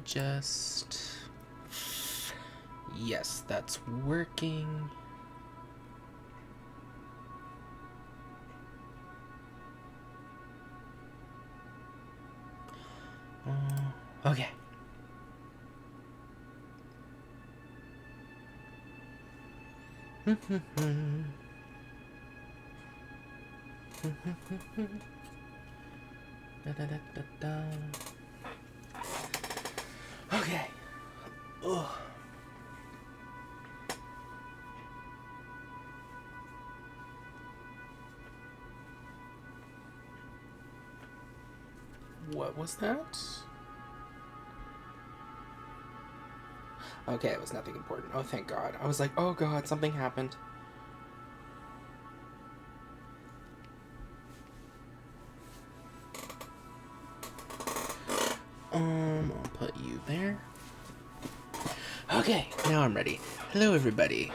me just... Yes, that's working. Okay. Okay. Ugh. What was that? Okay, it was nothing important. Oh, thank God. I was like, oh God, something happened. I'll put you there. Okay, now I'm ready. Hello, everybody.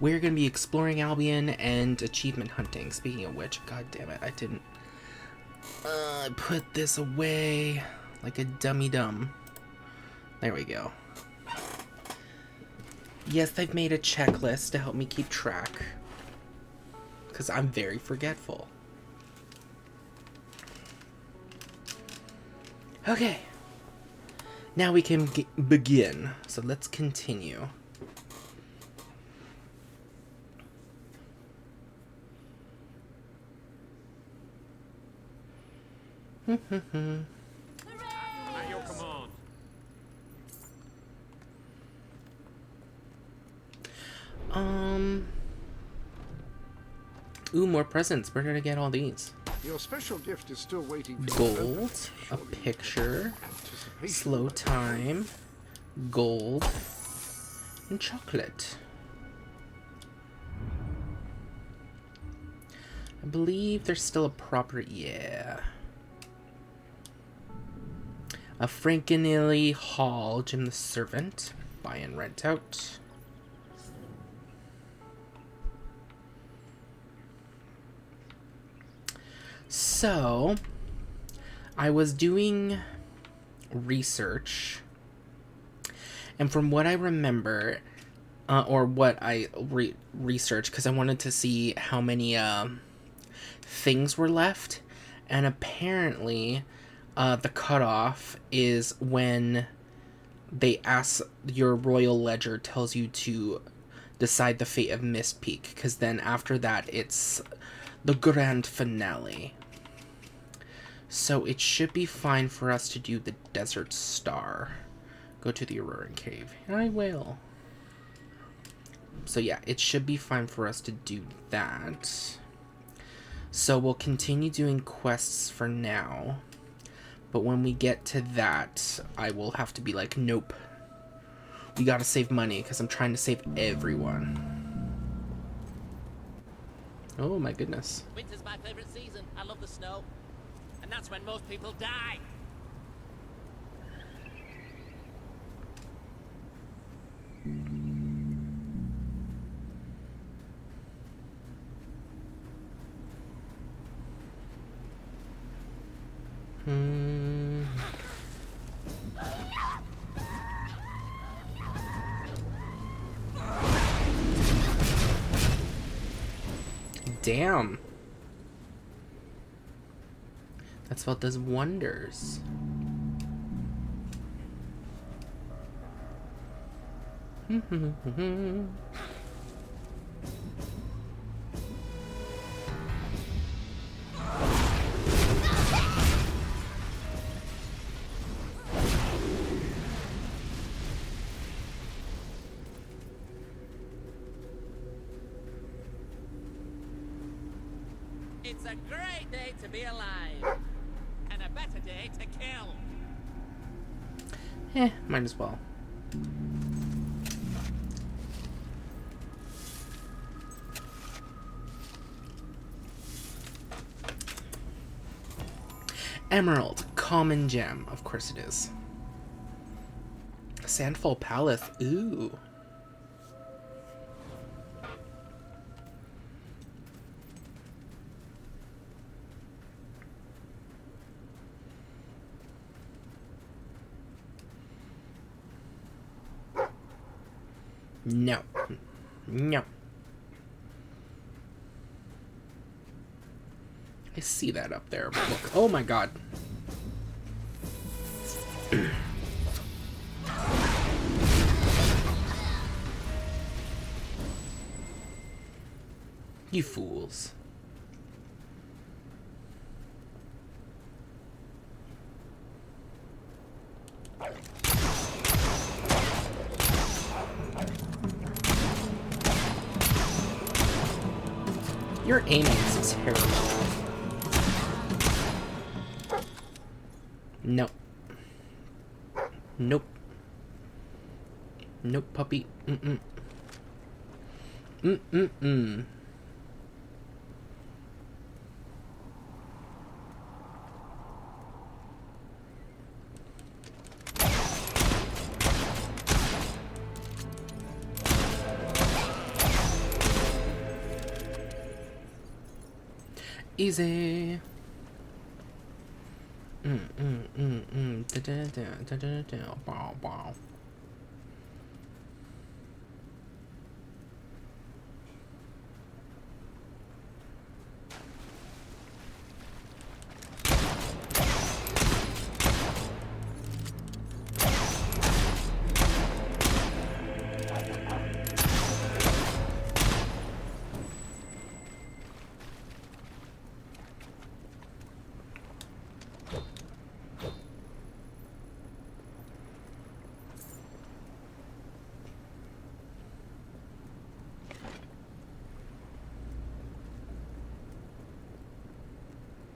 We're gonna be exploring Albion and achievement hunting. Speaking of which, God damn it, I didn't put this away like a dummy dumb. There we go. Yes, I've made a checklist to help me keep track, because I'm very forgetful. Okay. Now we can begin. So let's continue. At your command. Ooh, more presents. Where did I get all these? Your special gift is still waiting for Gold, a picture, slow time, gold, and chocolate. I believe there's still a proper... Yeah. A Frankenilly Hall, Jim the Servant. Buy and rent out. So, I was doing research, and from what I remember, or what I researched, because I wanted to see how many things were left, and apparently the cutoff is when they ask, your royal ledger tells you to decide the fate of Mist Peak, because then after that it's the grand finale. So it should be fine for us to do the Desert Star. Go to the Auroran Cave. I will. So yeah, it should be fine for us to do that. So we'll continue doing quests for now. But when we get to that, I will have to be like, nope. We gotta save money, because I'm trying to save everyone. Oh my goodness. Winter's my favorite season. I love the snow. And that's when most people die. Damn. That spell does wonders. It's a great day to be alive. And a better day to kill. Might as well. Emerald, common gem. Of course it is. Sandfall Palace. Ooh. No. No. I see that up there. But look. Oh my god. You fools. Your aiming is terrible. Nope. Nope. Nope, puppy. Mm-mm. Mm-mm-mm. Easy. Da da da da da da. Wow, wow.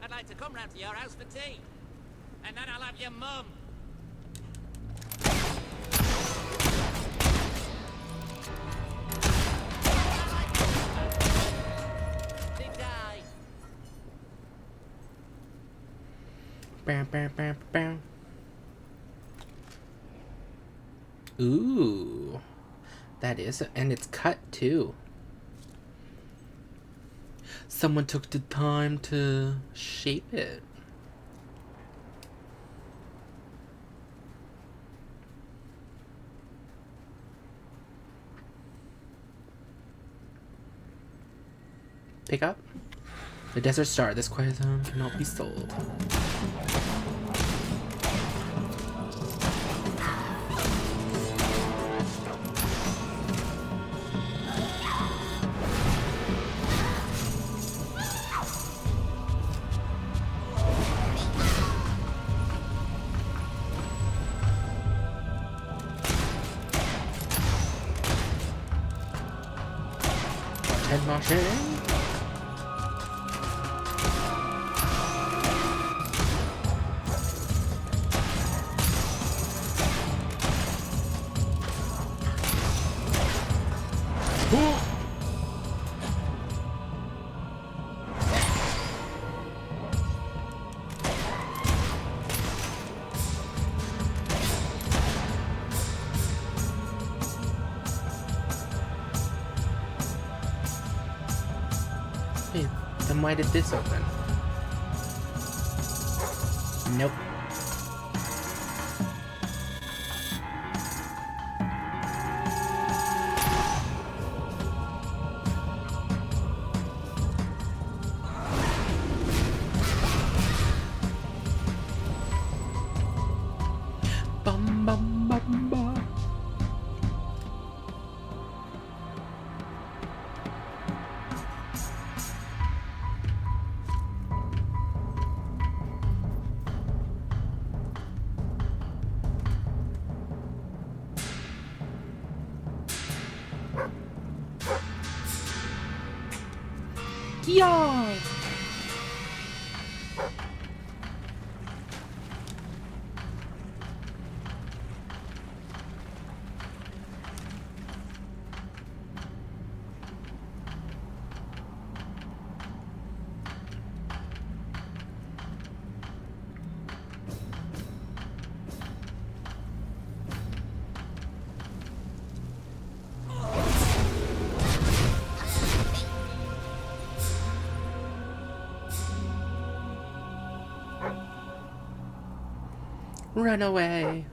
I'd like to come round to your house for tea. And then I'll have your mum. They die. Bam, bam, bam, bam. Ooh. That is, and it's cut too. Someone took the time to shape it. Pick up. The Desert Star. This quiet zone cannot be sold. Head machine. Hey, then why did this open? Nope. Bum bum bum bum. Yeah. Run away.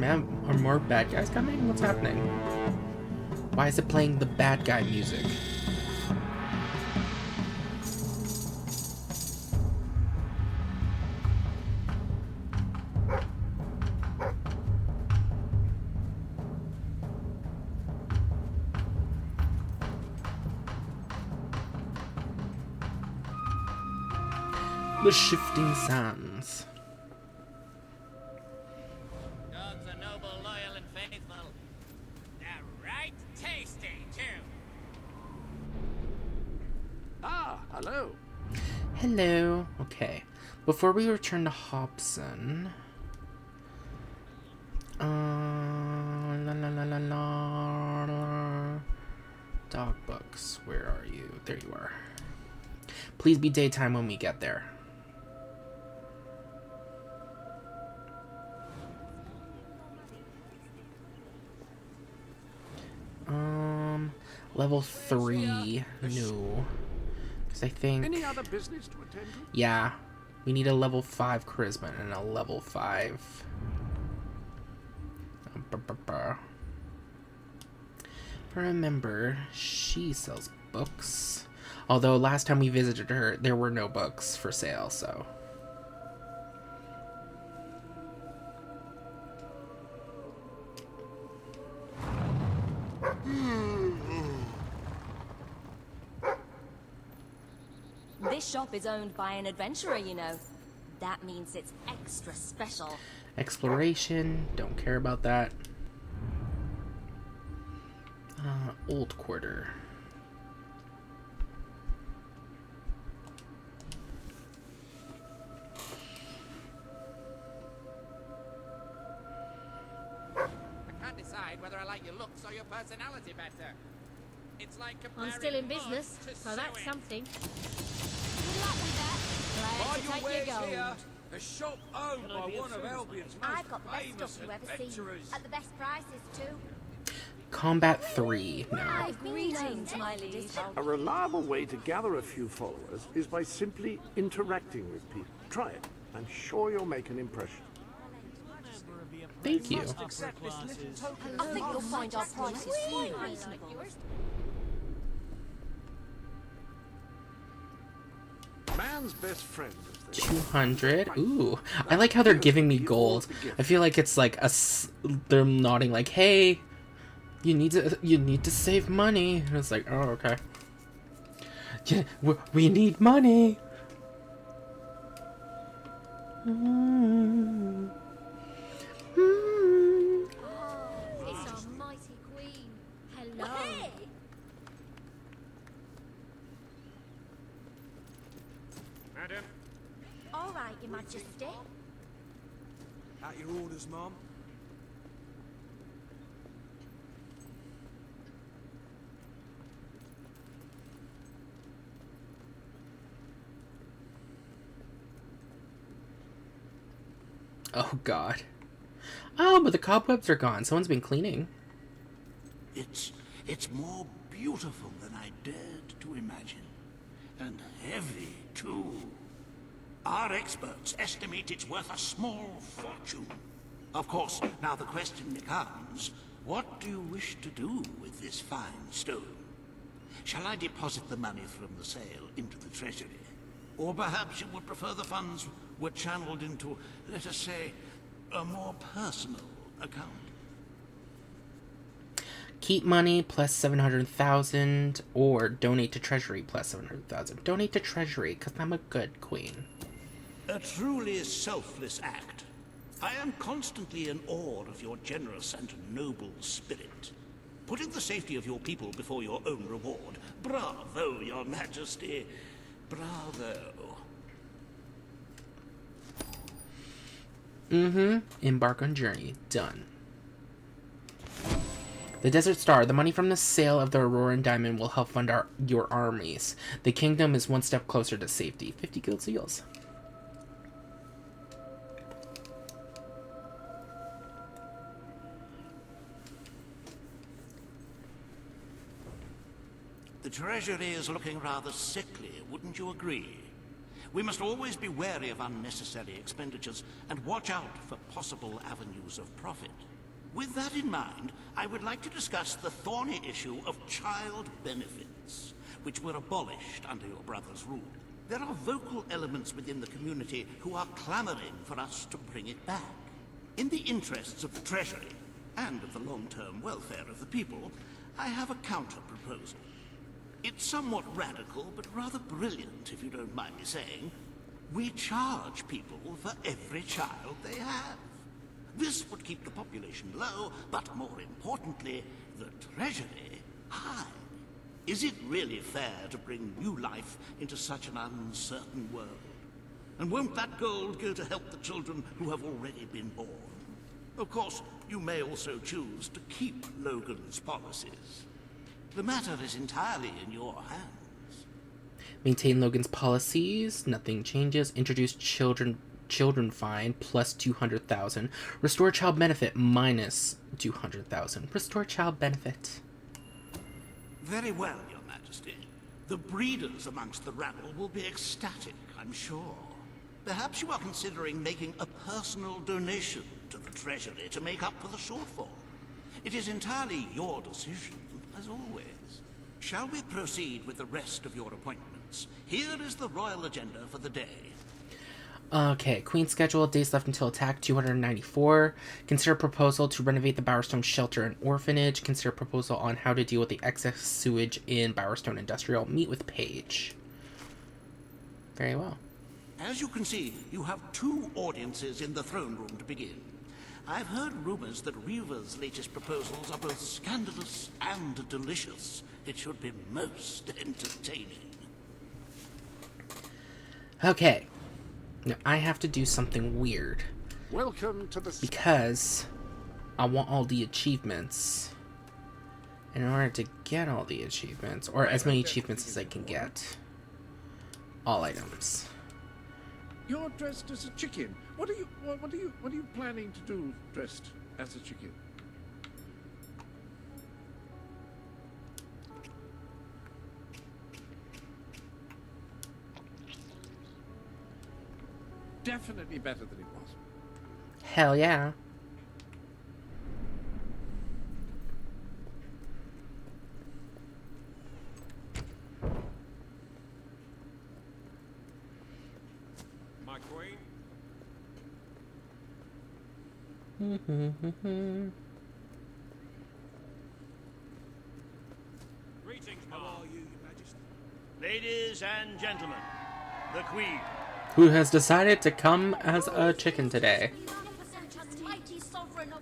Are more bad guys coming? What's happening? Why is it playing the bad guy music? The shifting sands. Dogs are noble, loyal, and faithful. They're right tasty, too. Ah, hello. Hello. Okay. Before we return to Hobson. La la la la la. Dog books. Where are you? There you are. Please be daytime when we get there. Level 3. No. Because I think... Any other business to attend to? Yeah. We need a level 5 charisma and a level 5... Remember, she sells books. Although last time we visited her, there were no books for sale, so... This shop is owned by an adventurer, you know. That means it's extra special. Exploration, don't care about that. Old quarter. I can't decide whether I like your looks or your personality better. It's like I'm comparing still in mud business, to so that's sewing. something. Good luck with that. Glad to take your gold. A shop owned by one of Albion's I've most got the best famous stuff you ever seen. adventurers. At the best prices, too. Combat 3. No. Greetings, my liege. A reliable way to gather a few followers is by simply interacting with people. Try it. I'm sure you'll make an impression. Thank you. I think you'll find our prices really reasonable. Man's best friend, as they 200. Ooh. I like how they're giving me gold. I feel like it's like they're nodding like, hey, you need to save money. And it's like, oh, okay. Yeah, we need money. It's our mighty queen. Hello. Madam, All right, Your Majesty. at your orders, Mum. Oh, God. Oh, but the cobwebs are gone. Someone's been cleaning. It's more beautiful than I dared to imagine. And heavy, too. Our experts estimate it's worth a small fortune. Of course, now the question becomes, what do you wish to do with this fine stone? Shall I deposit the money from the sale into the treasury? Or perhaps you would prefer the funds were channeled into, let us say, a more personal account? Keep money plus 700,000 or donate to treasury plus 700,000. Donate to treasury because I'm a good queen. A truly selfless act. I am constantly in awe of your generous and noble spirit. Putting the safety of your people before your own reward. Bravo, Your Majesty. Bravo. Embark on journey. Done. The Desert Star. The money from the sale of the Auroran Diamond will help fund your armies. The kingdom is one step closer to safety. 50 guild seals. The treasury is looking rather sickly, wouldn't you agree? We must always be wary of unnecessary expenditures and watch out for possible avenues of profit. With that in mind, I would like to discuss the thorny issue of child benefits, which were abolished under your brother's rule. There are vocal elements within the community who are clamoring for us to bring it back. In the interests of the Treasury, and of the long-term welfare of the people, I have a counter-proposal. It's somewhat radical, but rather brilliant, if you don't mind me saying. We charge people for every child they have. This would keep the population low, but more importantly, the Treasury high. Is it really fair to bring new life into such an uncertain world? And won't that gold go to help the children who have already been born? Of course, you may also choose to keep Logan's policies. The matter is entirely in your hands. Maintain Logan's policies. Nothing changes. Introduce children fine plus 200,000. Restore child benefit minus 200,000. Restore child benefit. Very well, Your Majesty. The breeders amongst the rabble will be ecstatic, I'm sure. Perhaps you are considering making a personal donation to the Treasury to make up for the shortfall. It is entirely your decision, as always. Shall we proceed with the rest of your appointments? Here is the royal agenda for the day. Okay, Queen schedule, days left until attack, 294. Consider proposal to renovate the Bowerstone Shelter and Orphanage. Consider proposal on how to deal with the excess sewage in Bowerstone Industrial. Meet with Paige. Very well. As you can see, you have 2 audiences in the throne room to begin. I've heard rumors that Reaver's latest proposals are both scandalous and delicious. It should be most entertaining. Okay. Now, I have to do something weird. Welcome to the... Because I want all the achievements. And in order to get all the achievements, or as many achievements as I can get, all items. You're dressed as a chicken. What are you planning to do dressed as a chicken? Definitely better than it was. Hell yeah. My queen? Greetings, How Mom. are you, Your Majesty? Ladies and gentlemen, the Queen. Who has decided to come as a chicken today. Mighty sovereign of...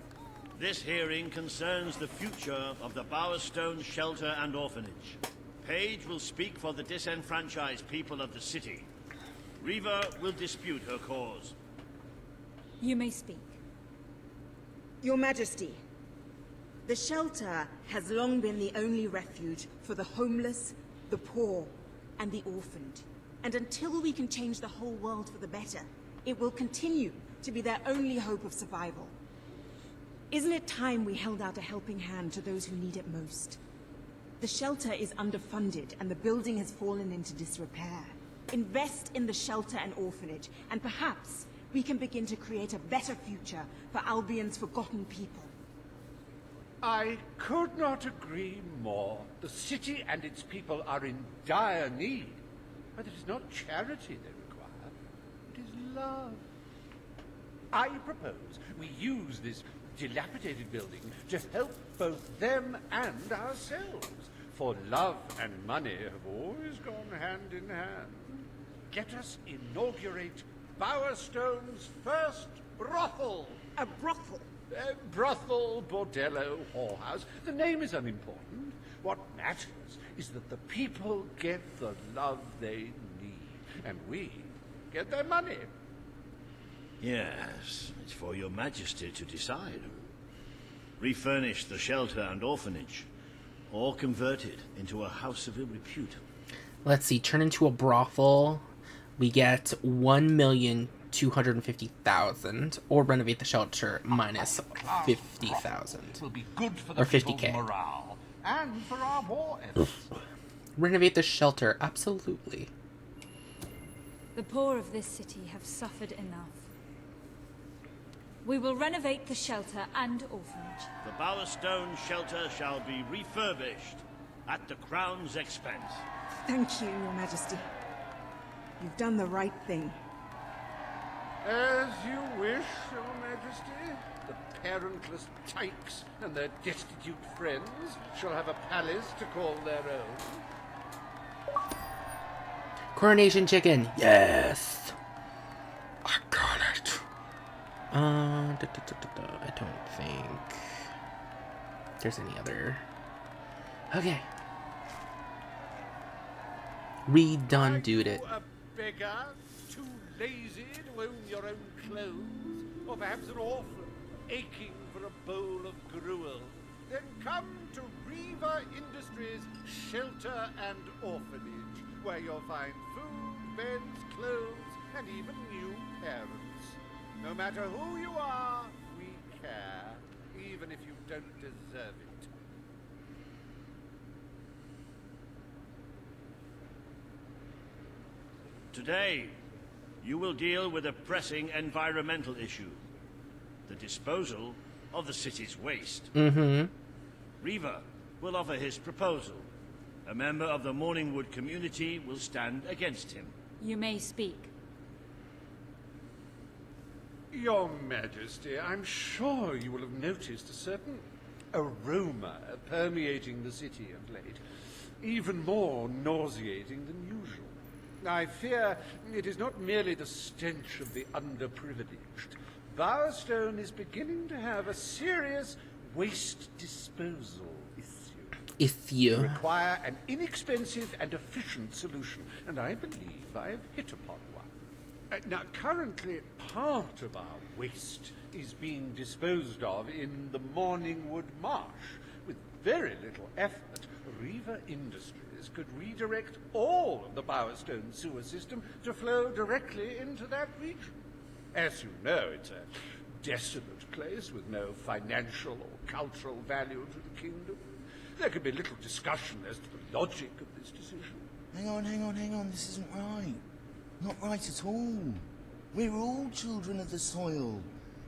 This hearing concerns the future of the Bowerstone Shelter and Orphanage. Paige will speak for the disenfranchised people of the city. Reaver will dispute her cause. You may speak. Your Majesty, the shelter has long been the only refuge for the homeless, the poor, and the orphaned. And until we can change the whole world for the better, it will continue to be their only hope of survival. Isn't it time we held out a helping hand to those who need it most? The shelter is underfunded and the building has fallen into disrepair. Invest in the shelter and orphanage, and perhaps we can begin to create a better future for Albion's forgotten people. I could not agree more. The city and its people are in dire need. But it is not charity they require, it is love. I propose we use this dilapidated building to help both them and ourselves. For love and money have always gone hand in hand. Let us inaugurate Bowerstone's first brothel. A brothel? Brothel, bordello, whorehouse. The name is unimportant. What matters is that the people get the love they need, and we get their money. Yes, it's for your majesty to decide. Refurnish the shelter and orphanage, or convert it into a house of ill repute. Let's see, turn into a brothel. We get 1,250,000, or renovate the shelter minus 50,000. It will be good for the Or people's 50K. morale, and for our war efforts. Renovate the shelter, absolutely. The poor of this city have suffered enough. We will renovate the shelter and orphanage. The Bowerstone shelter shall be refurbished at the Crown's expense. Thank you, Your Majesty. You've done the right thing. As you wish, Your Majesty. The parentless tykes and their destitute friends shall have a palace to call their own. Coronation chicken. Yes. I got it. I don't think there's any other. Okay. Redone, dude it. A beggar, too lazy to own your own clothes, or perhaps an orphan aching for a bowl of gruel. Then come to Riva Industries Shelter and Orphanage, where you'll find food, beds, clothes, and even new parents. No matter who you are, we care, even if you don't deserve it. Today, you will deal with a pressing environmental issue. The disposal of the city's waste. Riva will offer his proposal. A member of the Morningwood community will stand against him. You may speak. Your Majesty, I'm sure you will have noticed a certain aroma permeating the city of late, even more nauseating than usual. I fear it is not merely the stench of the underprivileged. Bowerstone is beginning to have a serious waste disposal issue. Require an inexpensive and efficient solution, and I believe I've hit upon one. Now, currently, part of our waste is being disposed of in the Morningwood Marsh. With very little effort, Riva Industries could redirect all of the Bowerstone sewer system to flow directly into that region. As you know, it's a desolate place with no financial or cultural value to the kingdom. There could be little discussion as to the logic of this decision. Hang on, this isn't right. Not right at all. We're all children of the soil.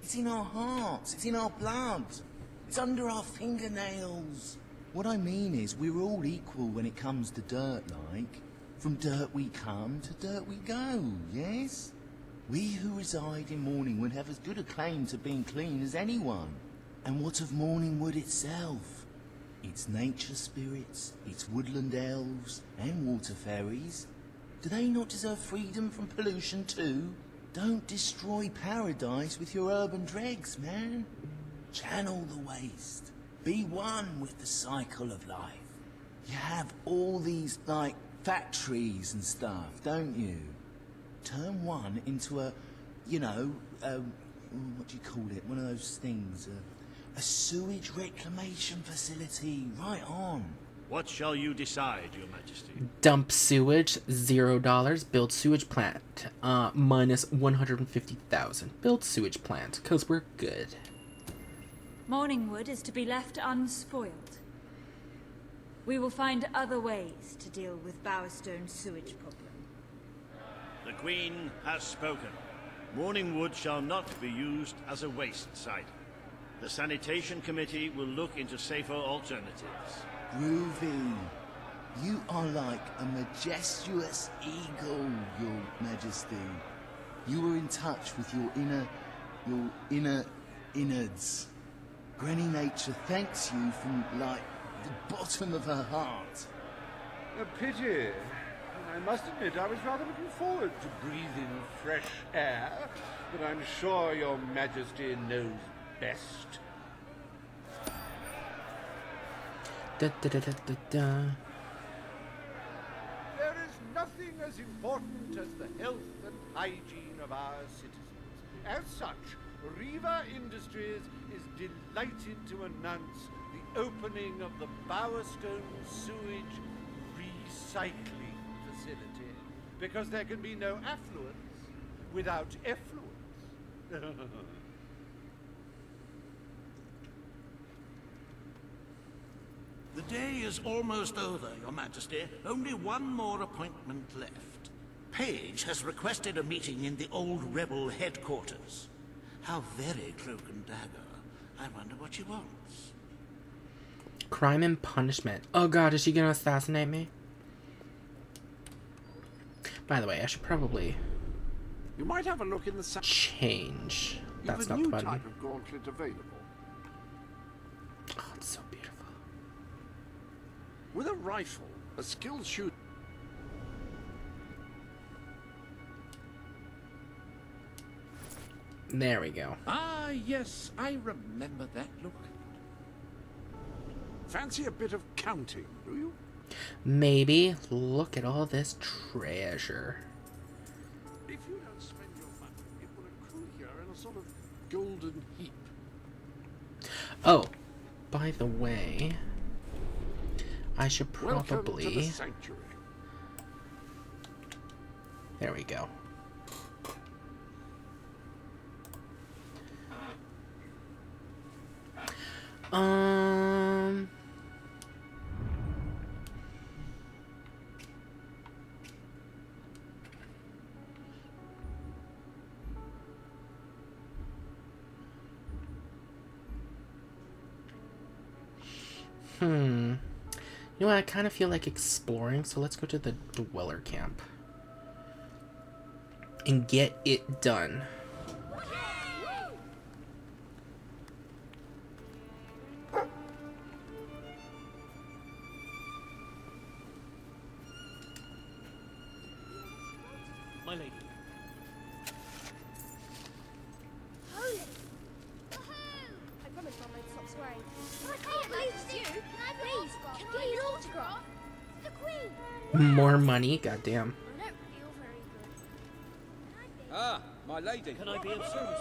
It's in our hearts, it's in our blood. It's under our fingernails. What I mean is, we're all equal when it comes to dirt, like. From dirt we come to dirt we go, yes? We who reside in Morningwood have as good a claim to being clean as anyone. And what of Morningwood itself? Its nature spirits, its woodland elves, and water fairies. Do they not deserve freedom from pollution too? Don't destroy paradise with your urban dregs, man. Channel the waste. Be one with the cycle of life. You have all these, like, factories and stuff, don't you? Turn one into a, you know, what do you call it? One of those things, a sewage reclamation facility. Right on. What shall you decide, Your Majesty? Dump sewage, $0. Build sewage plant, minus 150,000. Build sewage plant, cause we're good. Morningwood is to be left unspoiled. We will find other ways to deal with Bowerstone's sewage problem. The Queen has spoken. Morningwood shall not be used as a waste site. The Sanitation Committee will look into safer alternatives. Groovy. You are like a majestuous eagle, Your Majesty. You are in touch with your inner innards. Granny Nature thanks you from, like, the bottom of her heart. A pity. I must admit I was rather looking forward to breathing fresh air, but I'm sure Your Majesty knows best. Da, da, da, da, da, da. There is nothing as important as the health and hygiene of our citizens. As such, Riva Industries is delighted to announce the opening of the Bowerstone Sewage Recycling Facility, because there can be no affluence without effluence. The day is almost over, Your Majesty. Only one more appointment left. Page has requested a meeting in the old rebel headquarters. How very cloak and dagger. I wonder what she wants. Crime and punishment. Oh god, is she gonna assassinate me? By the way, I should probably... You might have a look in the change. That's You've a not new the button. type of gauntlet available. Oh, it's so beautiful. With a rifle, a skilled shooter. There we go. Ah, yes, I remember that look. Fancy a bit of counting, do you? Maybe. Look at all this treasure. If you don't spend your money, it will accrue here in a sort of golden heap. Oh, by the way, I should Welcome to the probably... sanctuary. There we go. Um... You know what, I kind of feel like exploring, so let's go to the Dweller Camp. And get it done. My lady. Holy! I promise Mum won't stop swearing. I can't believe it's you! Please, can I get an autograph? The Queen! More money? Goddamn. I don't feel very good. Ah, my lady. Can I be of service?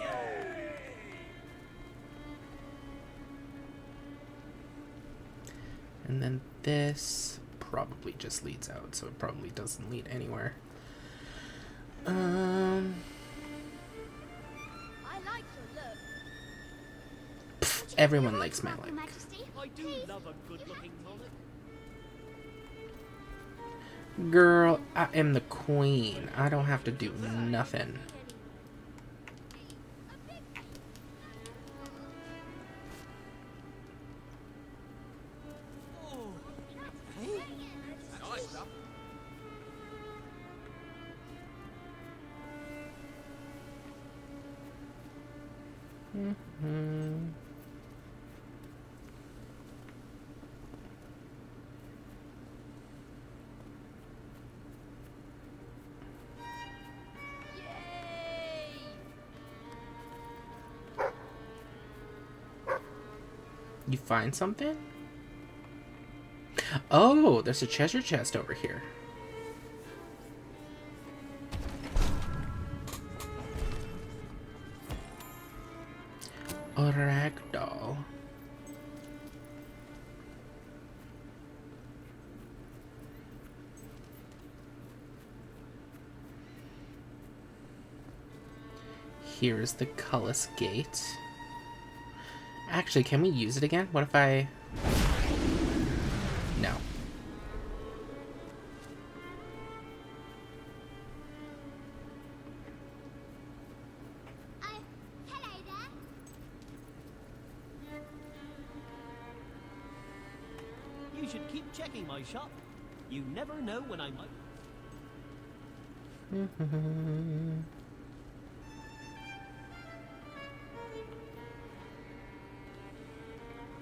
And then this probably just leads out, so it probably doesn't lead anywhere. I like your look. Everyone likes my Your look. Majesty. I do love a good-looking monarch. Girl, I am the queen. I don't have to do nothing. You find something? Oh, there's a treasure chest over here. A ragdoll. Here's the Cullis Gate. Actually, can we use it again? What if I... No. Hello there. You should keep checking my shop. You never know when I might.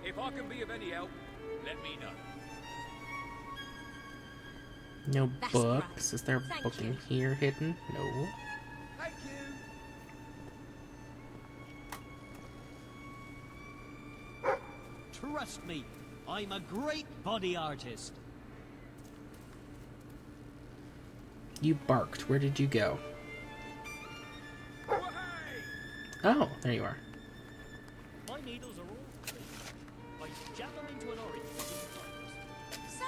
If I can be of any help, let me know. No That's books. right. Is there a Thank book in you. here hidden? No. Thank you. Trust me, I'm a great body artist. You barked. Where did you go? Oh, there you are. My needles are all clean. I jab them into an orange. So,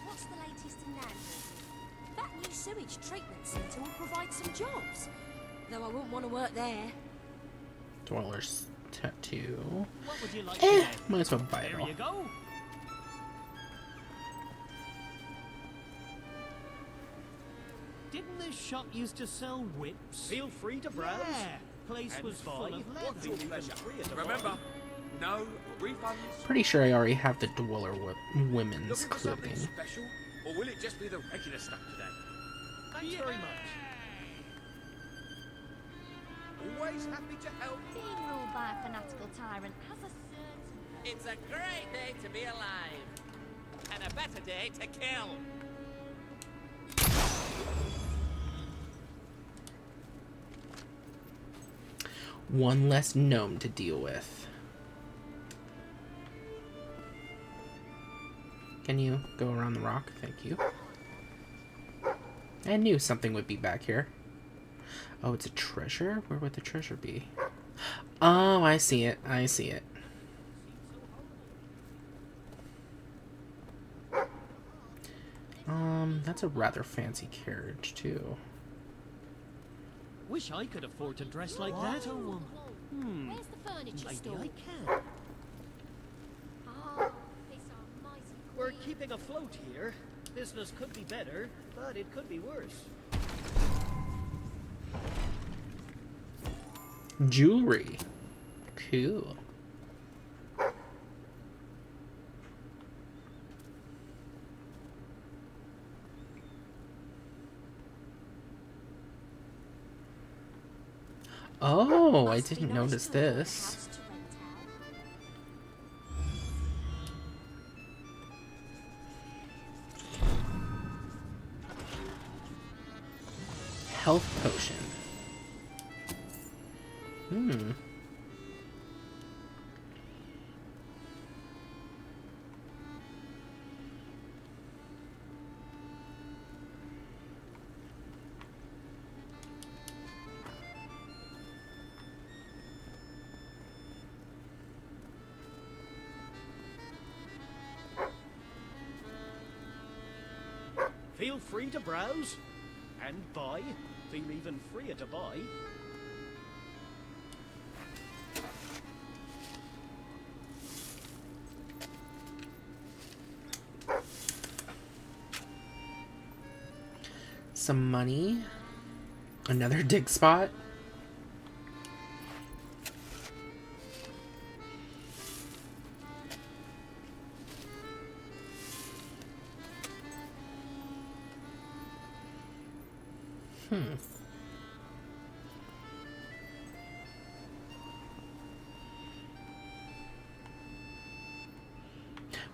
what's the latest in that? That new sewage treatment centre will provide some jobs. Though I wouldn't want to work there. Dweller's tattoo. What would you like to get? Might as well buy it There all. you go. Didn't this shop used to sell whips? Feel free to browse. place was full of leather. Your pleasure. Remember, no refunds. Pretty sure I already have the Dweller women's Looking for something clothing. special, or will it just be the regular stuff today? Thanks very much. Always happy to help. Being ruled by a fanatical tyrant has a certain... It's a great day to be alive. And a better day to kill. One less gnome to deal with. Can you go around the rock? Thank you. I knew something would be back here. Oh, it's a treasure? Where would the treasure be? Oh, I see it. I see it. That's a rather fancy carriage, too. Wish I could afford to dress like that. Hmm. Where's the furniture Maybe store? I can. Oh, this almighty We're keeping afloat here. Business could be better, but it could be worse. Jewelry. Cool. Oh, I didn't notice this. Health potion. Hmm. Feel free to browse and buy. Feel even freer to buy. Some money. Another dig spot.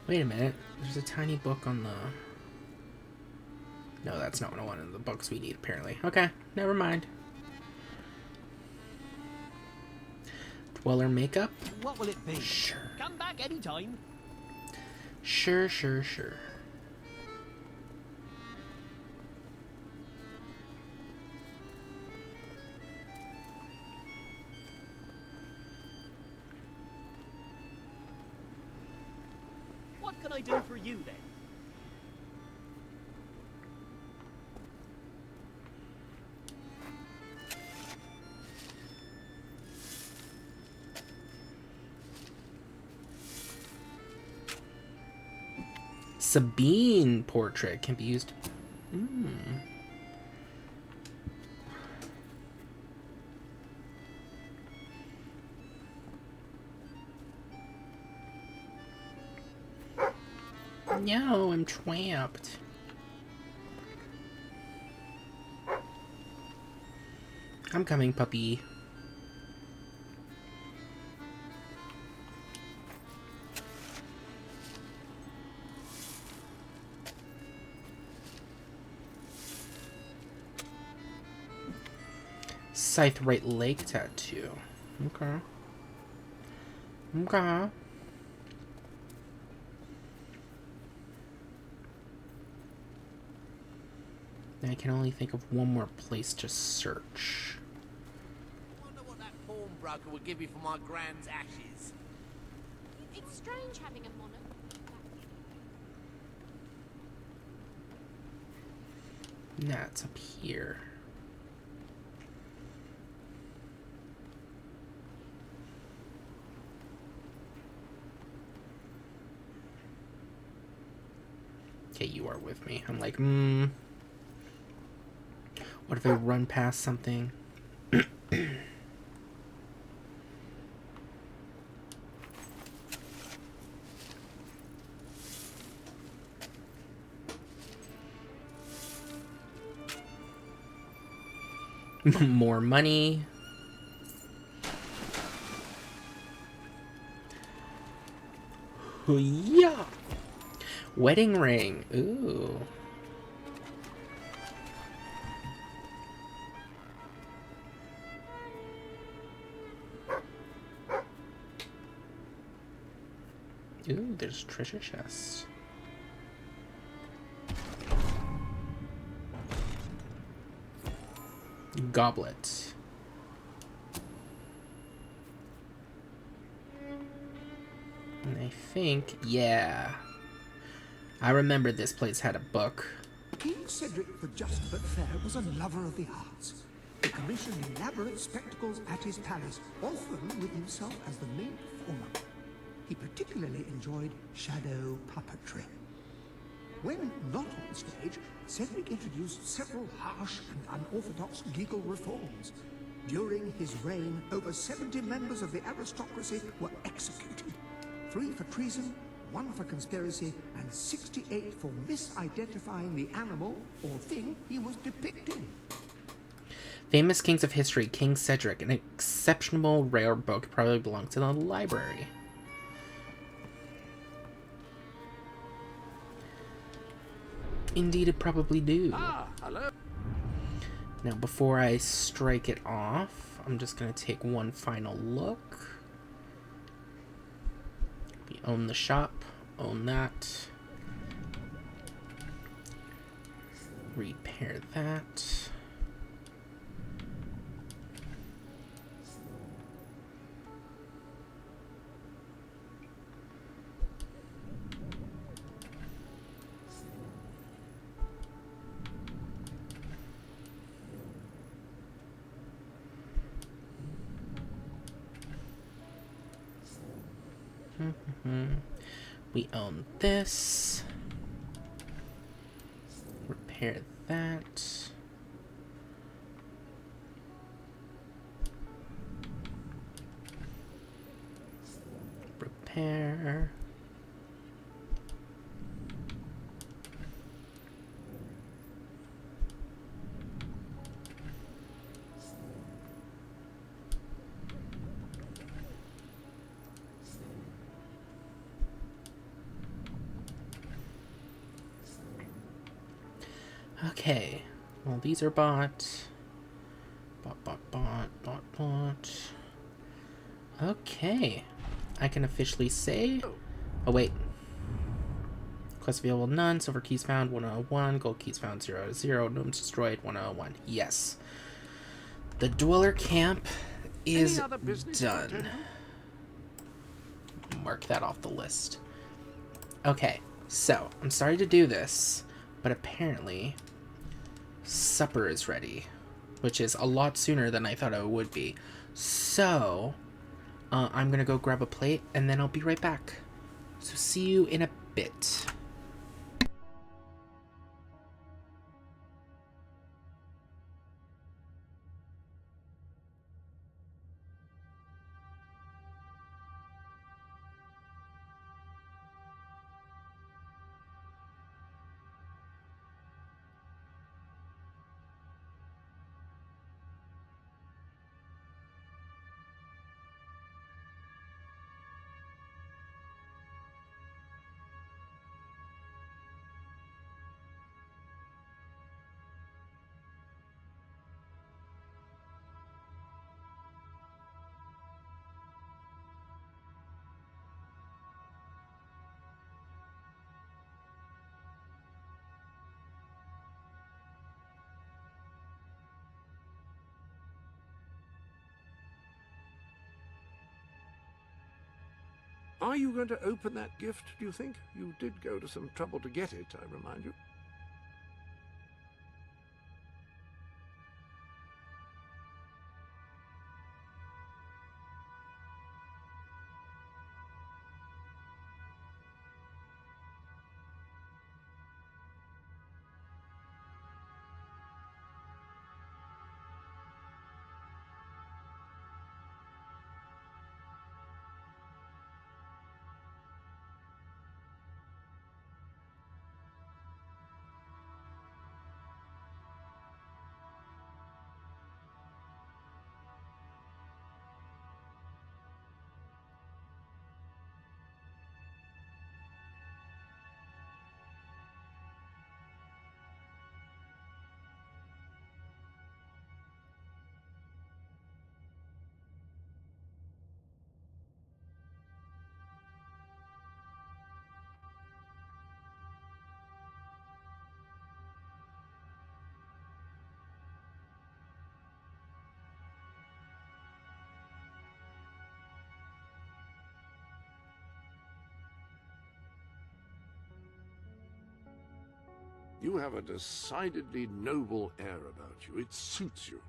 Wait a minute. There's a tiny book on the... No, that's not one of the books we need, apparently. Okay, never mind. Dweller makeup? What will it be? Sure. Come back anytime. Sure. What can I do for you then? Sabine portrait can be used. No, I'm trapped. I'm coming, puppy. Scythe-right leg tattoo. Okay. I can only think of one more place to search. Wonder what that pawnbroker would give you for my grand's ashes. It's strange having a monarch. That's up here. Okay, you are with me. I'm like, what if I run past something? More money. Yeah. Wedding ring. Ooh. Ooh, there's treasure chests. Goblet. And I think, yeah. I remember this place had a book. King Cedric the Just but Fair was a lover of the arts. He commissioned elaborate spectacles at his palace, often with himself as the main performer. He particularly enjoyed shadow puppetry. When not on stage, Cedric introduced several harsh and unorthodox legal reforms. During his reign, over 70 members of the aristocracy were executed. 3 for treason, 1 for conspiracy, and 68 for misidentifying the animal or thing he was depicting. Famous Kings of History, King Cedric, an exceptional rare book, probably belongs in the library. Indeed, it probably do. Ah, hello. Now, before I strike it off, I'm just going to take one final look. We own the shop, own that. Repair that. We own this. Repair that. Repair. Okay, well, these are bought. Bought. Okay, I can officially say. Oh, wait. Quest available none. Silver keys found 101. Gold keys found 0 out of 0. Gnomes destroyed 101. Yes. The Dweller Camp is done. Mark that off the list. Okay, so I'm sorry to do this, but apparently supper is ready, which is a lot sooner than I thought it would be. So I'm gonna go grab a plate and then I'll be right back. So see you in a bit. Are you going to open that gift, do you think? You did go to some trouble to get it, I remind you. You have a decidedly noble air about you. It suits you.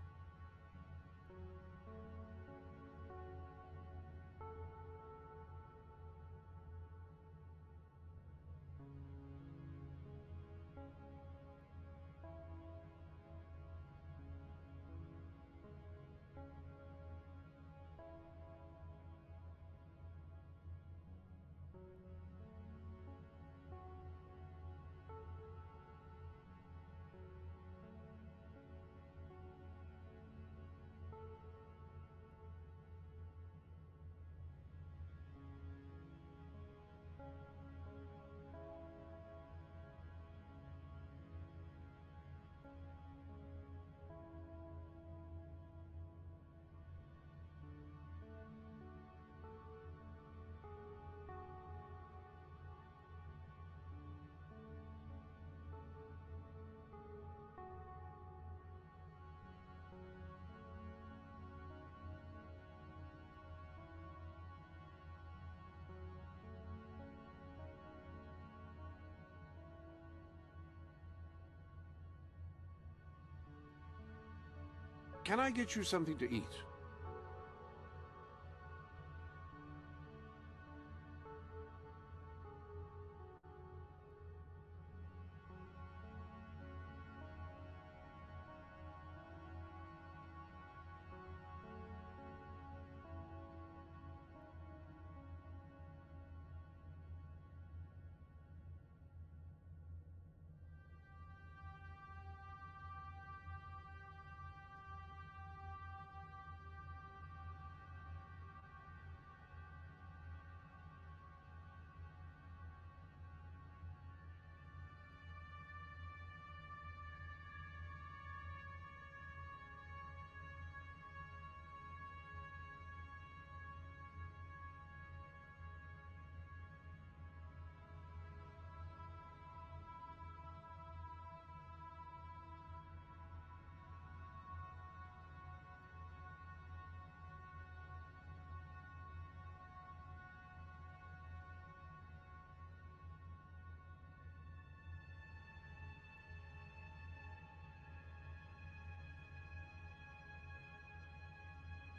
Can I get you something to eat?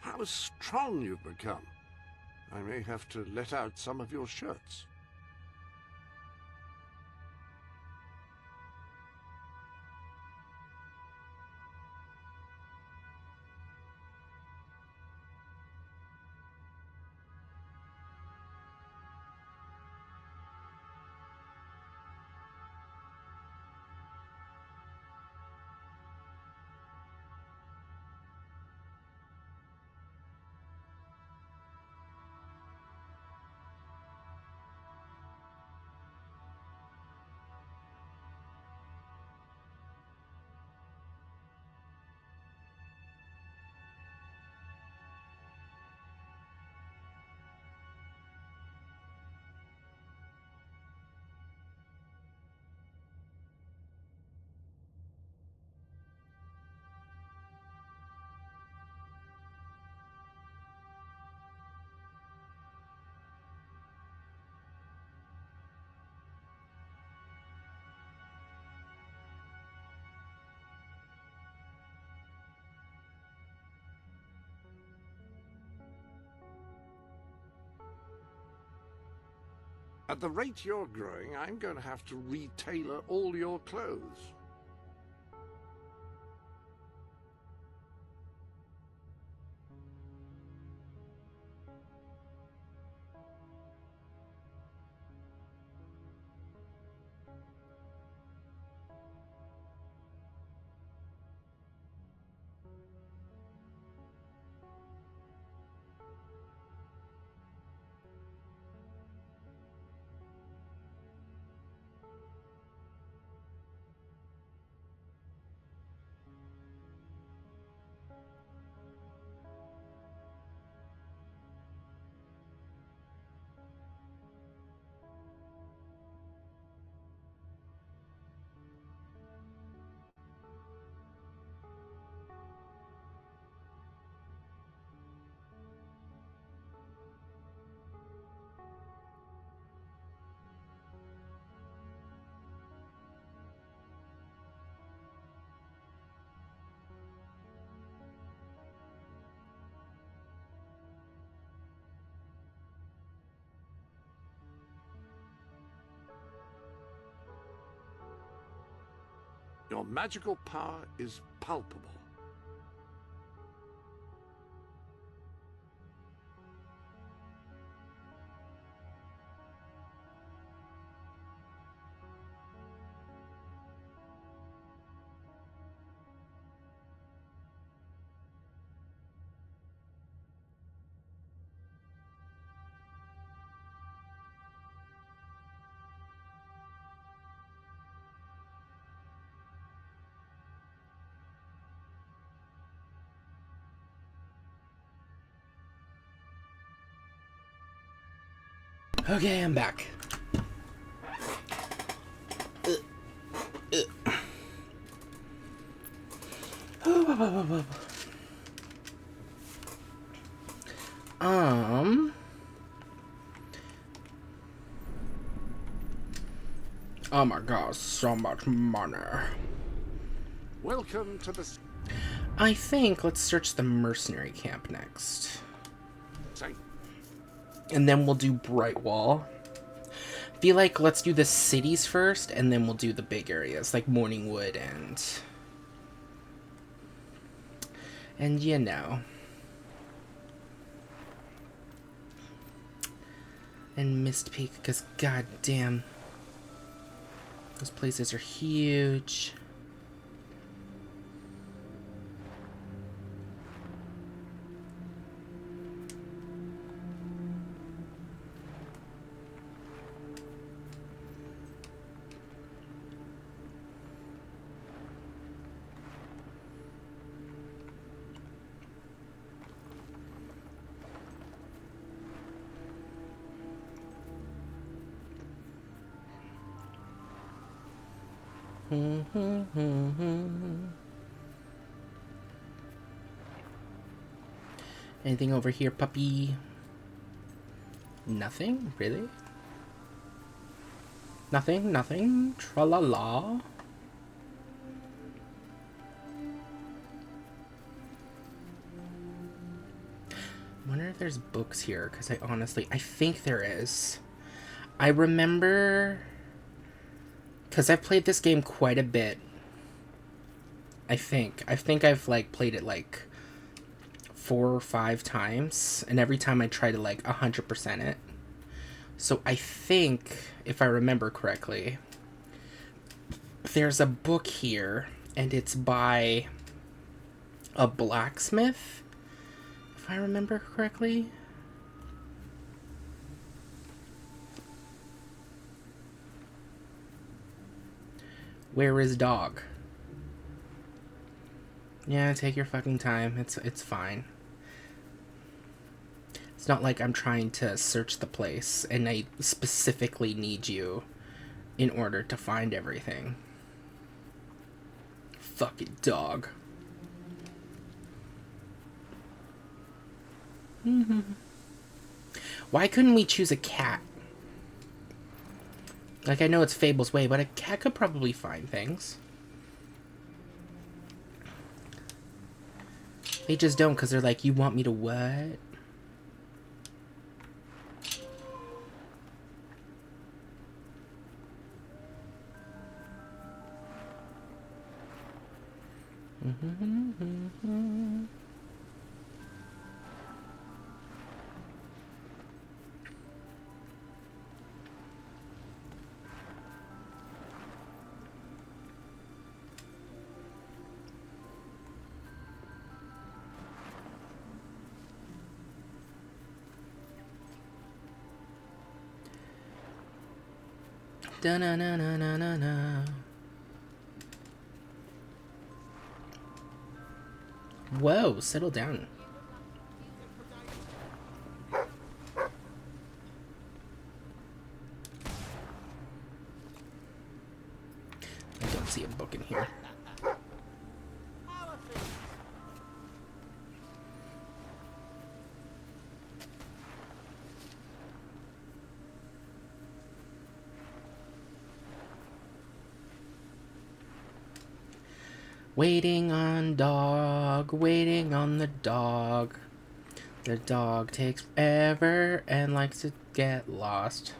How strong you've become. I may have to let out some of your shirts. At the rate you're growing, I'm going to have to retailor all your clothes. Your magical power is palpable. Okay, I'm back. Oh my god, so much money. Welcome to the... I think let's search the mercenary camp next. Say. And then we'll do Brightwall. Feel like let's do the cities first, and then we'll do the big areas, like Morningwood and you know. And Mist Peak, because goddamn, those places are huge. Anything over here, puppy? Nothing? Really? Nothing? Tra-la-la? I wonder if there's books here, because I think there is. I remember... because I've played this game quite a bit. I think I've, like, played it, like, 4 or 5 times. And every time I try to, like, 100% it. So I think, if I remember correctly, there's a book here. And it's by a blacksmith. If I remember correctly. Where is dog? Yeah, take your fucking time. It's fine. It's not like I'm trying to search the place and I specifically need you in order to find everything. Fucking dog. Why couldn't we choose a cat? Like, I know it's Fable's way, but a cat could probably find things. They just don't, because they're like, you want me to what? Da-na-na-na-na-na. Whoa, settle down. I don't see a book in here. Waiting on the dog. The dog takes forever and likes to get lost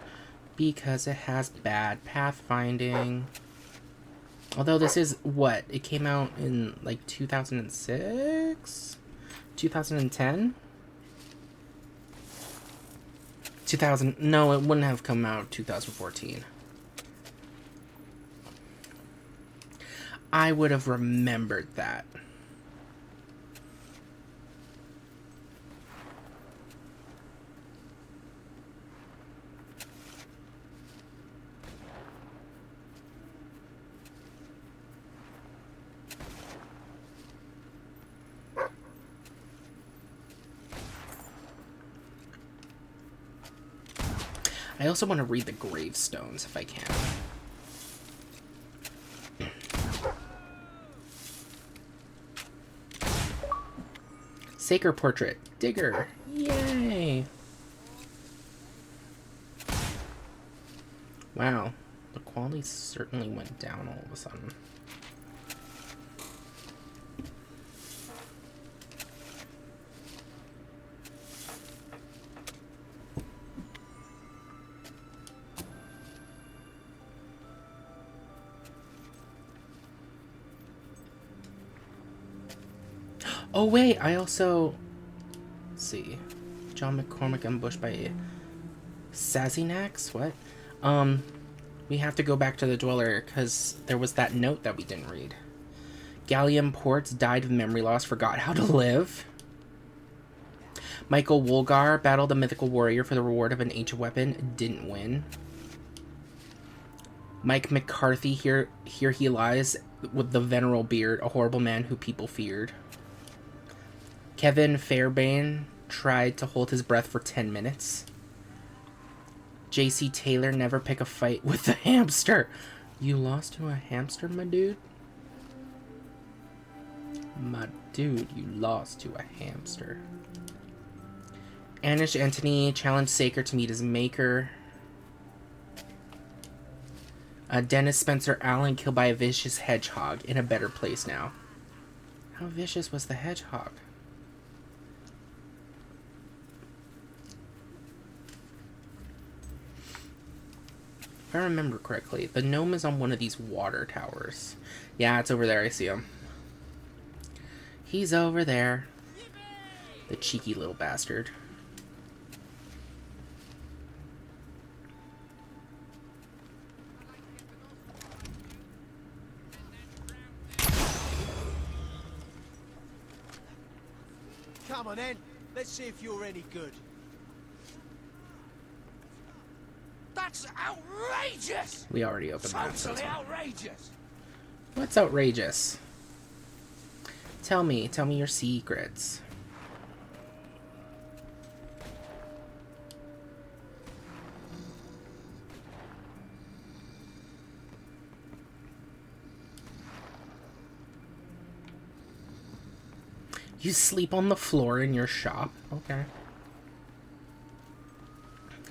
because it has bad pathfinding. Although this is what? It came out in like 2006? 2010? 2000. No, it wouldn't have come out 2014. I would have remembered that. I also want to read the gravestones if I can. Saker portrait. Digger. Yay. Wow. The quality certainly went down all of a sudden. Oh wait, I also... Let's see. John McCormick ambushed by Sazinax? What? We have to go back to the Dweller, because there was that note that we didn't read. Gallium Ports died of memory loss, forgot how to live. Michael Wolgar battled a mythical warrior for the reward of an ancient weapon, didn't win. Mike McCarthy, here he lies with the venerable beard, a horrible man who people feared. Kevin Fairbane tried to hold his breath for 10 minutes. JC Taylor never pick a fight with the hamster. You lost to a hamster, my dude? My dude, you lost to a hamster. Anish Antony challenged Saker to meet his maker. Dennis Spencer Allen killed by a vicious hedgehog, in a better place now. How vicious was the hedgehog? If I remember correctly, the gnome is on one of these water towers. Yeah, it's over there. I see him. He's over there. The cheeky little bastard. Come on then, let's see if you're any good. That's outrageous! We already opened that. Totally outrageous! What's outrageous? Tell me your secrets. You sleep on the floor in your shop? Okay.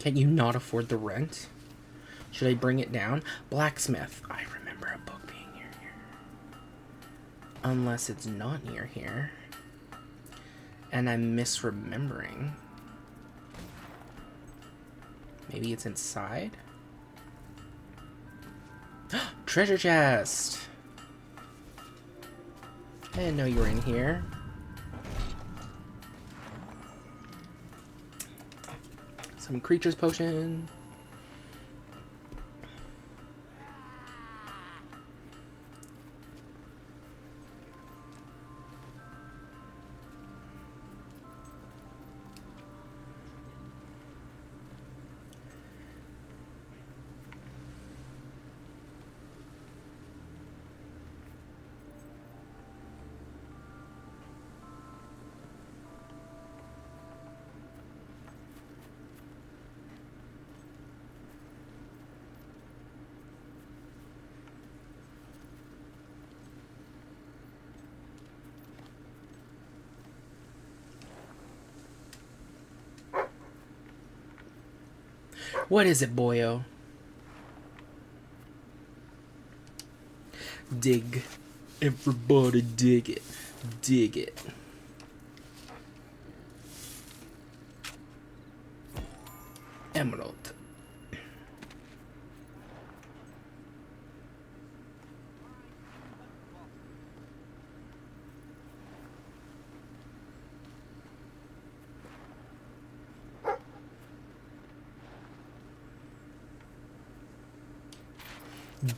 Can you not afford the rent? Should I bring it down? Blacksmith. I remember a book being near here. Unless it's not near here. And I'm misremembering. Maybe it's inside? Treasure chest! I didn't know you were in here. Some creature's potion. What is it, boyo? Dig. Everybody dig it. Dig it. Emerald.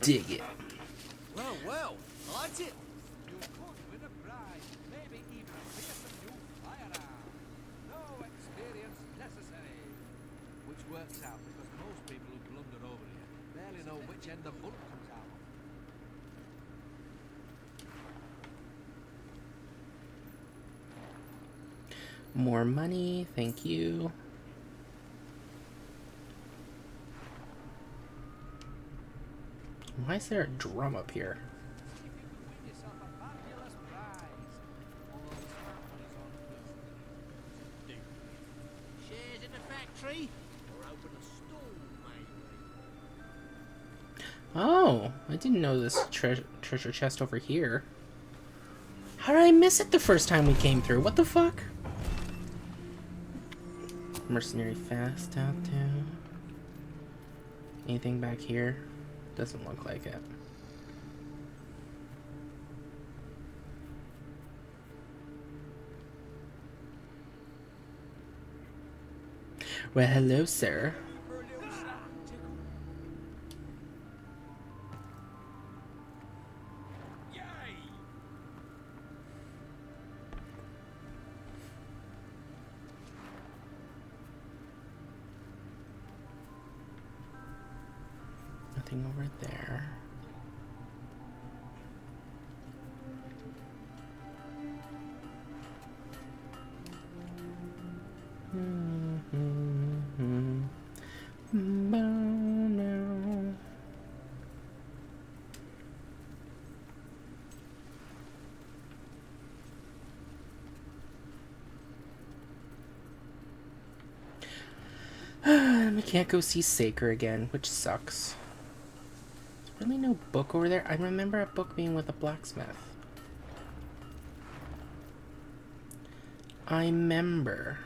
Dig it. Well, well, I liked it. You could win a prize, maybe even a fearsome new firearm. No experience necessary. Which works out because most people who blunder over here barely know which end the bullet comes out of. More money, thank you. Why is there a drum up here? Shares in a factory, or open a stall, maybe. Oh, I didn't know this treasure chest over here. How did I miss it the first time we came through? What the fuck? Mercenary fast out there. Anything back here? Doesn't look like it. Well, hello, sir. Nothing over there. We can't go see Saker again, which sucks. There's really no book over there. I remember a book being with a blacksmith. I remember.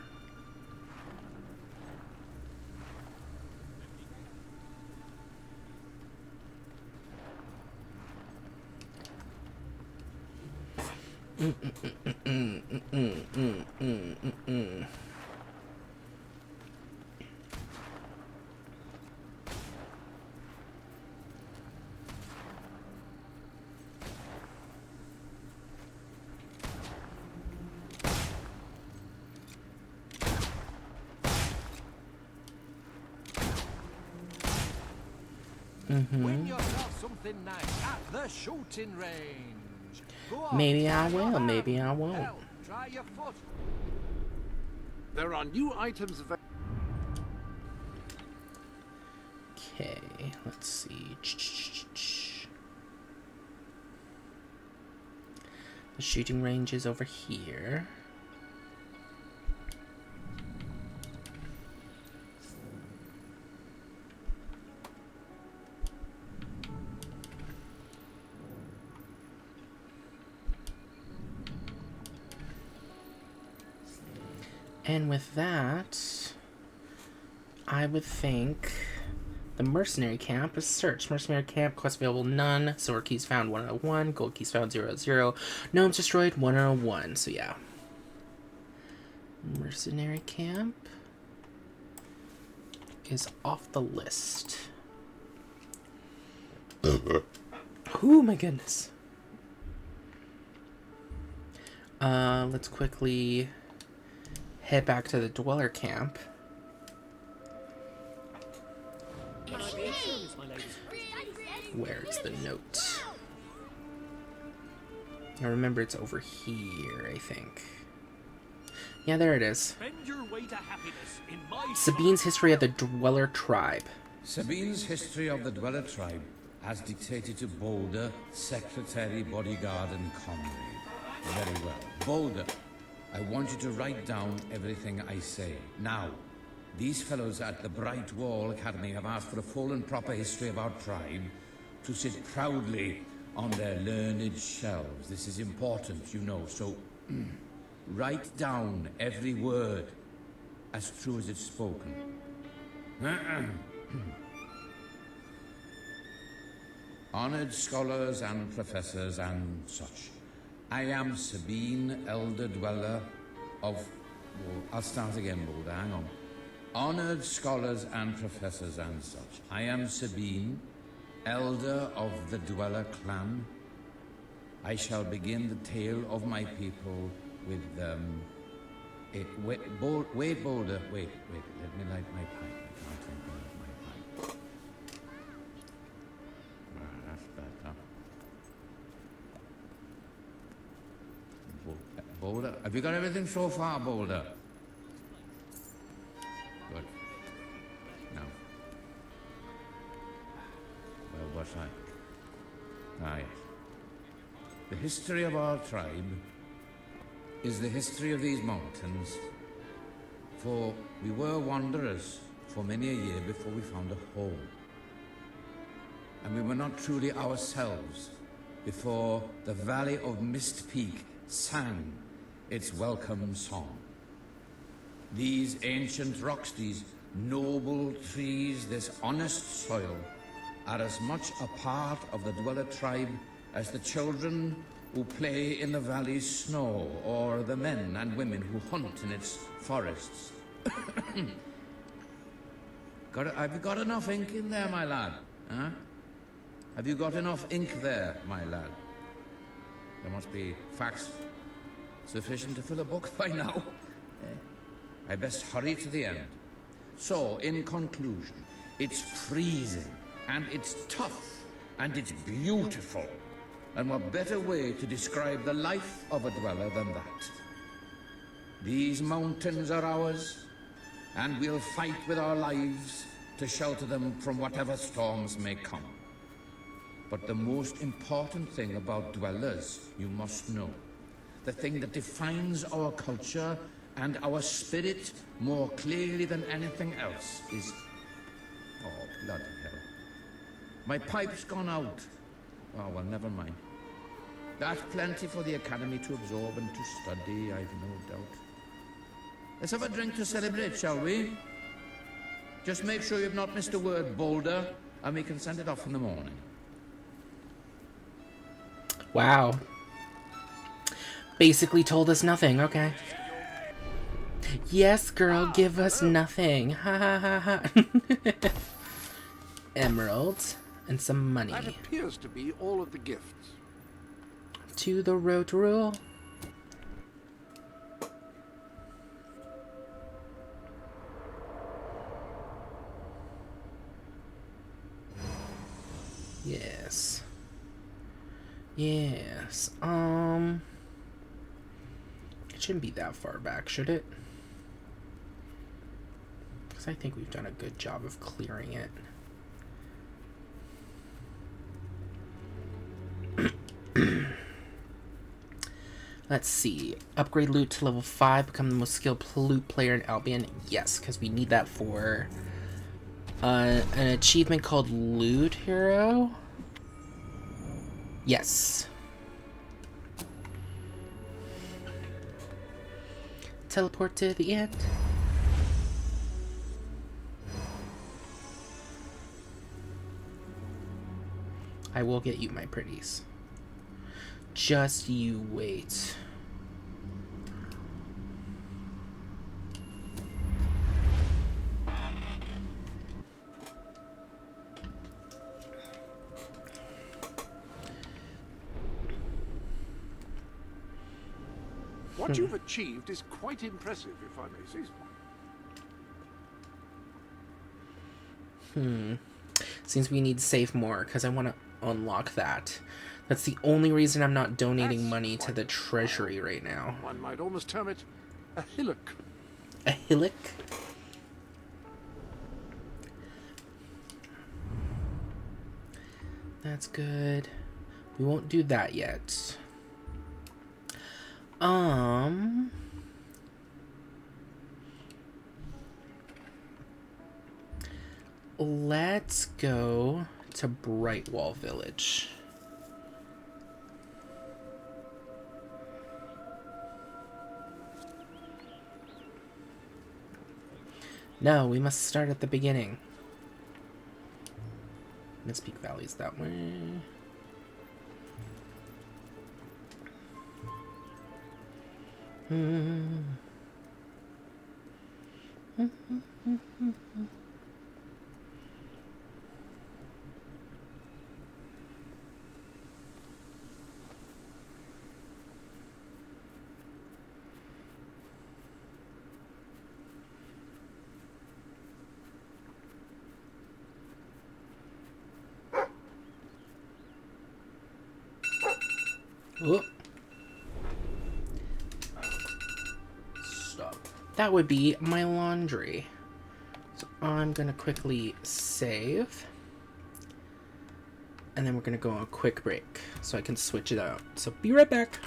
Win yourself something nice at the shooting range. Go on, Maybe I try your will, hand. maybe I won't. Hell, try your foot. There are new items available. Okay, let's see. The shooting range is over here. And with that, I would think the mercenary camp is searched. Mercenary camp, quest available none. Silver keys found 101. Gold keys found 0. Gnomes destroyed 101. So yeah. Mercenary camp is off the list. Oh my goodness. Let's quickly head back to the dweller camp. Where's the note? I remember it's over here, I think. Yeah, there it is. Spend your way to happiness in my Sabine's history of the dweller tribe. Sabine's history of the dweller tribe, as dictated to Boulder, secretary, bodyguard, and comrade. Very well. Boulder, I want you to write down everything I say. Now, these fellows at the Bright Wall Academy have asked for a full and proper history of our tribe to sit proudly on their learned shelves. This is important, you know, so write down every word as true as it's spoken. Honored scholars and professors and such. I am Sabine, elder dweller of... Well, I'll start again, Boulder, hang on. Honored scholars and professors and such. I am Sabine, elder of the Dweller clan, I shall begin the tale of my people with, wait, Boulder, wait, let me light my pipe. I can't think of my pipe. That's better. Boulder, have you got everything so far, Boulder? Good. Now. Well, what's that? Ah, yes. The history of our tribe is the history of these mountains, for we were wanderers for many a year before we found a home. And we were not truly ourselves before the Valley of Mist Peak sang its welcome song. These ancient rocks, these noble trees, this honest soil, are as much a part of the Dweller tribe as the children who play in the valley's snow, or the men and women who hunt in its forests. Have you got enough ink in there, my lad? Huh? Have you got enough ink there, my lad? There must be facts sufficient to fill a book by now. I best hurry to the end. So, in conclusion, it's freezing, and it's tough, and it's beautiful. And what better way to describe the life of a Dweller than that? These mountains are ours, and we'll fight with our lives to shelter them from whatever storms may come. But the most important thing about Dwellers, you must know, the thing that defines our culture and our spirit more clearly than anything else is... Oh, bloody hell. My pipe's gone out. Oh, well, never mind. That's plenty for the Academy to absorb and to study, I've no doubt. Let's have a drink to celebrate, shall we? Just make sure you've not missed a word, Boulder, and we can send it off in the morning. Wow. Basically told us nothing, okay. Yes, girl, give us nothing. Ha ha ha ha. Emeralds and some money. That appears to be all of the gifts. To the road rule. Yes. Yes. It shouldn't be that far back, should it? Because I think we've done a good job of clearing it. Let's see. Upgrade loot to level 5. Become the most skilled loot player in Albion. Yes, because we need that for an achievement called Loot Hero. Yes. Teleport to the end. I will get you, my pretties. Just you wait. What you've achieved is quite impressive, if I may say so. Seems we need to save more, because I want to unlock that. That's the only reason I'm not donating money to the treasury right now. One might almost term it a hillock. A hillock? That's good. We won't do that yet. Let's go to Brightwall Village. No, we must start at the beginning. Let's Peak Valley's that way. Whoop. Stop. That would be my laundry. So I'm gonna quickly save. And then we're gonna go on a quick break so I can switch it out. So be right back.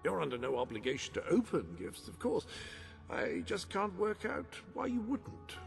You're under no obligation to open gifts, of course. I just can't work out why you wouldn't.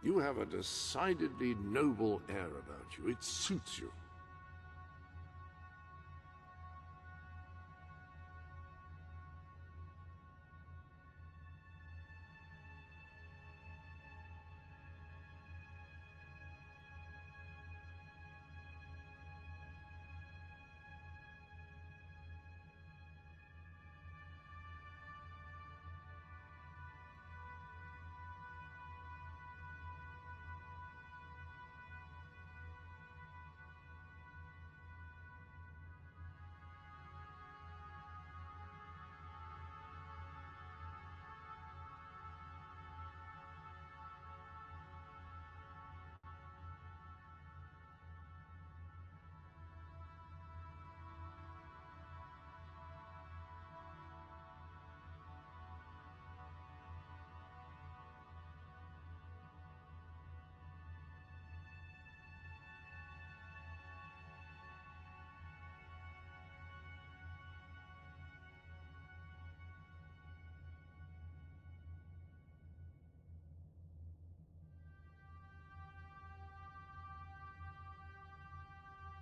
You have a decidedly noble air about you. It suits you.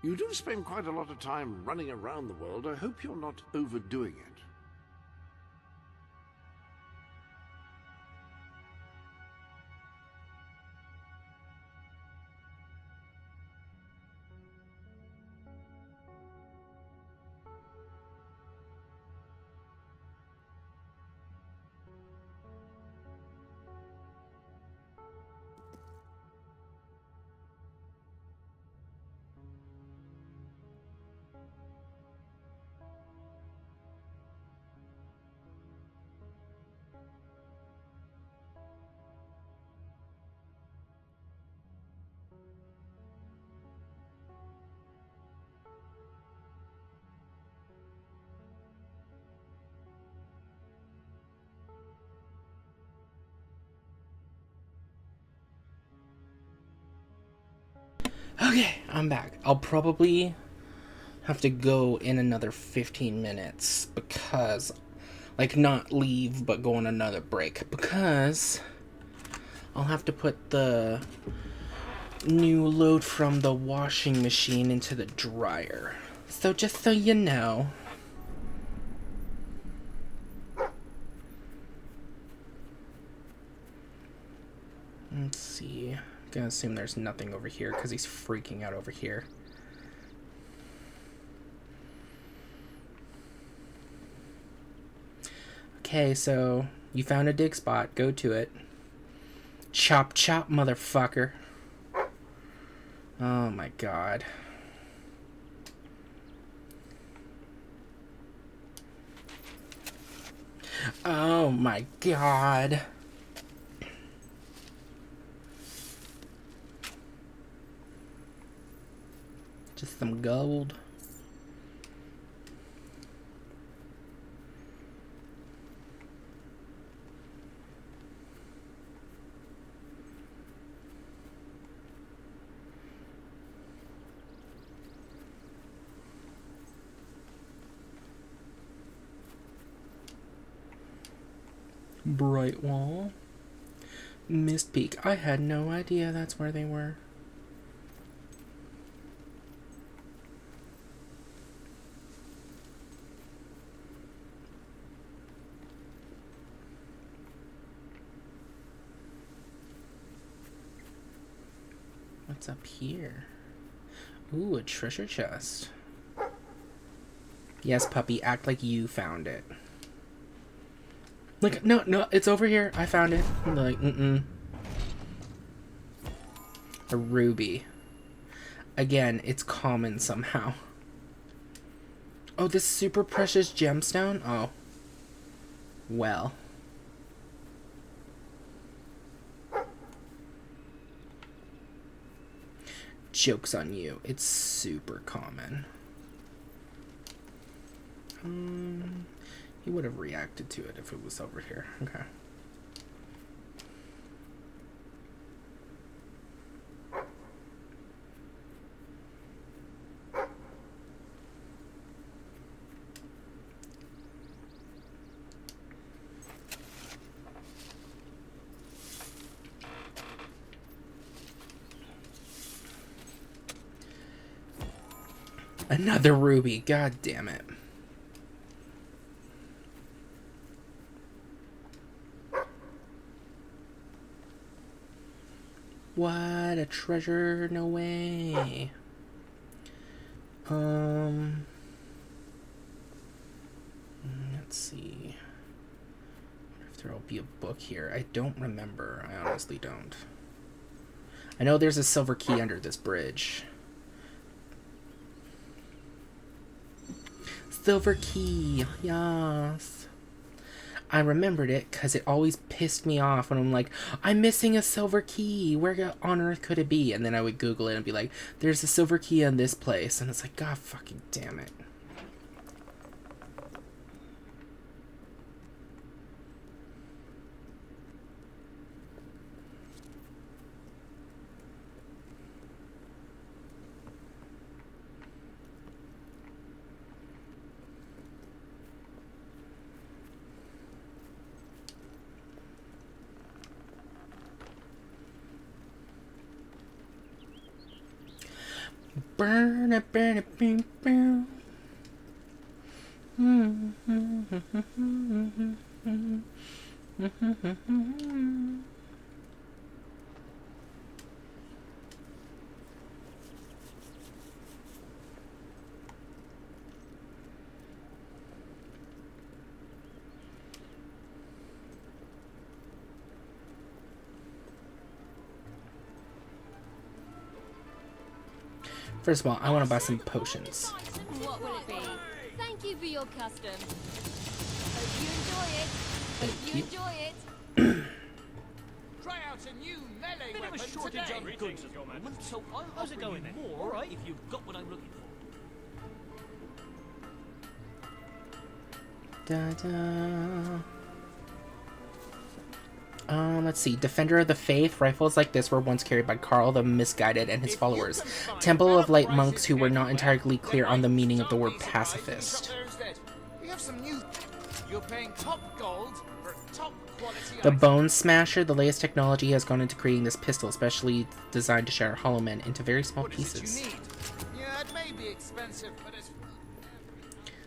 You do spend quite a lot of time running around the world. I hope you're not overdoing it. Okay, I'm back. I'll probably have to go in another 15 minutes because, like, not leave, but go on another break because I'll have to put the new load from the washing machine into the dryer. So just so you know. Let's see. I'm gonna assume there's nothing over here because he's freaking out over here. Okay, so you found a dig spot. Go to it. Chop chop, motherfucker. Oh my god. Oh my god. Just some gold. Bright Wall. Mist Peak. I had no idea that's where they were. What's up here? Ooh, a treasure chest. Yes, puppy, act like you found it. Like, no, it's over here. I found it. I'm like, A ruby. Again, it's common somehow. Oh, this super precious gemstone? Oh. Well. Joke's on you. It's super common. He would have reacted to it if it was over here. Okay. Another ruby. God damn it. What a treasure. No way. Let's see. If there'll be a book here. I don't remember. I honestly don't. I know there's a silver key under this bridge. Silver key. Yes. I remembered it because it always pissed me off when I'm like, I'm missing a silver key. Where on earth could it be? And then I would Google it and be like, there's a silver key in this place. And it's like, God fucking damn it. Burn it, burn it, burn it, burn it. First of all, I want to buy some potions. What will it be? Thank you for your custom. Hope you enjoy it. Hope you enjoy it. Try out a new melee weapon shortage on goods at the moment, so I'll offer you more if you've got what I'm looking for. Da-da. Let's see. Defender of the Faith. Rifles like this were once carried by Carl the Misguided and his followers. Temple of Light monks who were not entirely clear on the meaning of the word pacifist. We have some new. You're paying top gold for top quality. The Bone Smasher. The latest technology has gone into creating this pistol, especially designed to shatter hollow men into very small pieces. Yeah, it may be expensive, but it's...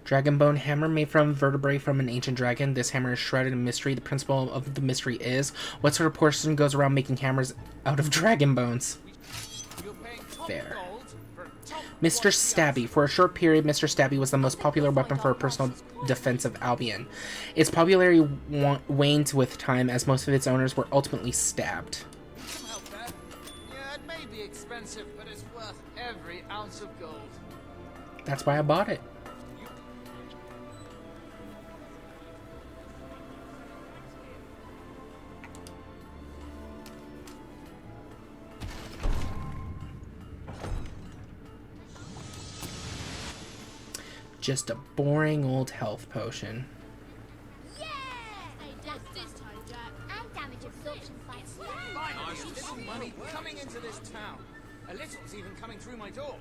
Dragonbone hammer made from vertebrae from an ancient dragon. This hammer is shrouded in mystery. The principle of the mystery is, what sort of person goes around making hammers out of dragon bones? Fair. Mr. Stabby. For a short period, Mr. Stabby was the most popular weapon for a personal defense of Albion. Its popularity waned with time as most of its owners were ultimately stabbed. Yeah, it may be expensive, but it's worth every ounce of gold. That's why I bought it. Just a boring old health potion. Little money coming into this town. A little's even coming through my door.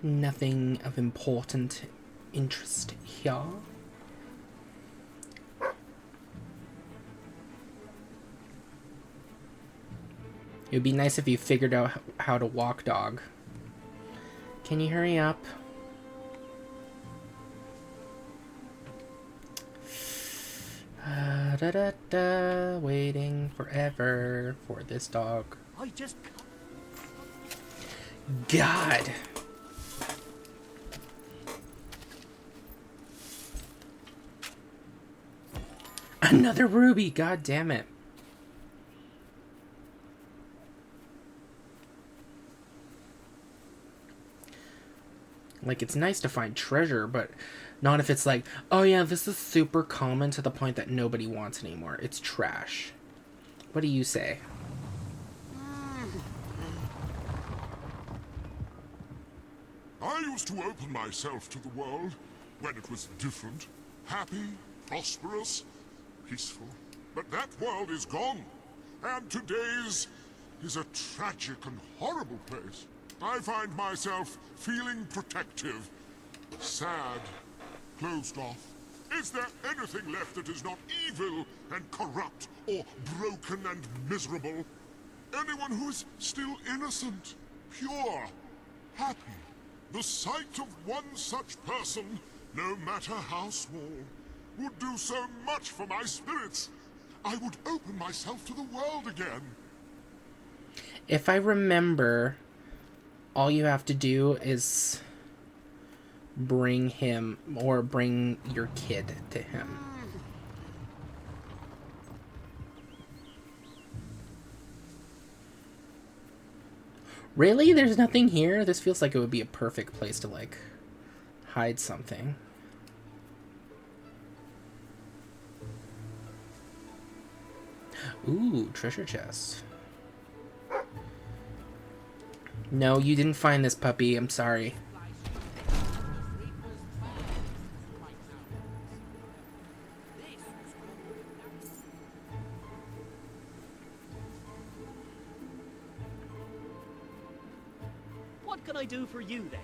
Nothing of important interest here. It would be nice if you figured out how to walk dog. Can you hurry up? Waiting forever for this dog. I just... God. Another ruby, god damn it. Like, it's nice to find treasure, but not if it's like, oh yeah, this is super common to the point that nobody wants anymore. It's trash. What do you say? I used to open myself to the world when it was different, happy, prosperous, peaceful. But that world is gone, and today's is a tragic and horrible place. I find myself feeling protective, sad, closed off. Is there anything left that is not evil and corrupt or broken and miserable? Anyone who is still innocent, pure, happy? The sight of one such person, no matter how small, would do so much for my spirits. I would open myself to the world again. If I remember, all you have to do is bring him, or bring your kid to him. Really? There's nothing here? This feels like it would be a perfect place to, like, hide something. Ooh, treasure chest. No, you didn't find this puppy. I'm sorry. What can I do for you, then?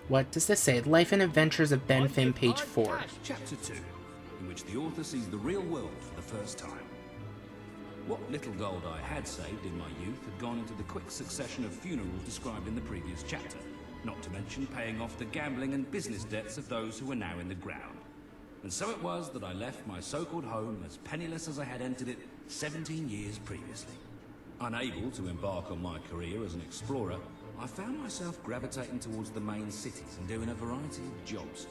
What does this say? Life and Adventures of Ben Finn, page 4. Chapter 2, in which the author sees the real world for the first time. What little gold I had saved in my youth had gone into the quick succession of funerals described in the previous chapter, not to mention paying off the gambling and business debts of those who were now in the ground. And so it was that I left my so-called home as penniless as I had entered it 17 years previously. Unable to embark on my career as an explorer, I found myself gravitating towards the main cities and doing a variety of jobs.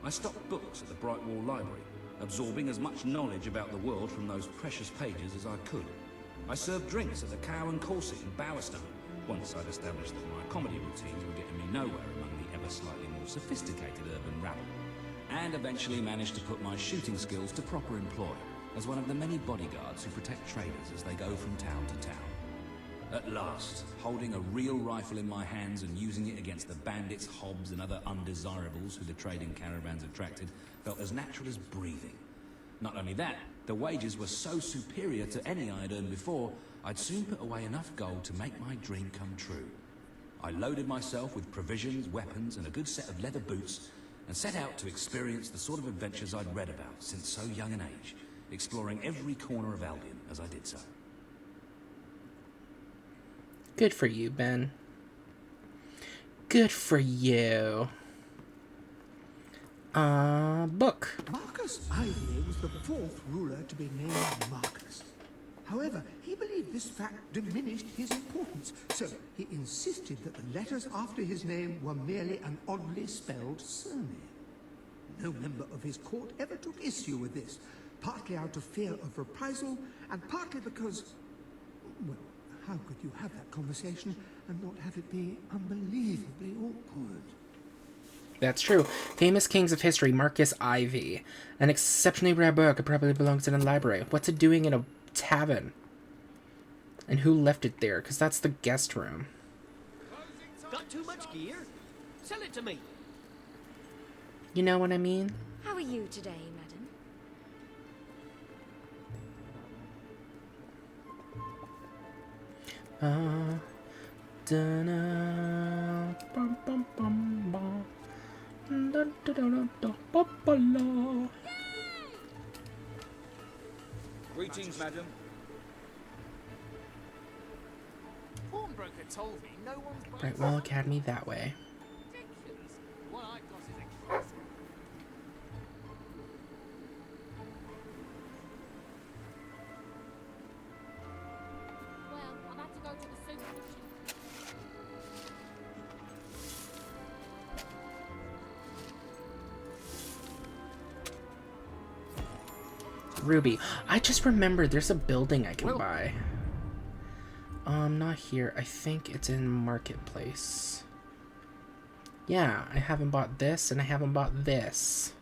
I stocked books at the Brightwall Library, absorbing as much knowledge about the world from those precious pages as I could. I served drinks at the Cow and Corset in Bowerstone, once I'd established that my comedy routines were getting me nowhere among the ever slightly more sophisticated urban rabble. and eventually managed to put my shooting skills to proper employ as one of the many bodyguards who protect traders as they go from town to town. At last, holding a real rifle in my hands and using it against the bandits, hobs, and other undesirables who the trading caravans attracted felt as natural as breathing. Not only that, the wages were so superior to any I had earned before, I'd soon put away enough gold to make my dream come true. I loaded myself with provisions, weapons, and a good set of leather boots, and set out to experience the sort of adventures I'd read about since so young an age, exploring every corner of Albion as I did so. Good for you, Ben. Good for you. Book. Marcus Ivy was the fourth ruler to be named Marcus. However, he believed this fact diminished his importance, so he insisted that the letters after his name were merely an oddly spelled surname. No member of his court ever took issue with this, partly out of fear of reprisal, and partly because, well, how could you have that conversation and not have it be unbelievably awkward? That's true. Famous Kings of History, Marcus Ivy. An exceptionally rare book. It probably belongs in a library. What's it doing in a tavern? And who left it there? Because that's the guest room. Got too much gear? Sell it to me. You know what I mean? How are you today, madam? Greetings, madam. Pawnbroker told me no one's Right, Wall Academy that way. ridiculous. What I've got is a classic. Well, I've had to go to the supermarket. Ruby. I just remembered there's a building I can buy. Not here. I think it's in Marketplace. Yeah, I haven't bought this and I haven't bought this.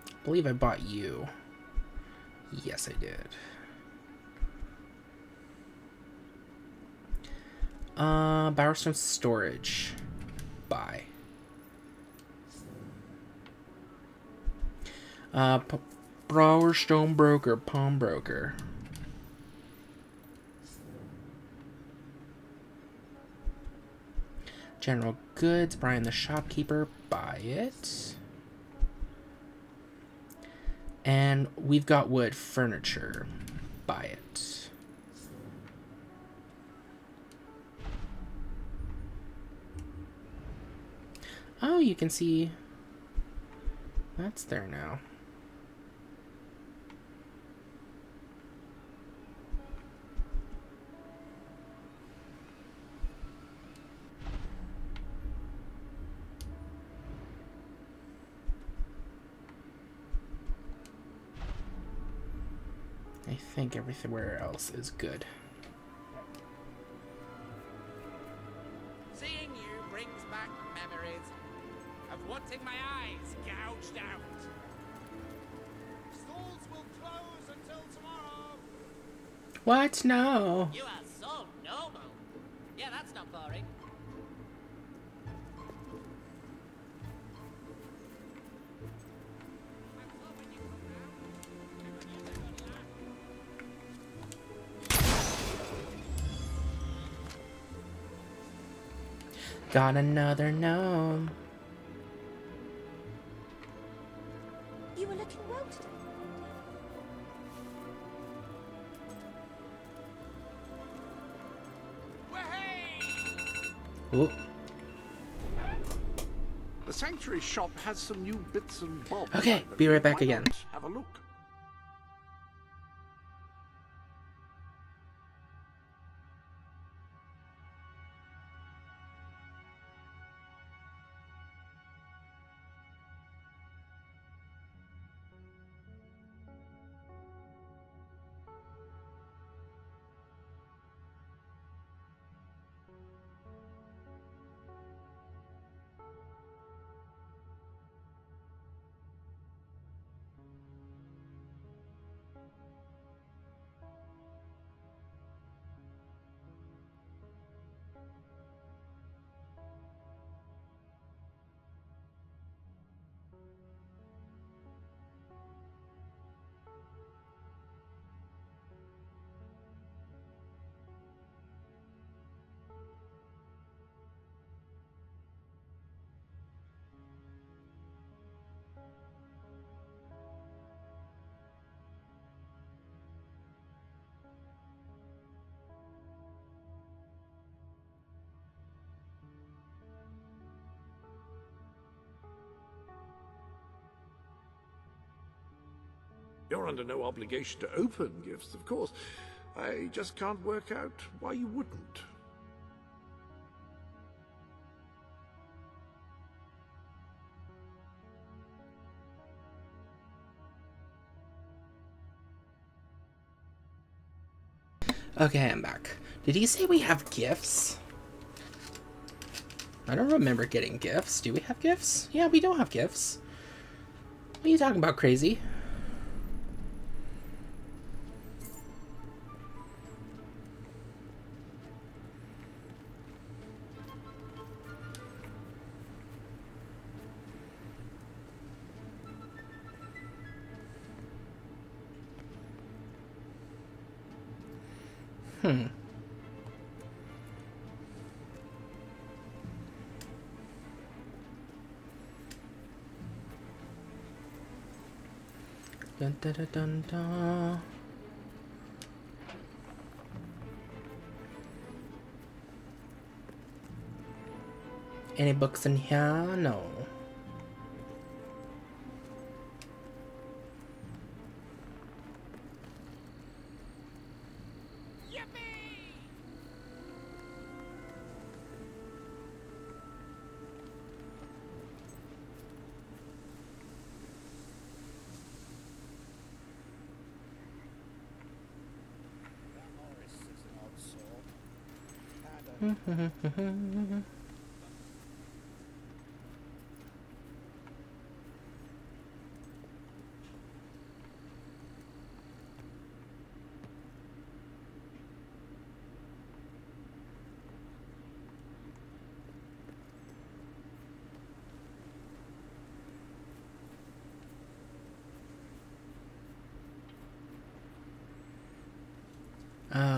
I believe I bought you. Yes, I did. Bowerstone Storage. Buy. Bowerstone Broker, Pawnbroker. General Goods, Brian the Shopkeeper, buy it. And we've got wood, furniture, buy it. Oh, you can see that's there now. I think everywhere else is good. Seeing you brings back memories of wanting my eyes gouged out. Stalls will close until tomorrow. What? No. You are so noble. Yeah, that's not boring. Got another gnome. You were looking well today. Ooh. The Sanctuary shop has some new bits and bobs. Okay, be right back again. Have a look. You're under no obligation to open gifts, of course. I just can't work out why you wouldn't. Okay, I'm back. Did he say we have gifts? I don't remember getting gifts. Do we have gifts? Yeah, we don't have gifts. What are you talking about, crazy? Dun, dun, dun, dun, dun. Any books in here? No.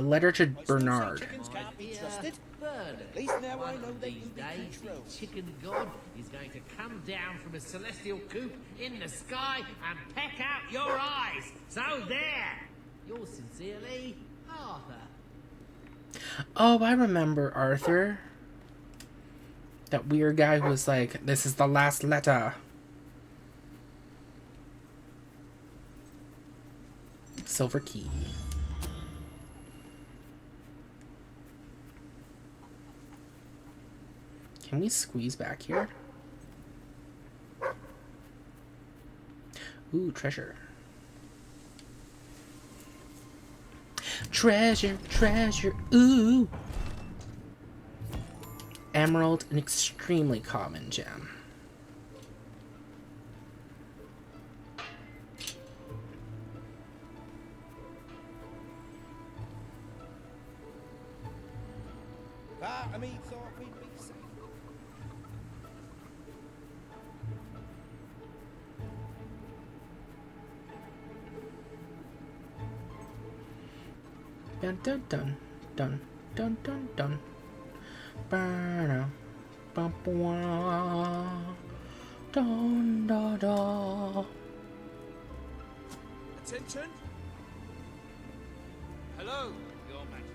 Letter to Bernard. Can't be trusted. Bernard, at least now I know these days the chicken god is going to come down from a celestial coop in the sky and peck out your eyes. So there. Yours sincerely, Arthur. Oh, I remember Arthur. That weird guy who was like, this is the last letter. Silver key. Can we squeeze back here? Ooh, treasure. Treasure, treasure, ooh! Emerald, an extremely common gem. Part of me thought we'd be safe. Dun dun dun dun dun dun dun. Ba-da, ba-ba, dun da da. Attention. Hello, Your Majesty.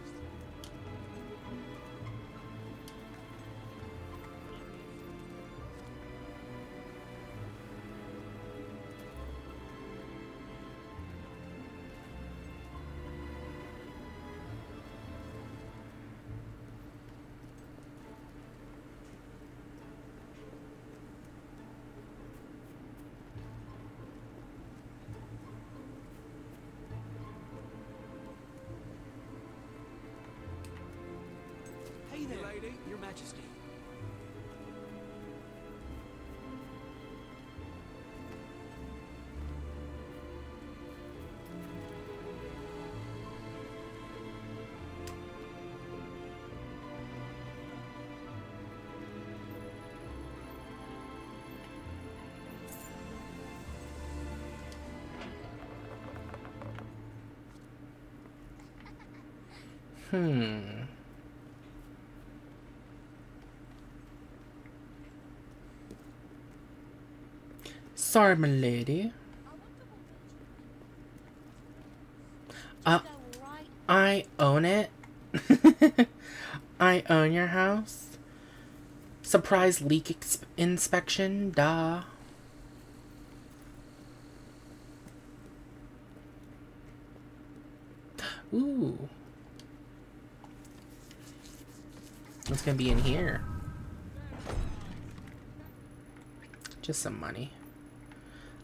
Hey there, lady, Your Majesty. Sorry, my lady. I own it. I own your house. Surprise leak inspection, duh. Ooh. What's gonna be in here? Just some money.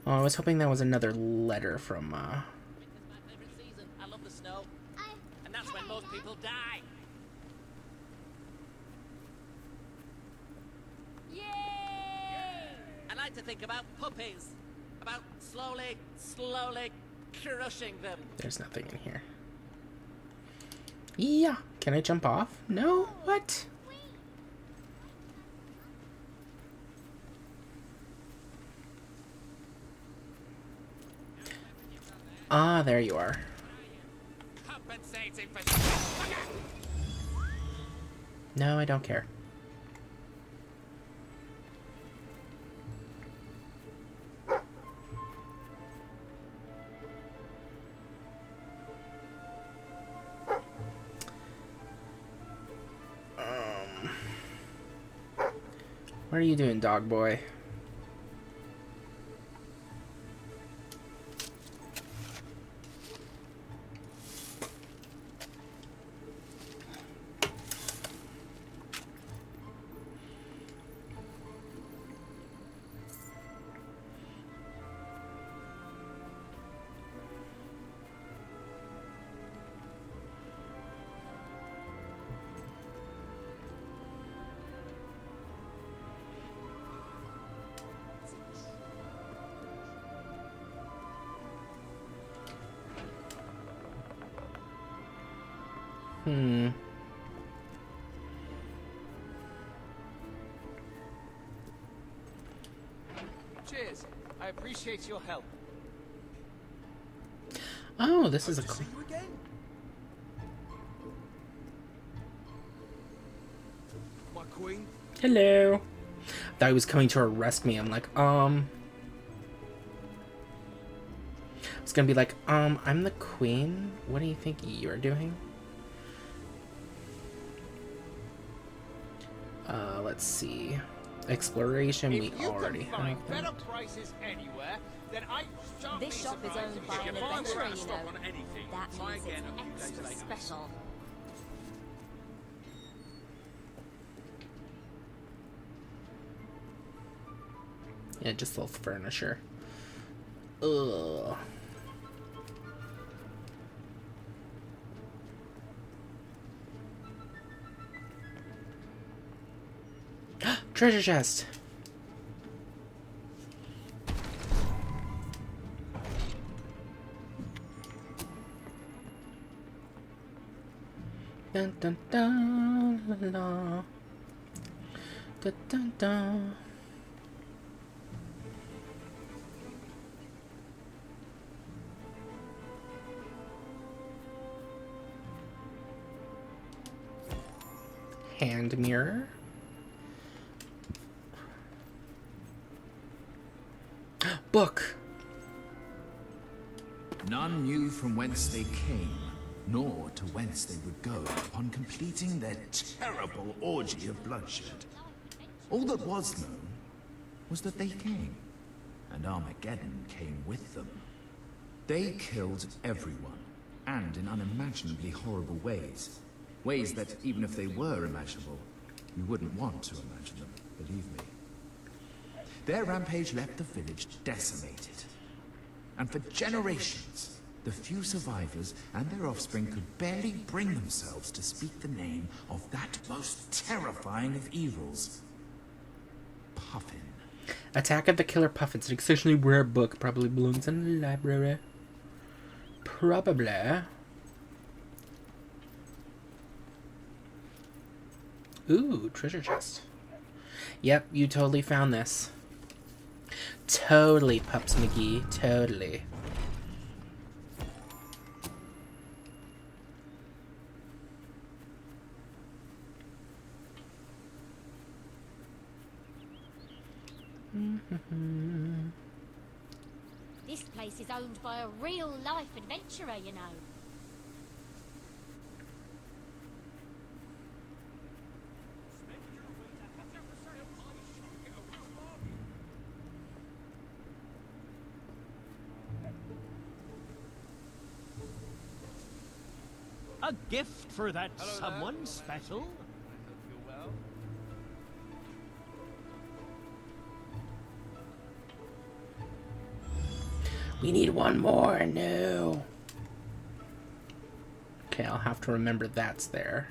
Oh, I was hoping that was another letter from, Winter's my favorite season. I love the snow. And that's when most people die. Yay! I like to think about puppies. About slowly crushing them. There's nothing in here. Yeah. Can I jump off? No? What? Ah, there you are. Compensating for No, I don't care. What are you doing, dog boy? Cheers. I appreciate your help. Oh, this is a... See you again. My queen. Hello. Thought he was coming to arrest me. I'm like, I was gonna be like, I'm the queen. What do you think you're doing? Let's see. Exploration, we already have that. Better prices anywhere, then I shan't This be shop is surprised owned if by you an find we're adventurer, out of you stock know. on anything. That Try means again a few it's days extra later. special. Yeah, just a little furniture. Ugh. Treasure chest. Dun dun dun la la. Dun dun dun. Hand mirror. Book. None knew from whence they came, nor to whence they would go upon completing their terrible orgy of bloodshed. All that was known was that they came, and Armageddon came with them. They killed everyone, and in unimaginably horrible ways. Ways that, even if they were imaginable, you wouldn't want to imagine them, believe me. Their rampage left the village decimated. And for generations, the few survivors and their offspring could barely bring themselves to speak the name of that most terrifying of evils. Puffin. Attack of the Killer Puffins. An exceptionally rare book. Probably belongs in the library. Probably. Ooh, treasure chest. Yep, you totally found this. Totally, Pups McGee. Totally. This place is owned by a real-life adventurer, you know. A gift for that someone special? We need one more. No. Okay, I'll have to remember that's there.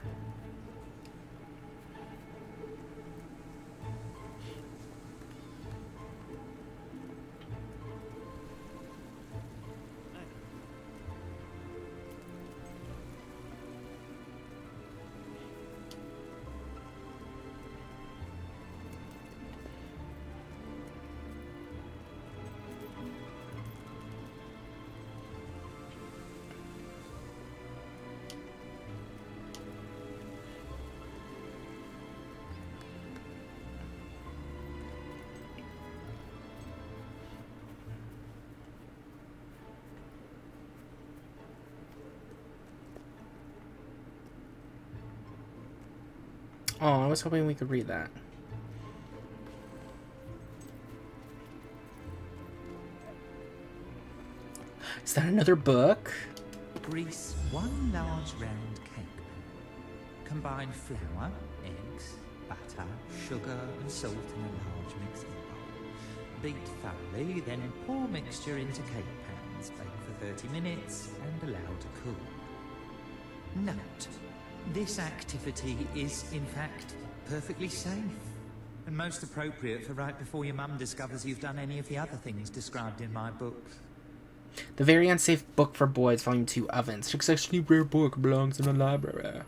Oh, I was hoping we could read that. Is that another book? Grease 1 large round cake pan. Combine flour, eggs, butter, sugar and salt in a large mixing bowl. Beat thoroughly, then pour mixture into cake pans. Bake for 30 minutes and allow to cool. Note: this activity is, in fact, perfectly safe. And most appropriate for right before your mum discovers you've done any of the other things described in my book. The Very Unsafe Book for Boys, Volume 2, Ovens. Successfully rare book belongs in the library.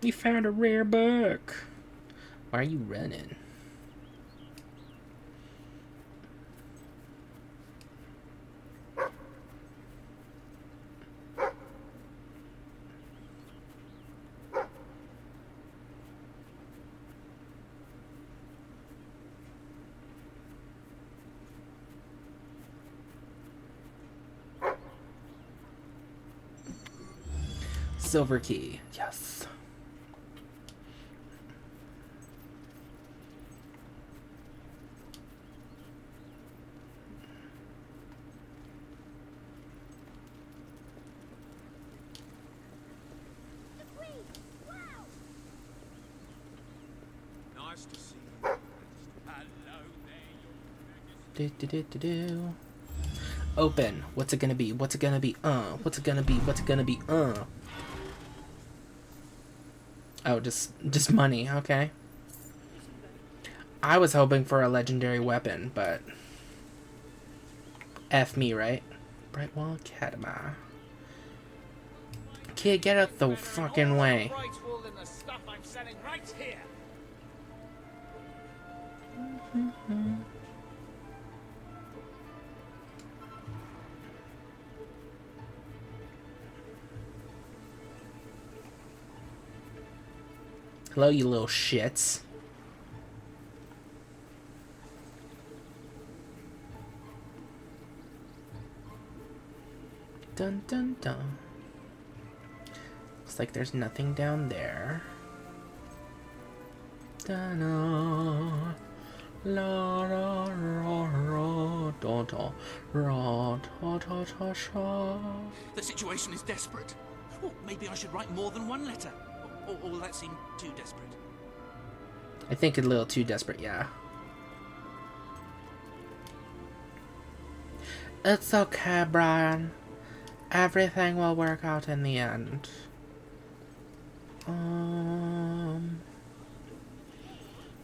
We found a rare book. Why are you running? Silver key. Yes. Nice to see you. Hello there, Do. Open. What's it gonna be? What's it gonna be? What's it gonna be? What's it gonna be? Oh, just money. Okay. I was hoping for a legendary weapon, but F me, right? Brightwall Academy. Kid, get out the fucking way. Hello, you little shits. Dun dun dun. Looks like there's nothing down there. Da-na. La la ra ra da da ra da da da sha. The situation is desperate. Well, maybe I should write more than one letter. Or will that seem too desperate? I think a little too desperate, yeah. It's okay, Brian. Everything will work out in the end.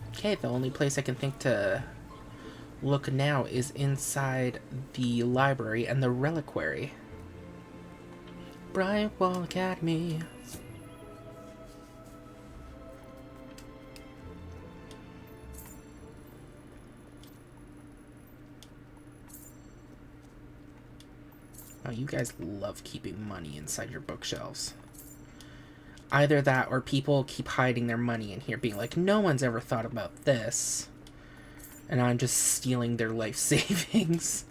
Okay, the only place I can think to look now is inside the library and the reliquary. Brightwall Academy. Oh, you guys love keeping money inside your bookshelves. Either that or people keep hiding their money in here, being like, no one's ever thought about this. And I'm just stealing their life savings.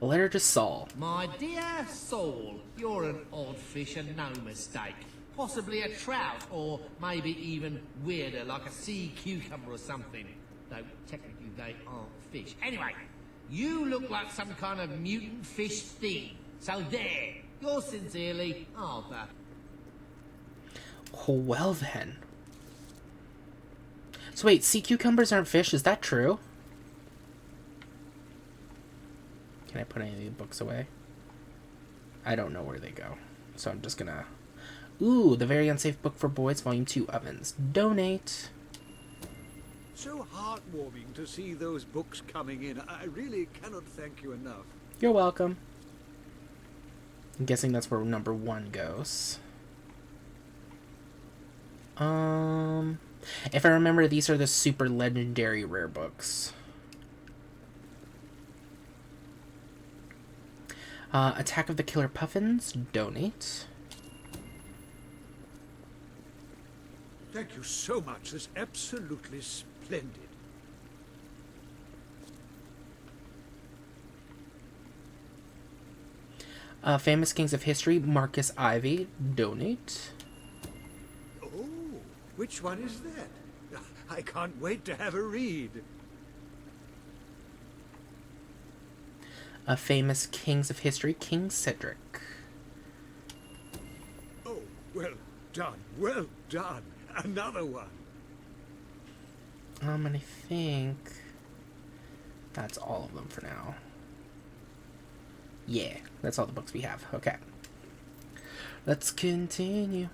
A letter to Saul. My dear Saul, you're an odd fish and no mistake. Possibly a trout, or maybe even weirder, like a sea cucumber or something. Though technically they aren't fish. Anyway, you look like some kind of mutant fish thing. So there, yours sincerely, Arthur. Oh, well then. So wait, sea cucumbers aren't fish, is that true? Can I put any of the books away? I don't know where they go. So I'm just gonna... Ooh, The Very Unsafe Book for Boys, Volume 2, Ovens. Donate. So heartwarming to see those books coming in. I really cannot thank you enough. You're welcome. I'm guessing that's where number 1 goes. If I remember, these are the super legendary rare books. Attack of the Killer Puffins, donate. Thank you so much. That's absolutely splendid. Famous Kings of History, Marcus Ivy, donate. Oh, which one is that? I can't wait to have a read. Famous Kings of History, King Cedric. Oh, well done, well done. Another one. And I think that's all of them for now. Yeah, that's all the books we have. Okay. Let's continue.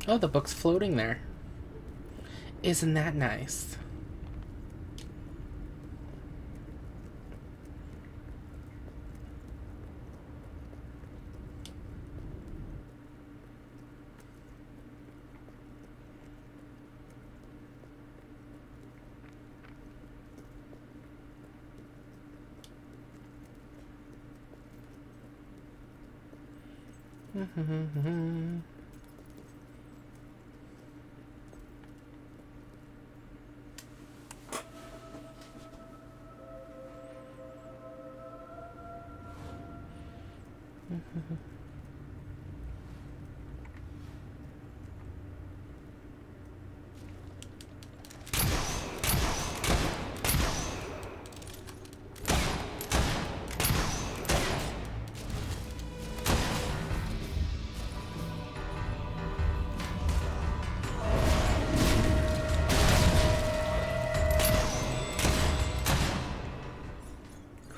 Oh, the book's floating there. Isn't that nice?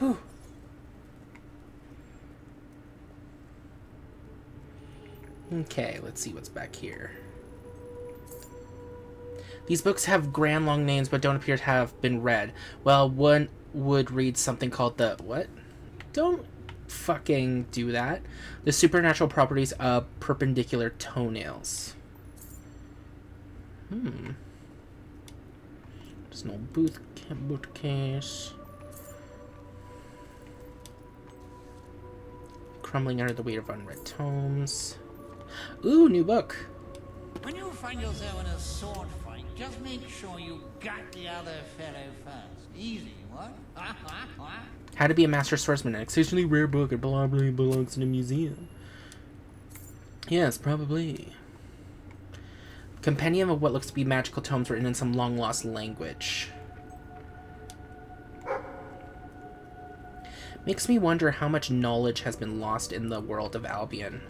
Whew. Okay, let's see what's back here. These books have grand long names but don't appear to have been read. Well, one would read something called the... What? Don't fucking do that. The supernatural properties of perpendicular toenails. There's no bookcase. Crumbling under the weight of unread tomes. Ooh, new book. When you find yourself in a sword fight, just make sure you got the other fellow first. Easy, what? How to be a master swordsman. An exceptionally rare book. It probably belongs in a museum. Yes, probably. Compendium of what looks to be magical tomes written in some long-lost language. Makes me wonder how much knowledge has been lost in the world of Albion.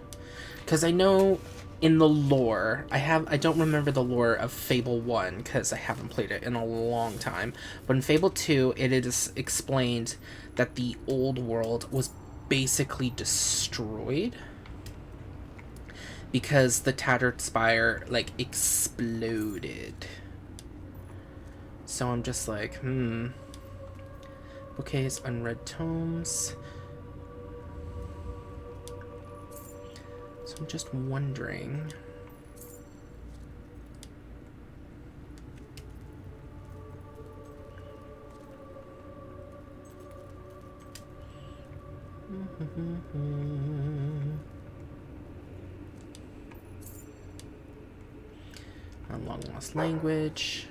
Because I know in the lore, I don't remember the lore of Fable 1 because I haven't played it in a long time. But in Fable 2, it is explained that the old world was basically destroyed because the Tattered Spire, like, exploded. So I'm just like, Bouquets, unread tomes. So I'm just wondering. A long lost language.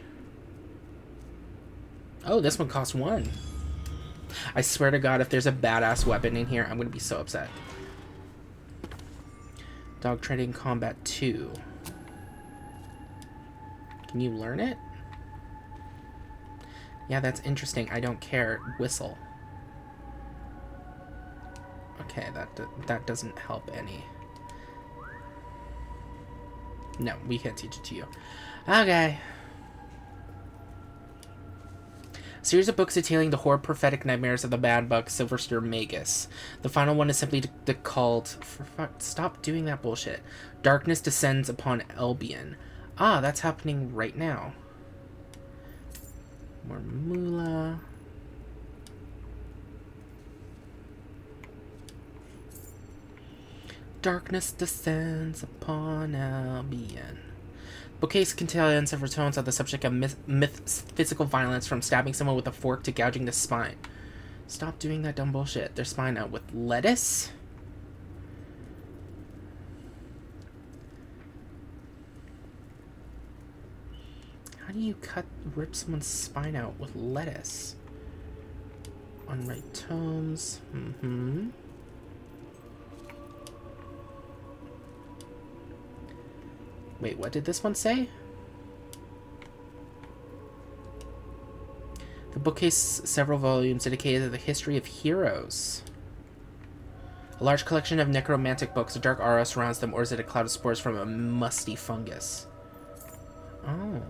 Oh, this one costs 1. I swear to God, if there's a badass weapon in here, I'm gonna be so upset. Dog Training Combat 2. Can you learn it? Yeah, that's interesting. I don't care. Whistle. Okay, that doesn't help any. No, we can't teach it to you. Okay. Series of books detailing the horror prophetic nightmares of the bad bug Sylvester Magus. The final one is simply called... Stop doing that bullshit. Darkness Descends Upon Albion. Ah, that's happening right now. More moolah. Darkness Descends Upon Albion. Bookcase contains several tones on the subject of physical violence, from stabbing someone with a fork to gouging the spine. Stop doing that dumb bullshit. Their spine out with lettuce? How do you rip someone's spine out with lettuce? Unread tomes. Wait, what did this one say? The bookcase, several volumes dedicated to the history of heroes. A large collection of necromantic books. A dark aura surrounds them, or is it a cloud of spores from a musty fungus? Oh.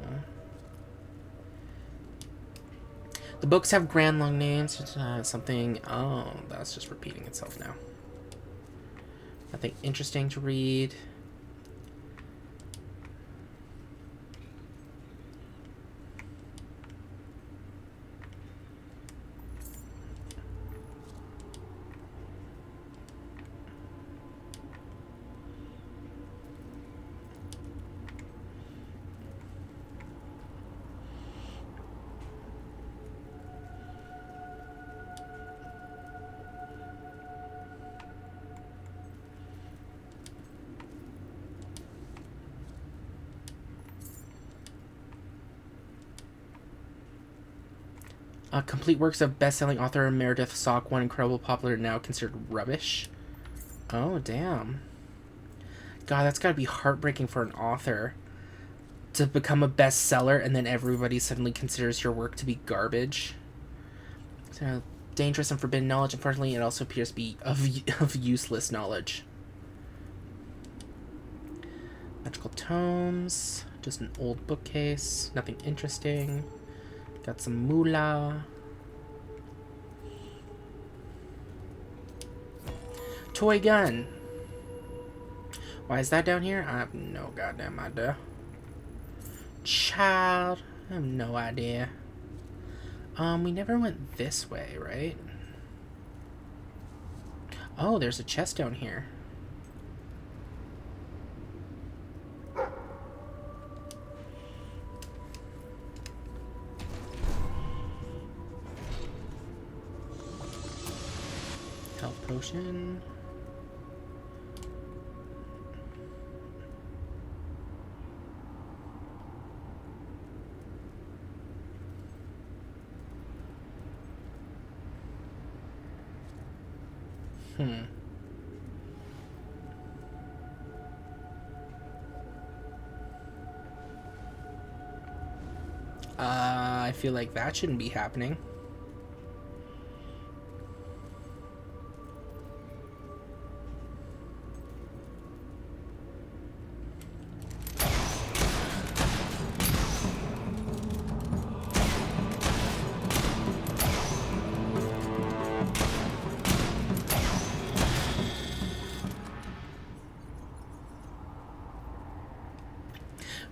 The books have grand long names. Something... Oh, that's just repeating itself now. Nothing interesting to read. Complete works of best-selling author Meredith Salk, one incredible popular, now considered rubbish. Oh, damn. God, that's gotta be heartbreaking for an author to become a bestseller and then everybody suddenly considers your work to be garbage. So, dangerous and forbidden knowledge. Unfortunately, it also appears to be of useless knowledge. Magical tomes. Just an old bookcase. Nothing interesting. Got some moolah. Toy gun. Why is that down here? I have no goddamn idea. Child. I have no idea. We never went this way, right? Oh, there's a chest down here. Health potion. I feel like that shouldn't be happening.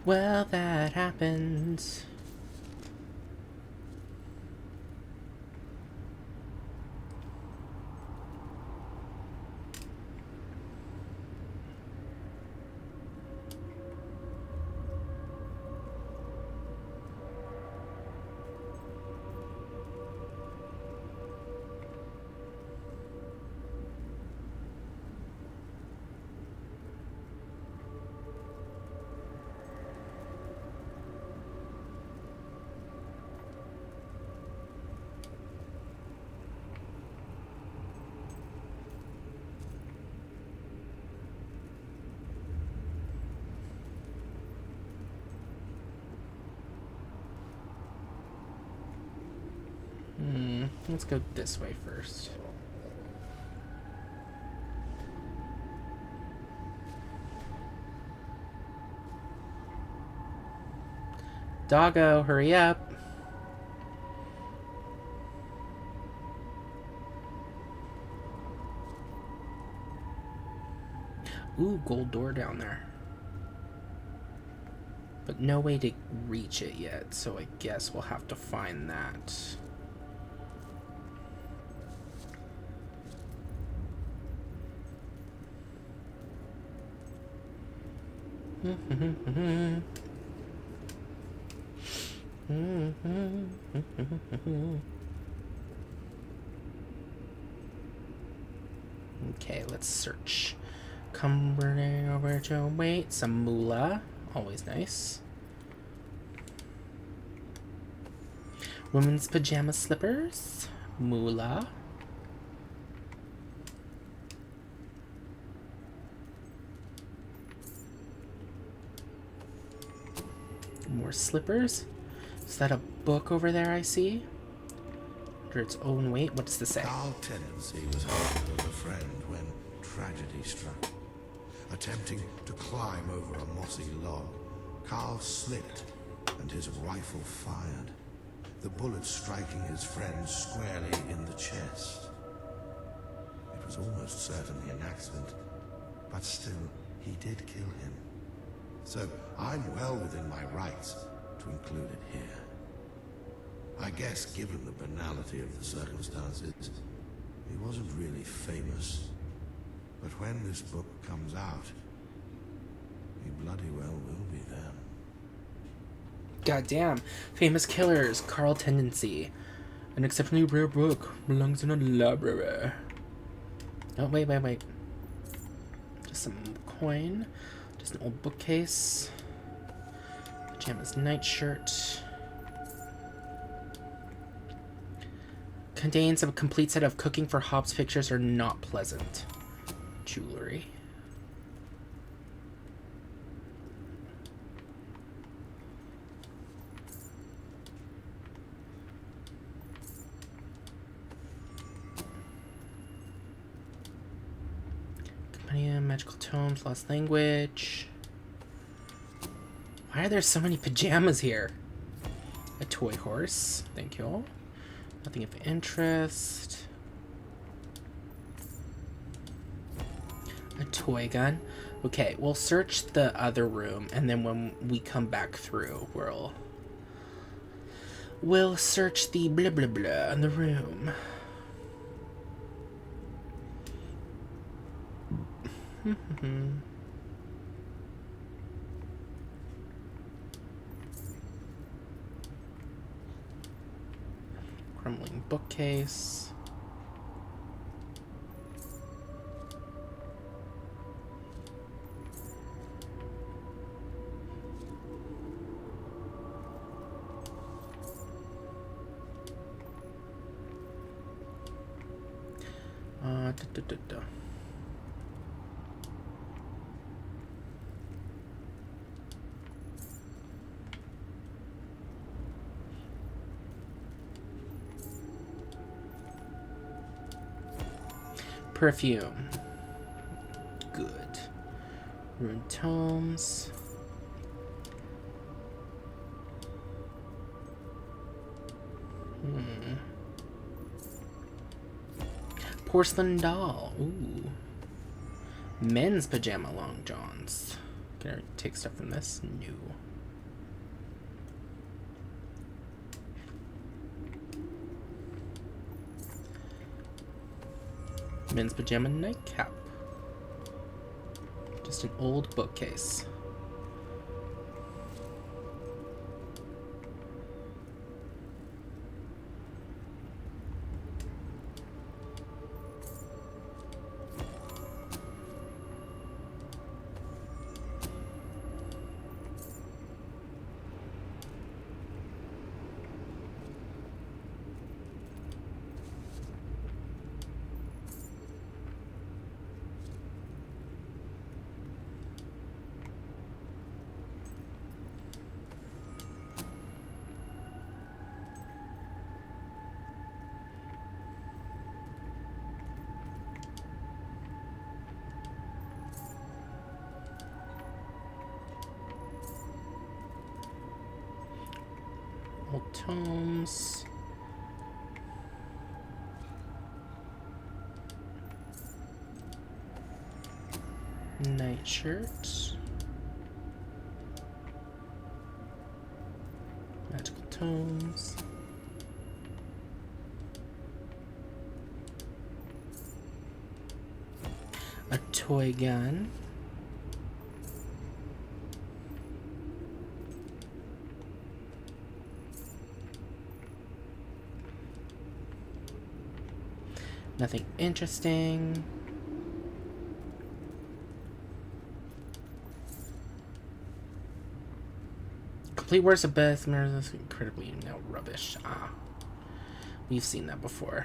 Well, that happened. Let's go this way first. Doggo, hurry up. Ooh, gold door down there. But no way to reach it yet, so I guess we'll have to find that. Okay, let's search. Come over to wait. Some moolah. Always nice. Women's pajama slippers. Moolah. More slippers. Is that a book over there I see? Under its own weight? What does this say? Our tendency was holding of a friend when tragedy struck. Attempting to climb over a mossy log, Carl slipped and his rifle fired, the bullet striking his friend squarely in the chest. It was almost certainly an accident, but still, he did kill him. So I'm well within my rights to include it here. I guess given the banality of the circumstances, he wasn't really famous. But when this book comes out, he bloody well will be then. Goddamn. Famous Killers, Carl Tendency. An exceptionally rare book. Belongs in a library. Oh, wait. Just some coin. Just an old bookcase. Pajamas nightshirt. Contains a complete set of cooking for Hobbs pictures are not pleasant. Jewelry. Companion, magical tomes, lost language. Why are there so many pajamas here? A toy horse. Thank you all. Nothing of interest. A toy gun. Okay, we'll search the other room, and then when we come back through, we'll search the blah blah blah in the room. Crumbling bookcase. Perfume. Good. Ruined tomes. Porcelain doll. Ooh. Men's pajama long johns. Can I take stuff from this? No. Men's pajama nightcap. Just an old bookcase. Old tomes. Nightshirt. Magical tomes. A toy gun. Nothing interesting. Complete works of Beth Meredith, incredibly rubbish. Ah, we've seen that before.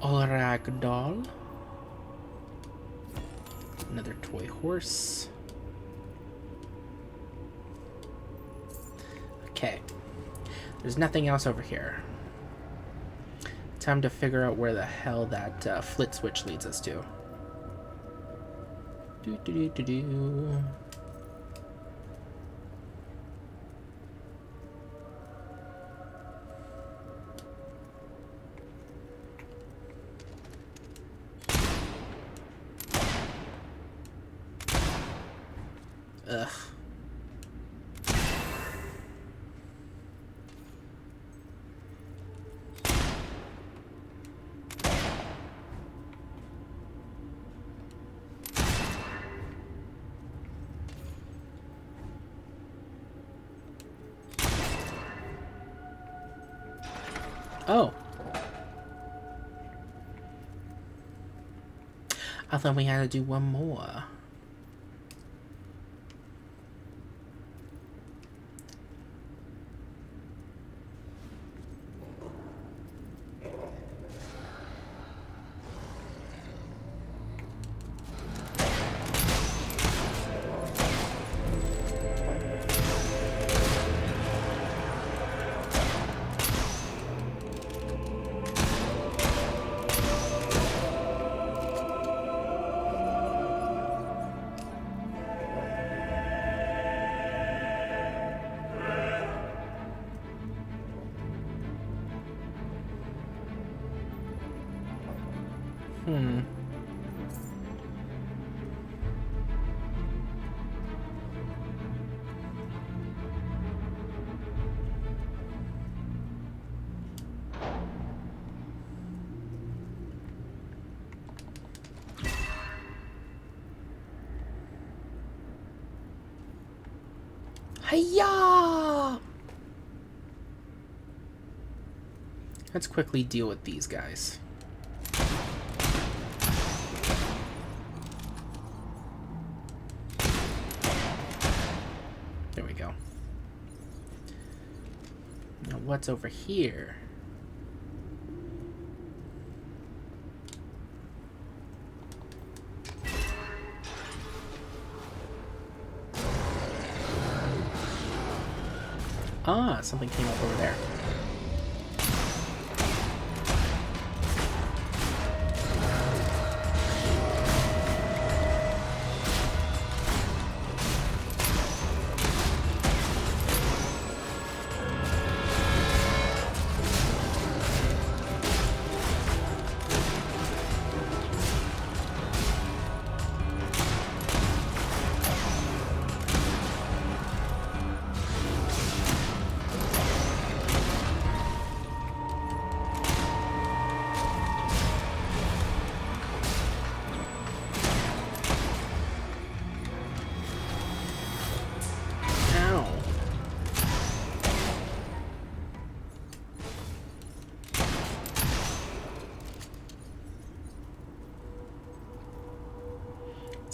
Olrak doll. Another toy horse. Okay. There's nothing else over here. Time to figure out where the hell that flit switch leads us to. Do. Ugh. Oh. I thought we had to do one more. Hiya! Let's quickly deal with these guys. There we go. Now what's over here? Ah, something came up over there.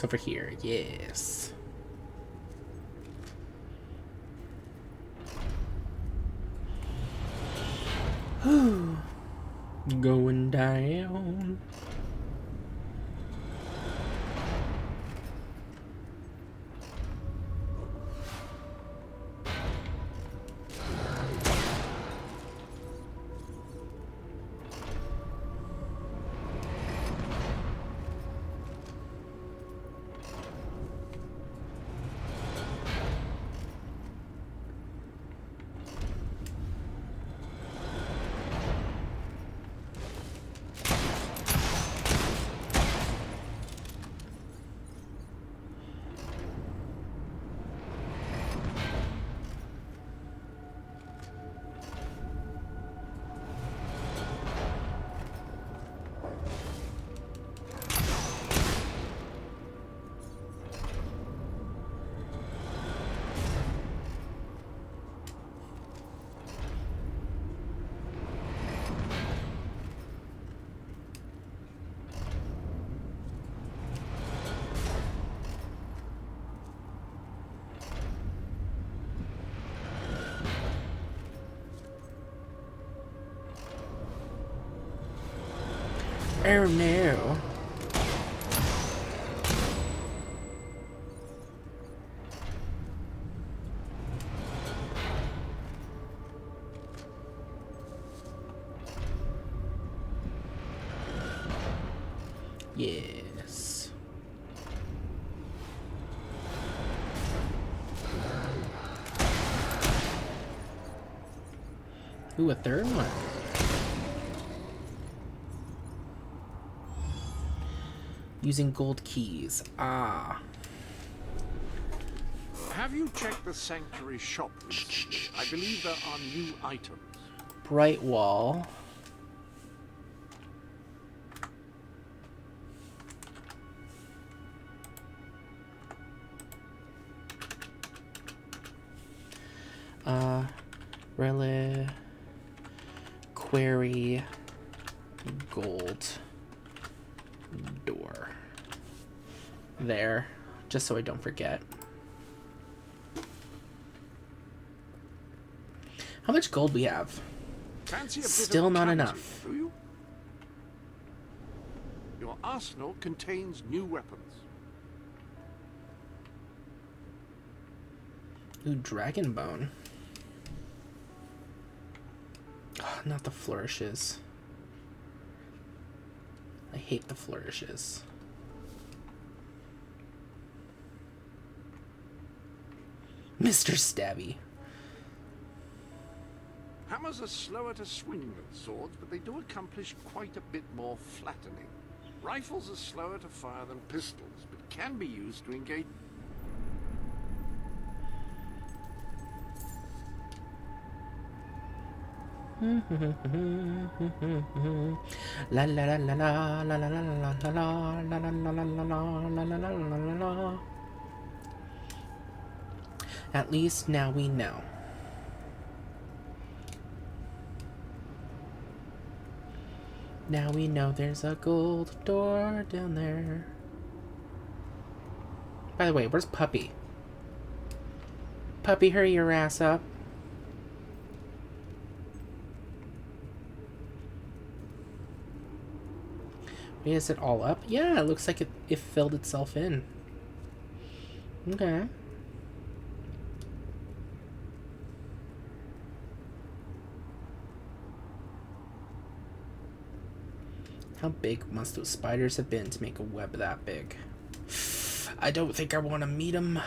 It's over here. Yes. Going down. Oh no. Yes. Ooh, a third one. Using gold keys. Ah. Have you checked the sanctuary shop recently? I believe there are new items. Bright wall. Reliquary gold door. There, just so I don't forget. How much gold we have? Fancy a bit Still of not counting, enough. do you? Your arsenal contains new weapons. Ooh, dragon bone. Oh, not the flourishes. I hate the flourishes. Mr. Stabby. Hammers are slower to swing than swords, but they do accomplish quite a bit more flattening. Rifles are slower to fire than pistols, but can be used to engage. La la la la la la la la la la la la la la la la la la. At least now we know. Now we know there's a gold door down there. By the way, where's Puppy? Puppy, hurry your ass up. Wait, is it all up? Yeah, it looks like it filled itself in. Okay. How big must those spiders have been to make a web that big? I don't think I want to meet them.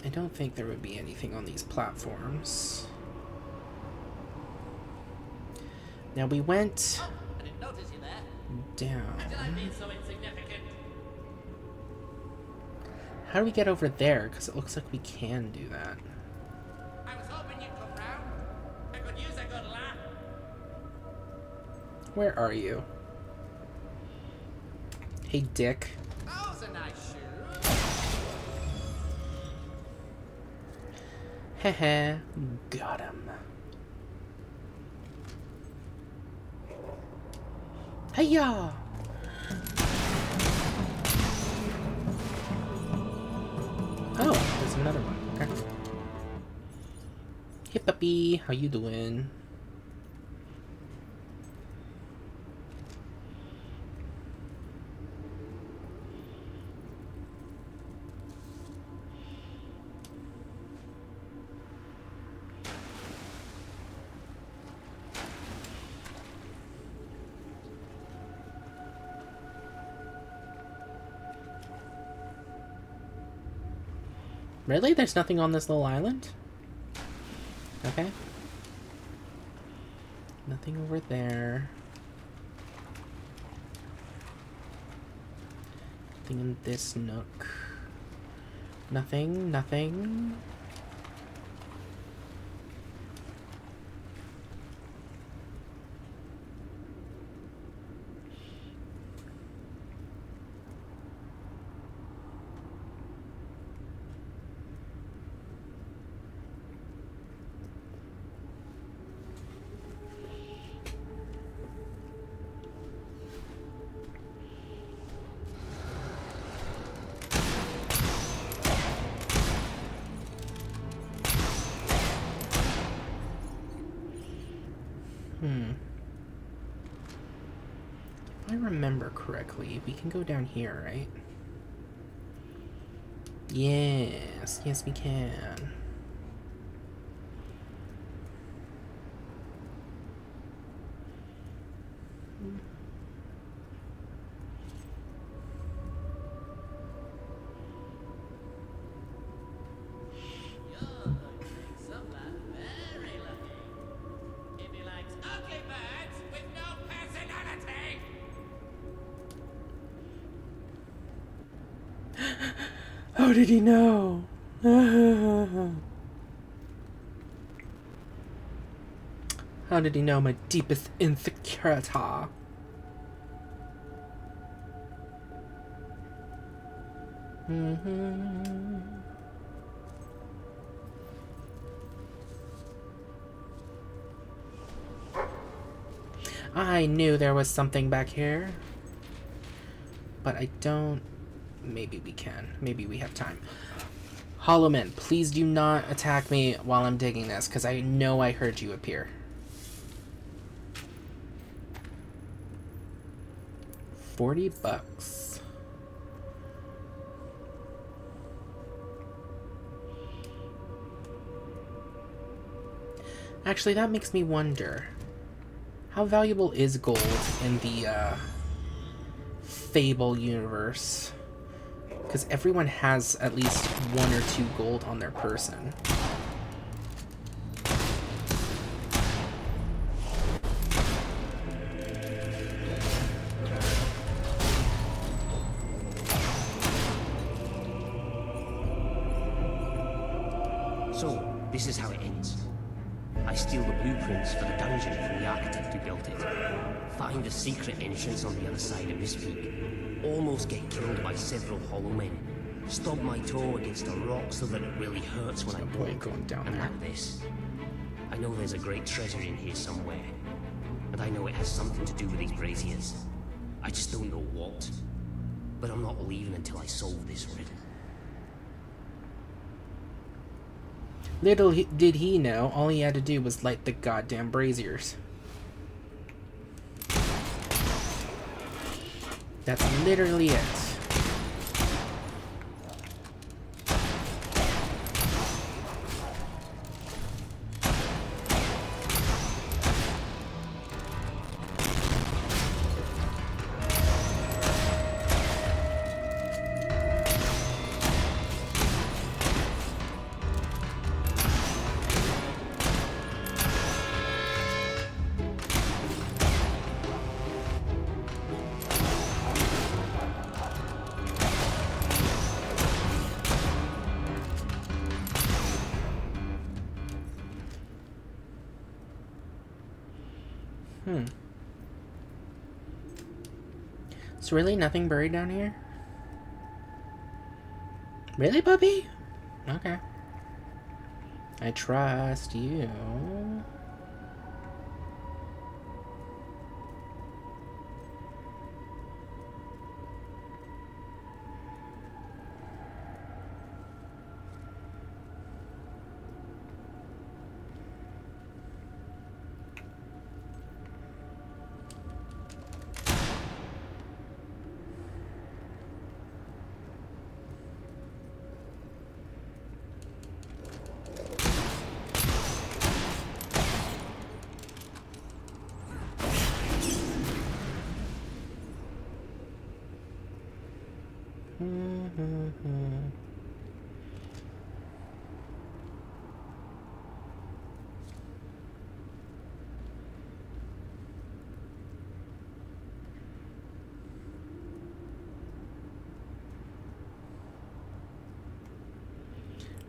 I don't think there would be anything on these platforms. Now we went I didn't notice you there. down. Did I be so insignificant? How do we get over there? Because it looks like we can do that. I was hoping you'd come round. I could use a good laugh. Where are you? Hey, Dick. Those are nice shoes. Heh, got him. Hiya! Oh, there's another one. Okay. Hey puppy, how you doing? Really? There's nothing on this little island? Okay. Nothing over there. Nothing in this nook. Nothing, nothing. If I remember correctly, we can go down here, right? Yes, yes we can. How did he know? How did he know my deepest insecurity? I knew there was something back here. But I don't... Maybe we can. Maybe we have time. Hollow Men, please do not attack me while I'm digging this, because I know I heard you appear. $40. Actually, that makes me wonder. How valuable is gold in the Fable universe? Because everyone has at least 1 or 2 gold on their person. So, this is how it ends. I steal the blueprints for the dungeon from the architect who built it. Find the secret entrance on the other side of this peak. Almost get killed by several hollow men. Stub my toe against a rock so that it really hurts when I walk. Going down and there. like this. I know there's a great treasure in here somewhere. And I know it has something to do with these braziers. I just don't know what. But I'm not leaving until I solve this riddle. Little did he know, all he had to do was light the goddamn braziers. That's literally it. Is really nothing buried down here? Really, puppy? Okay. I trust you.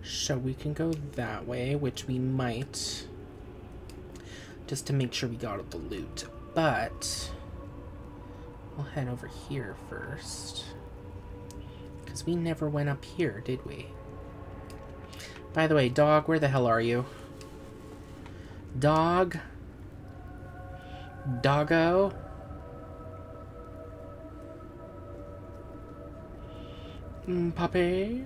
So we can go that way, which we might, just to make sure we got all the loot. But we'll head over here first, because we never went up here, did we? By the way, dog, where the hell are you? Dog? Doggo? Puppy?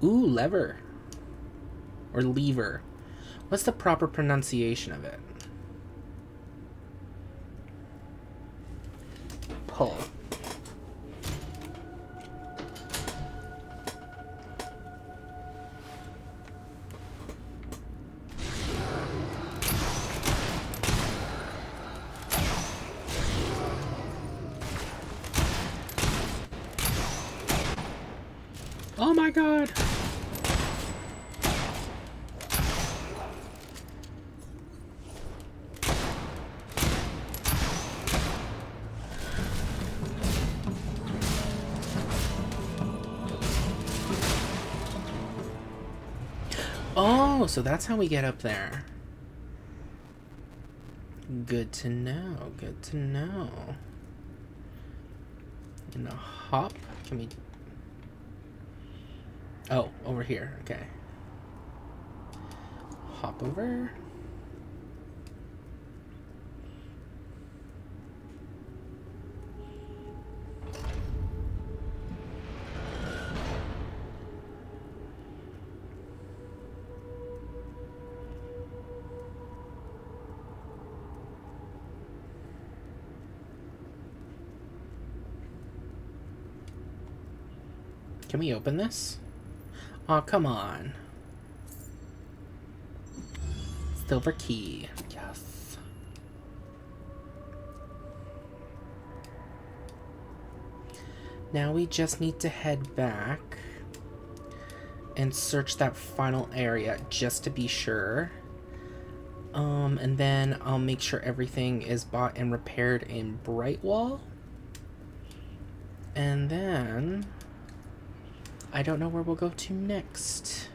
Ooh, lever. Or lever. What's the proper pronunciation of it? Pull. Oh my god! Oh, so that's how we get up there. Good to know, good to know. And a hop? Can we... Oh, over here, okay. Hop over. Can we open this? Oh, come on. Silver key. Yes. Now we just need to head back and search that final area just to be sure. And then I'll make sure everything is bought and repaired in Brightwall. And then I don't know where we'll go to next.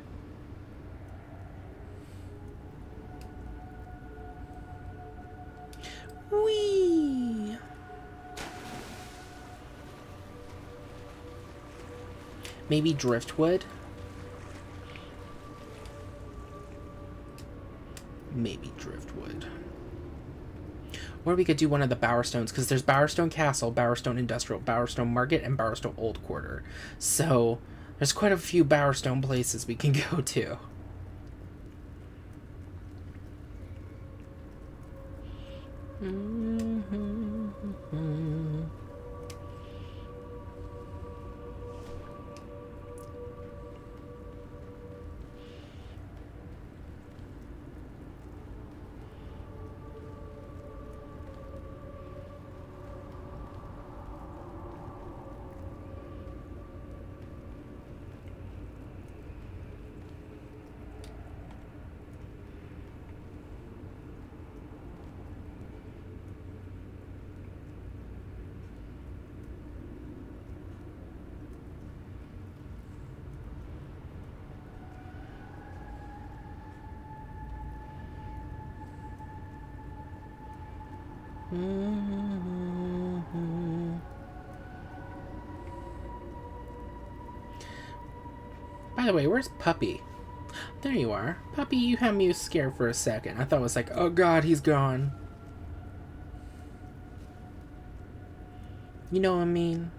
Whee! Maybe Driftwood? Maybe Driftwood. Or we could do one of the Bowerstones, because there's Bowerstone Castle, Bowerstone Industrial, Bowerstone Market, and Bowerstone Old Quarter. So there's quite a few Bowerstone places we can go to. By the way, where's Puppy? There you are. Puppy, you had me scared for a second. I thought it was like, oh god, he's gone. You know what I mean?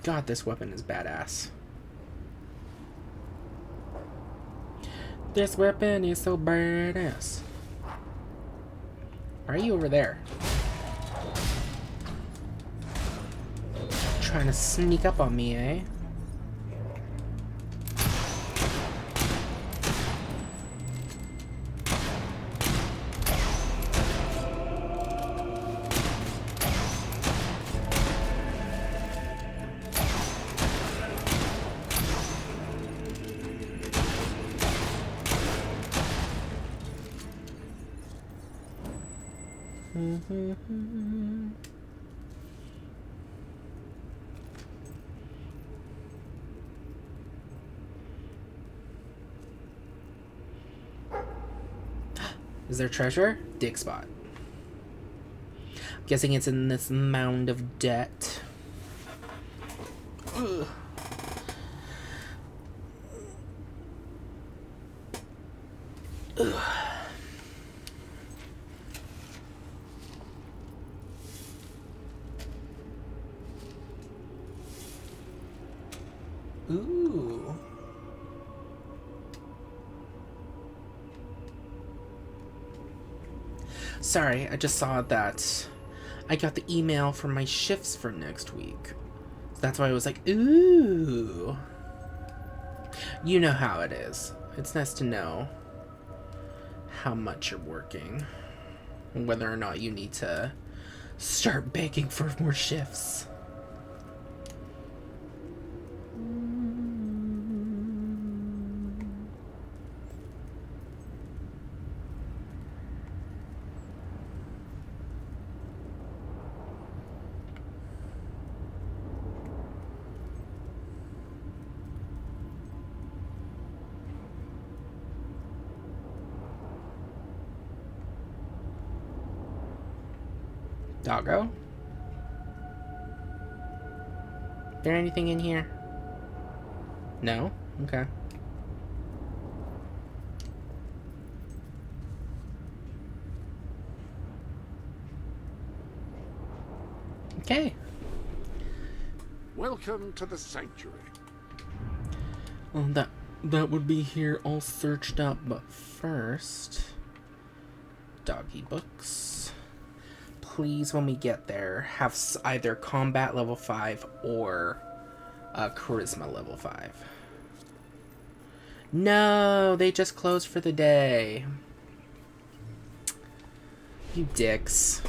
God, this weapon is badass. This weapon is so badass. Why are you over there? Trying to sneak up on me, eh? Is there treasure? Dig spot. Guessing it's in this mound of debt. Ugh. Ugh. Ooh. Sorry, I just saw that I got the email for my shifts for next week. So that's why I was like, ooh. You know how it is. It's nice to know how much you're working. And whether or not you need to start begging for more shifts. Doggo? There anything in here? No? Okay. Okay. Welcome to the sanctuary. Well, that would be here all searched up, but first, doggy books. Please, when we get there, have either combat level 5 or charisma level 5. No, they just closed for the day. You dicks.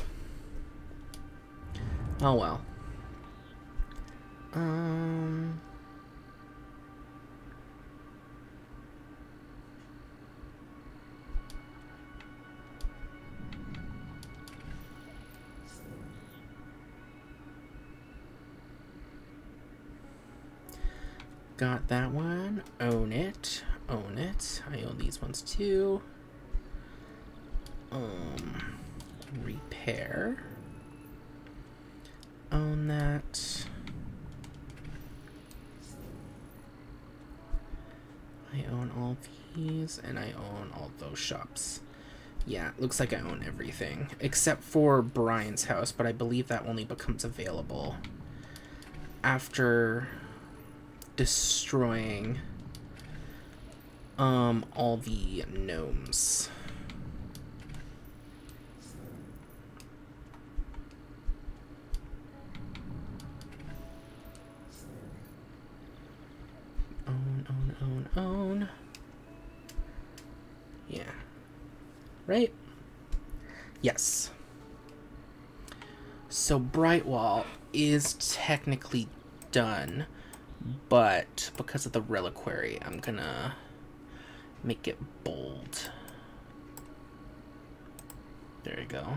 Oh well. Got that one. Own it. Own it. I own these ones too. Repair. Own that. I own all these, and I own all those shops. Yeah, looks like I own everything. Except for Brian's house, but I believe that only becomes available after destroying all the gnomes. Own. Yeah. Right? Yes. So Brightwall is technically done, but because of the reliquary, I'm gonna make it bold. There you go.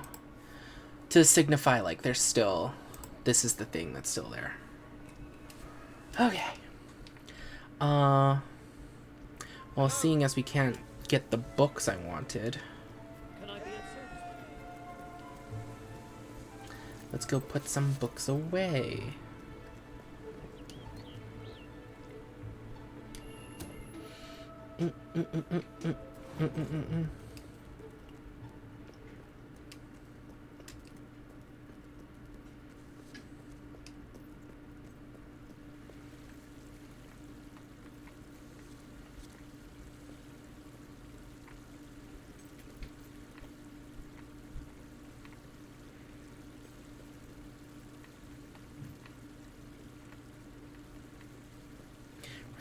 To signify, like, there's still... This is the thing that's still there. Okay. Well, seeing as we can't get the books I wanted, let's go put some books away.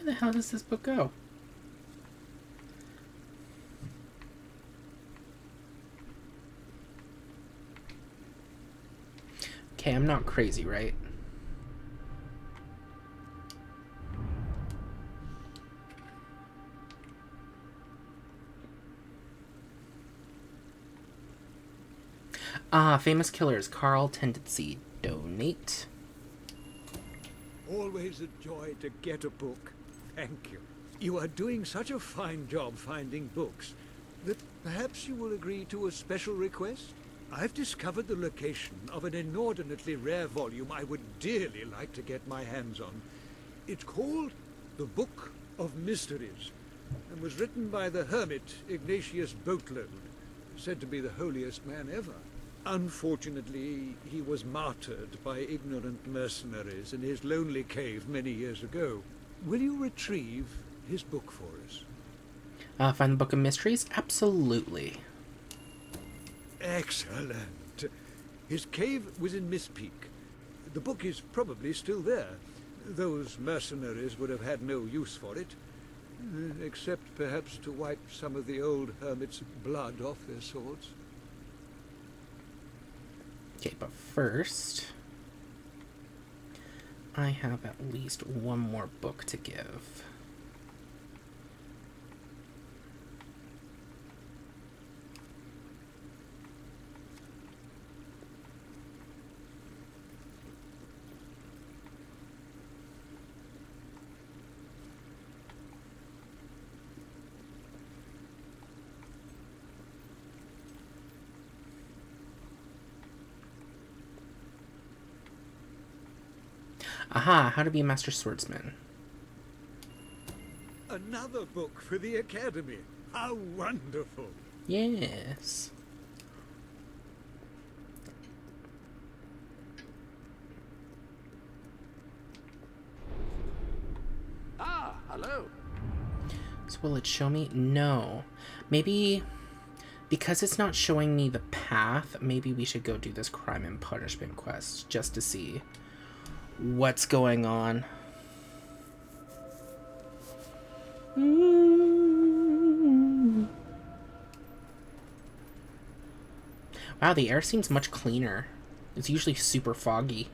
Where the hell does this book go? Okay, I'm not crazy, right? Ah, famous killers. Carl Tendency. Donate. Always a joy to get a book. Thank you. You are doing such a fine job finding books that perhaps you will agree to a special request. I've discovered the location of an inordinately rare volume I would dearly like to get my hands on. It's called The Book of Mysteries and was written by the hermit Ignatius Boatload, said to be the holiest man ever. Unfortunately, he was martyred by ignorant mercenaries in his lonely cave many years ago. Will you retrieve his book for us? Find the Book of Mysteries? Absolutely. Excellent. His cave was in Miss Peak. The book is probably still there. Those mercenaries would have had no use for it, except perhaps to wipe some of the old hermit's blood off their swords. Okay, but first, I have at least one more book to give. Aha, how to be a master swordsman. Another book for the Academy. How wonderful. Yes. Ah, hello. So will it show me? No. Maybe because it's not showing me the path, maybe we should go do this crime and punishment quest just to see what's going on. Wow, the air seems much cleaner. It's usually super foggy.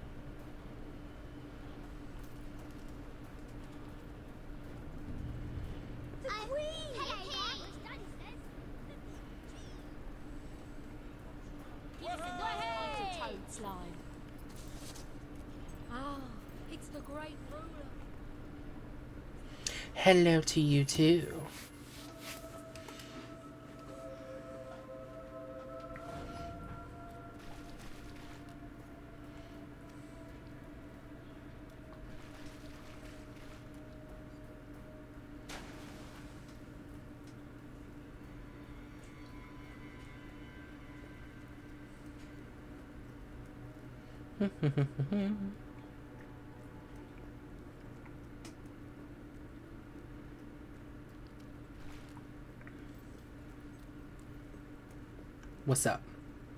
Hello to you too. What's up?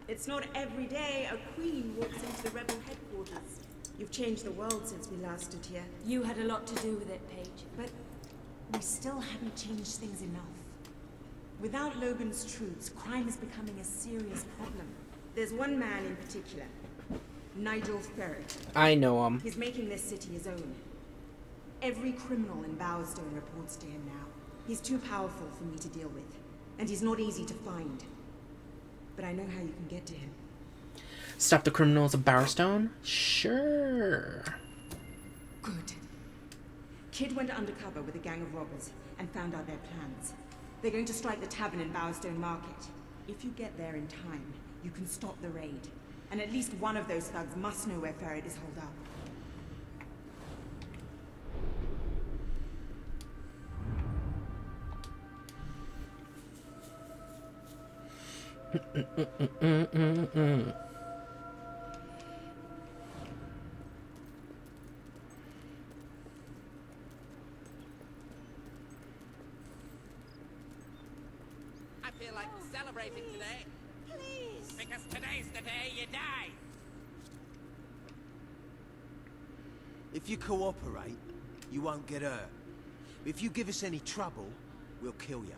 It's not every day a queen walks into the rebel headquarters. You've changed the world since we last stood here. You had a lot to do with it, Paige. But we still haven't changed things enough. Without Logan's troops, crime is becoming a serious problem. There's one man in particular, Nigel Ferret. I know him. He's making this city his own. Every criminal in Bowerstone reports to him now. He's too powerful for me to deal with, and he's not easy to find. But I know how you can get to him. Stop the criminals of Bowerstone? Sure. Good. Kid went undercover with a gang of robbers and found out their plans. They're going to strike the tavern in Bowerstone Market. If you get there in time, you can stop the raid. And at least one of those thugs must know where Ferret is holed up. I feel like celebrating today. Please. Because today's the day you die. If you cooperate, you won't get hurt. If you give us any trouble, we'll kill you.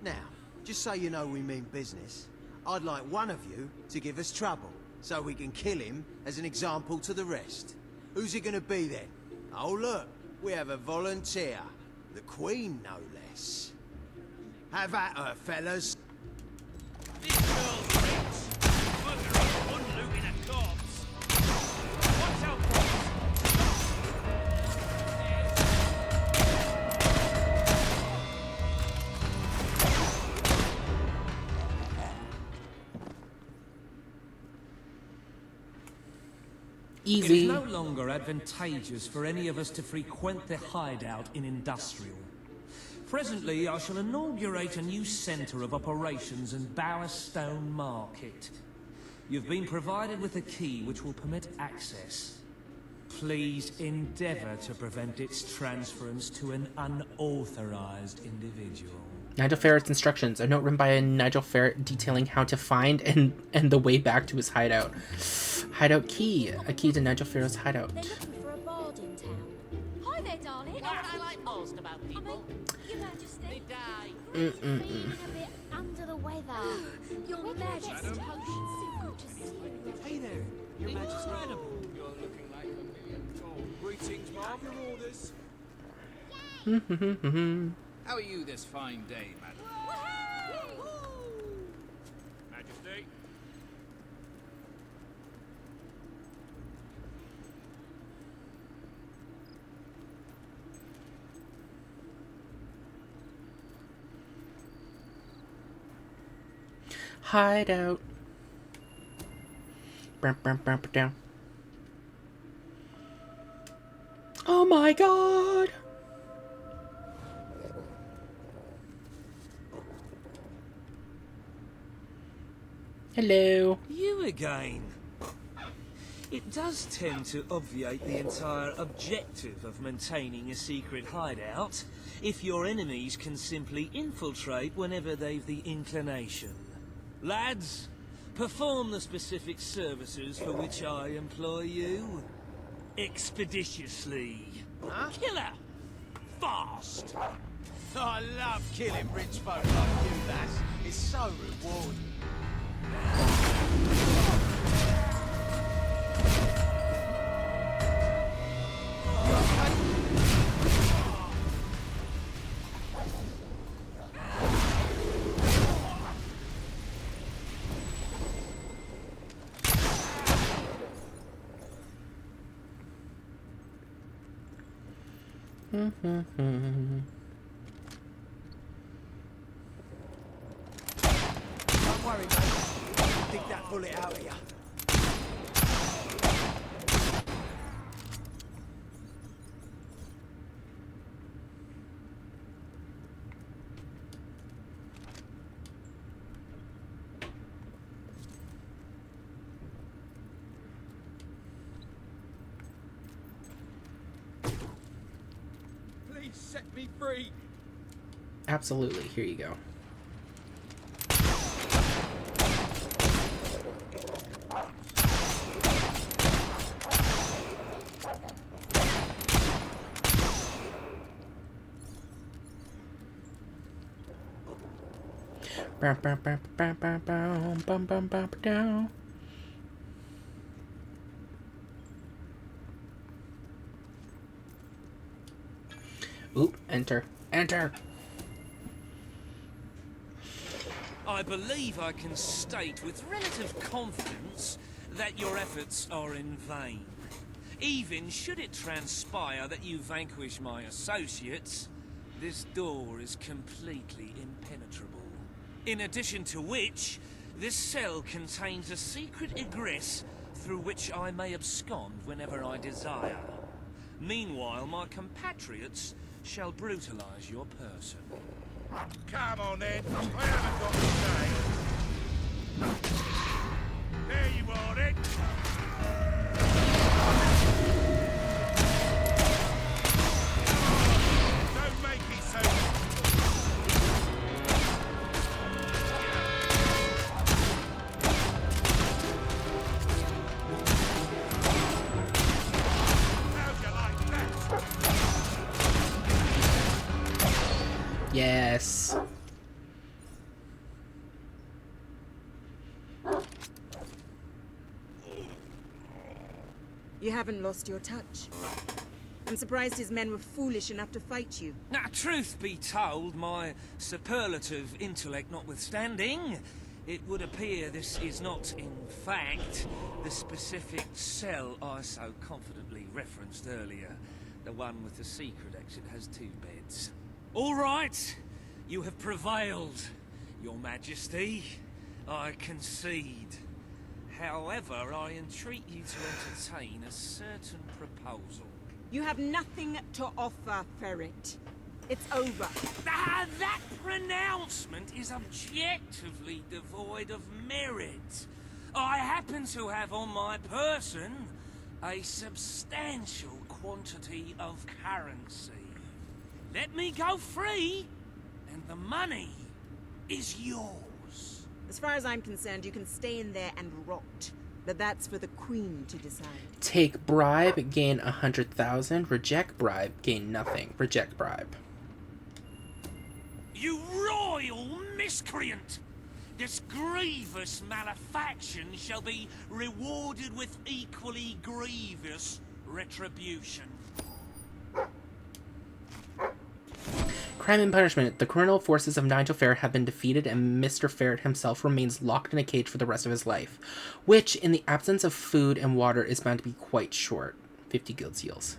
Now, just so you know we mean business, I'd like one of you to give us trouble, so we can kill him as an example to the rest. Who's it gonna be then? Oh look, we have a volunteer. The Queen, no less. Have at her, fellas. This girl's rich. Bugger up, unlooting a corpse. Watch out, boys. Easy. It is no longer advantageous for any of us to frequent the hideout in Industrial. Presently, I shall inaugurate a new centre of operations in Bowerstone Market. You've been provided with a key which will permit access. Please endeavour to prevent its transference to an unauthorised individual. Nigel Ferret's instructions. A note written by Nigel Ferret detailing how to find and the way back to his hideout. Hideout key. A key to Nigel Ferret's hideout. They're looking for a bard in town. Hi there, darling. What I like most about people, Your Majesty. they die. Feeling a bit under the weather. Your Majesty. Good to see you. Hey there, Your Majesty. Incredible. You're looking like a million gold. Greetings, Mom. Your orders. How are you this fine day, madam? Majesty. Hideout. Down. Oh my god! Hello. You again. It does tend to obviate the entire objective of maintaining a secret hideout if your enemies can simply infiltrate whenever they've the inclination. Lads, perform the specific services for which I employ you. Expeditiously. Huh? Killer! Fast! I love killing rich folk like you, lass. It's so rewarding. Don't worry, mate. I'll dig that bullet out of you. Please set me free. Absolutely. Here you go. Oop, enter. Enter! I believe I can state with relative confidence that your efforts are in vain. Even should it transpire that you vanquish my associates, this door is completely impenetrable. In addition to which, this cell contains a secret egress through which I may abscond whenever I desire. Meanwhile, my compatriots shall brutalize your person. Come on then. I haven't got to say. There you are then. Don't make it so. How'd you like that? Yes. You haven't lost your touch. I'm surprised his men were foolish enough to fight you. Now, truth be told, my superlative intellect notwithstanding, it would appear this is not, in fact, the specific cell I so confidently referenced earlier. The one with the secret exit has 2 beds. All right, you have prevailed, Your Majesty. I concede. However, I entreat you to entertain a certain proposal. You have nothing to offer, Ferret. It's over. Ah, that pronouncement is objectively devoid of merit. I happen to have on my person a substantial quantity of currency. Let me go free, and the money is yours. As far as I'm concerned, you can stay in there and rot. But that's for the Queen to decide. Take bribe, gain 100,000. Reject bribe, gain nothing. Reject bribe. You royal miscreant! This grievous malefaction shall be rewarded with equally grievous retribution. Crime and punishment. The criminal forces of Nigel Ferret have been defeated, and Mr. Ferret himself remains locked in a cage for the rest of his life, which, in the absence of food and water, is bound to be quite short. 50 guild seals.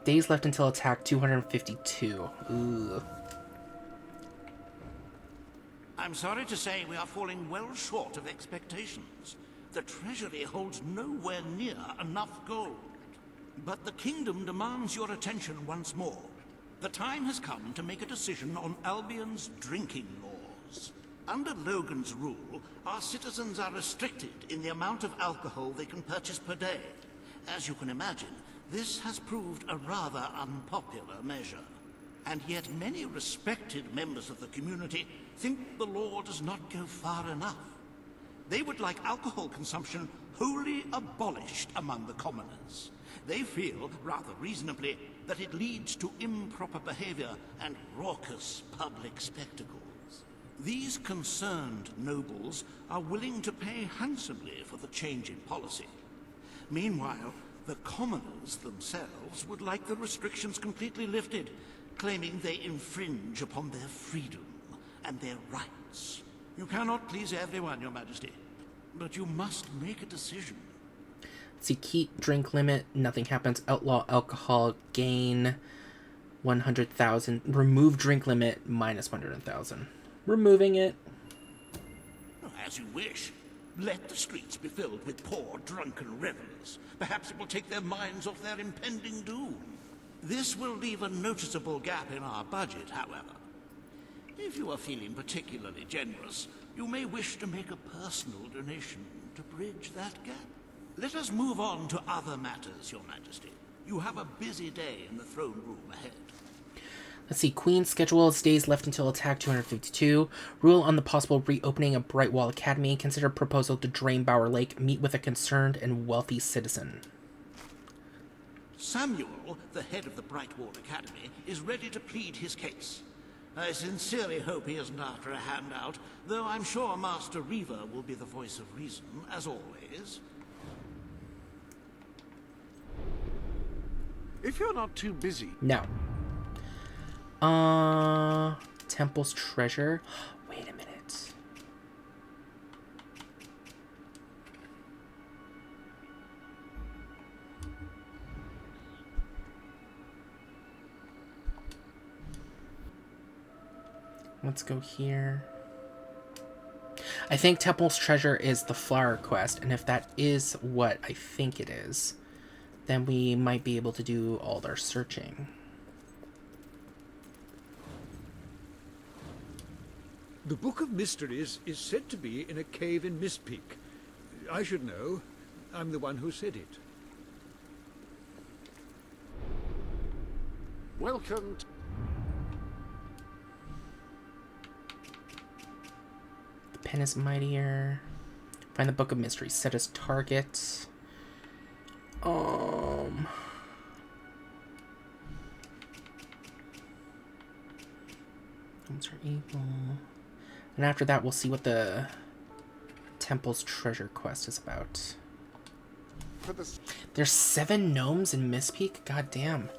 Days left until attack, 252. Ooh. I'm sorry to say we are falling well short of expectations. The treasury holds nowhere near enough gold. But the kingdom demands your attention once more. The time has come to make a decision on Albion's drinking laws. Under Logan's rule, our citizens are restricted in the amount of alcohol they can purchase per day. As you can imagine, this has proved a rather unpopular measure. And yet many respected members of the community think the law does not go far enough. They would like alcohol consumption wholly abolished among the commoners. They feel, rather reasonably, that it leads to improper behavior and raucous public spectacles. These concerned nobles are willing to pay handsomely for the change in policy. Meanwhile, the commoners themselves would like the restrictions completely lifted, claiming they infringe upon their freedom and their rights. You cannot please everyone, Your Majesty, but you must make a decision. See, keep drink limit, nothing happens. Outlaw alcohol, gain 100,000. Remove drink limit, minus 100,000. Removing it. As you wish. Let the streets be filled with poor, drunken revelers. Perhaps it will take their minds off their impending doom. This will leave a noticeable gap in our budget, however. If you are feeling particularly generous, you may wish to make a personal donation to bridge that gap. Let us move on to other matters, Your Majesty. You have a busy day in the throne room ahead. Let's see. Queen's schedule. Days left until attack, 252. Rule on the possible reopening of Brightwall Academy. Consider proposal to drain Bower Lake. Meet with a concerned and wealthy citizen. Samuel, the head of the Brightwall Academy, is ready to plead his case. I sincerely hope he isn't after a handout, though I'm sure Master Reaver will be the voice of reason, as always. If you're not too busy. No. Temple's treasure. Wait a minute. Let's go here. I think Temple's treasure is the flower quest, and if that is what I think it is, then we might be able to do all our searching. The Book of Mysteries is said to be in a cave in Mistpeak. I should know. I'm the one who said it. Welcome to... The pen is mightier. Find the Book of Mysteries. Set as target. Goblins are evil. And after that, we'll see what the Temple's Treasure quest is about. There's 7 gnomes in Mistpeak? God damn.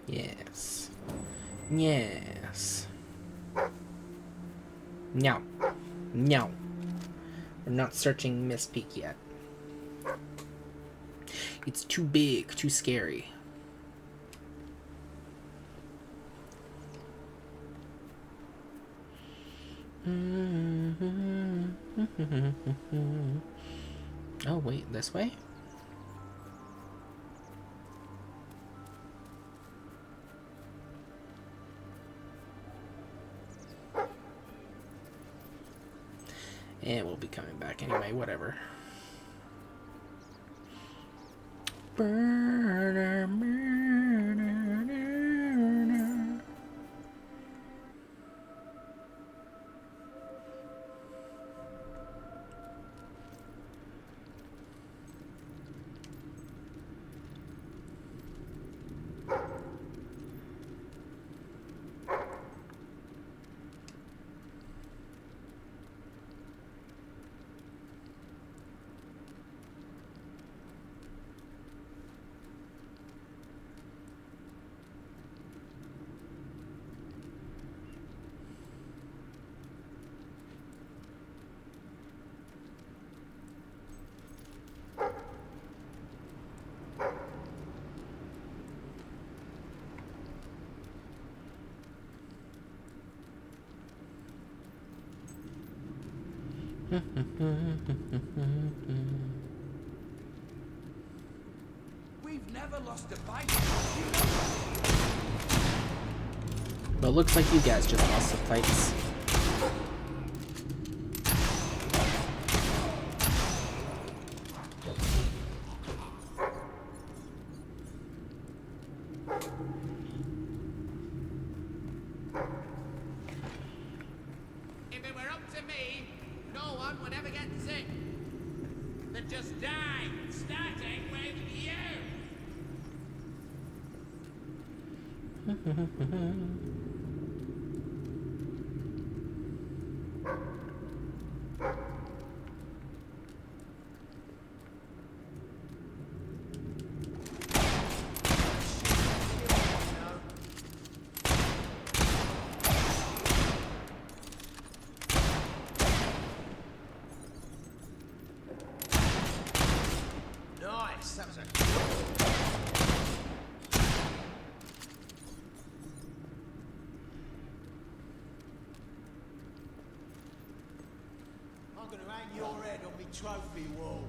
Yes. Yes. No. No. We're not searching Mistpeak yet. It's too big, too scary. Oh, wait, this way? And we'll be coming back anyway, whatever. Burner, burner, burner. We've never lost a fight. Well, it looks like you guys just lost the fights. If it were up to me, no one would ever get sick. They'd just die, starting with you. Nice, that was a... I'm gonna hang your head on me trophy wall.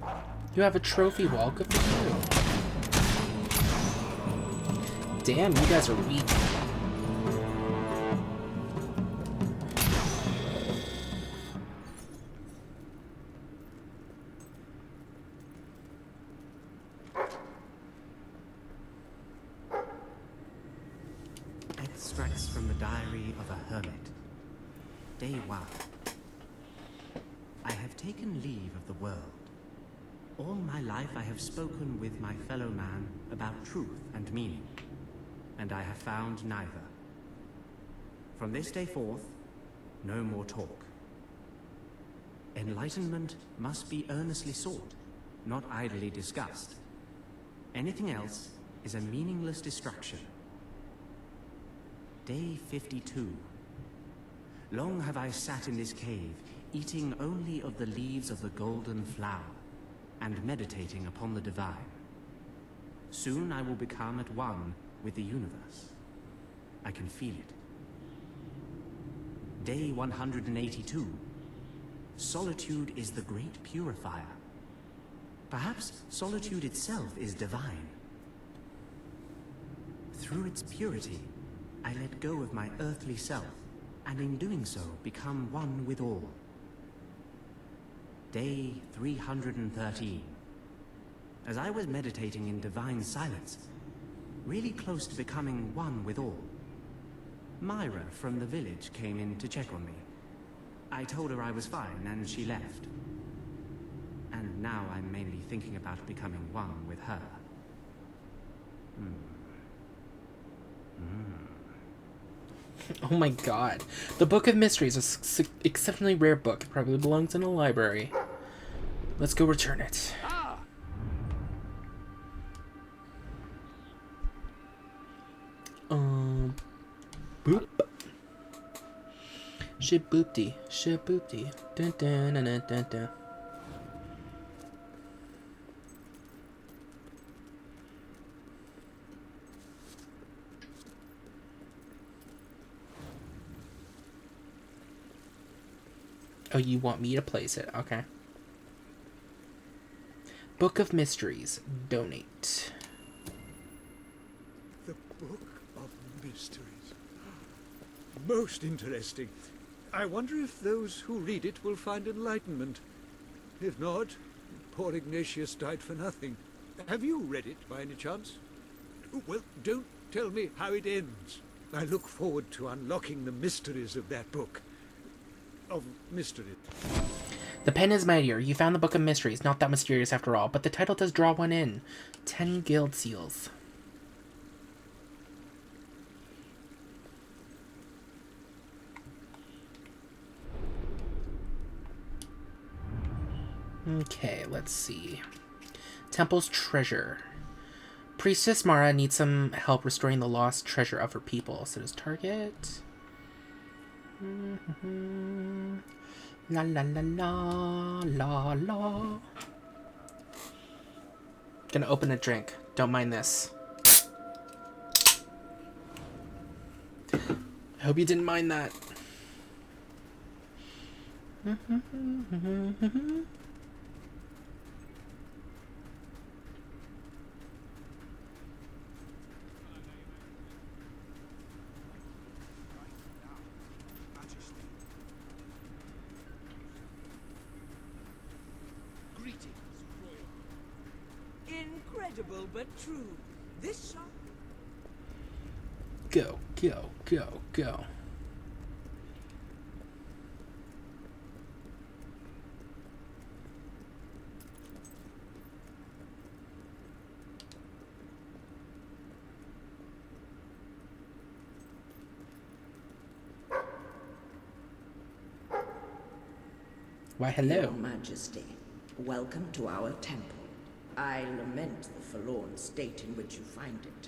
You have a trophy wall? Good for you. Damn, you guys are weak. Extracts from the diary of a hermit. Day 1. I have taken leave of the world. All my life I have spoken with my fellow man about truth and meaning, and I have found neither. From this day forth, no more talk. Enlightenment must be earnestly sought, not idly discussed. Anything else is a meaningless distraction. Day 52. Long have I sat in this cave, eating only of the leaves of the golden flower, and meditating upon the divine. Soon I will become at one with the universe. I can feel it. Day 182. Solitude is the great purifier. Perhaps solitude itself is divine. Through its purity, I let go of my earthly self, and in doing so, become one with all. Day 313. As I was meditating in divine silence, really close to becoming one with all, Myra from the village came in to check on me. I told her I was fine, and she left. And now I'm mainly thinking about becoming one with her. Oh my god. The Book of Mysteries is an exceptionally rare book. It probably belongs in a library. Let's go return it. Boop. Shaboopty. Shaboopty. Dun dun dun dun dun dun. Oh, you want me to place it? Okay. Book of Mysteries. Donate. The Book of Mysteries. Most interesting. I wonder if those who read it will find enlightenment. If not, poor Ignatius died for nothing. Have you read it by any chance? Well, don't tell me how it ends. I look forward to unlocking the mysteries of that book. Of mysteries. The pen is mightier. You found the Book of Mysteries. Not that mysterious after all, but the title does draw one in. 10 guild seals. Okay, let's see. Temple's treasure. Priestess Mara needs some help restoring the lost treasure of her people. So does target. La la la la la la. Gonna open a drink. Don't mind this. I hope you didn't mind that. Incredible but true. This shop. Go, go, go, go. Why, hello. Your Majesty, welcome to our temple. I lament the forlorn state in which you find it.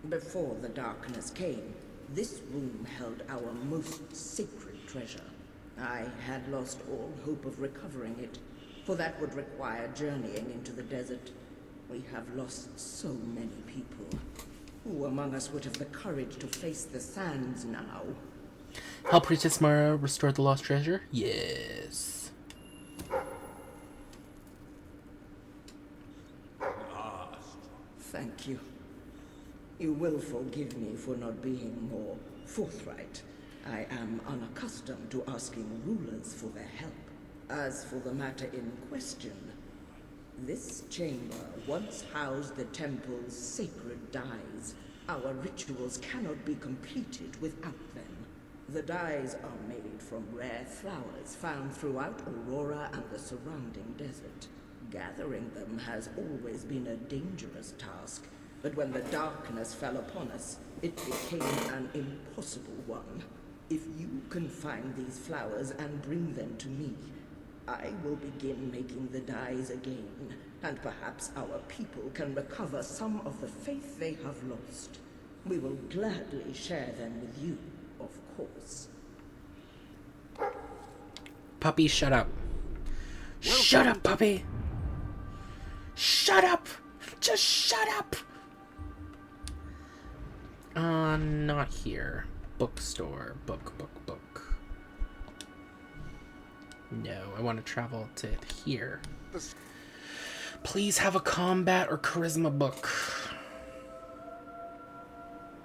Before the darkness came, this room held our most sacred treasure. I had lost all hope of recovering it, for that would require journeying into the desert. We have lost so many people. Who among us would have the courage to face the sands now? Help Priestess Mara restore the lost treasure? Yes. Thank you. You will forgive me for not being more forthright. I am unaccustomed to asking rulers for their help. As for the matter in question, this chamber once housed the temple's sacred dyes. Our rituals cannot be completed without them. The dyes are made from rare flowers found throughout Aurora and the surrounding desert. Gathering them has always been a dangerous task, but when the darkness fell upon us, it became an impossible one. If you can find these flowers and bring them to me, I will begin making the dyes again, and perhaps our people can recover some of the faith they have lost. We will gladly share them with you, of course. Puppy, shut up. Shut up, puppy! Shut up! Just shut up! Not here. Bookstore. Book. No, I want to travel to here. Please have a combat or charisma book.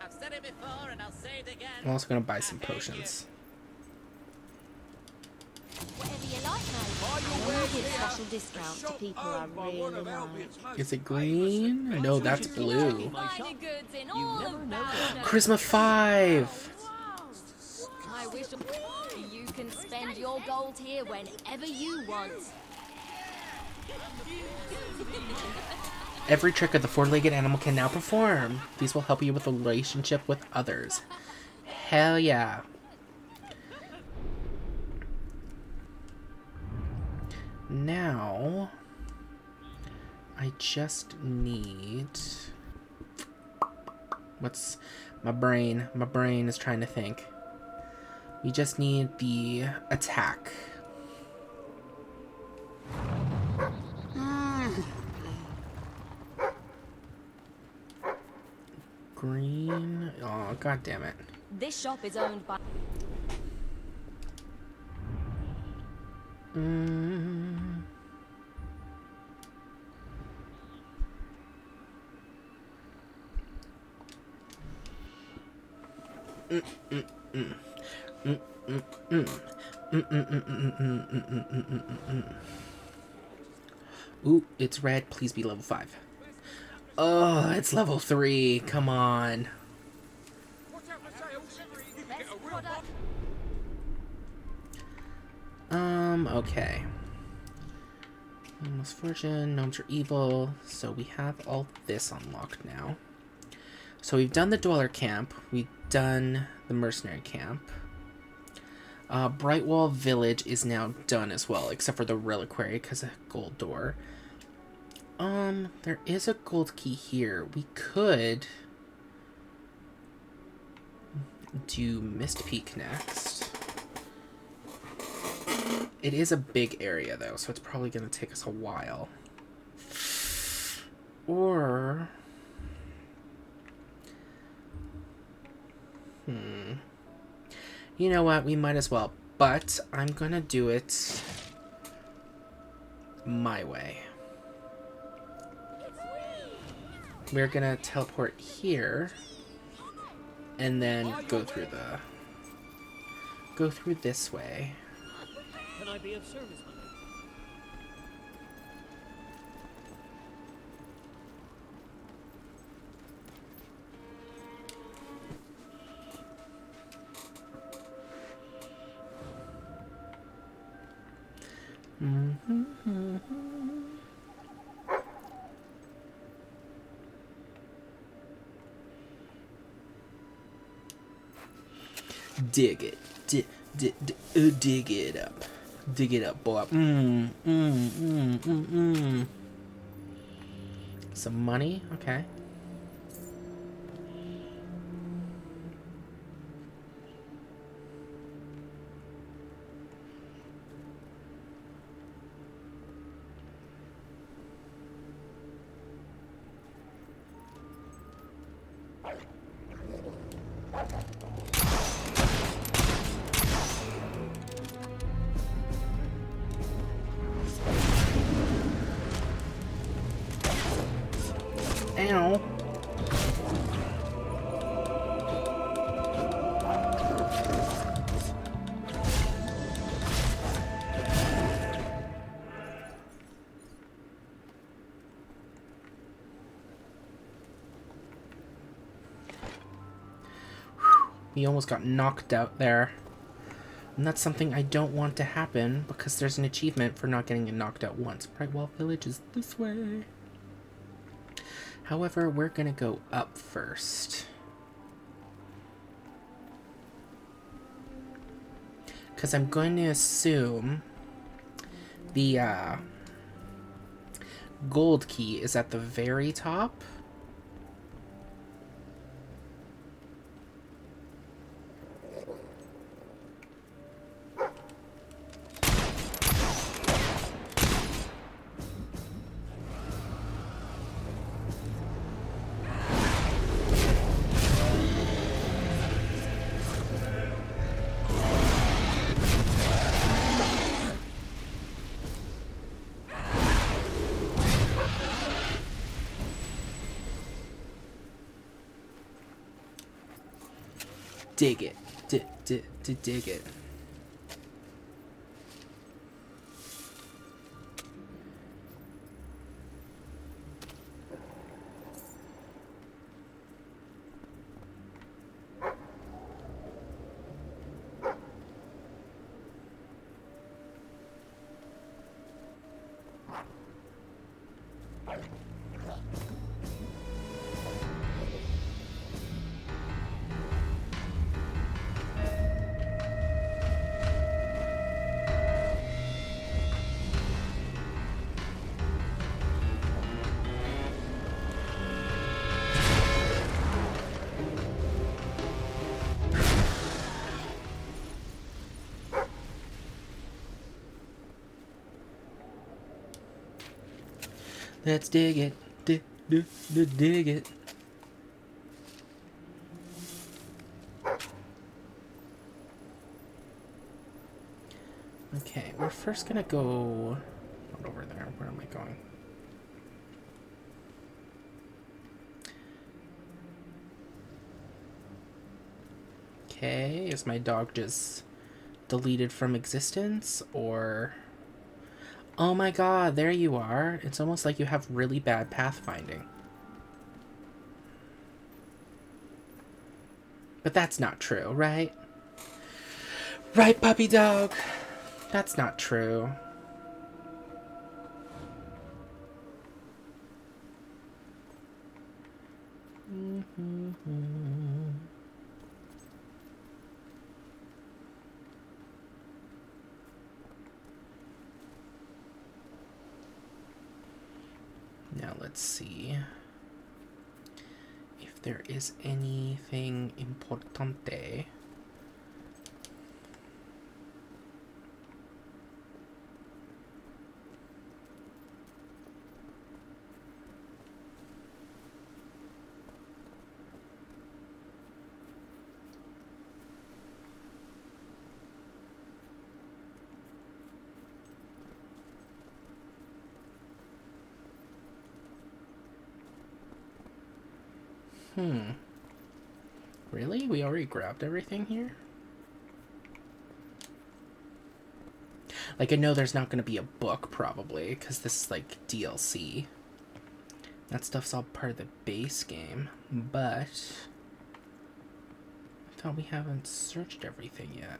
I've said it before and I'll say it again. I'm also going to buy some potions. Whatever you like, mate. I will give special discounts to people I really like. Is it green? No, that's blue. Finding goods in all of Bowser. Charisma 5! I wish you can spend your gold here whenever you want. Every trick of the four-legged animal can now perform. These will help you with a relationship with others. Hell yeah. Now, I just need... What's... My brain is trying to think. We just need the attack. Green. Oh, god damn it. This shop is owned by... Ooh, it's red. Please be level 5. Oh, it's level 3. Come on. Okay. Misfortune, gnomes are evil. So we have all this unlocked now. So we've done the Dweller Camp. We've done the Mercenary Camp. Brightwall Village is now done as well, except for the Reliquary because of gold door. There is a gold key here. We could do Mist Peak next. It is a big area though, so it's probably going to take us a while. Or... You know what? We might as well. But I'm going to do it my way. We're going to teleport here. And then go through this way. Can I be of service, my lord? Dig it. Dig it up. Dig it up, boy. Some money? Okay. Ow. We almost got knocked out there. And that's something I don't want to happen because there's an achievement for not getting knocked out once. Brightwall Village is this way. However, we're gonna go up first. because I'm going to assume the gold key is at the very top. Dig it. Dig it. Let's dig it. Dig it. Okay, we're first gonna go... Not over there. Where am I going? Okay, is my dog just deleted from existence, or... Oh my god, there you are. It's almost like you have really bad pathfinding. But that's not true, right? Right, puppy dog? That's not true. Now let's see if there is anything importante. Really? We already grabbed everything here? Like, I know there's not going to be a book, probably, because this is, like, DLC. That stuff's all part of the base game, but... I thought we haven't searched everything yet.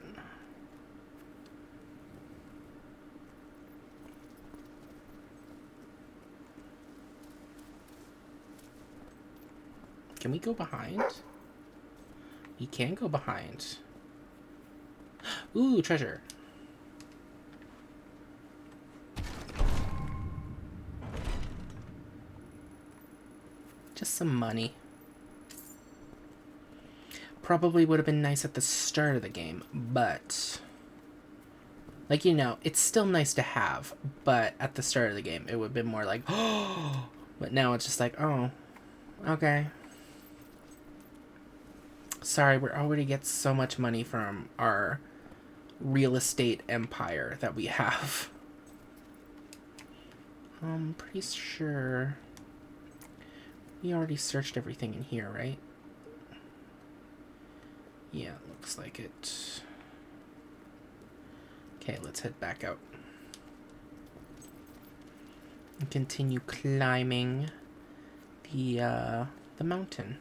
Can we go behind? We can go behind. Ooh, treasure. Just some money. Probably would have been nice at the start of the game, but... Like, you know, it's still nice to have, but at the start of the game, it would have been more like, oh! But now it's just like, oh, okay. Sorry, we already get so much money from our real estate empire that we have. I'm pretty sure we already searched everything in here, right? Yeah, looks like it. Okay, let's head back out. And continue climbing the mountain.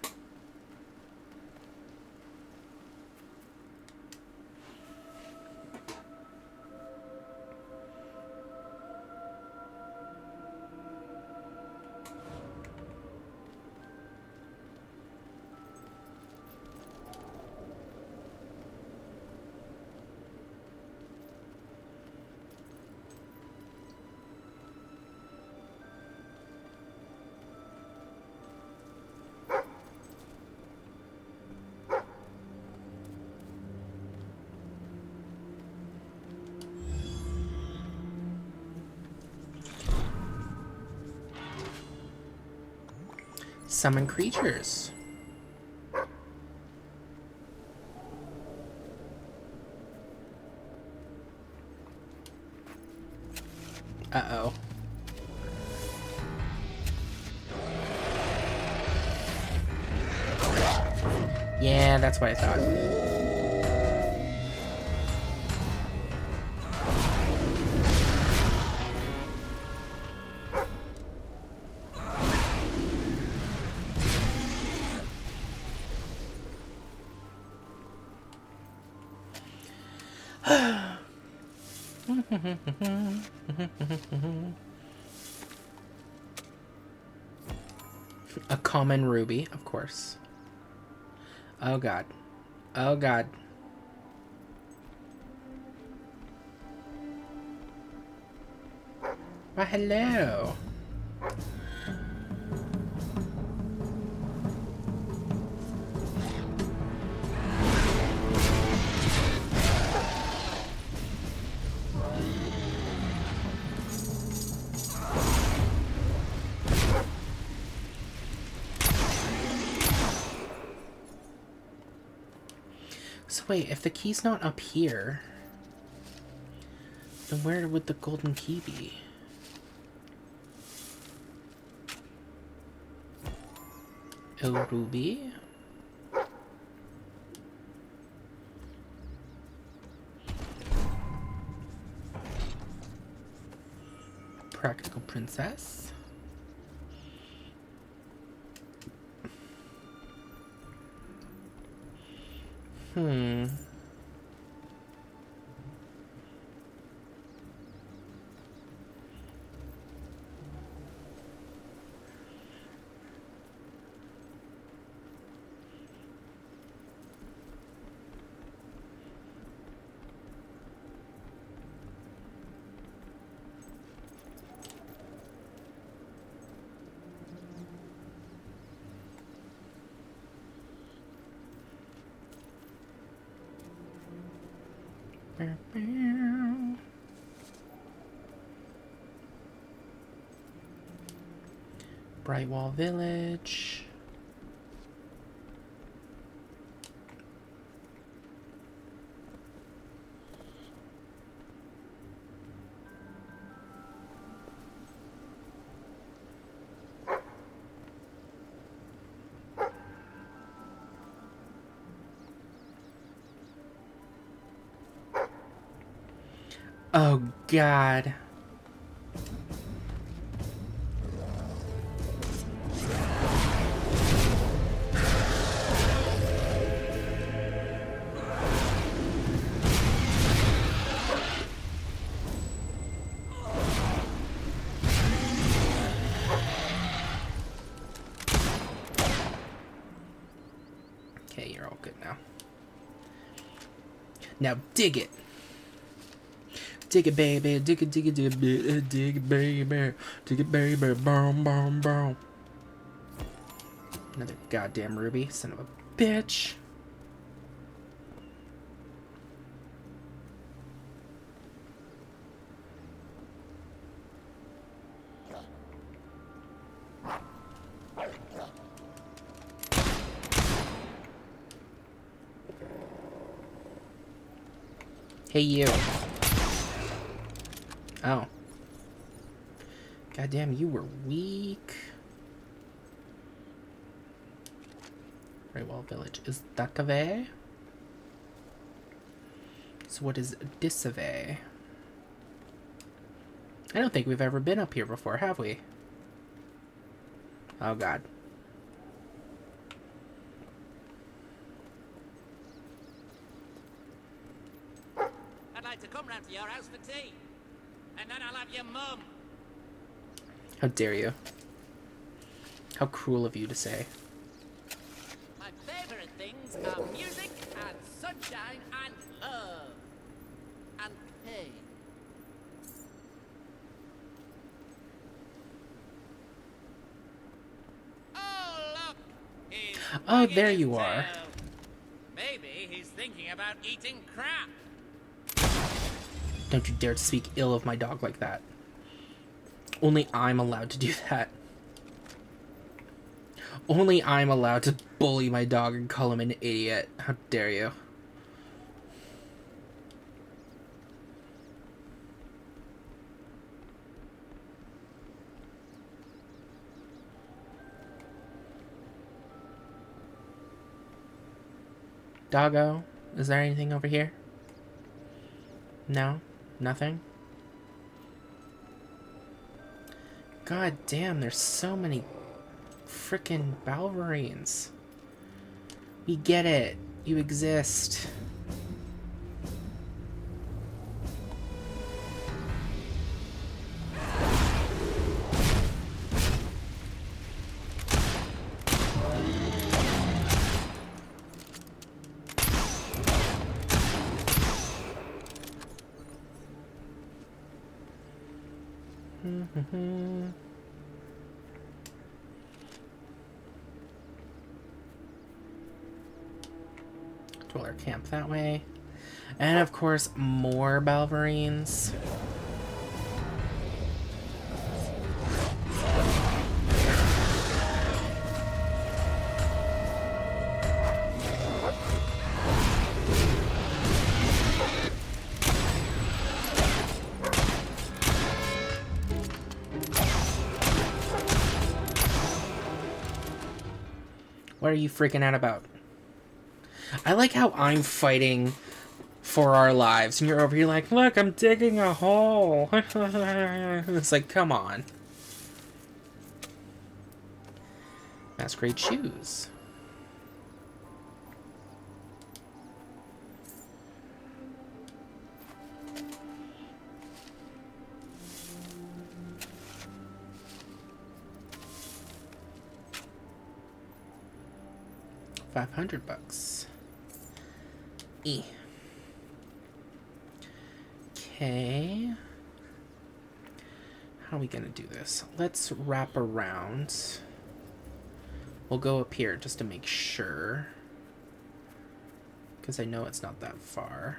Summon creatures. Uh-oh. Yeah, that's what I thought. A common ruby, of course. Oh god. Oh god. Why, hello. So wait, if the key's not up here, then where would the golden key be? El Ruby? Practical Princess? Hmm. Brightwall Village. Oh god. Okay, you're all good now. Now dig it. Dig it, baby. Dig it, dig it, dig it, dig it, baby. Dig it, baby. Boom, boom, boom. Another goddamn ruby, son of a bitch. Hey, you. Oh. Goddamn, you were weak. Brightwall Village. Is that the way? So what is this way? I don't think we've ever been up here before, have we? Oh god. I'd like to come round to your house for tea. And then I'll have your mum. How dare you? How cruel of you to say. My favourite things are music and sunshine and love. And pain. Oh, look! He's Oh, there wagging you his are. tail. Maybe he's thinking about eating crap. Don't you dare to speak ill of my dog like that. Only I'm allowed to do that. Only I'm allowed to bully my dog and call him an idiot. How dare you? Doggo, is there anything over here? No? Nothing? God damn, there's so many frickin' Balverines. We get it. You exist. Dweller camp that way. And of course, more Balverines. What are you freaking out about? I like how I'm fighting for our lives, and you're over here like, look, I'm digging a hole. It's like, come on. Masquerade shoes. $500. Okay. How are we gonna do this? Let's wrap around. We'll go up here just to make sure. Because I know it's not that far.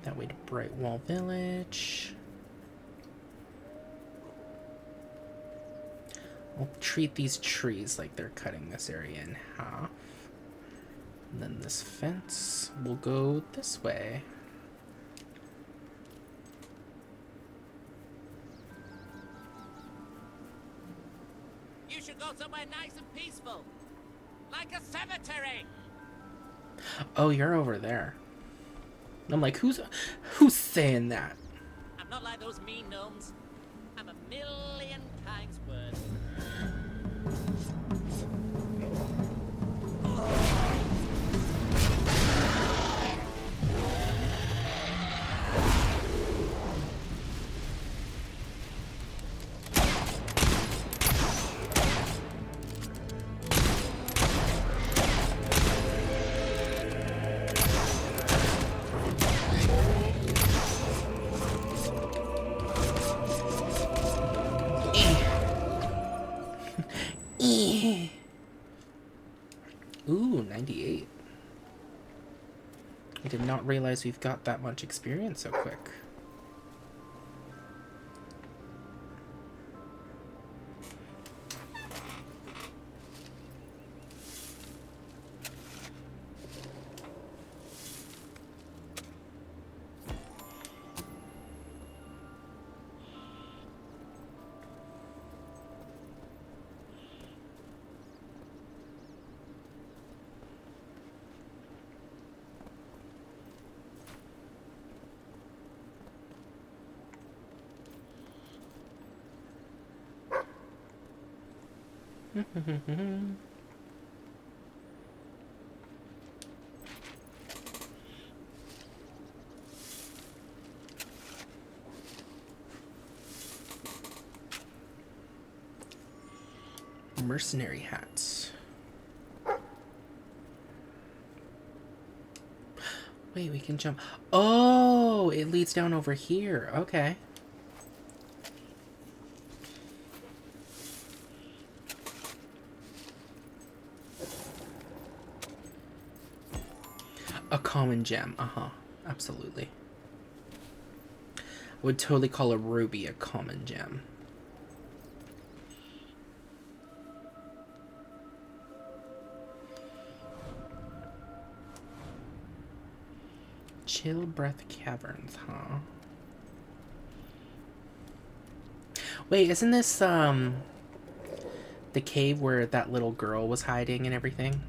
That way to Brightwall Village. I'll treat these trees like they're cutting this area in half. And then this fence will go this way. You should go somewhere nice and peaceful. Like a cemetery. Oh, you're over there. I'm like, who's saying that? I'm not like those mean gnomes. I'm a million times worse. Ooh, 98. I did not realize we've got that much experience so quick. Mercenary hats. Wait, we can jump. Oh, it leads down over here. Okay. A common gem. Uh-huh. Absolutely. I would totally call a ruby a common gem. Chill Breath Caverns, huh? Wait, isn't this, the cave where that little girl was hiding and everything?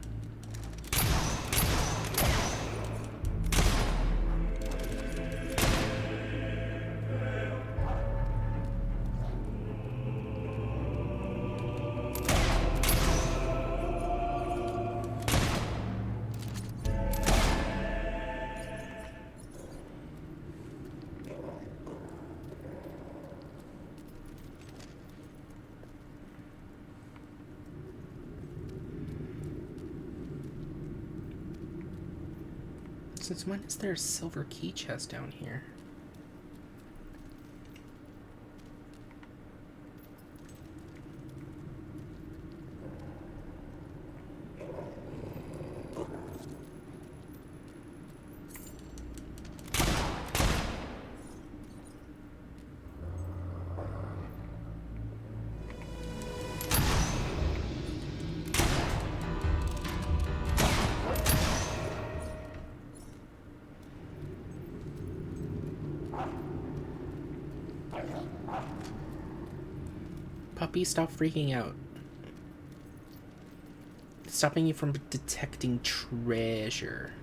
Since when is there a silver key chest down here? Puppy, stop freaking out. It's stopping you from detecting treasure.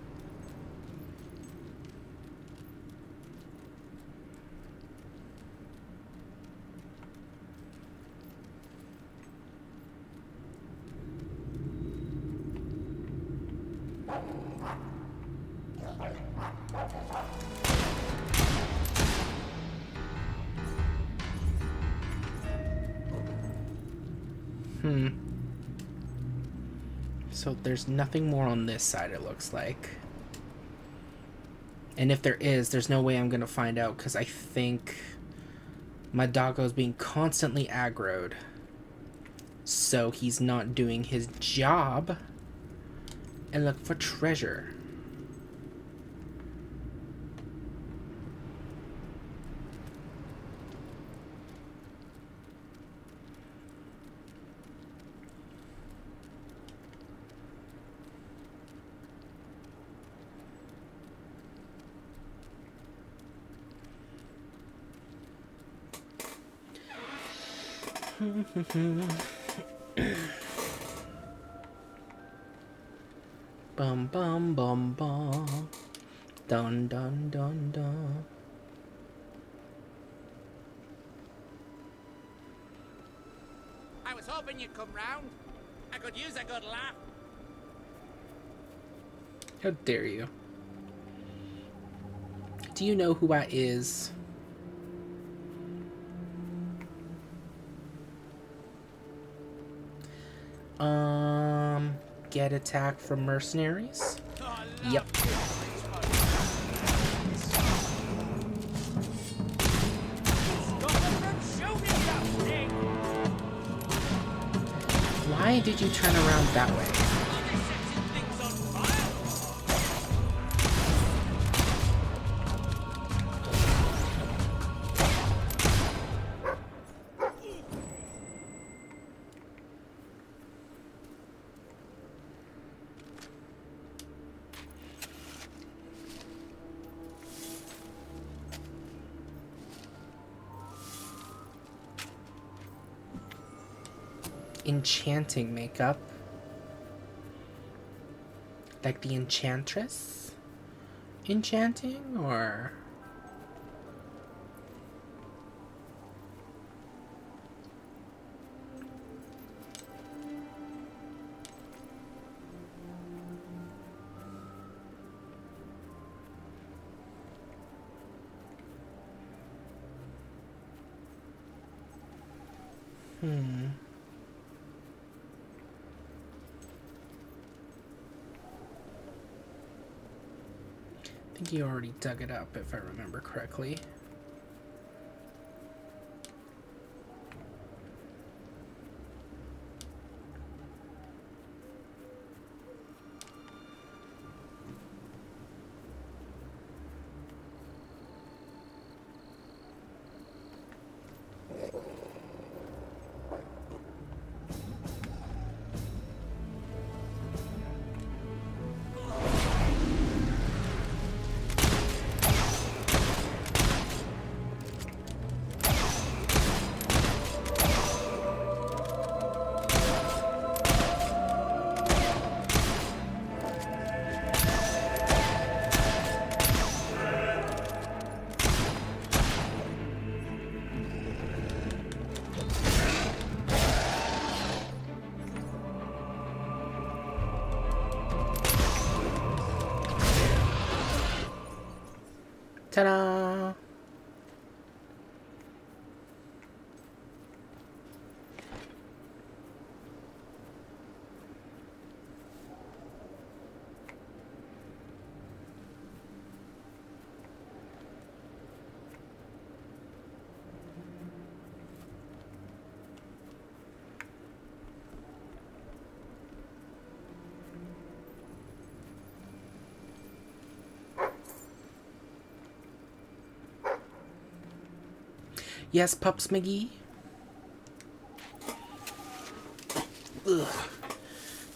So there's nothing more on this side, it looks like. And if there is, there's no way I'm gonna find out, because I think my doggo's being constantly aggroed. So he's not doing his job and look for treasure. Bum bum bum bum. Dun dun dun dun. I was hoping you'd come round. I could use a good laugh. How dare you? Do you know who I is? Get attacked from mercenaries? Yep. Why did you turn around that way? Enchanting makeup. Like the enchantress? Enchanting, or... I think you already dug it up, if I remember correctly. Ta-da! Yes, Pups McGee? Ugh.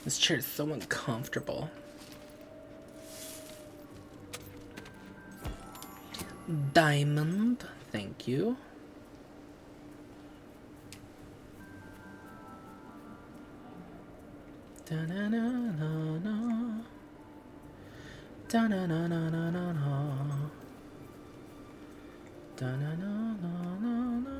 This chair is so uncomfortable. Diamond, thank you. Da-na-na-na-na. Da-na-na-na-na-na. Da-na-na-na-na-na.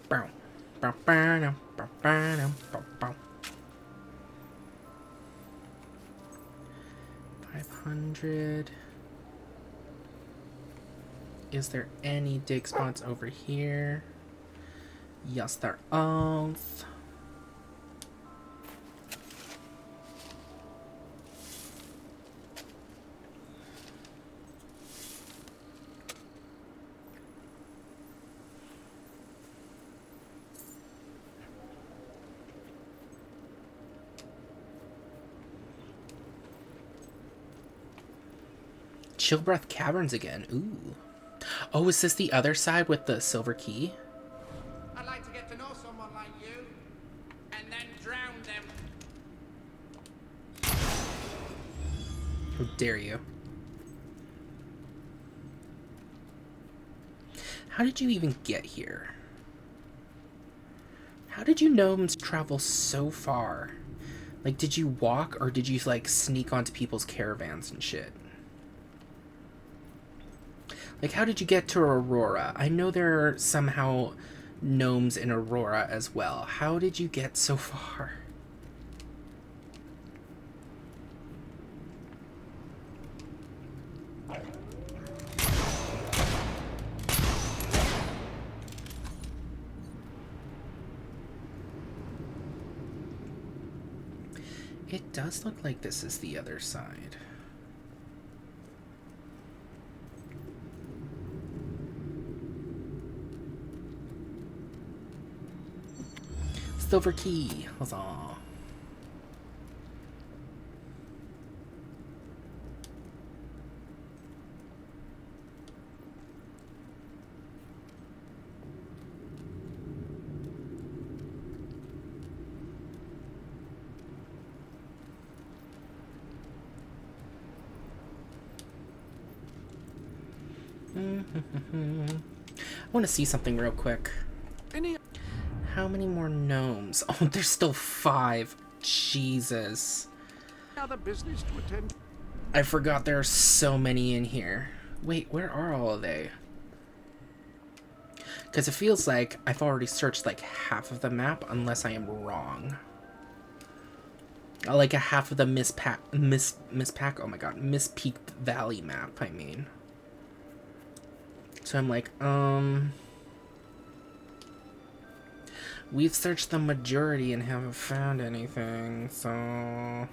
Bow. Bow, bow, bow, bow, bow, bow, bow. 500. Is there any dig spots over here? Yes, there are. Chill Breath Caverns again. Ooh. Oh, is this the other side with the silver key? I'd like to get to know someone like you, and then drown them. How dare you? How did you even get here? How did you gnomes travel so far? Like, did you walk or did you, like, sneak onto people's caravans and shit? Like, how did you get to Aurora? I know there are somehow gnomes in Aurora as well. How did you get so far? It does look like this is the other side. Silver key. Huzzah. I want to see something real quick. How many more gnomes? Oh, there's still 5. Jesus. Other business to attend. I forgot there are so many in here. Wait, where are all of they? Because it feels like I've already searched like half of the map, unless I am wrong. Like a half of the Miss oh my god, Miss Peak Valley map, I mean. So I'm like, we've searched the majority and haven't found anything, so...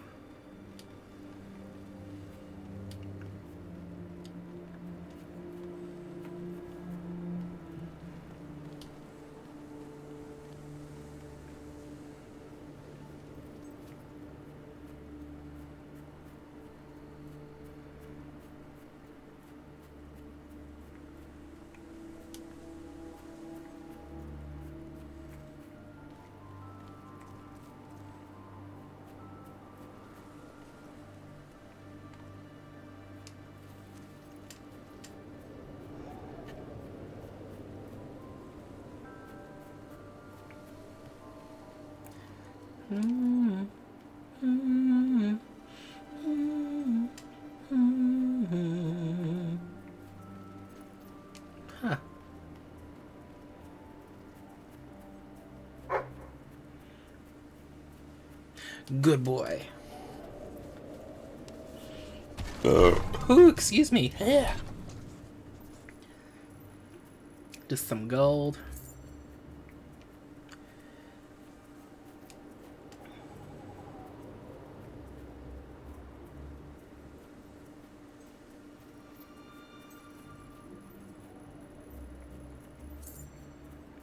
Huh. Good boy. Ooh, excuse me. Yeah. Just some gold.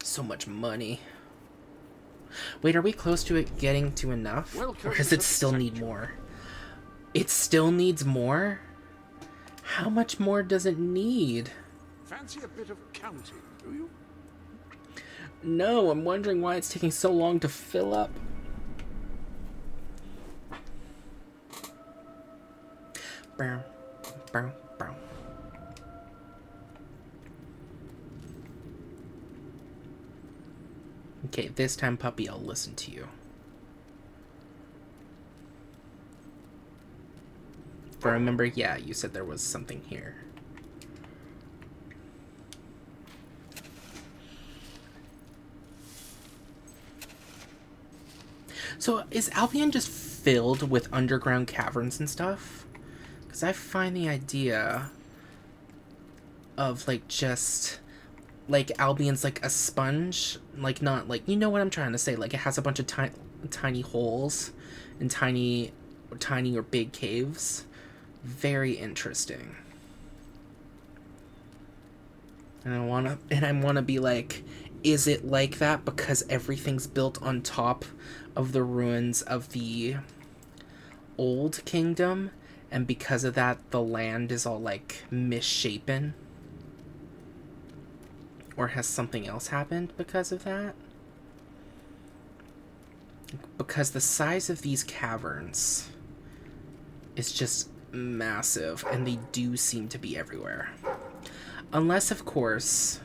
So much money. Wait, are we close to it getting to enough? Or does it still need more? It still needs more? How much more does it need? Fancy a bit of counting, do you? No, I'm wondering why it's taking so long to fill up. Bow, bow, bow. Okay, this time, puppy, I'll listen to you. If I remember, yeah, you said there was something here. So, is Albion just filled with underground caverns and stuff? Because I find the idea of, like, just... like Albion's like a sponge, like not like, you know what I'm trying to say, like it has a bunch of tiny holes and tiny or big caves. Very interesting. And I wanna be like, is it like that because everything's built on top of the ruins of the old kingdom, and because of that the land is all like misshapen? Or has something else happened because of that? Because the size of these caverns is just massive, and they do seem to be everywhere. Unless, of course,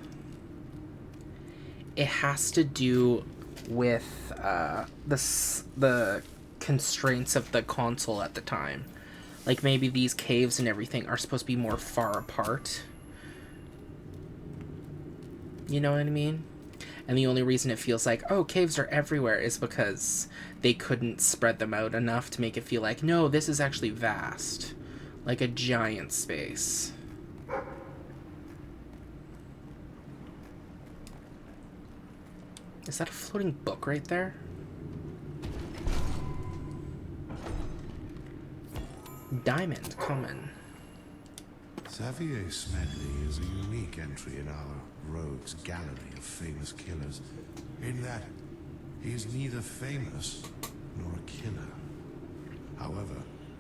it has to do with the constraints of the console at the time. Like maybe these caves and everything are supposed to be more far apart. You know what I mean? And the only reason it feels like, oh, caves are everywhere is because they couldn't spread them out enough to make it feel like, no, this is actually vast. Like a giant space. Is that a floating book right there? Diamond, common. Xavier Smedley is a unique entry in our rogues gallery of famous killers, in that he is neither famous nor a killer. However,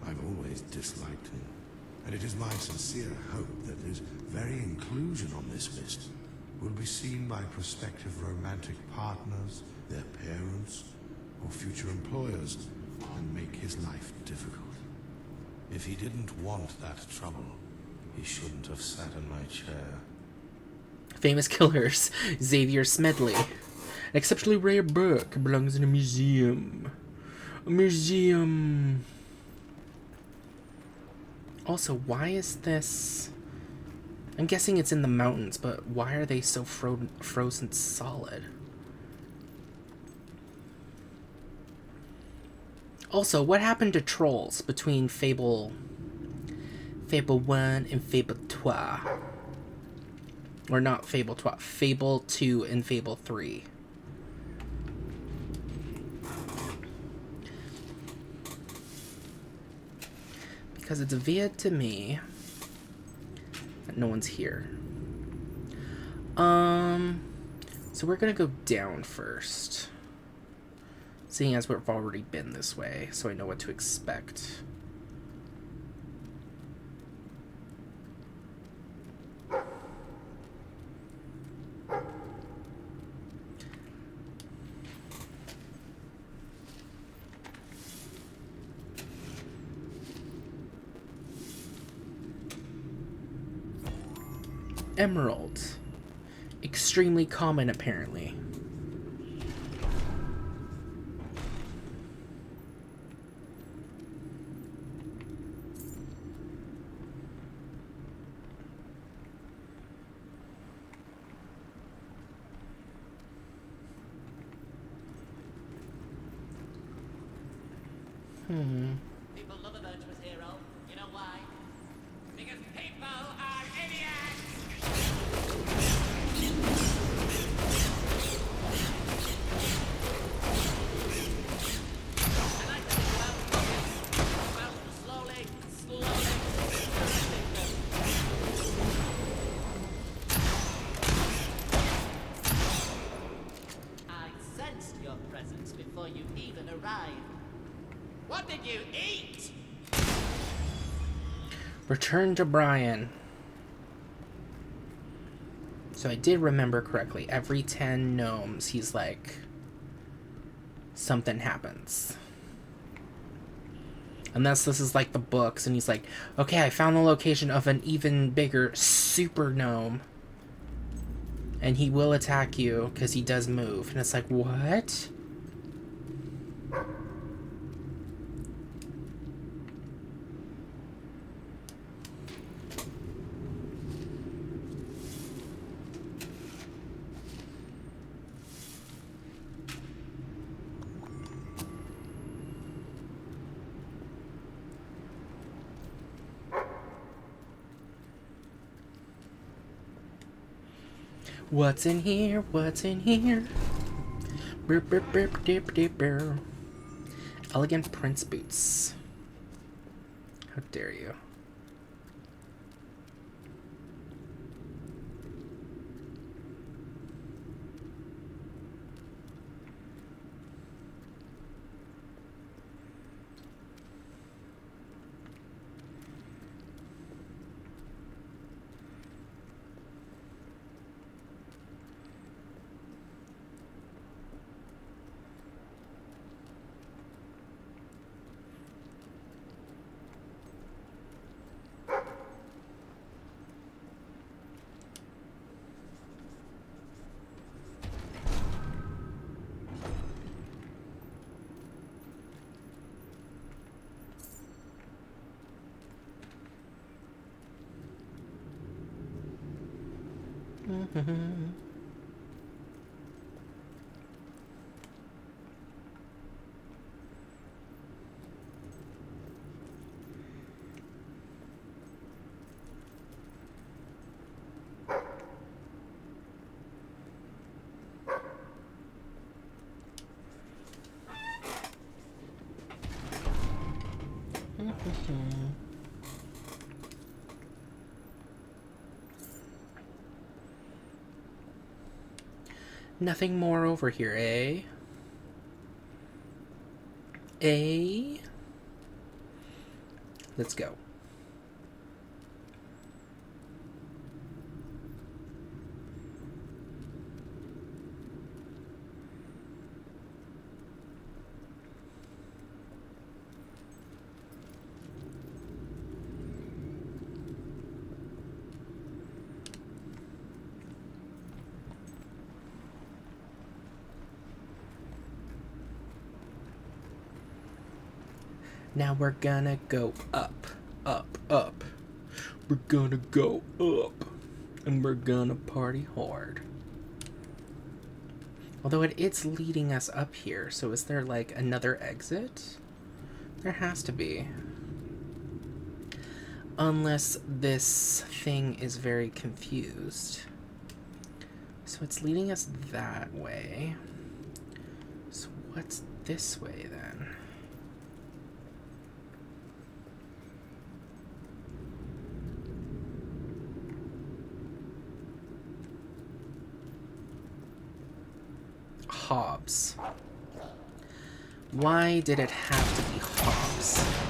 I've always disliked him, and it is my sincere hope that his very inclusion on this list will be seen by prospective romantic partners, their parents, or future employers, and make his life difficult. If he didn't want that trouble, he shouldn't have sat in my chair. Famous killers, Xavier Smedley. An exceptionally rare book belongs in a museum. A museum. Also, why is this... I'm guessing it's in the mountains, but why are they so frozen solid? Also, what happened to trolls between Fable 1 and Fable 2? Or not Fable 2, Fable 2 and Fable 3. Because it's weird to me that no one's here. So we're gonna go down first. Seeing as we've already been this way, so I know what to expect. Emerald. Extremely common, apparently. People love a virtuous hero. You know why? Because people are idiots! And I tell you about slowly, I sensed your presence before you even arrived. What did you eat? Return to Brian. So I did remember correctly. Every 10 gnomes, he's like, something happens. Unless this is like the books, and he's like, okay, I found the location of an even bigger super gnome. And he will attack you, because he does move. And it's like, what? What's in here? What's in here? Burp, burp, burp, dip, dip, burp. Elegant prince boots. How dare you? Nothing more over here, eh? Eh? Let's go. Now we're gonna go up, up, up. We're gonna go up. And we're gonna party hard. Although it's leading us up here, so is there like another exit? There has to be. Unless this thing is very confused. So it's leading us that way. So what's this way then? Hobbs. Why did it have to be Hobbs?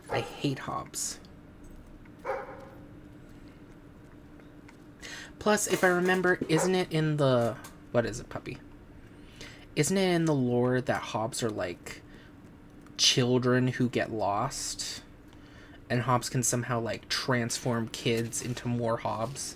I hate Hobbs. Plus, if I remember, isn't it in the... What is it, puppy? Isn't it in the lore that Hobbs are like children who get lost? And Hobbs can somehow like transform kids into more Hobbs?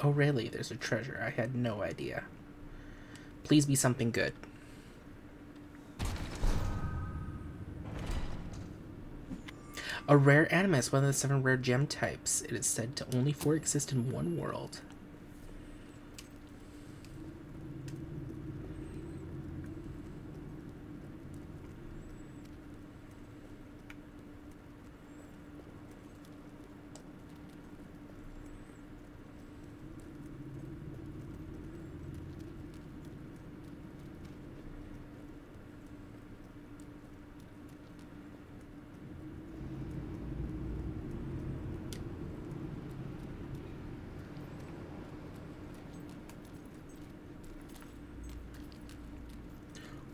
Oh, really? There's a treasure. I had no idea. Please be something good. A rare animus, one of the 7 rare gem types. It is said to only 4 exist in one world.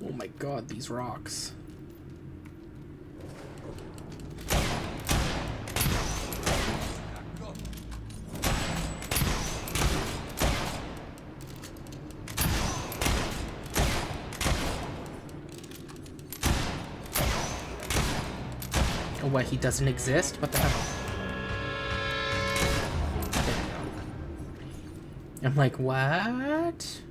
Oh my god, these rocks. Oh, what, he doesn't exist? What the hell? There we go. I'm like, what?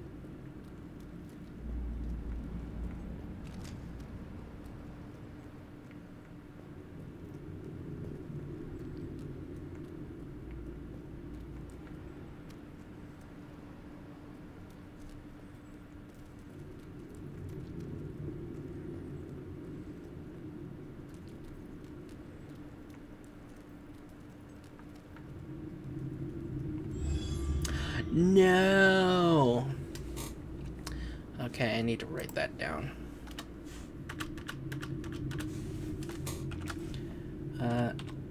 No. Okay, I need to write that down.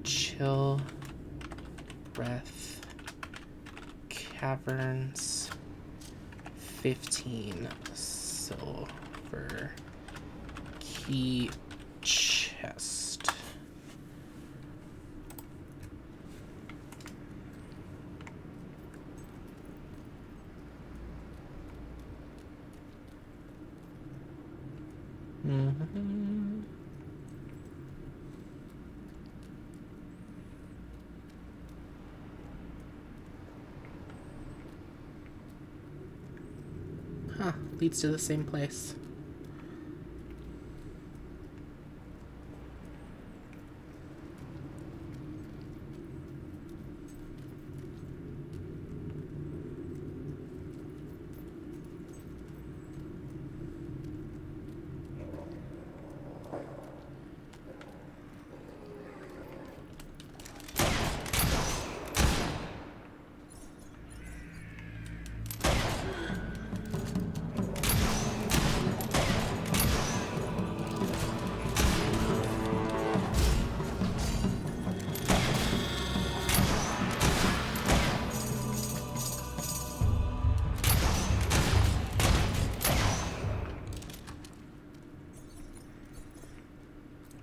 Chill breath caverns 15 silver key chest. Mm-hmm. Huh, leads to the same place.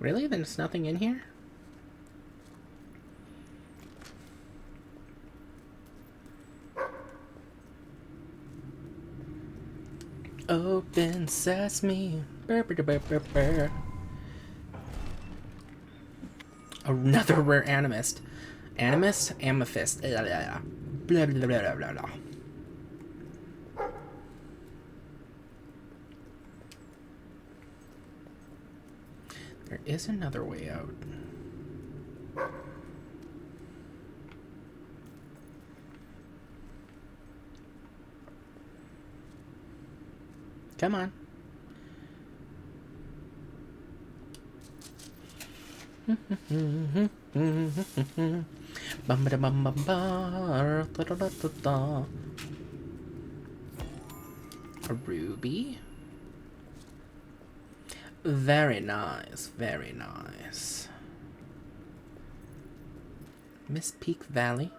Really? There's nothing in here? Open sesame. Burr, burr, burr, burr, burr. Another rare animist. Animist? Amethyst. Blah, blah, blah, blah, blah, blah, blah. There is another way out. Come on. A ruby. Very nice, very nice. Miss Peak Valley.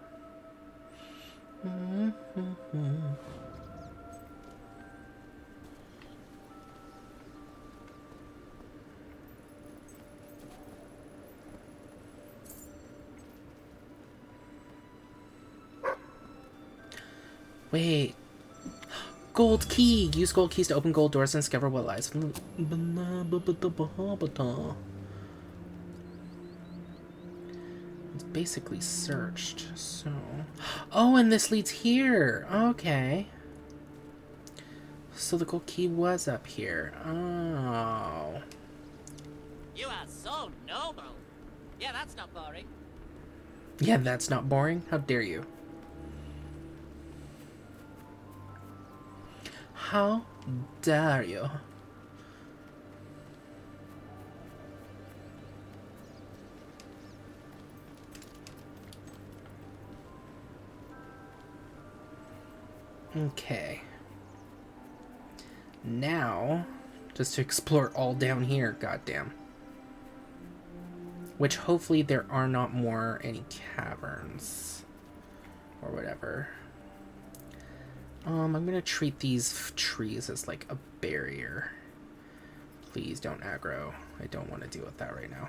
Wait. Gold key! Use gold keys to open gold doors and discover what lies. It's basically searched, so... Oh, and this leads here! Okay. So the gold key was up here. Oh. You are so noble. Yeah, that's not boring. Yeah, that's not boring. How dare you? How dare you? Okay. Now, just to explore all down here, goddamn. Which hopefully there are not more any caverns or whatever. I'm gonna treat these trees as like a barrier. Please don't aggro. I don't want to deal with that right now.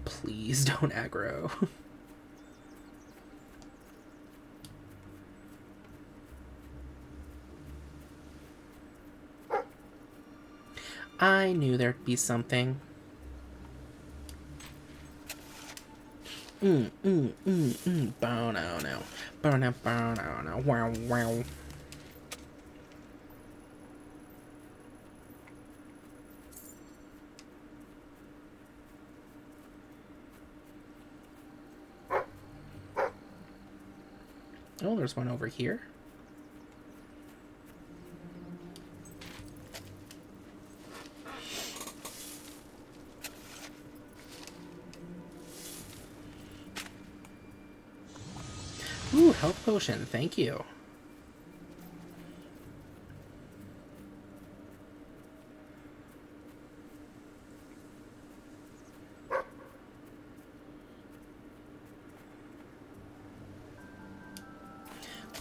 Please don't aggro. I knew there'd be something. Bow now now. Bow now now. Wow wow. Oh, there's one over here. Ooh, health potion, thank you.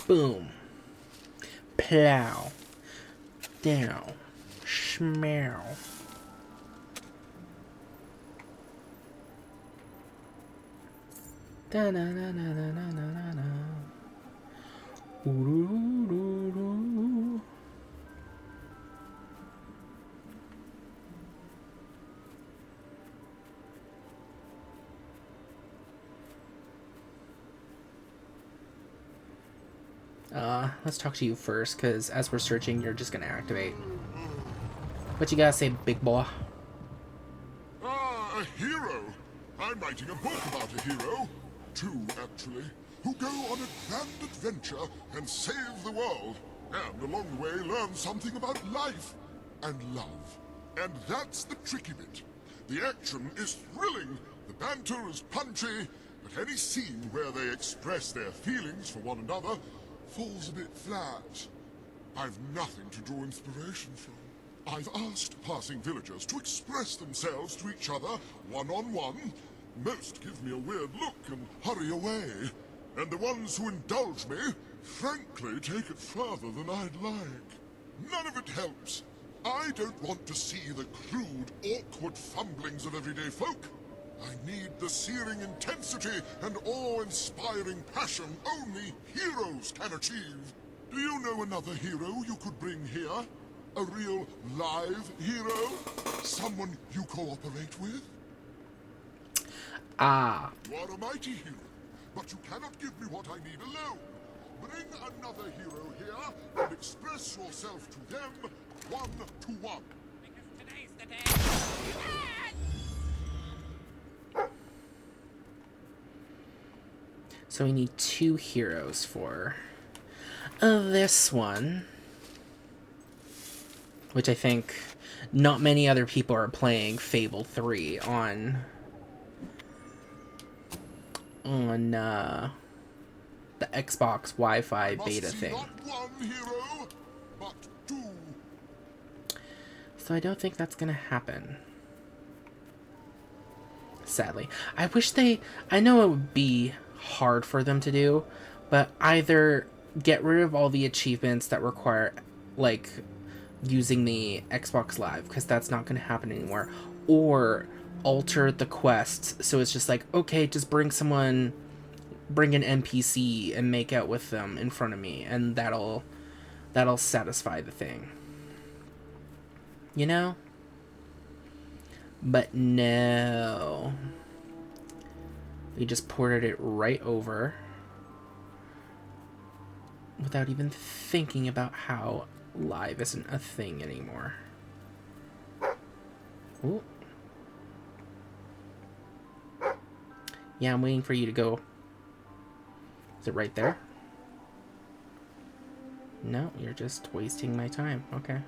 Boom. Plow. Down. Schmeow. Da na na na na na na na. Ooh. Let's talk to you first, because as we're searching, you're just gonna activate. What you gotta say, big boy? Ah, a hero! I'm writing a book about a hero. Two, actually. Who go on a grand adventure and save the world. And along the way learn something about life and love. And that's the tricky bit. The action is thrilling, the banter is punchy, but any scene where they express their feelings for one another falls a bit flat. I've nothing to draw inspiration from. I've asked passing villagers to express themselves to each other one-on-one. Most give me a weird look and hurry away. And the ones who indulge me, frankly, take it further than I'd like. None of it helps. I don't want to see the crude, awkward fumblings of everyday folk. I need the searing intensity and awe-inspiring passion only heroes can achieve. Do you know another hero you could bring here? A real, live hero? Someone you cooperate with? Ah. You are a mighty hero, but you cannot give me what I need alone. Bring another hero here and express yourself to them one-to-one. Because today's the day. So we need 2 heroes for this one. Which I think not many other people are playing Fable 3 on the Xbox Wi-Fi beta thing. Not one hero, but 2. So I don't think that's gonna happen. Sadly. I wish I know it would be hard for them to do, but either get rid of all the achievements that require, like, using the Xbox Live, because that's not going to happen anymore, or alter the quests so it's just like, okay, just bring an NPC and make out with them in front of me, and that'll satisfy the thing, you know? But no, they just ported it right over without even thinking about how live isn't a thing anymore. Ooh. Yeah, I'm waiting for you to go. Is it right there? No, you're just wasting my time. Okay.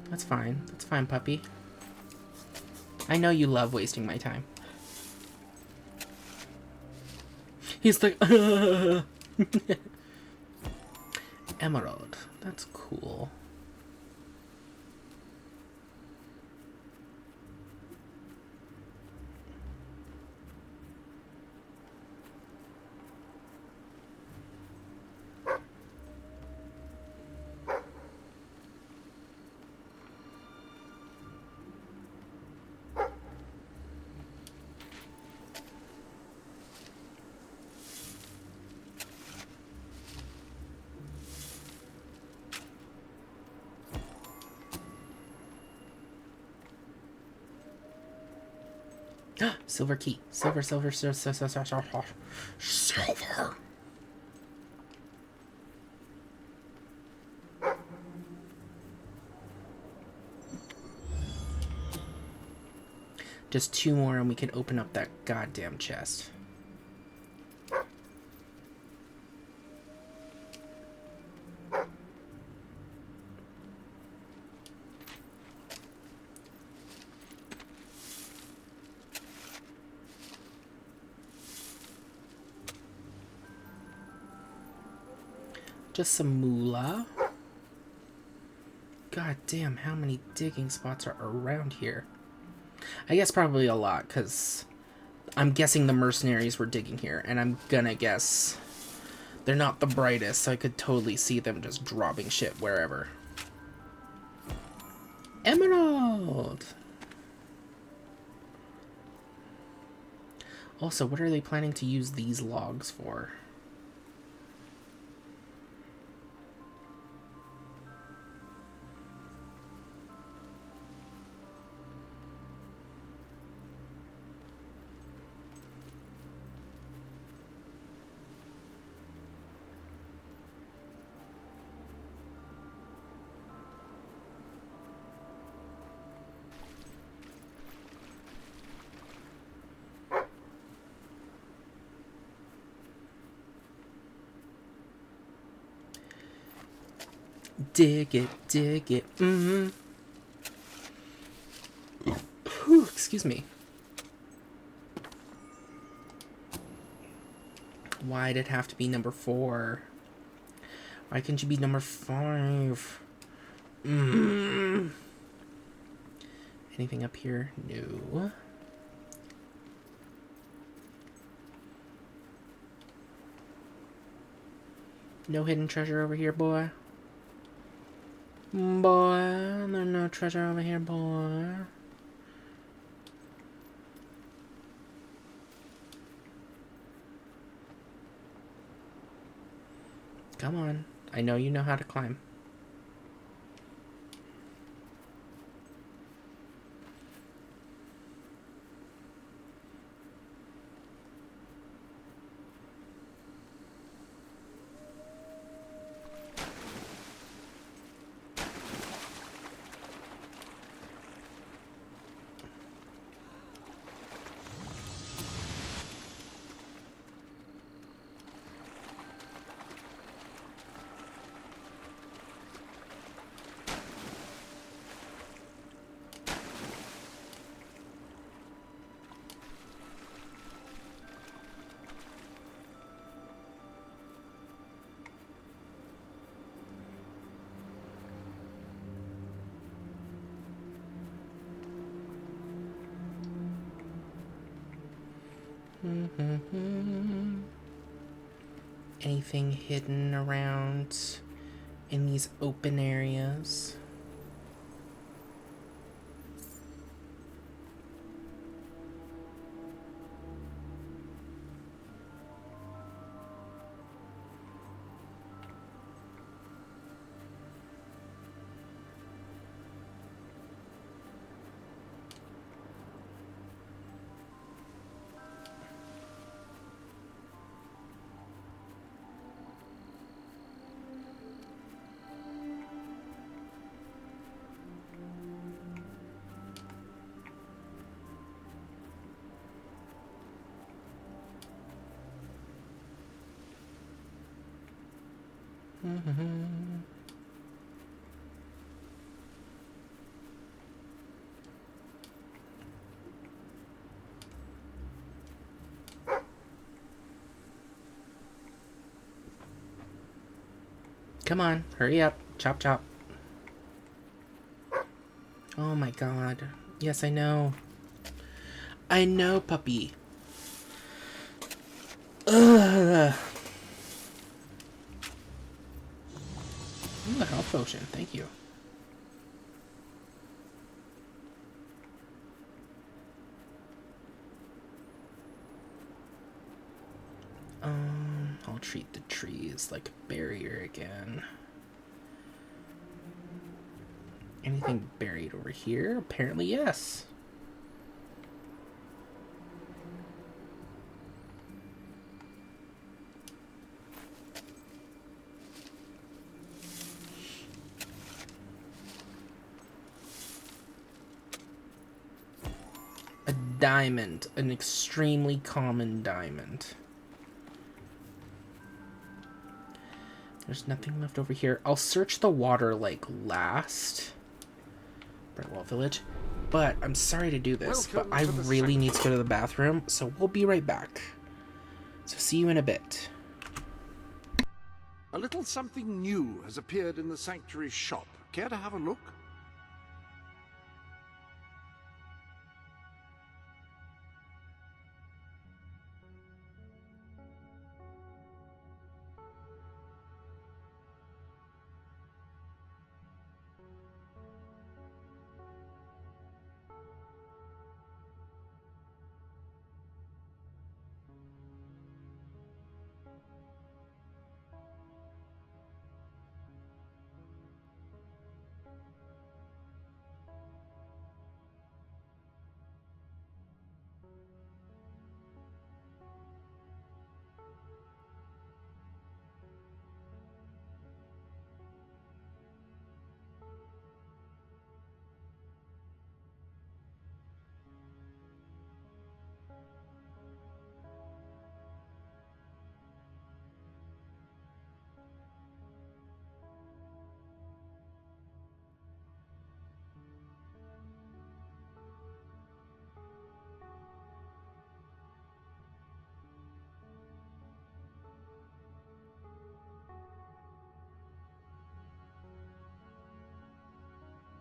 That's fine. That's fine, puppy. I know you love wasting my time. He's like, Emerald. That's cool. Silver key. Silver. Just 2 more and we can open up that goddamn chest. Just some moolah. God damn, how many digging spots are around here? I guess probably a lot, because I'm guessing the mercenaries were digging here, and I'm gonna guess they're not the brightest, so I could totally see them just dropping shit wherever. Emerald! Also, what are they planning to use these logs for? Dig it, Whew, excuse me. Why'd it have to be number 4? Why couldn't you be number 5? Anything up here? No. No hidden treasure over here, boy. Boy, there's no treasure over here, boy. Come on. I know you know how to climb. Anything hidden around in these open areas? Come on, hurry up. Chop, chop. Oh my god. Yes, I know. I know, puppy. Ugh. Ooh, a health potion. Thank you. I'll treat the trees like a barrier again. Anything buried over here? Apparently, yes. A diamond. An extremely common diamond. There's nothing left over here. I'll search the water like last. Brightwell Village. But I'm sorry to do this, but I really need to go to the bathroom, so we'll be right back. So see you in a bit. A little something new has appeared in the sanctuary shop. Care to have a look?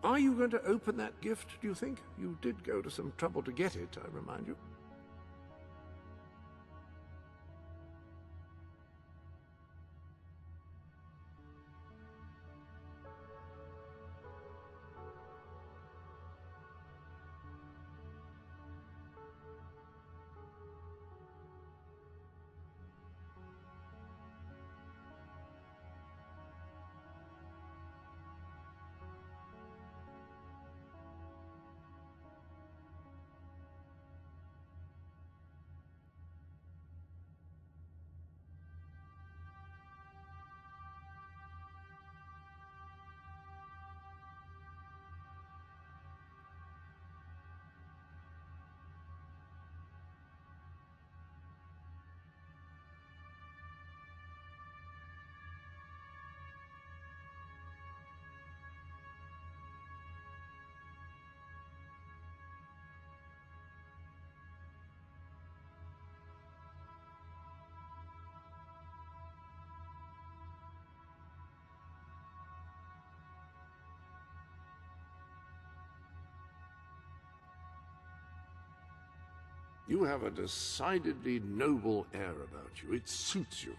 Are you going to open that gift, do you think? You did go to some trouble to get it, I remind you. You have a decidedly noble air about you. It suits you.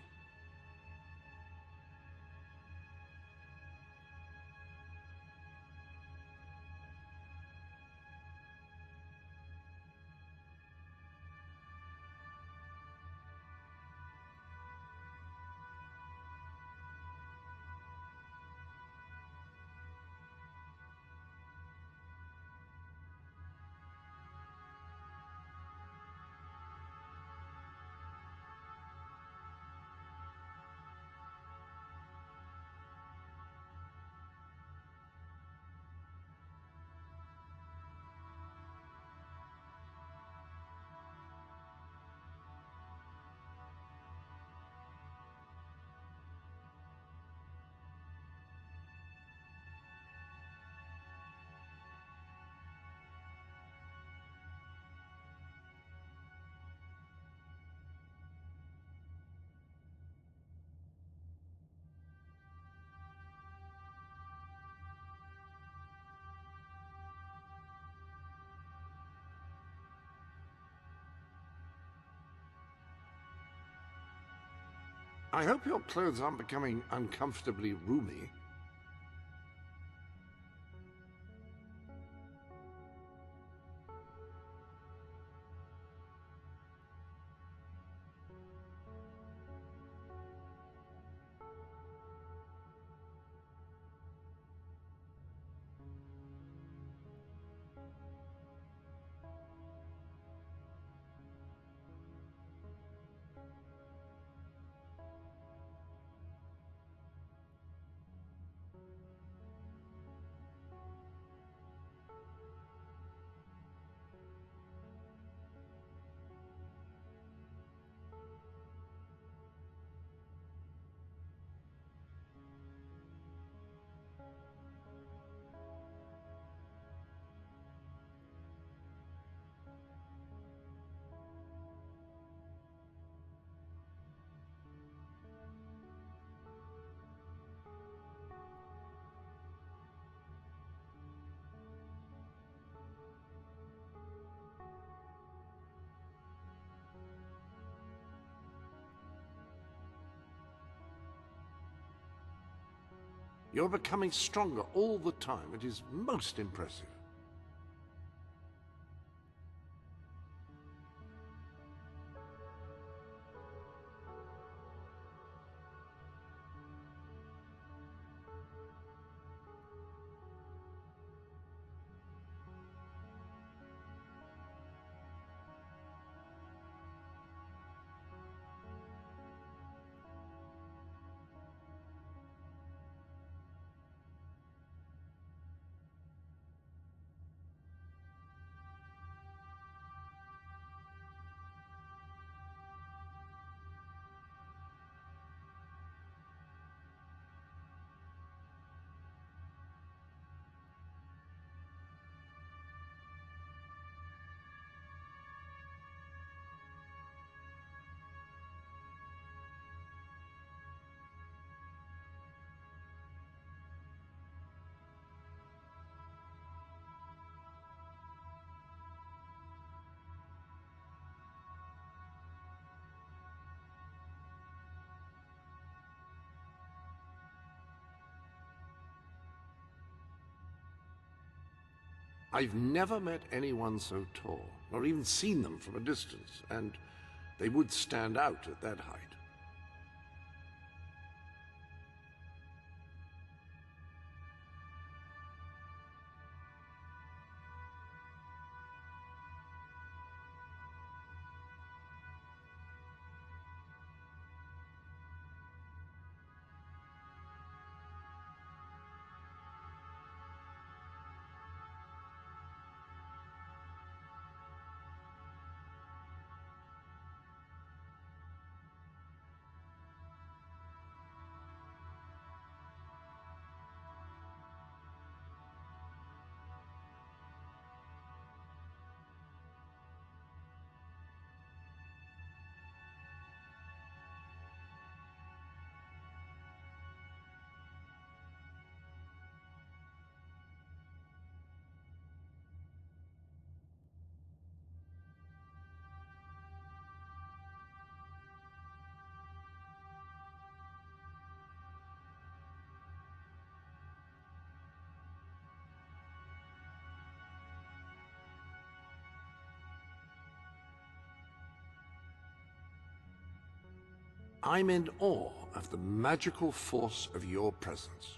I hope your clothes aren't becoming uncomfortably roomy. You're becoming stronger all the time. It is most impressive. I've never met anyone so tall, or even seen them from a distance, and they would stand out at that height. I'm in awe of the magical force of your presence.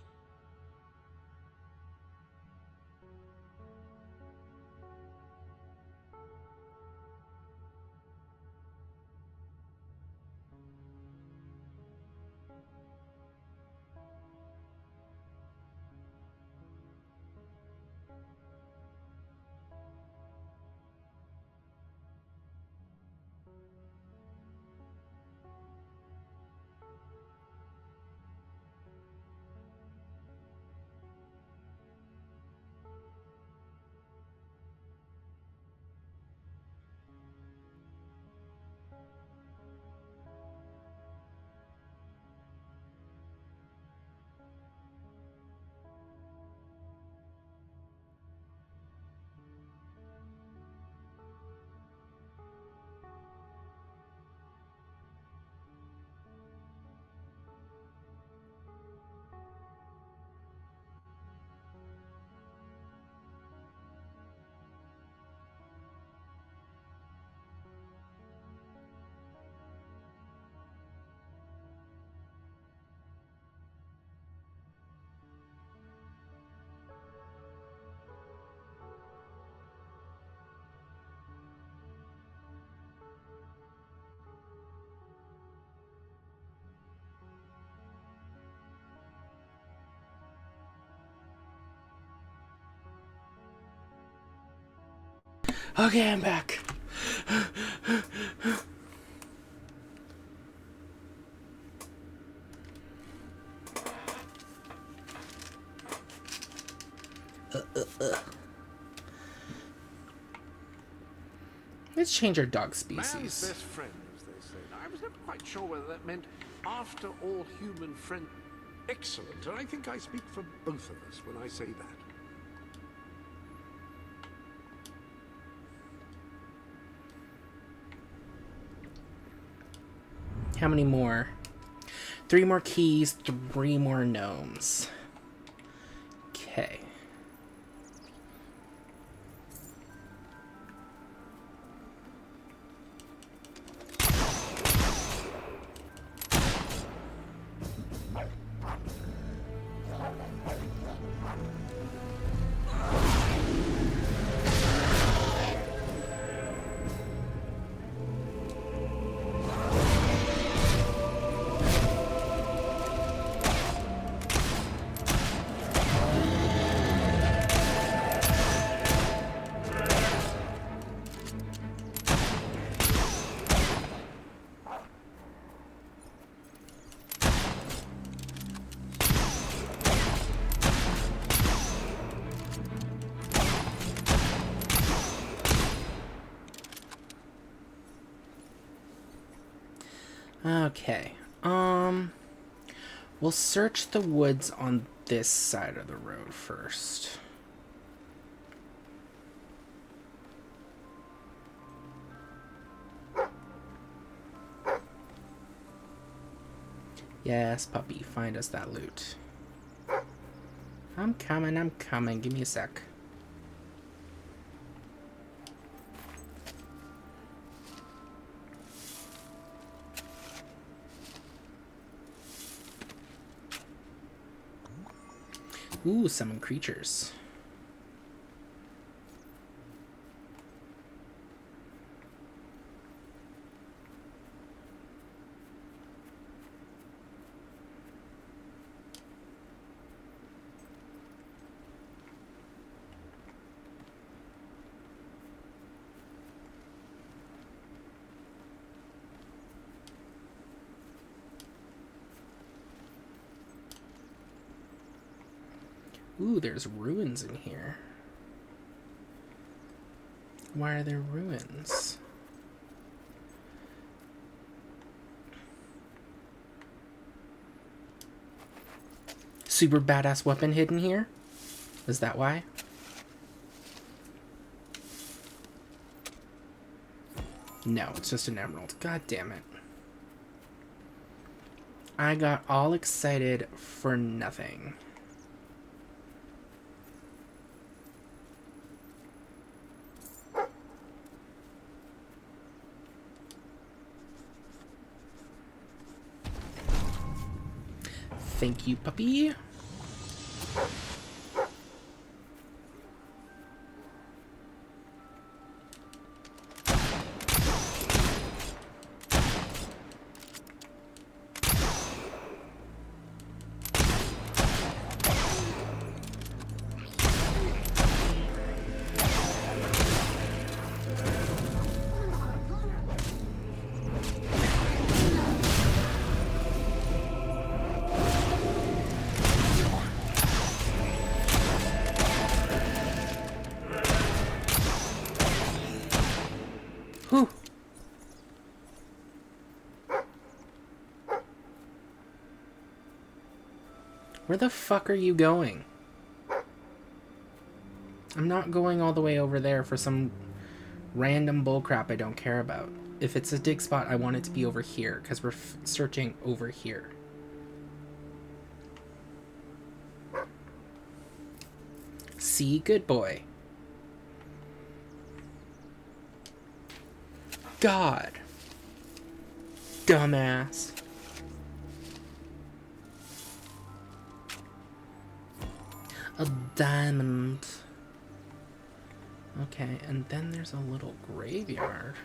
Okay, I'm back. Let's change our dog species. Man's best friend, as they say. Now, I was never quite sure whether that meant after all human friend. Excellent, and I think I speak for both of us when I say that. How many more? 3 more keys, 3 more gnomes. Okay. Okay. We'll search the woods on this side of the road first. Yes, puppy, find us that loot. I'm coming. Give me a sec. Ooh, summon creatures. Ooh, there's ruins in here. Why are there ruins? Super badass weapon hidden here? Is that why? No, it's just an emerald. God damn it. I got all excited for nothing. Thank you, puppy. Whew. Where the fuck are you going? I'm not going all the way over there for some random bullcrap I don't care about. If it's a dig spot, I want it to be over here, because we're searching over here. See? Good boy. God. Dumbass. A diamond. Okay, and then there's a little graveyard.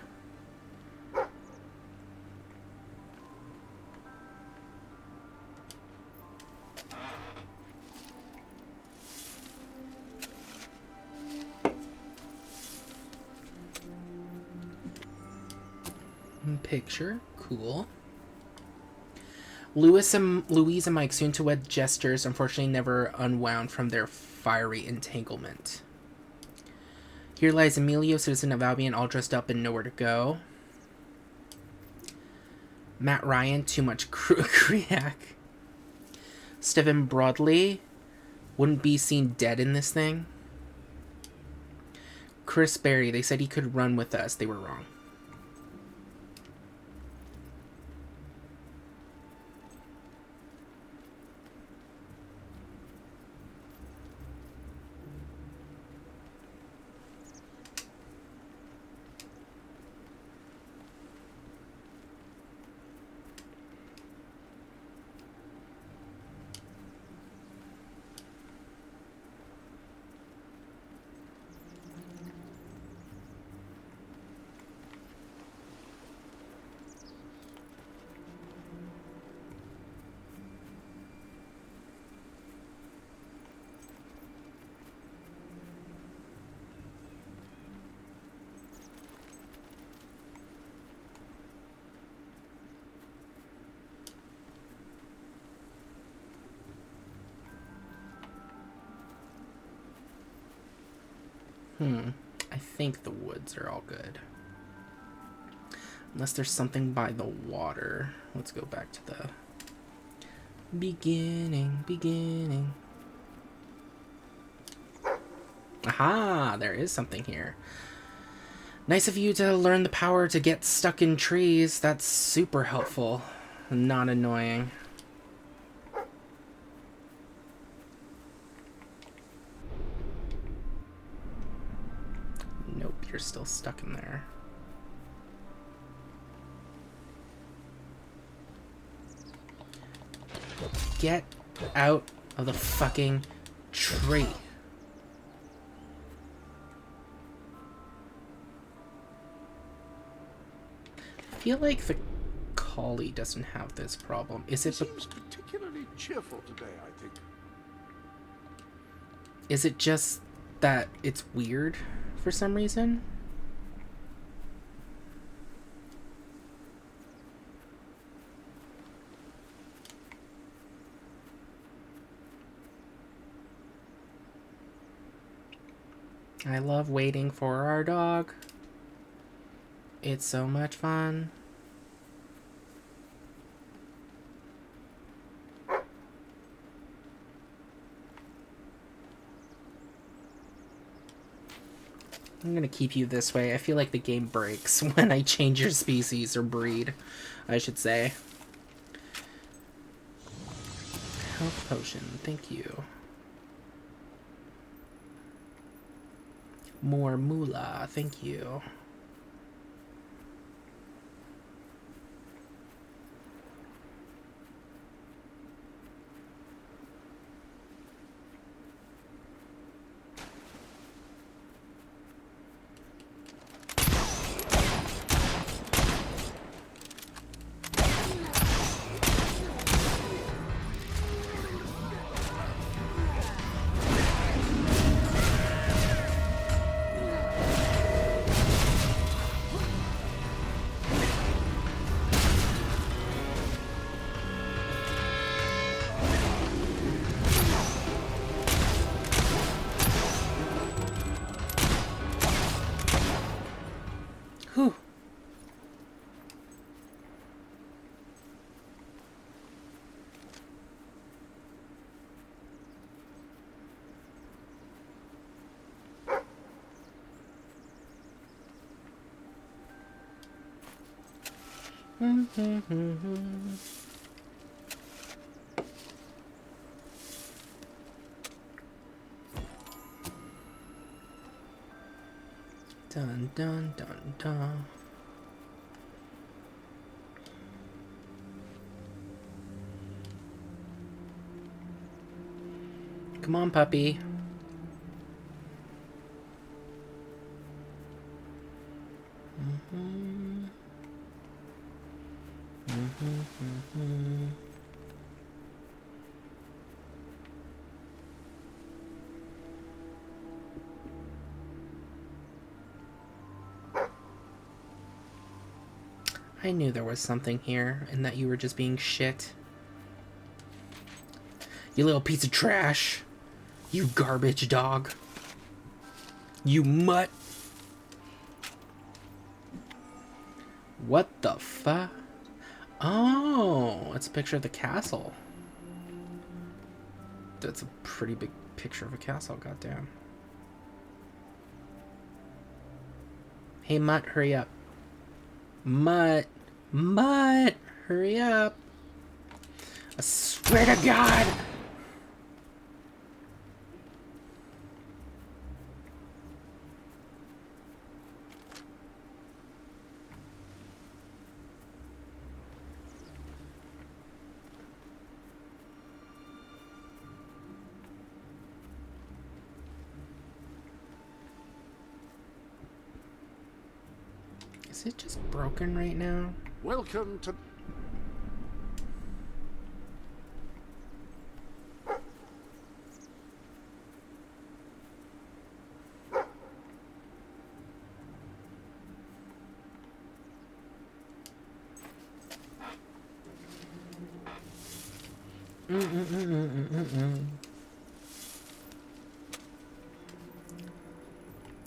Picture. Cool. Louise and Mike, soon to wed jesters, unfortunately never unwound from their fiery entanglement. Here lies Emilio, citizen of Albion, all dressed up and nowhere to go. Matt Ryan, too much Kriak. Stephen Broadley, wouldn't be seen dead in this thing. Chris Berry, they said he could run with us. They were wrong. I think the woods are all good. Unless there's something by the water. Let's go back to the beginning. Aha! There is something here. Nice of you to learn the power to get stuck in trees. That's super helpful. Not annoying. Nope, you're still stuck in there. Get out of the fucking tree. I feel like the collie doesn't have this problem. Is it? Seems particularly cheerful today, I think. Is it just that it's weird for some reason? I love waiting for our dog. It's so much fun. I'm gonna keep you this way. I feel like the game breaks when I change your species or breed, I should say. Health potion, thank you. More moolah, thank you. Dun dun dun dun. Come on, puppy. I knew there was something here and that you were just being shit. You little piece of trash. You garbage dog. You mutt. What the fuck? Oh, it's a picture of the castle. That's a pretty big picture of a castle, goddamn. Hey, Mutt, hurry up. Mutt. Mutt, hurry up. I swear to God. Is it just broken right now? Welcome to...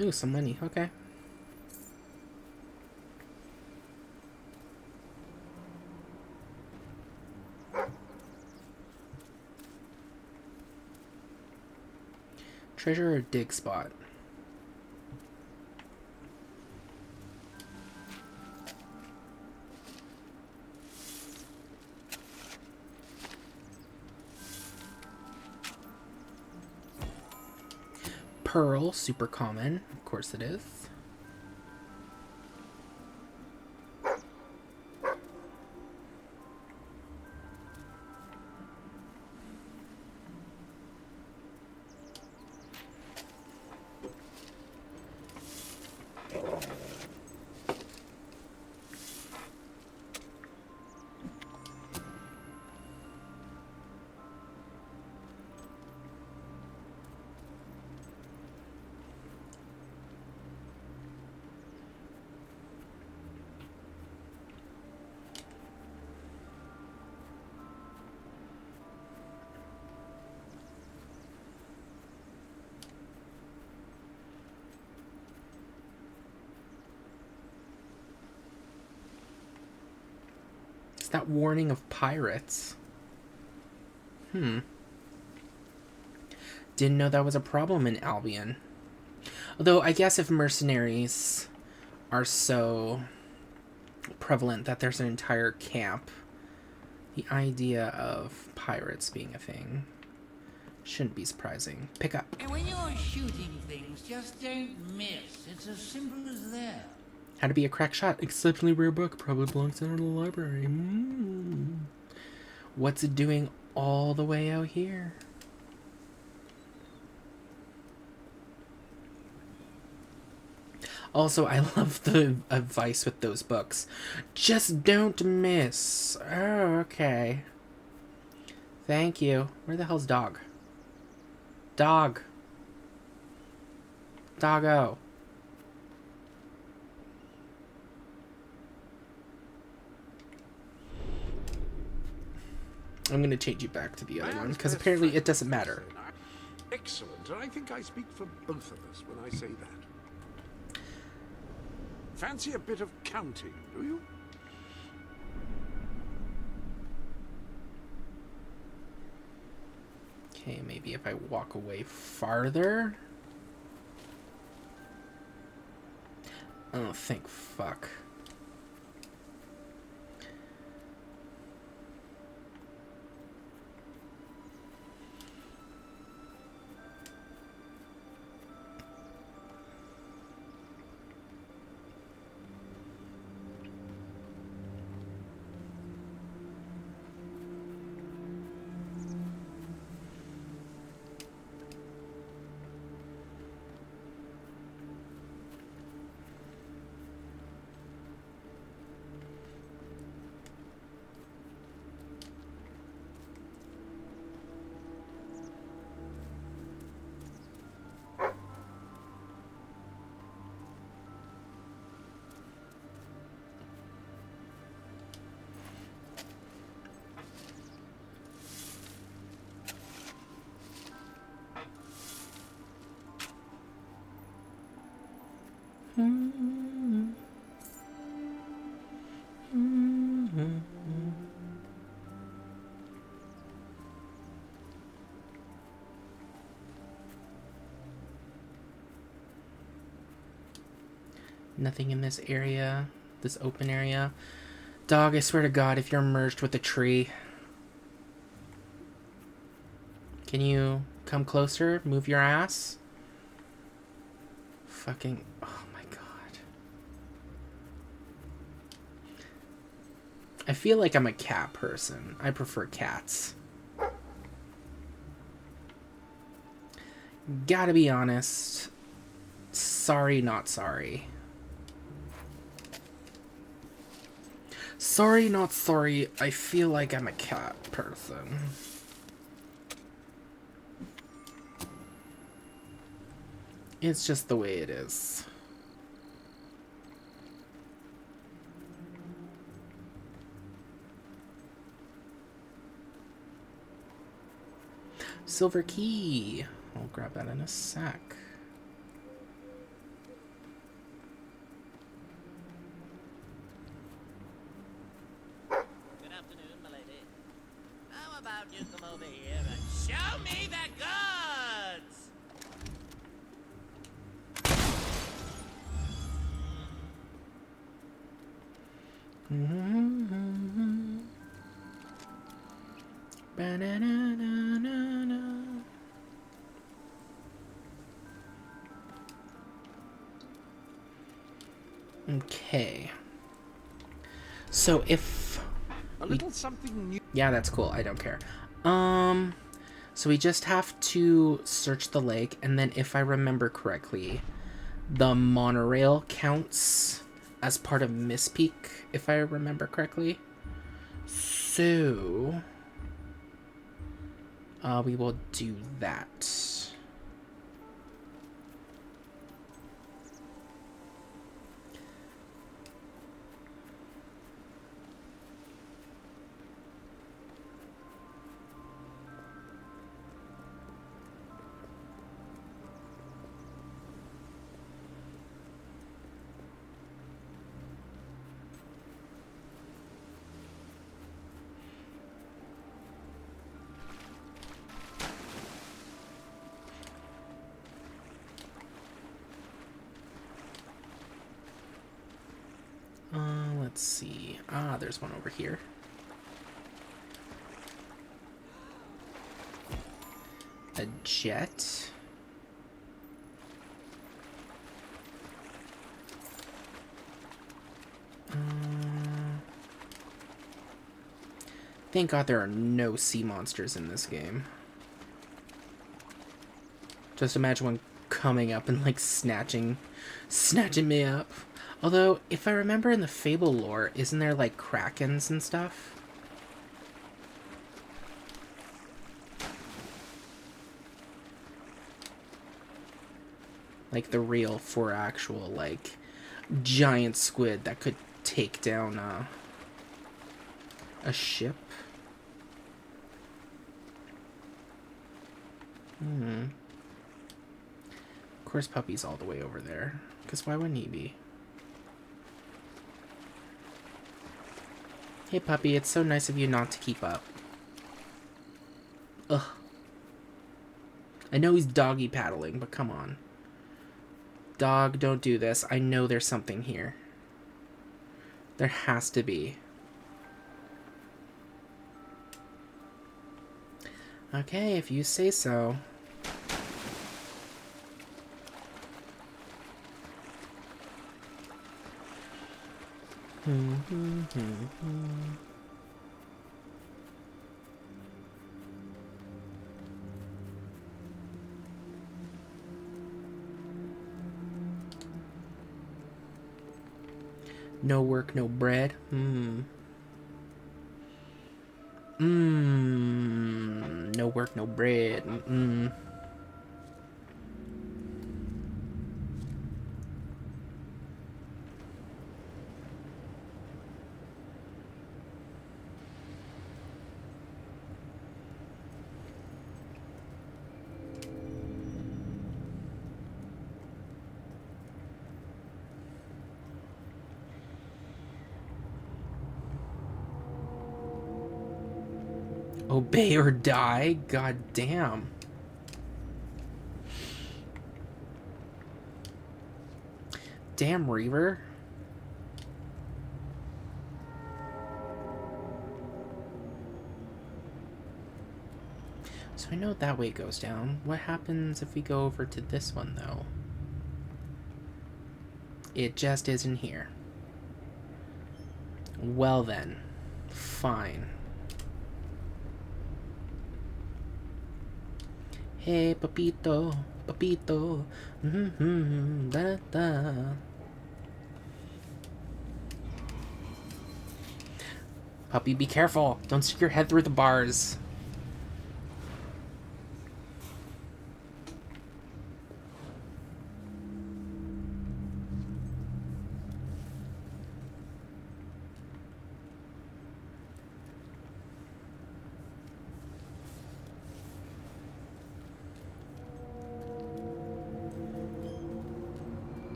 Ooh, some money. Okay. Treasure or dig spot? Pearl, super common. Of course it is. That warning of pirates. Didn't know that was a problem in Albion. Although, I guess if mercenaries are so prevalent that there's an entire camp, the idea of pirates being a thing shouldn't be surprising. Pick up. And when you're shooting things, just don't miss. It's as simple as that. How to be a crack shot. Exceptionally rare book. Probably belongs in the library. What's it doing all the way out here? Also, I love the advice with those books. Just don't miss. Oh, okay. Thank you. Where the hell's dog? Dog. Doggo. I'm going to change you back to the other one, because apparently it doesn't matter. Excellent, and I think I speak for both of us when I say that. Fancy a bit of counting, do you? Okay, maybe if I walk away farther. Oh, thank fuck. Nothing in this area. This open area. Dog, I swear to God, if you're merged with the tree... Can you come closer? Move your ass? Fucking... Oh my God. I feel like I'm a cat person. I prefer cats. Gotta be honest. Sorry, not sorry. Sorry, not sorry. I feel like I'm a cat person. It's just the way it is. Silver key. I'll grab that in a sec. Good afternoon, my lady. How about you come over here and show me the goods? Okay. So if A little something new. Yeah, that's cool. I don't care. So we just have to search the lake, and then if I remember correctly, the monorail counts as part of Miss Peak, if I remember correctly. So we will do that. Let's see. Ah, there's one over here. A jet. Thank God there are no sea monsters in this game. Just imagine one coming up and like snatching me up. Although, if I remember in the Fable lore, isn't there like krakens and stuff? Like the real for actual like giant squid that could take down a ship. Of course Puppy's all the way over there, because why wouldn't he be? Hey Puppy, it's so nice of you not to keep up. Ugh. I know he's doggy paddling, but come on. Dog, don't do this. I know there's something here. There has to be. Okay, if you say so. No work, no bread. No work, no bread. Obey or die? God damn. Damn, Reaver. So I know that way it goes down. What happens if we go over to this one, though? It just isn't here. Well then. Fine. Hey, Papito, Papito. Da da. Puppy, be careful. Don't stick your head through the bars.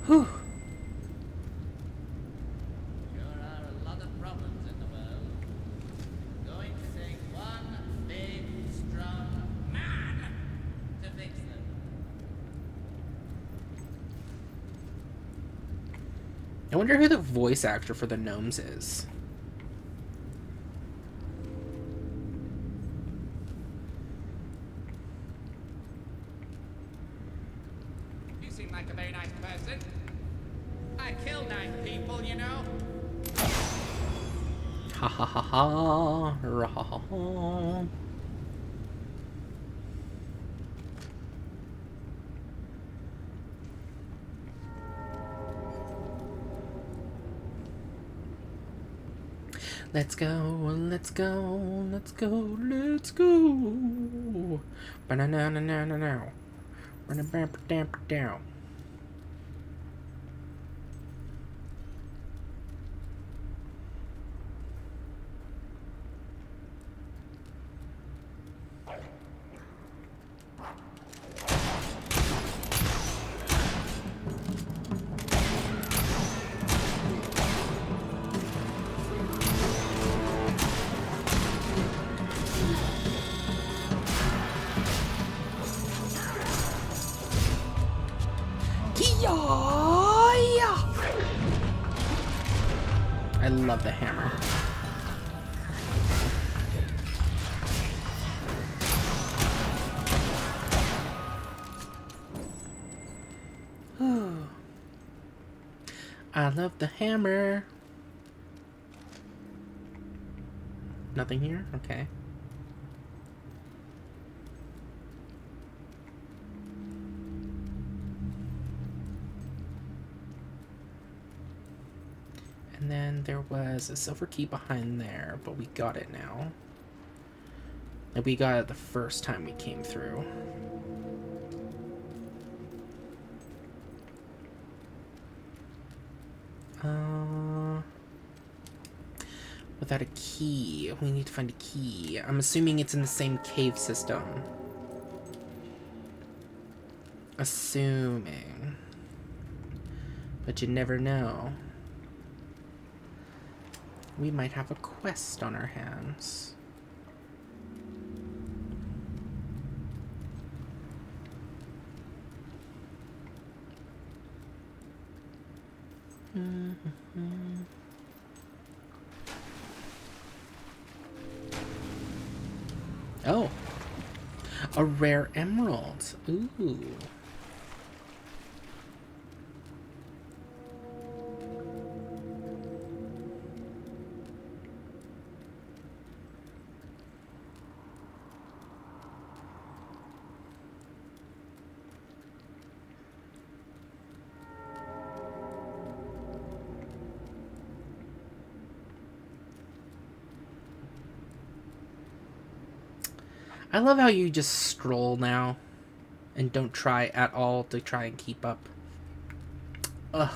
Whew. There are a lot of problems in the world. Going to take one big, strong man to fix them. I wonder who the voice actor for the gnomes is. You seem like a very nice person. I killed 9 people, you know. Ha ha ha ha. Ra ha ha ha. Let's go, let's go, let's go, let's go. Ba-na-na-na-na-na-now. Ba-na-ba-ba-da-ba-dow. I love the hammer. I love the hammer. Nothing here? Okay. And then there was a silver key behind there, but we got it now. Like we got it the first time we came through. Without a key. We need to find a key. I'm assuming it's in the same cave system. Assuming. But you never know. We might have a quest on our hands. Oh, a rare emerald. Ooh. I love how you just stroll now and don't try at all to try and keep up. Ugh.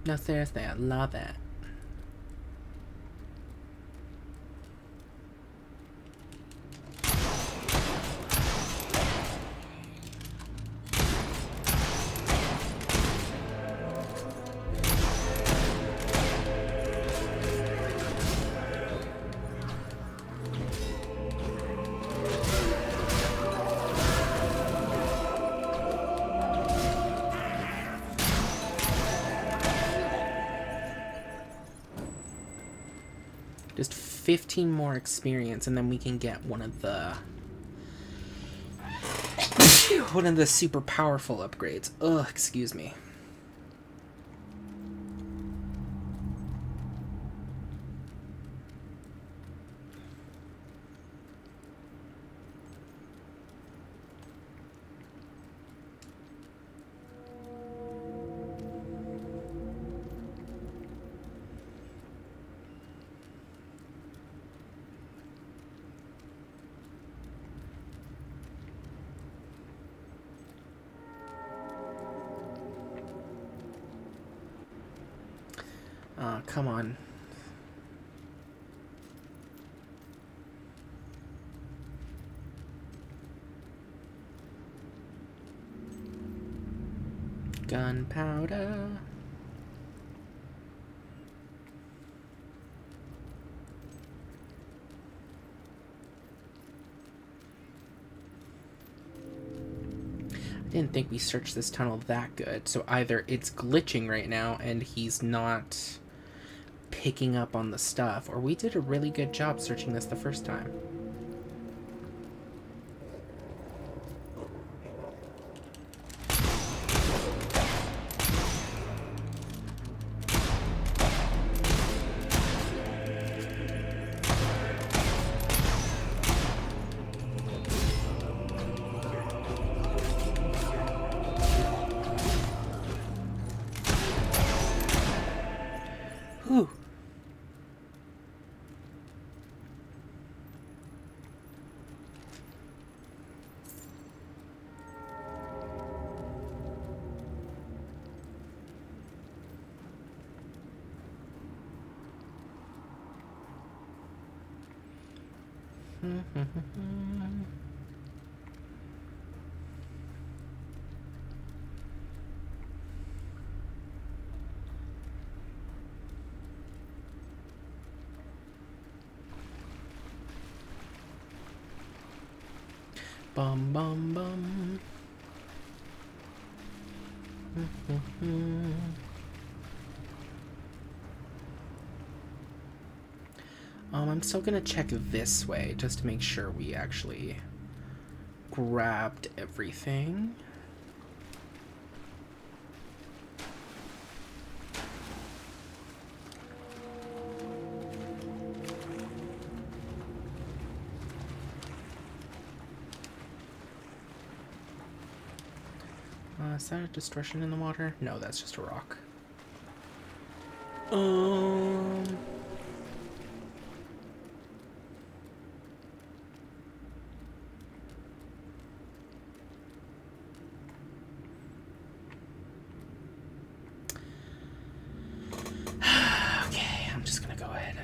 No, seriously, I love it. Just 15 more experience, and then we can get one of the super powerful upgrades. Ugh, excuse me. Come on. Gunpowder. I didn't think we searched this tunnel that good, so either it's glitching right now and he's not picking up on the stuff, or we did a really good job searching this the first time. Whew. Bum bum bum. I'm still gonna check this way just to make sure we actually grabbed everything. Is that a distortion in the water? No, that's just a rock. Okay, I'm just gonna go ahead.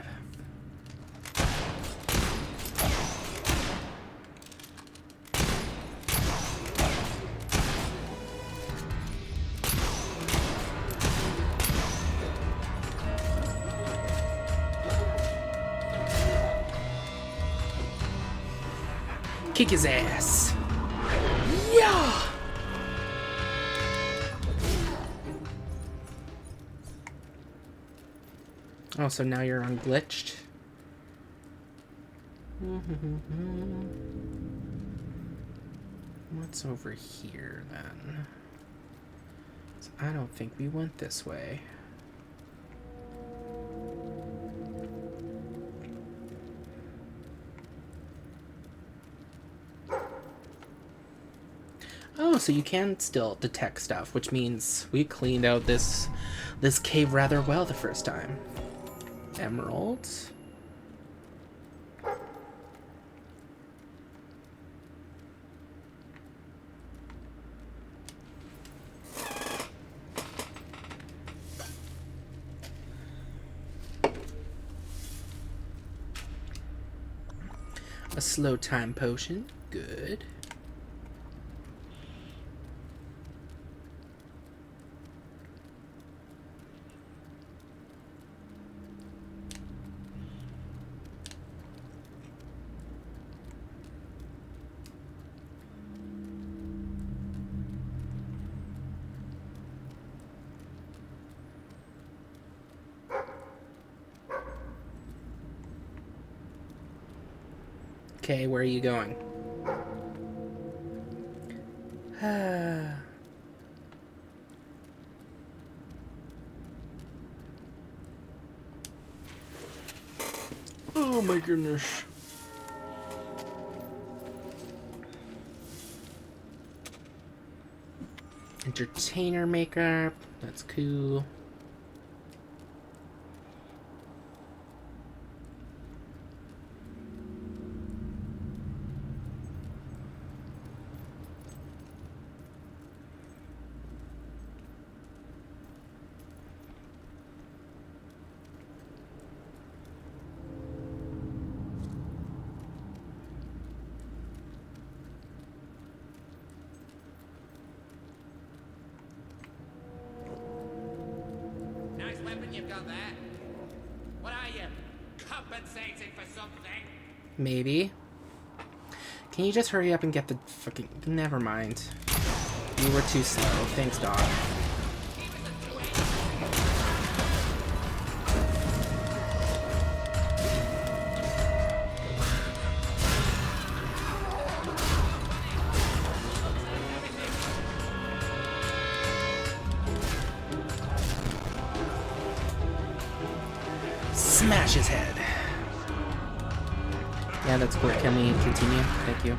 Kick his ass. Yeah. Oh, so now you're unglitched. What's over here then? So I don't think we went this way. Oh, so you can still detect stuff, which means we cleaned out this cave rather well the first time. Emeralds. A slow time potion. Good. Okay, where are you going? Oh my goodness. Entertainer makeup. That's cool. Nice weapon you've got there. What are you? Compensating for something? Maybe. Can you just hurry up and get the fucking... Never mind. You were too slow. Thanks, dog. Smash his head. Yeah, that's cool. Can we continue? Thank you.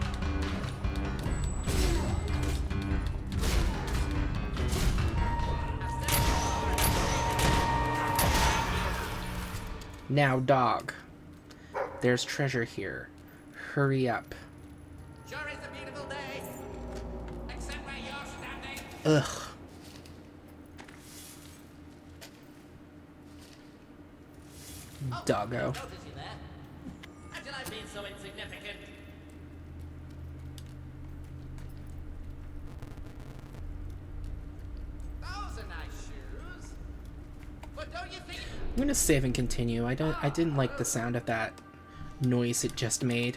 Now, dog. There's treasure here. Hurry up. Sure is a beautiful day. Except where you're standing. Ugh. Doggo. Notice you there. How'd you like being so insignificant? Those are nice shoes. But don't you think... I'm gonna save and continue. I didn't like the sound of that noise it just made.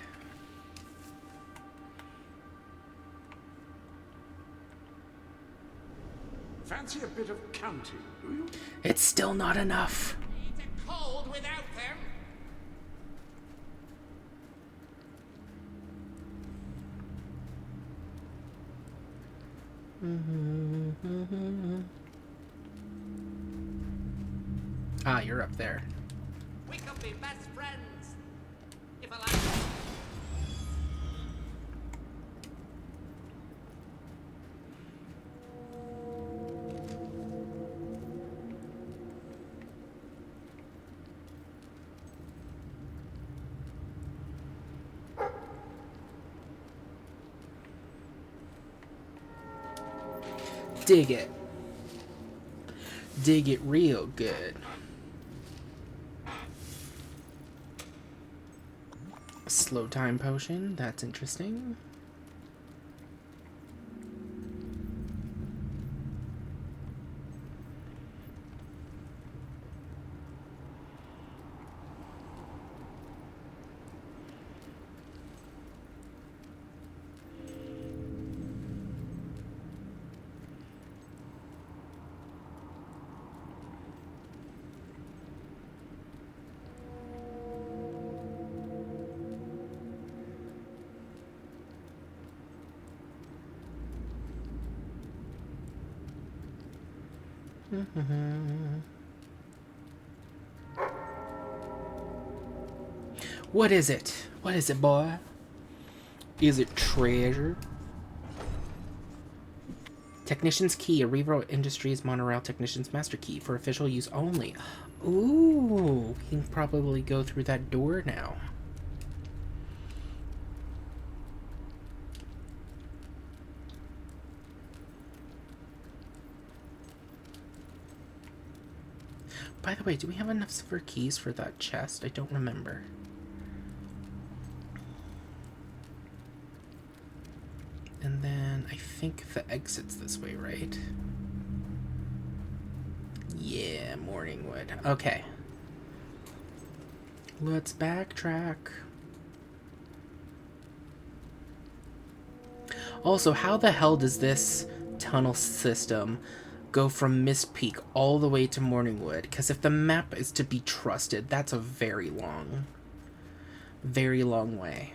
Fancy a bit of counting, do you? It's still not enough. It's a cold without them. Ah, you're up there. We could be best friends. If I like you. Dig it. Dig it real good. A slow time potion. That's interesting. What is it? What is it, boy? Is it treasure? Technician's key, a Revo Industries monorail technician's master key for official use only. Ooh, we can probably go through that door now. By the way, do we have enough silver keys for that chest? I don't remember. And then I think the exit's this way, right? Yeah, Morningwood. Okay. Let's backtrack. Also, how the hell does this tunnel system go from Mist Peak all the way to Morningwood? Because if the map is to be trusted, that's a very long way.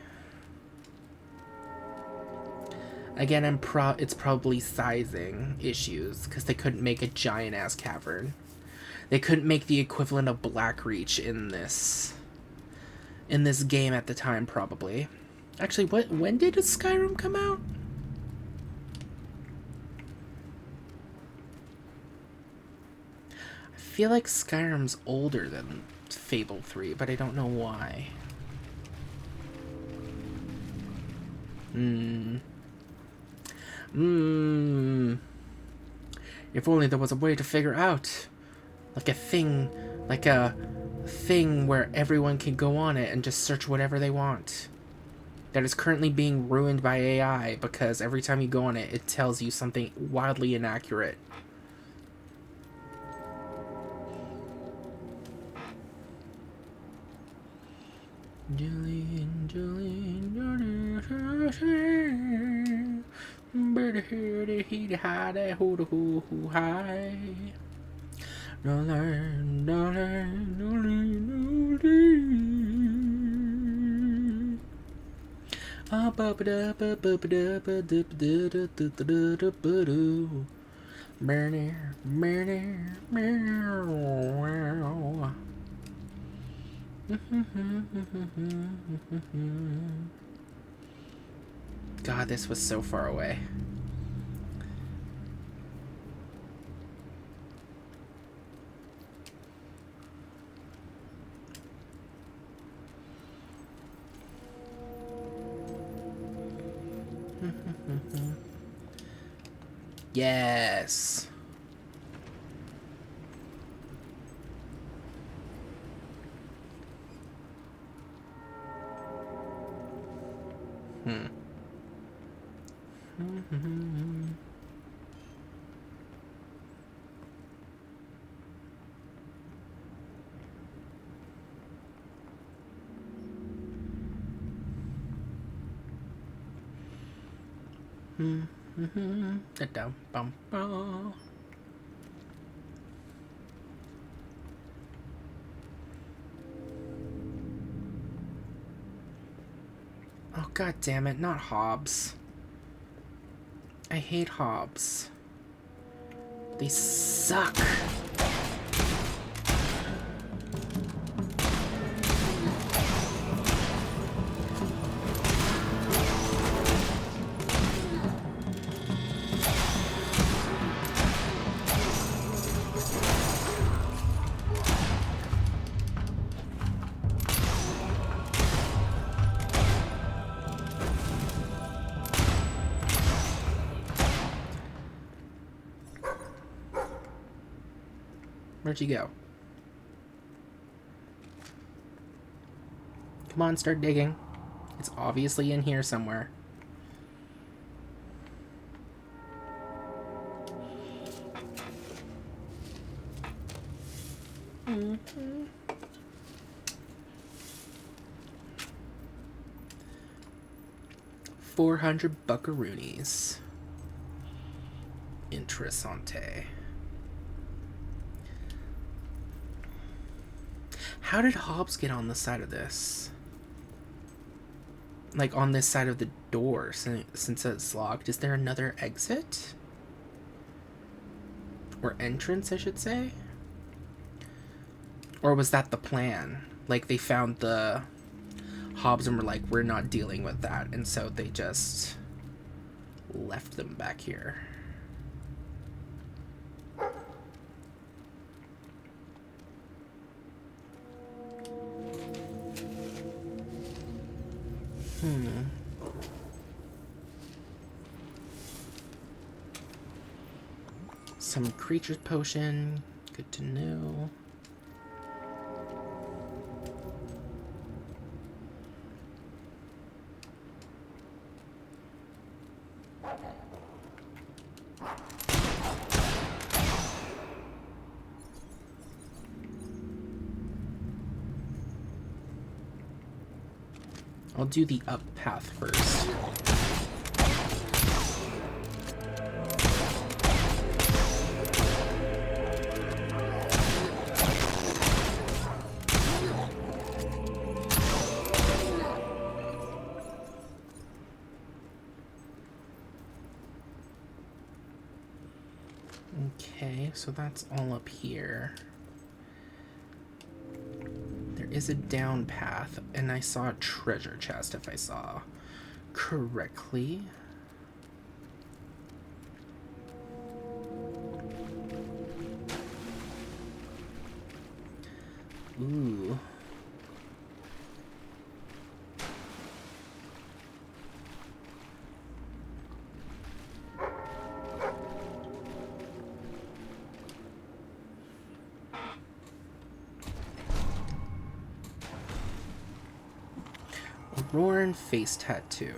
Again, it's probably sizing issues, because they couldn't make a giant-ass cavern. They couldn't make the equivalent of Blackreach in this game at the time, probably. Actually, when did Skyrim come out? I feel like Skyrim's older than Fable 3, but I don't know why. If only there was a way to figure out. Like a thing where everyone can go on it and just search whatever they want. That is currently being ruined by AI because every time you go on it, it tells you something wildly inaccurate. God, this was so far away. Yes. Oh, god damn it, not Hobbs. I hate Hobbs. They suck. Where'd you go? Come on, start digging. It's obviously in here somewhere. Mm-hmm. $400 buckaroonies. Interessante. How did Hobbs get on the side of this? Like, on this side of the door, since it's locked. Is there another exit? Or entrance, I should say? Or was that the plan? Like, they found the Hobbs and were like, we're not dealing with that. And so they just left them back here. Some creature's potion. Good to know. I'll do the up path first. Okay, so that's all up here. There is a down path, and I saw a treasure chest if I saw correctly. Ooh. Roaring face tattoo.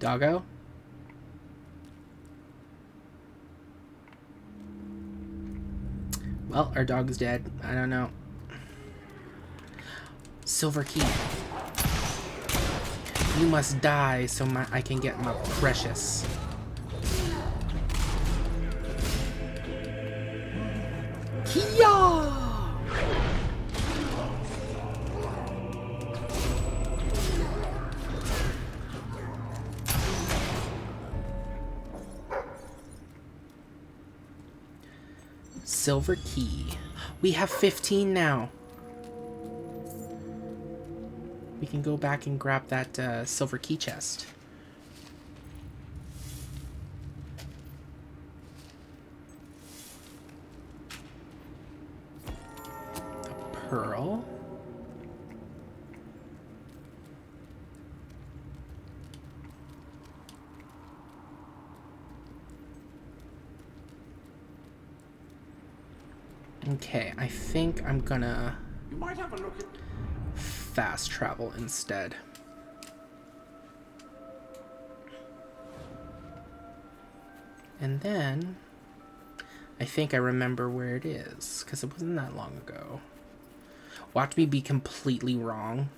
Doggo? Well, our dog's dead. I don't know. Silver key. You must die so I can get my precious. Kia! Silver key. We have 15 now. We can go back and grab that silver key chest. A pearl. Okay, I think I'm gonna You might have a look at fast travel instead. And then I think I remember where it is, because it wasn't that long ago. Watch me be completely wrong.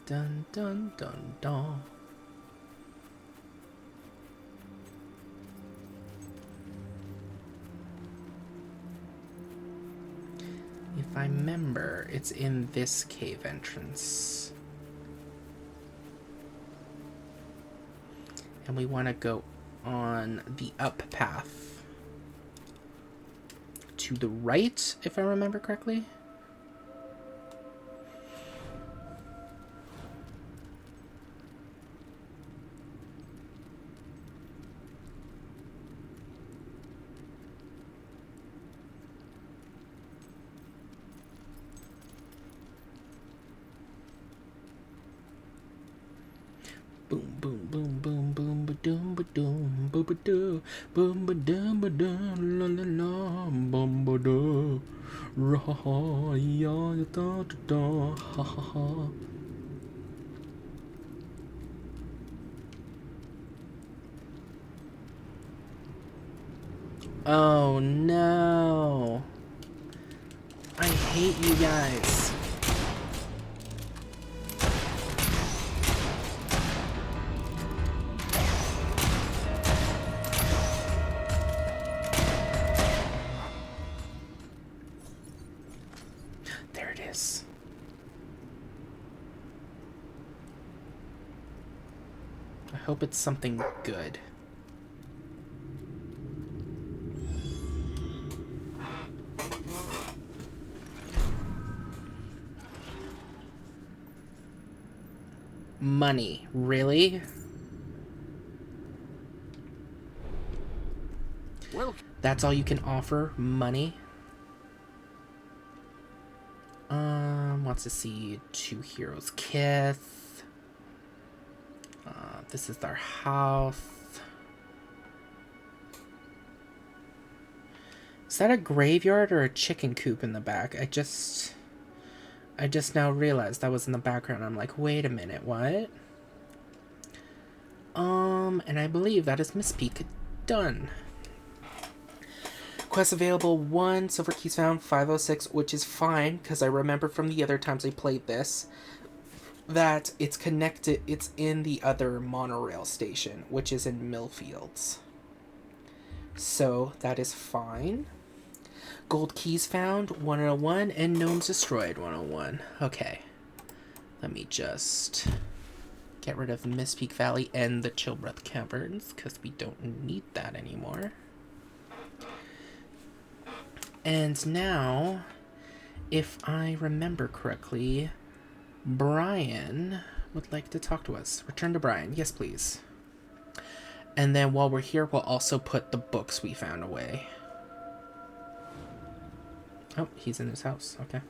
Dun dun dun dun. If I remember, it's in this cave entrance. And we want to go on the up path. To the right, if I remember correctly. Boom, boom, boom, boom, boom, ba doom, ba doom, ba ba doo, boom, ba doom, ba doom, la la la, boom, ba doo, ra ha ha, ya ya da da da, ha ha ha. Oh no! I hate you guys. There it is. I hope it's something good. Money, really? Well, that's all you can offer? Money? Wants to see two heroes kiss. This is their house. Is that a graveyard or a chicken coop in the back? I just now realized that was in the background. I'm like, wait a minute, what? And I believe that is Miss Peak done. Quest available 1, silver keys found 506, which is fine, because I remember from the other times I played this that it's connected, it's in the other monorail station, which is in Millfields. So that is fine. Gold keys found 101, and gnomes destroyed 101. Okay. Let me just get rid of Mistpeak Valley and the Chill Breath Caverns, because we don't need that anymore. And now, if I remember correctly, Brian would like to talk to us. Return to Brian. Yes, please. And then while we're here, we'll also put the books we found away. Oh, he's in his house. Okay.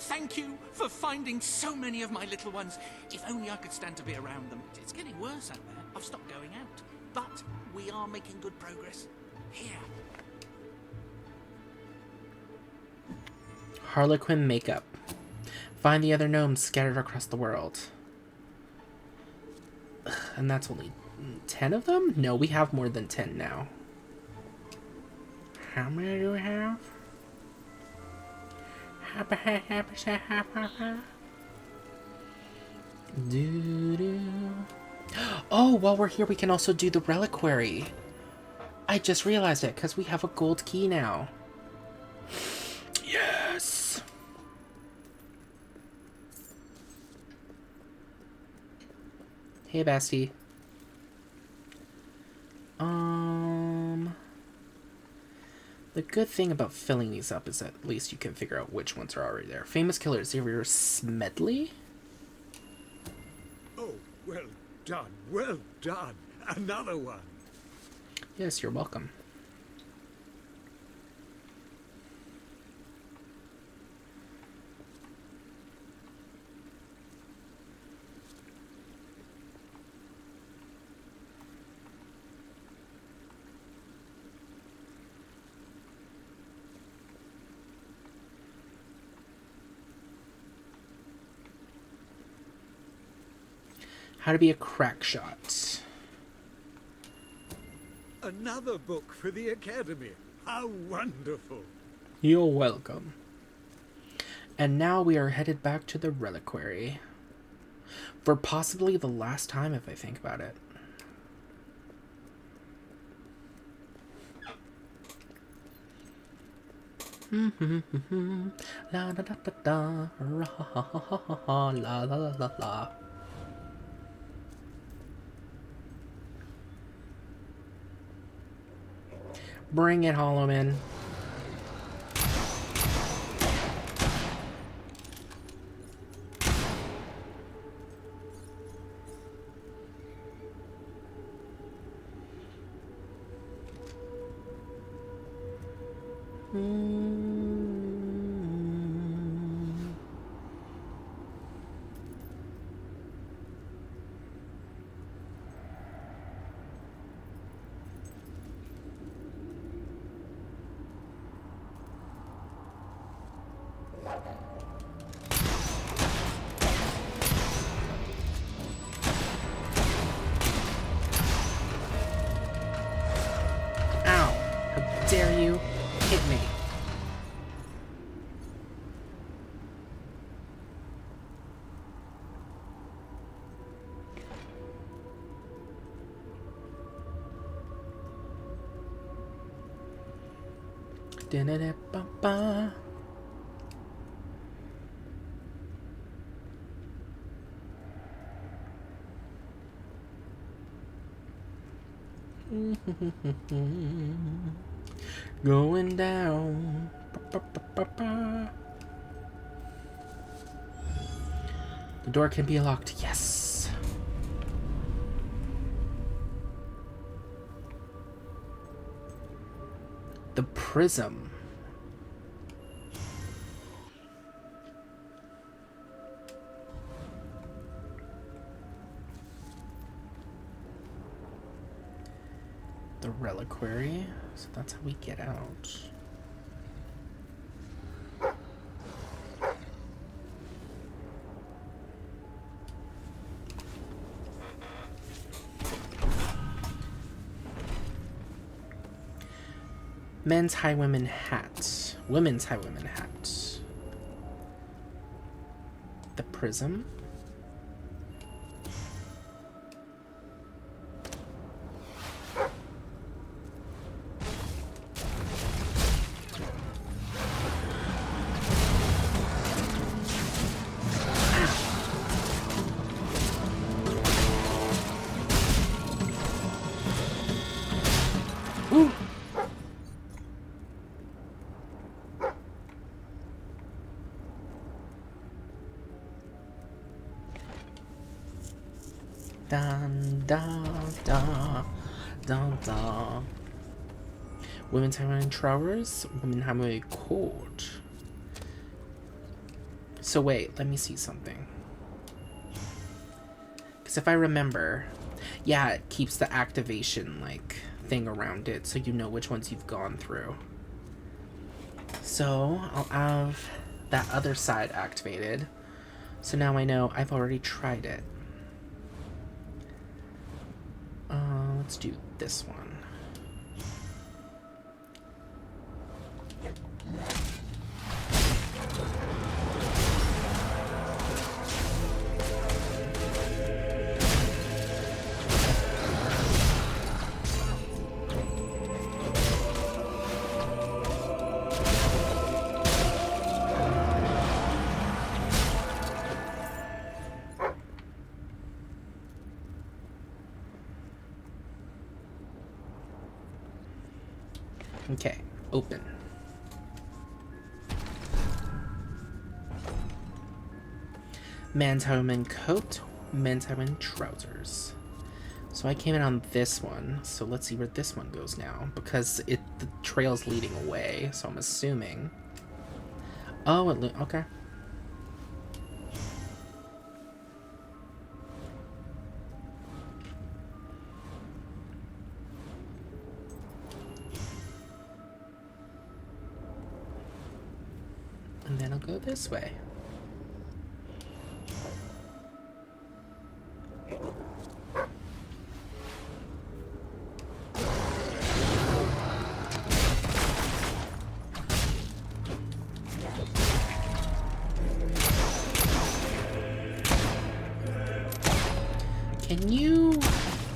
Thank you for finding so many of my little ones. If only I could stand to be around them. It's getting worse out there. I've stopped going out. But we are making good progress. Here. Harlequin makeup. Find the other gnomes scattered across the world. And that's only 10 of them? No, we have more than 10 now. How many do we have? Oh, while we're here, we can also do the reliquary. I just realized it, because we have a gold key now. Yes! Hey, Basti. The good thing about filling these up is at least you can figure out which ones are already there. Famous Killer, Xavier Smedley? Oh, well done, well done. Another one. Yes, you're welcome. How to be a crack shot. Another book for the Academy. How wonderful. You're welcome. And now we are headed back to the reliquary. For possibly the last time, if I think about it. La da da da da, la la la la la. Bring it, Hollow Man. Dare you hit me? Da-da-da-ba-ba. Going down. The door can be locked. Yes. The prism. The reliquary. So that's how we get out. Men's high women hat. Women's high women hat. The prism. Ooh. Dun, da, da, da, da. Women's high women trousers. Women high women coat. So wait, let me see something. Because if I remember, yeah, it keeps the activation like thing around it, so you know which ones you've gone through. So I'll have that other side activated. So now I know I've already tried it. Let's do this one. Okay, open. Men's high women coat, men's high women trousers. So I came in on this one, so let's see where this one goes now, because the trail's leading away, so I'm assuming. Oh, okay. And then I'll go this way. Can you?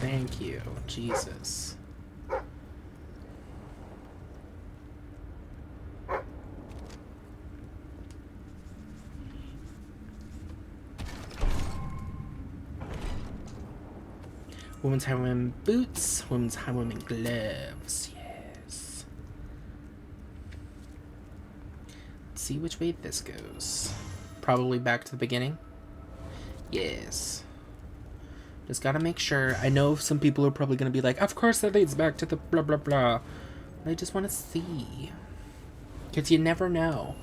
Thank you, Jesus. Women's high women boots, women's high women gloves. Yes. Let's see which way this goes. Probably back to the beginning. Yes. Just gotta make sure. I know some people are probably gonna be like, of course that leads back to the blah blah blah. But I just want to see. Because you never know.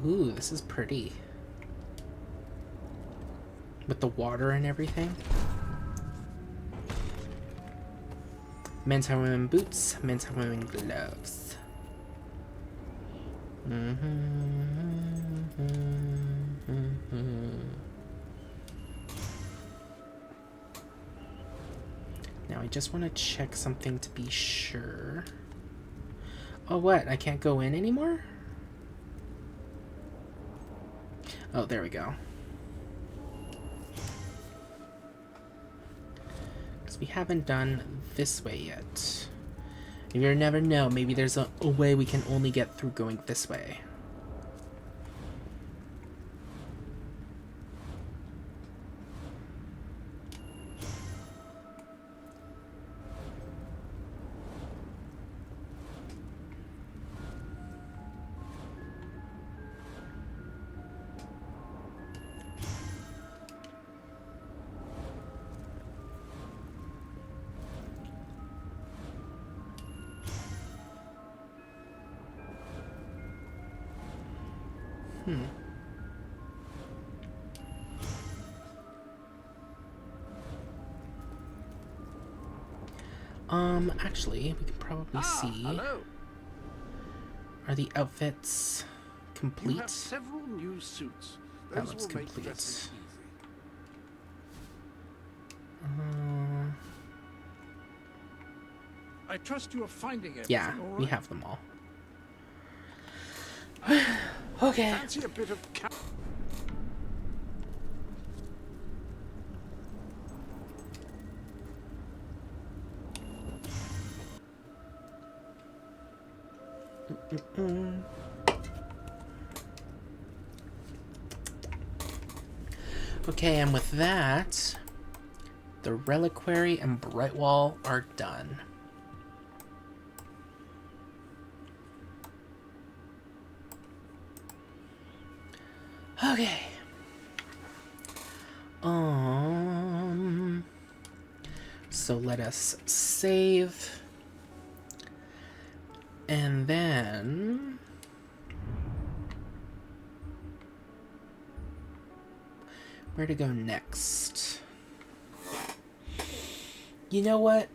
Ooh, this is pretty. With the water and everything. Men's high women boots, men's high women gloves. Now I just want to check something to be sure. Oh, what? I can't go in anymore? Oh, there we go. we haven't done this way yet. You never know, maybe there's a way we can only get through going this way. Actually, we can probably see. Hello. Are the outfits complete? You have several new suits. That Those looks will make complete. dressing easy. I trust you are finding everything. Yeah, all right? we have them all. Okay. Fancy a bit of Okay, and with that, the Reliquary and Brightwall are done. Okay. So let us save. And then where to go next? You know what?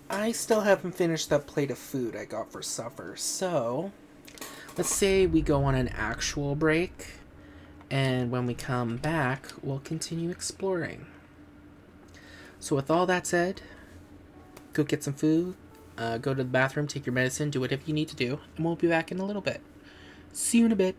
I still haven't finished that plate of food I got for supper, so let's say we go on an actual break, and when we come back, we'll continue exploring. So with all that said, go get some food, go to the bathroom, take your medicine, do whatever you need to do, and we'll be back in a little bit. See you in a bit.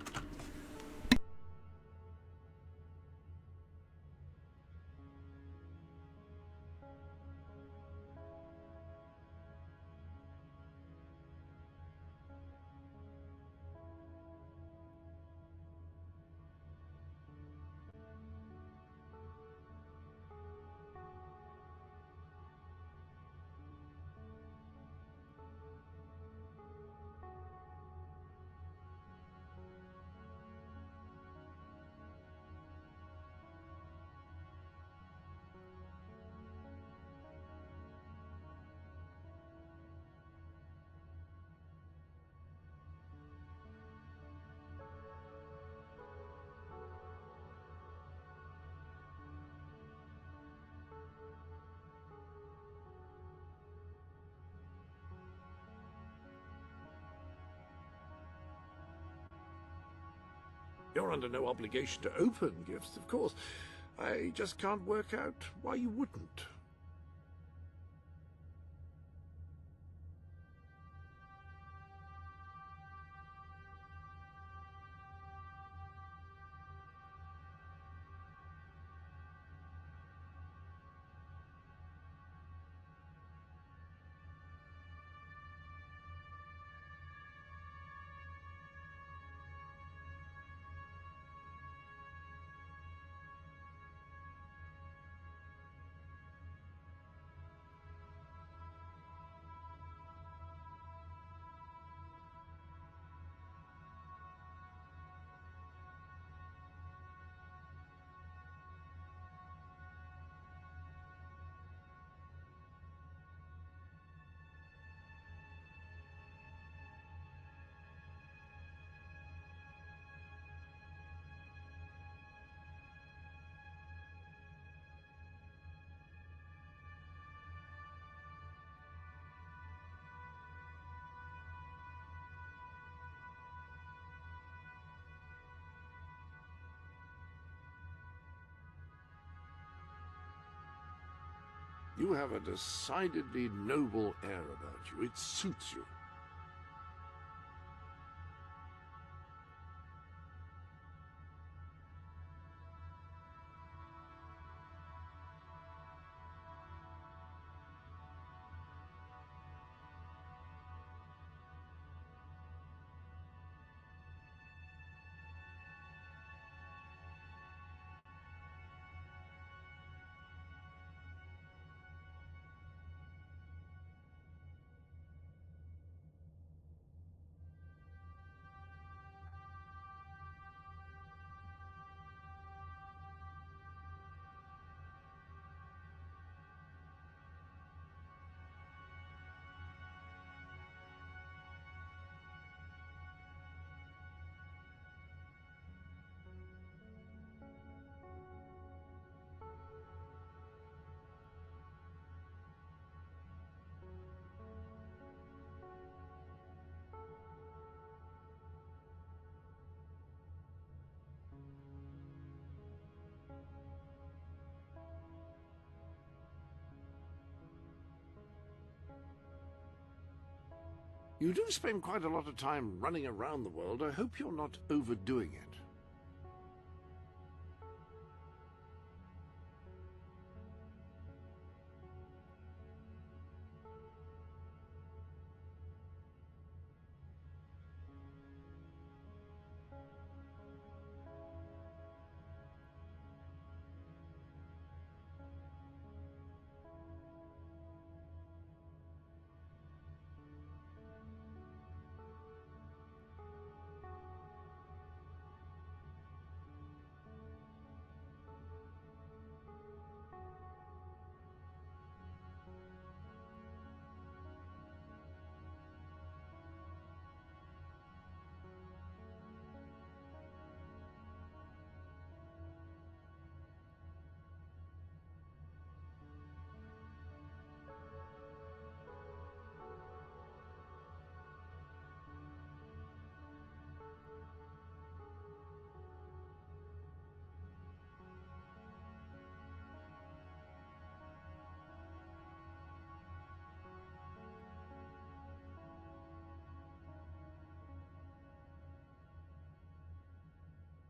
You're under no obligation to open gifts, of course. I just can't work out why you wouldn't. You have a decidedly noble air about you. It suits you. You do spend quite a lot of time running around the world. I hope you're not overdoing it.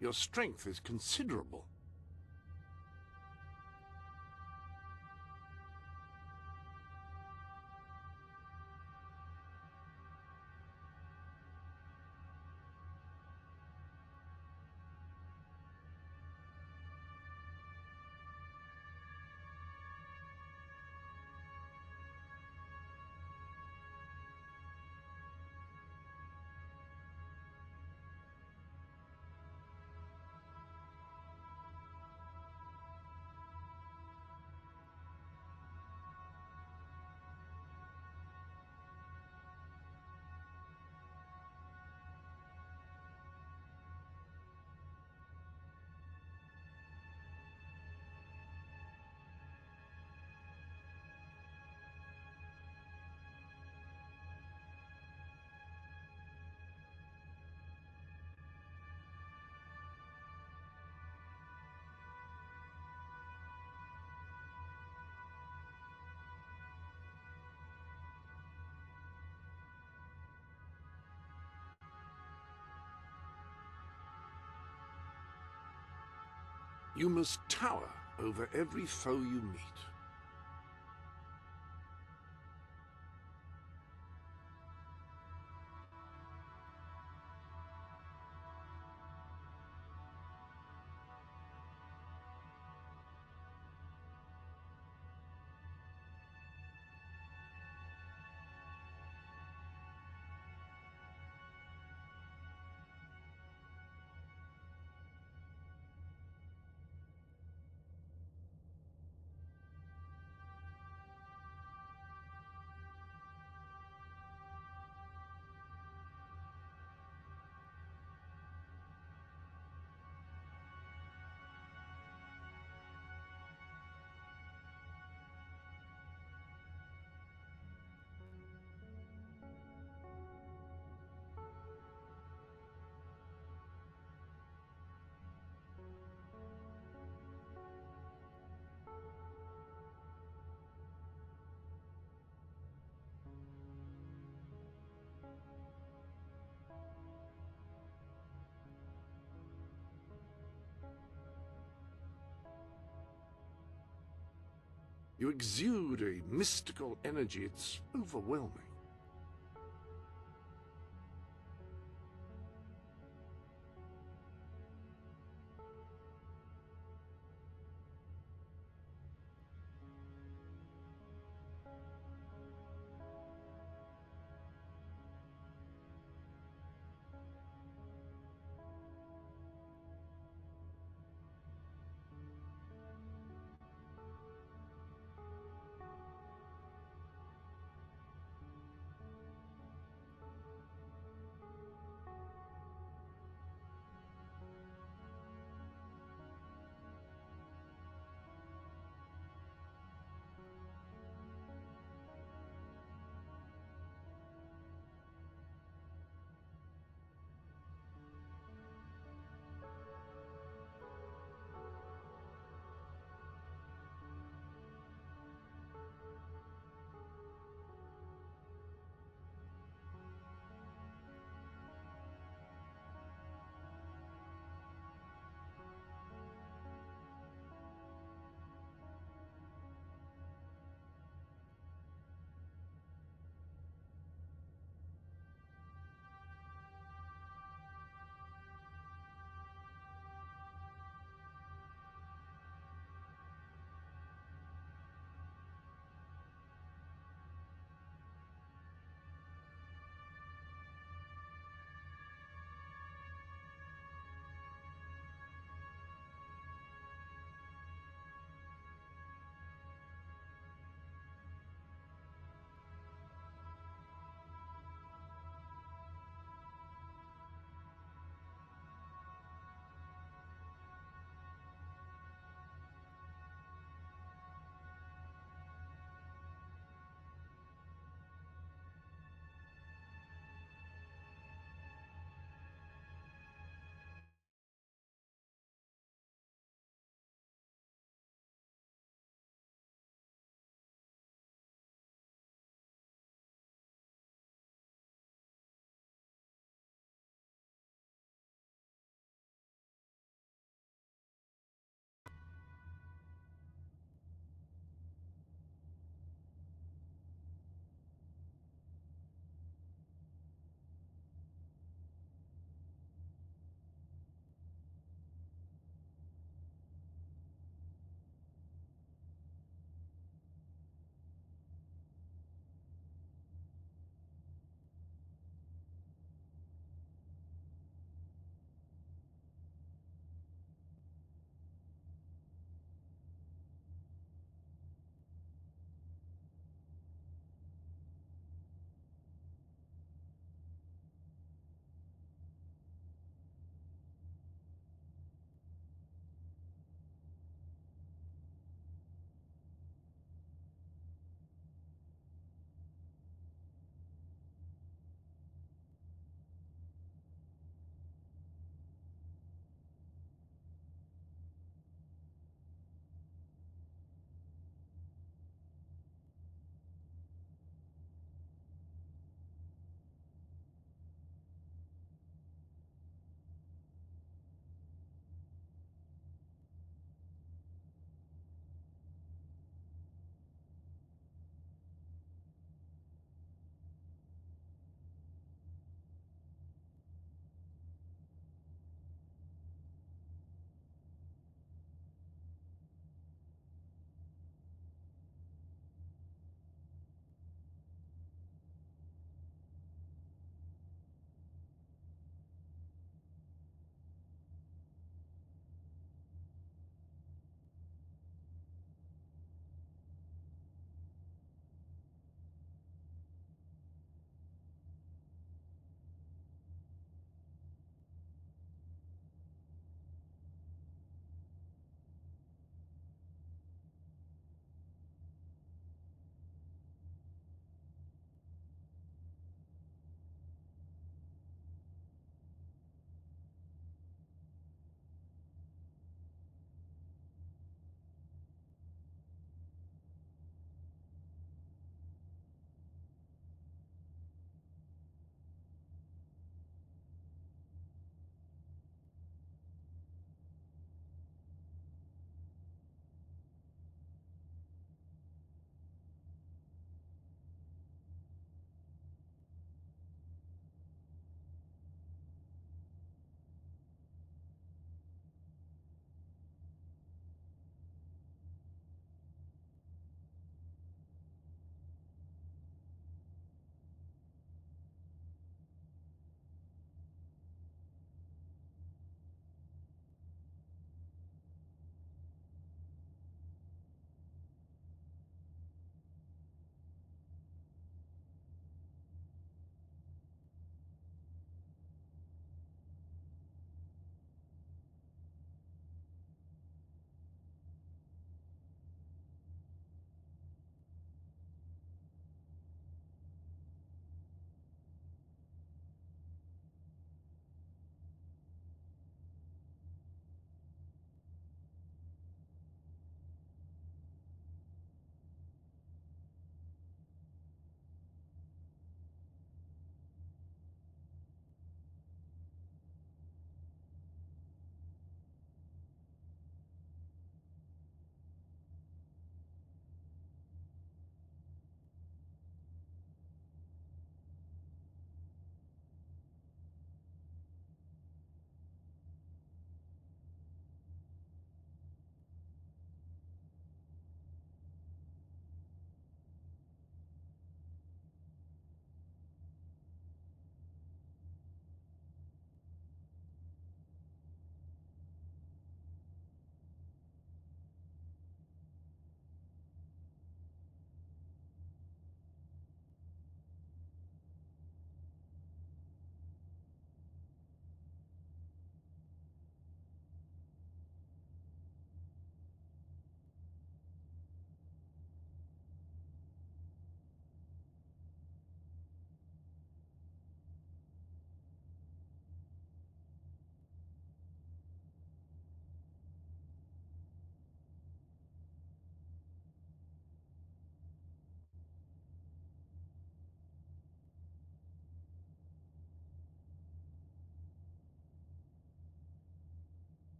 Your strength is considerable. You must tower over every foe you meet. You exude a mystical energy. It's overwhelming.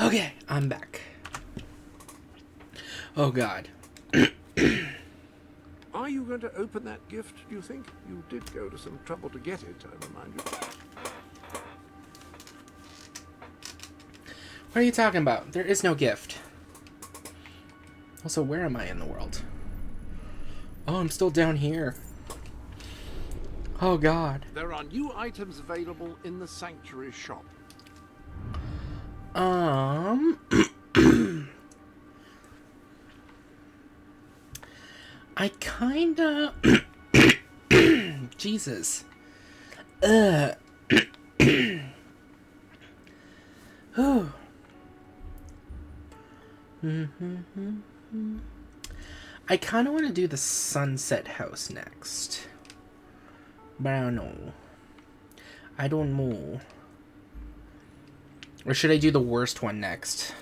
Okay, I'm back. Oh god. Are you going to open that gift, do you think? You did go to some trouble to get it, I remind you. What are you talking about? There is no gift. Also, where am I in the world? Oh, I'm still down here. Oh god. There are new items available in the Sanctuary shop. I kinda... Jesus. Ugh. Whew. I kind of want to do the Sunset House next. But I don't know. I don't know. Or should I do the worst one next?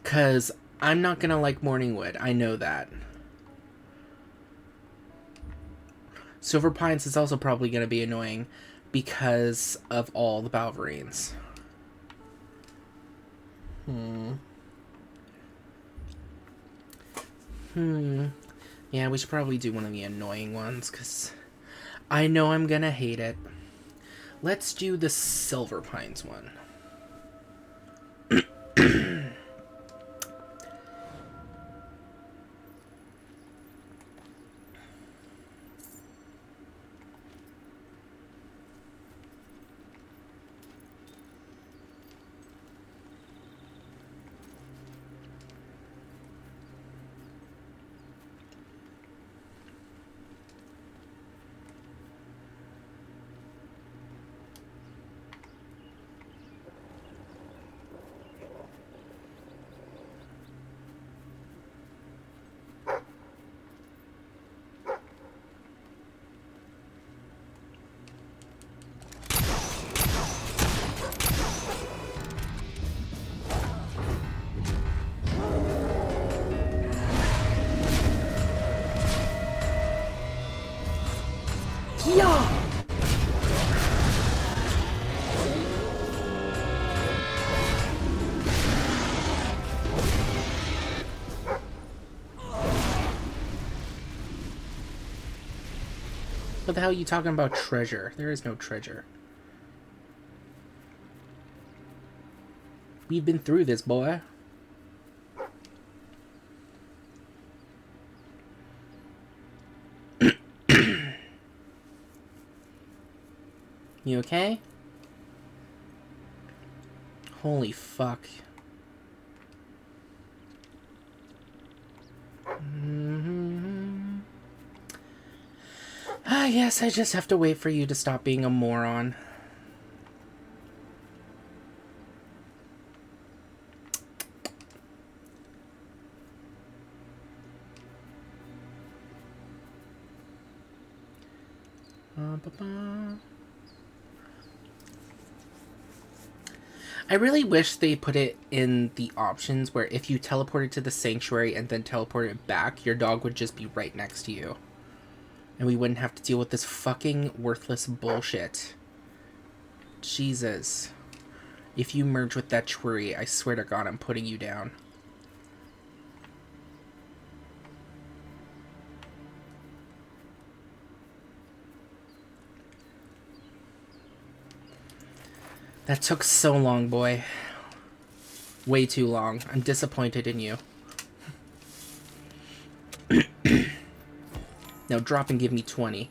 Because I'm not going to like Morningwood. I know that. Silver Pines is also probably going to be annoying because of all the Balverines. Yeah, we should probably do one of the annoying ones, because I know I'm gonna hate it. Let's do the Silver Pines one. Yeah! What the hell are you talking about treasure? There is no treasure. We've been through this, boy. You okay? Holy fuck. I guess I just have to wait for you to stop being a moron. I really wish they put it in the options where if you teleported to the sanctuary and then teleported back, your dog would just be right next to you. And we wouldn't have to deal with this fucking worthless bullshit. Jesus. If you merge with that Chwuri, I swear to God, I'm putting you down. That took so long, boy. Way too long. I'm disappointed in you. Now drop and give me 20.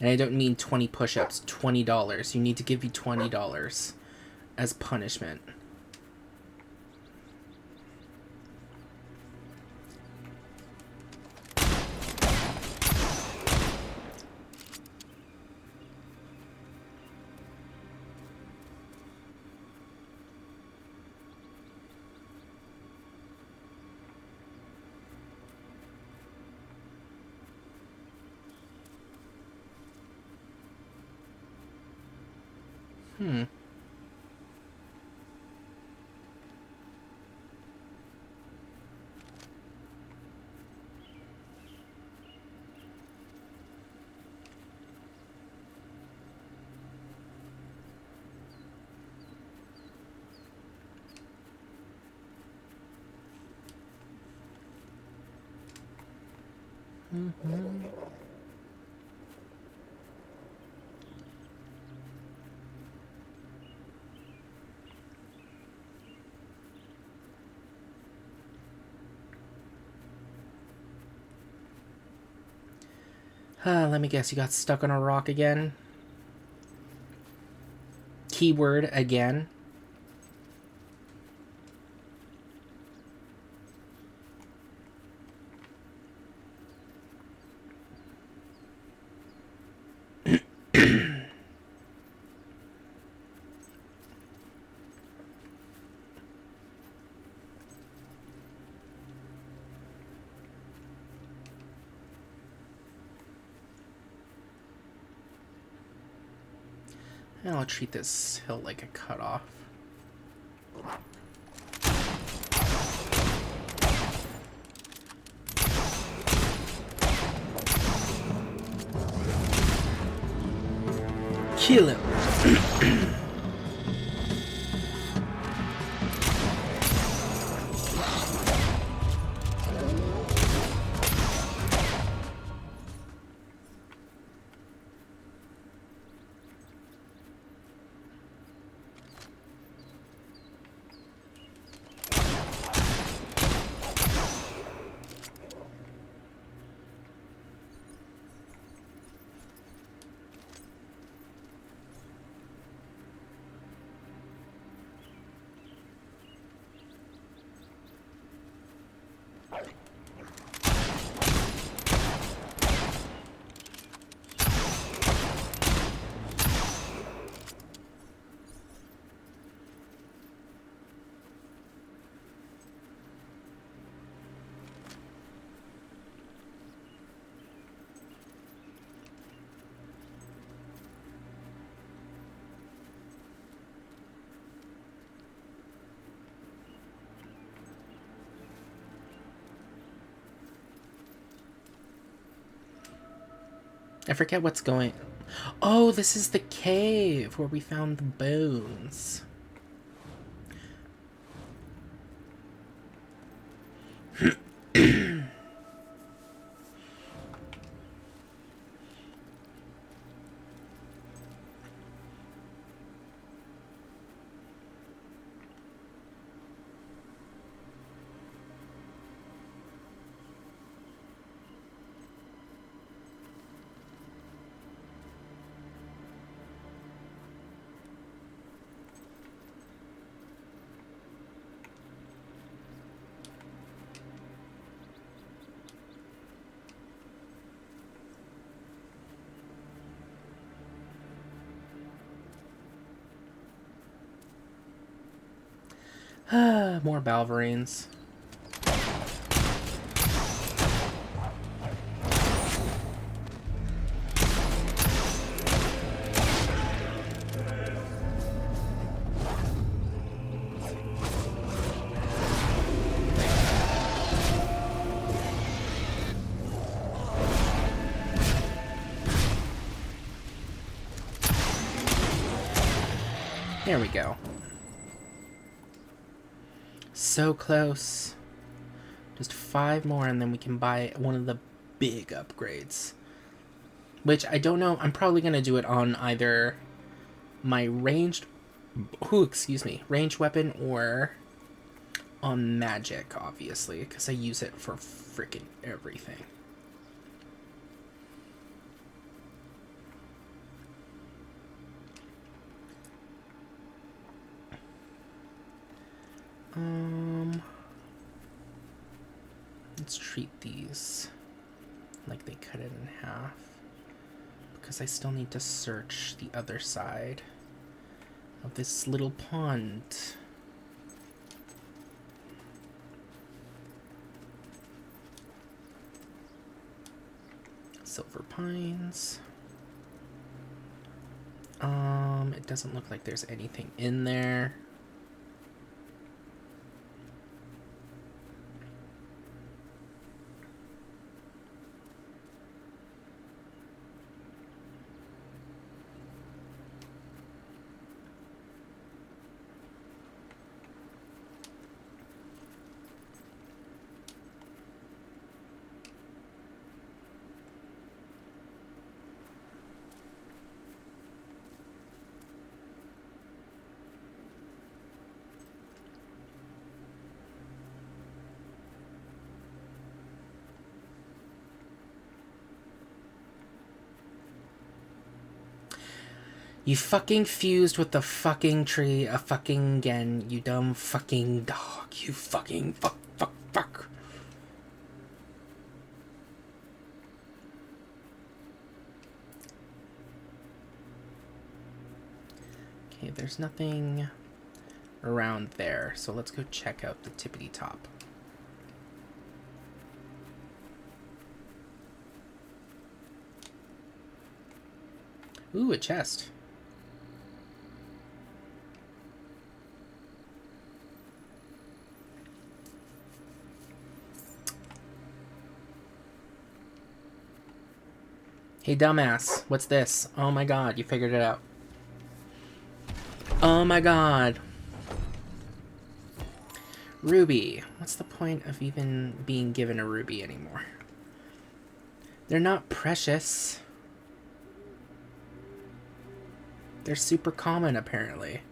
And I don't mean 20 push-ups, $20. You need to give me $20 as punishment. Let me guess, you got stuck on a rock again? Keyword again. I'll treat this hill like a cutoff. Kill him. I forget what's going... Oh, this is the cave where we found the bones. More Balverines. There we go. So close. Just 5 more and then we can buy one of the big upgrades. Which I don't know. I'm probably going to do it on either my ranged... ranged weapon or on magic, obviously. Because I use it for freaking everything. Let's treat these like they cut it in half, because I still need to search the other side of this little pond. Silver pines. It doesn't look like there's anything in there. You fucking fused with the fucking tree a fucking again, you dumb fucking dog. You fucking fuck. Okay, there's nothing around there, so let's go check out the tippity top. Ooh, a chest. Hey, dumbass, what's this? Oh my god, you figured it out. Oh my god. Ruby. What's the point of even being given a ruby anymore? They're not precious. They're super common, apparently.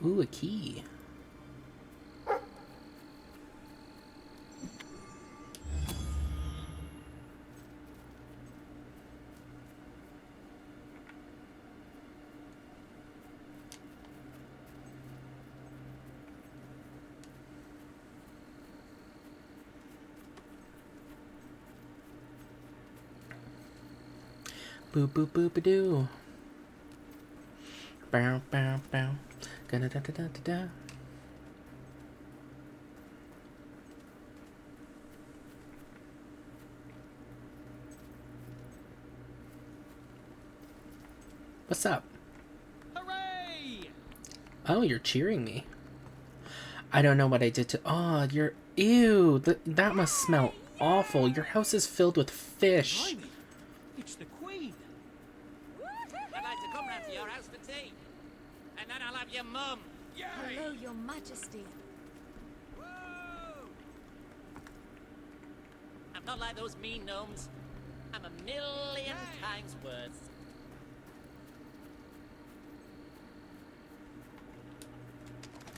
Ooh, a key. Boop boop boop a doo. Bow bow bow. Da da da da da da. What's up? Hooray! Oh, you're cheering me. I don't know what I did to. Oh, you're. Ew. That must smell awful. Your house is filled with fish. Blimey, it's the Queen. I'd like to come round to your house for tea. And then I'll have your mum. Hello, Your Majesty. I'm not like those mean gnomes. I'm a million times worse.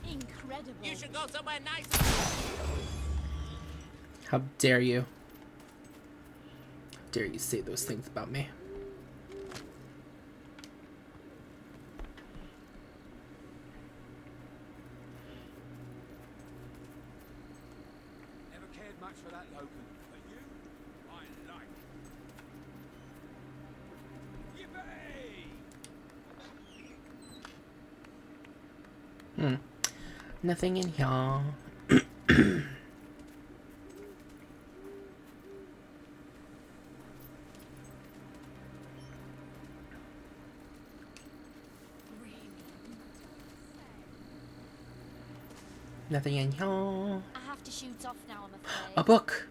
Incredible. You should go somewhere nice. How dare you? How dare you say those things about me? Never cared much for that locum, but you, I like. Yippee! Nothing in here. Nothing in here. I have to shoot off now, I'm afraid. A book.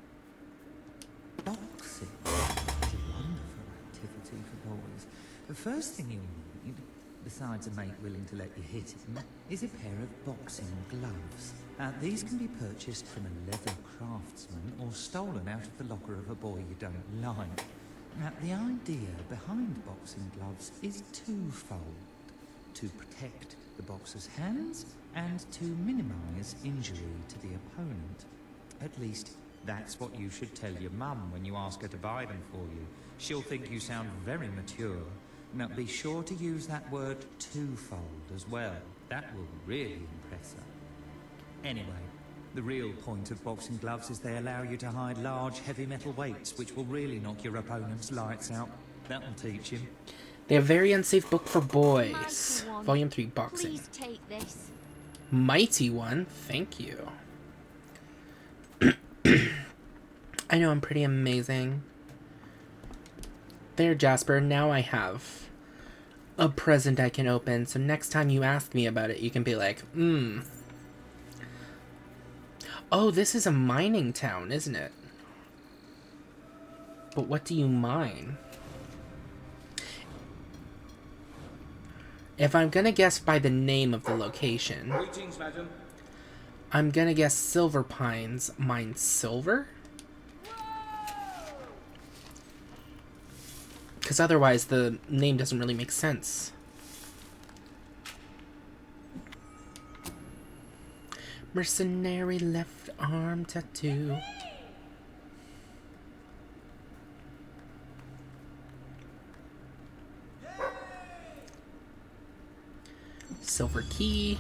Boxing is a wonderful activity for boys. The first thing you'll need, besides a mate willing to let you hit him, is a pair of boxing gloves. These can be purchased from a leather craftsman or stolen out of the locker of a boy you don't like. Now, the idea behind boxing gloves is twofold: to protect the boxer's hands and to minimize injury to the opponent. At least, That's what you should tell your mum when you ask her to buy them for you. She'll think you sound very mature. Now, be sure to use that word twofold as well. That will really impress her. Anyway, the real point of boxing gloves is they allow you to hide large, heavy metal weights, which will really knock your opponent's lights out. That'll teach him. They have Very Unsafe Book for Boys. Volume 3, Boxing. Please take this. Mighty One, thank you. I know I'm pretty amazing. There, Jasper, now I have a present I can open, so next time you ask me about it, you can be like, Oh, this is a mining town, isn't it? But what do you mine? If I'm gonna guess by the name of the location, Greetings, madam. I'm gonna guess Silver Pines mine silver? Because otherwise the name doesn't really make sense. Mercenary left arm tattoo. Silver key.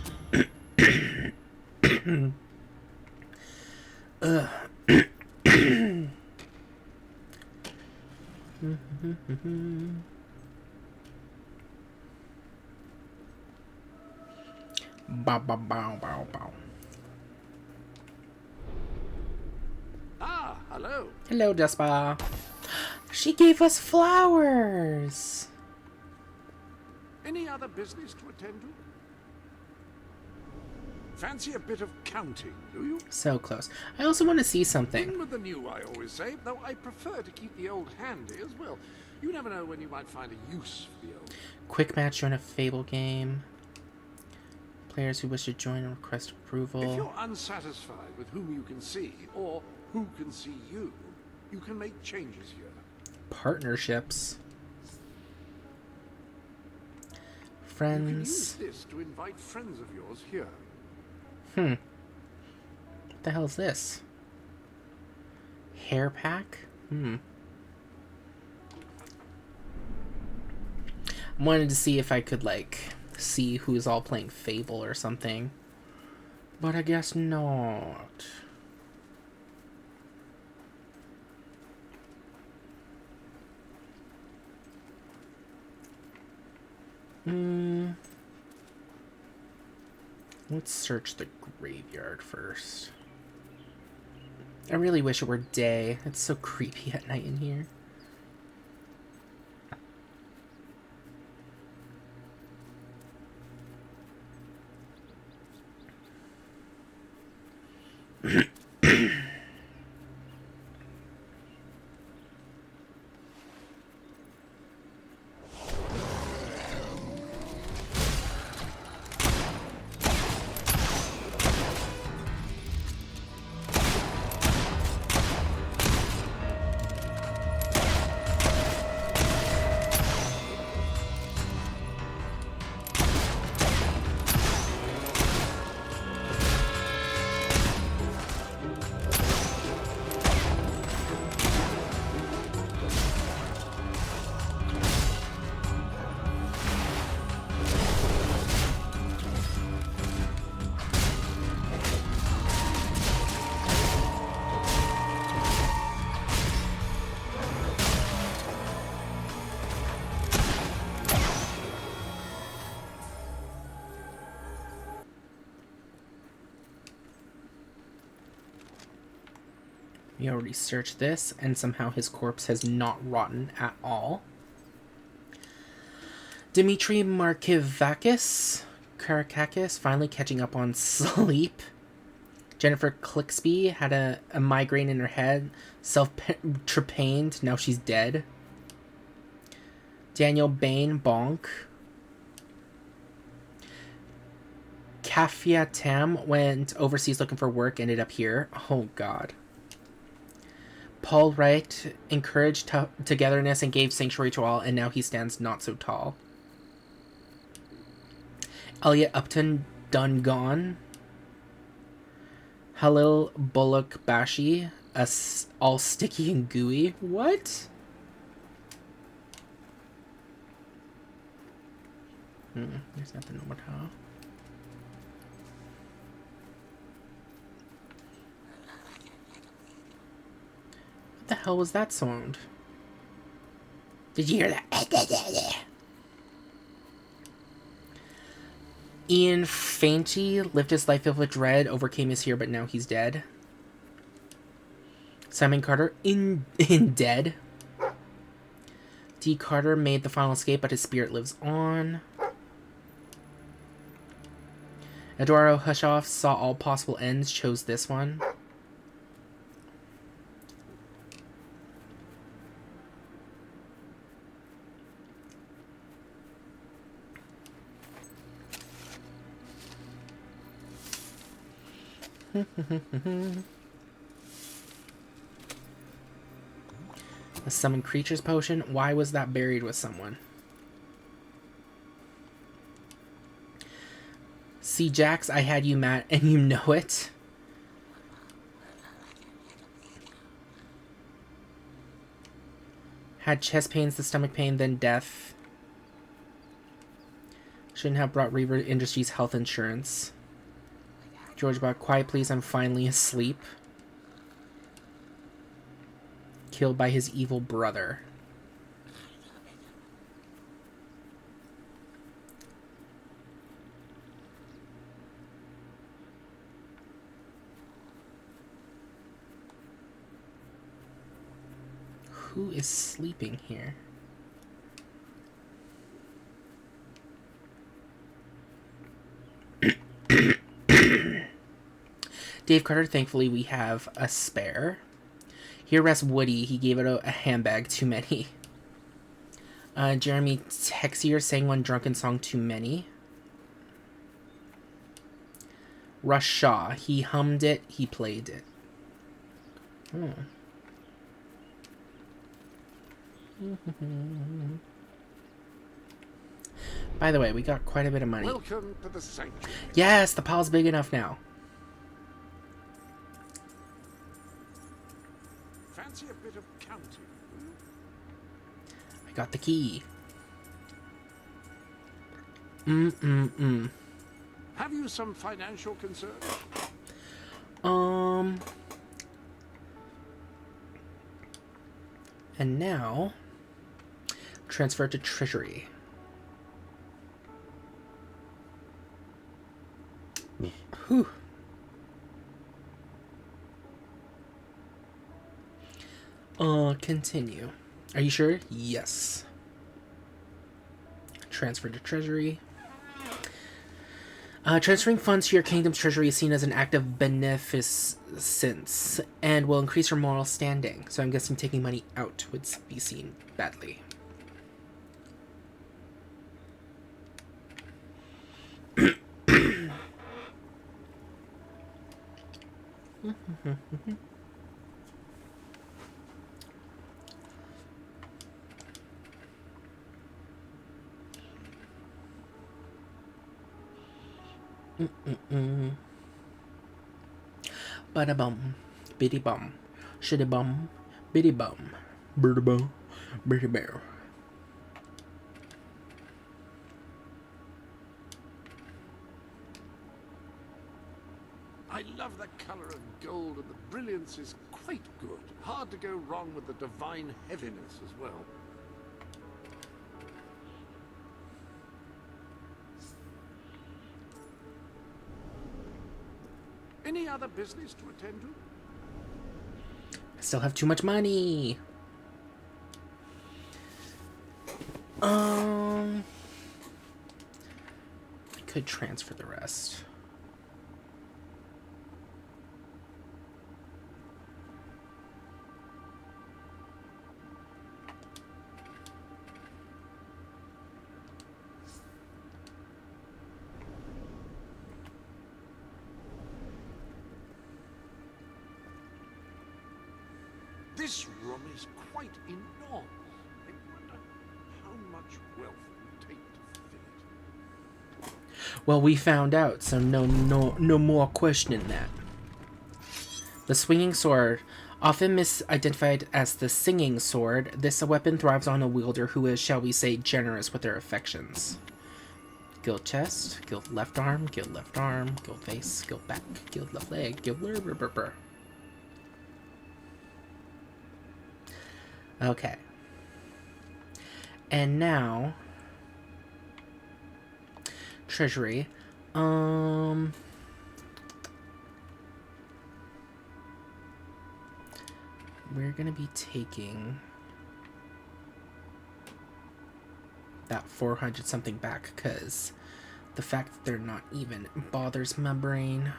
Ugh. Bow, bow, bow, bow, bow. Ah, hello. Hello, Jasper. She gave us flowers. Any other business to attend to? Fancy a bit of counting, do you? So close. I also want to see something. In with the new, I always say, though I prefer to keep the old handy as well. You never know when you might find a use for the old. Quick match during a Fable game. Players who wish to join and request approval. If you're unsatisfied with whom you can see, or who can see you, you can make changes here. Partnerships. You can Friends. use this to invite friends of yours here. What the hell is this? Hair pack? I wanted to see if I could, like, see who's all playing Fable or something. But I guess not. Let's search the graveyard first. I really wish it were day. It's so creepy at night in here. We already searched this, and somehow his corpse has not rotten at all. Dmitry Markivakis, Karakakis, finally catching up on sleep. Jennifer Clixby had a migraine in her head, self-trepaned, now she's dead. Daniel Bain, bonk. Kafia Tam went overseas looking for work, ended up here. Oh god. Paul Wright encouraged togetherness and gave sanctuary to all, and now he stands not so tall. Elliot Upton Dungan. Halil Bullock Bashi, all sticky and gooey. What? There's nothing over here. What the hell was that sound? Did you hear that? Ian Fainty lived his life filled with dread, overcame his fear, but now he's dead. Simon Carter in dead. D. Carter made the final escape, but his spirit lives on. Eduardo Hushoff saw all possible ends, chose this one. A summon creatures potion. Why was that buried with someone? See, Jax, I had you mad, and you know it. Had chest pains, the stomach pain, then death. Shouldn't have brought Reaver Industries health insurance. George bought quiet please, I'm finally asleep. Killed by his evil brother. Who is sleeping here? Dave Carter, thankfully we have a spare. Here rests Woody. He gave it a handbag too many. Jeremy Texier sang one drunken song too many. Rush Shaw. He hummed it. He played it. Oh. By the way, we got quite a bit of money. Welcome to the sanctuary. Yes, the pile's big enough now. Fancy a bit of counting? I got the key. Have you some financial concerns? And now, transfer to Treasury. Whew. Continue. Are you sure? Yes. Transfer to Treasury. Transferring funds to your kingdom's treasury is seen as an act of beneficence and will increase your moral standing. So I'm guessing taking money out would be seen badly. Bada bum, biddy bum, shitty bum, biddy bum, birdy bum, bitty bear. I love the color of gold, and the brilliance is quite good. Hard to go wrong with the divine heaviness as well. Any other business to attend to? I still have too much money. I could transfer the rest. This room is quite enormous. I wonder how much wealth it would take to fill it. Well, we found out, so no more questioning that. The swinging sword. Often misidentified as the singing sword, this weapon thrives on a wielder who is, shall we say, generous with their affections. Guild chest, guild left arm, guild face, guild back, guild left leg, guild blur. Okay. And now, treasury. We're gonna be taking that 400 something back, because the fact that they're not even bothers my brain.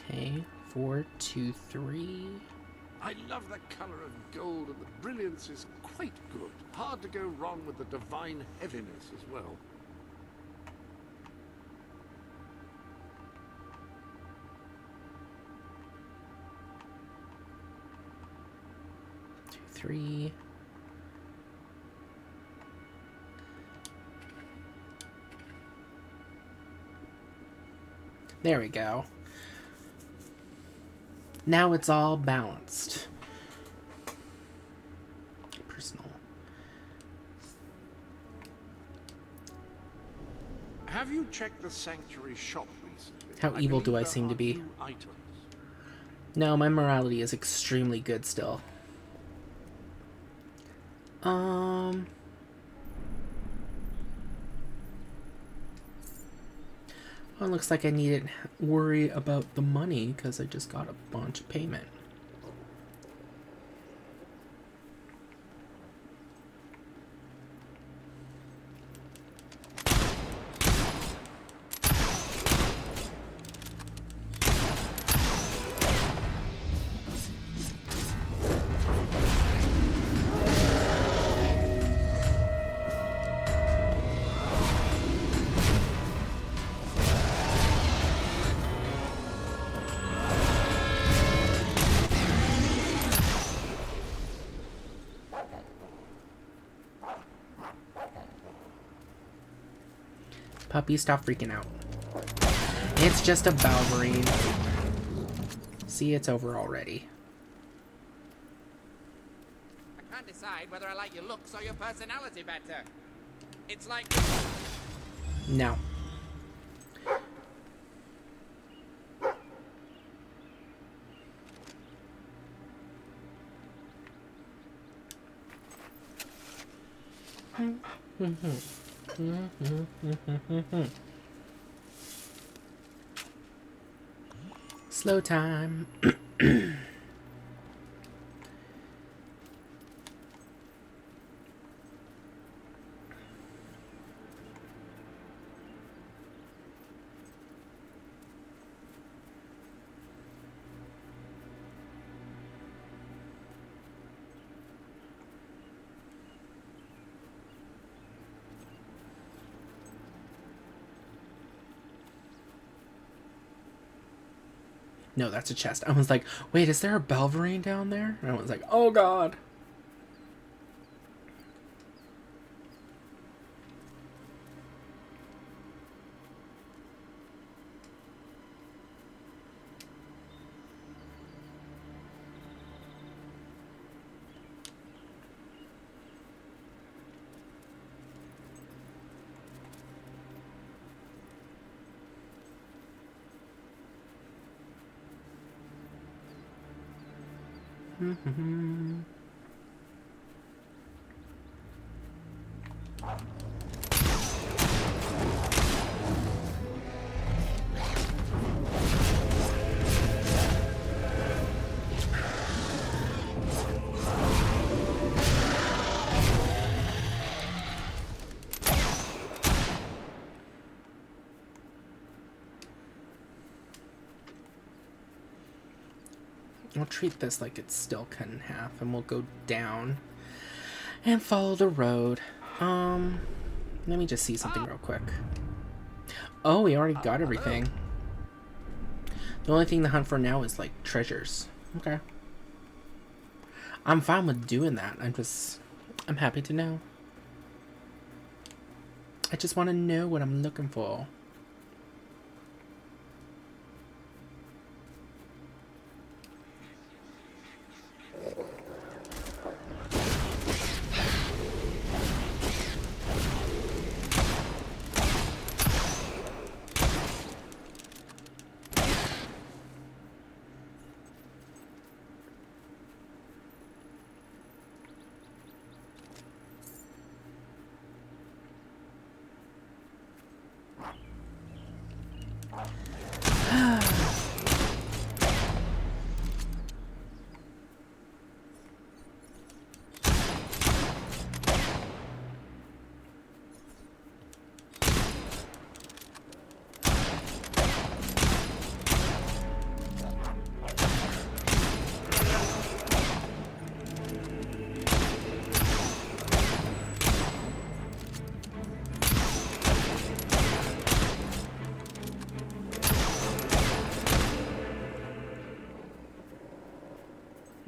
Okay, 4, 2, 3. I love the colour of gold, and the brilliance is quite good. Hard to go wrong with the divine heaviness as well. 2, 3. There we go. Now it's all balanced. Personal. Have you checked the sanctuary shop recently? How evil do I believe seem there to be? are new items. No, my morality is extremely good still. Well, it looks like I needn't worry about the money because I just got a bunch of payment. Puppy, stop freaking out. It's just a Balverine. See, it's over already. I can't decide whether I like your looks or your personality better. It's like... No. Slow time. No, that's a chest. I was like, wait, is there a Balverine down there? And I was like, oh god. I'll treat this like it's still cut in half, and we'll go down and follow the road. Let me just see something real quick. Oh, we already got everything. The only thing to hunt for now is, like, treasures. Okay. I'm fine with doing that. I'm happy to know. I just want to know what I'm looking for.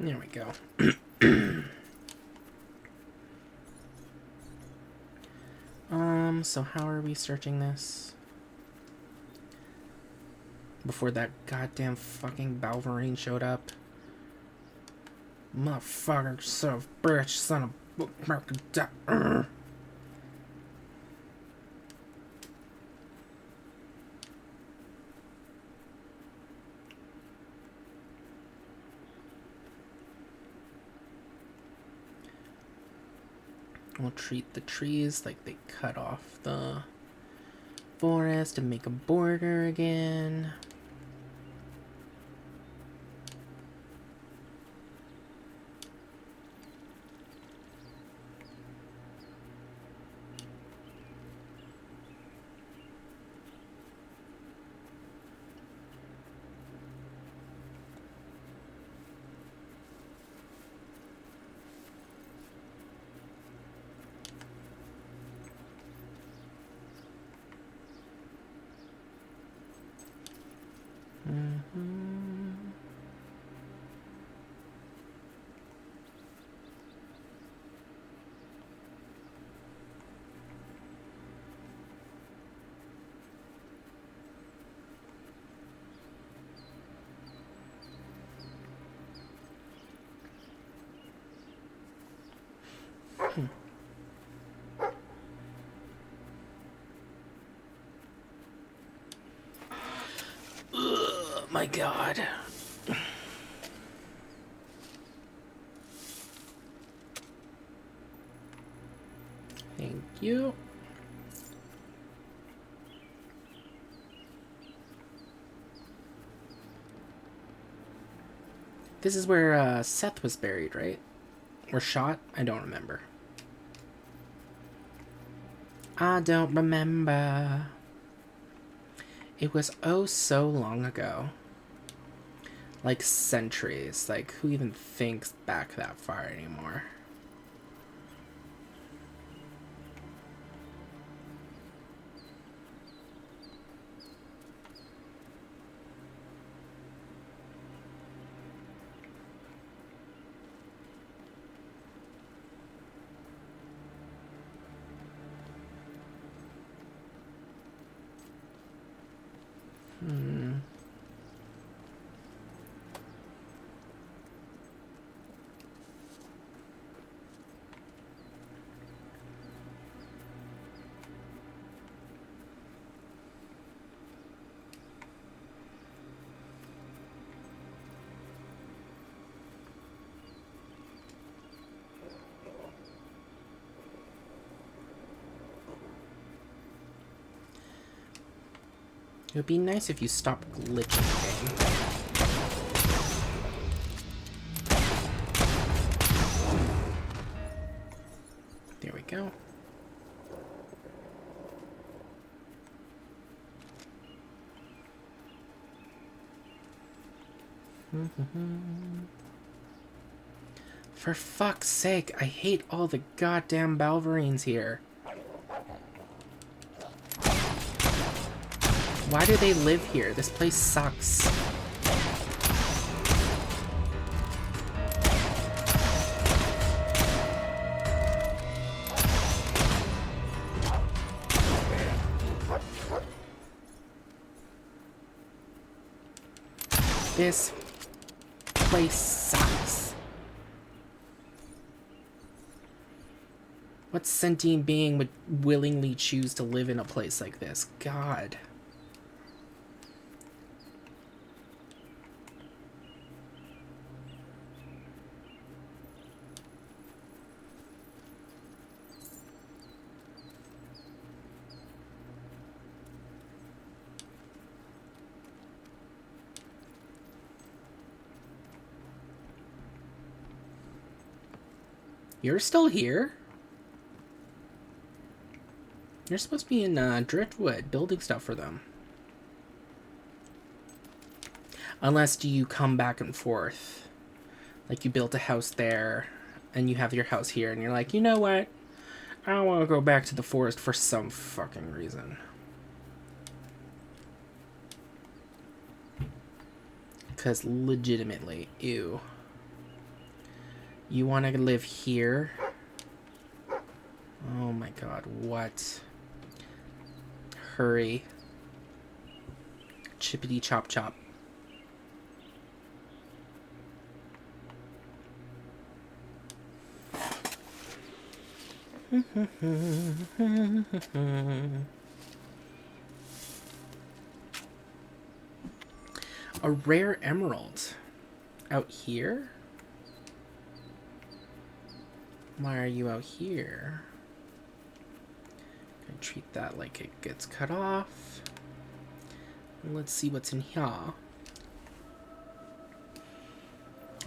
There we go. So how are we searching this? Before that goddamn fucking Balverine showed up. Motherfucker, son of a bitch, son of a... We'll treat the trees like they cut off the forest and make a border again. Oh my god. Thank you. This is where Seth was buried, right? Or shot? I don't remember. I don't remember. It was oh so long ago. Like centuries. Like, who even thinks back that far anymore? It would be nice if you stopped glitching, game. There we go. For fuck's sake, I hate all the goddamn Balverines here. Why do they live here? This place sucks. This place sucks. What sentient being would willingly choose to live in a place like this? God. You're still here? You're supposed to be in Driftwood, building stuff for them. Unless do you come back and forth. Like you built a house there, and you have your house here, and you're like, you know what? I want to go back to the forest for some fucking reason. Because legitimately, ew. You want to live here? Oh my god, what? Hurry. Chippity chop chop. A rare emerald. Out here? Why are you out here? Gonna treat that like it gets cut off. Let's see what's in here. I'm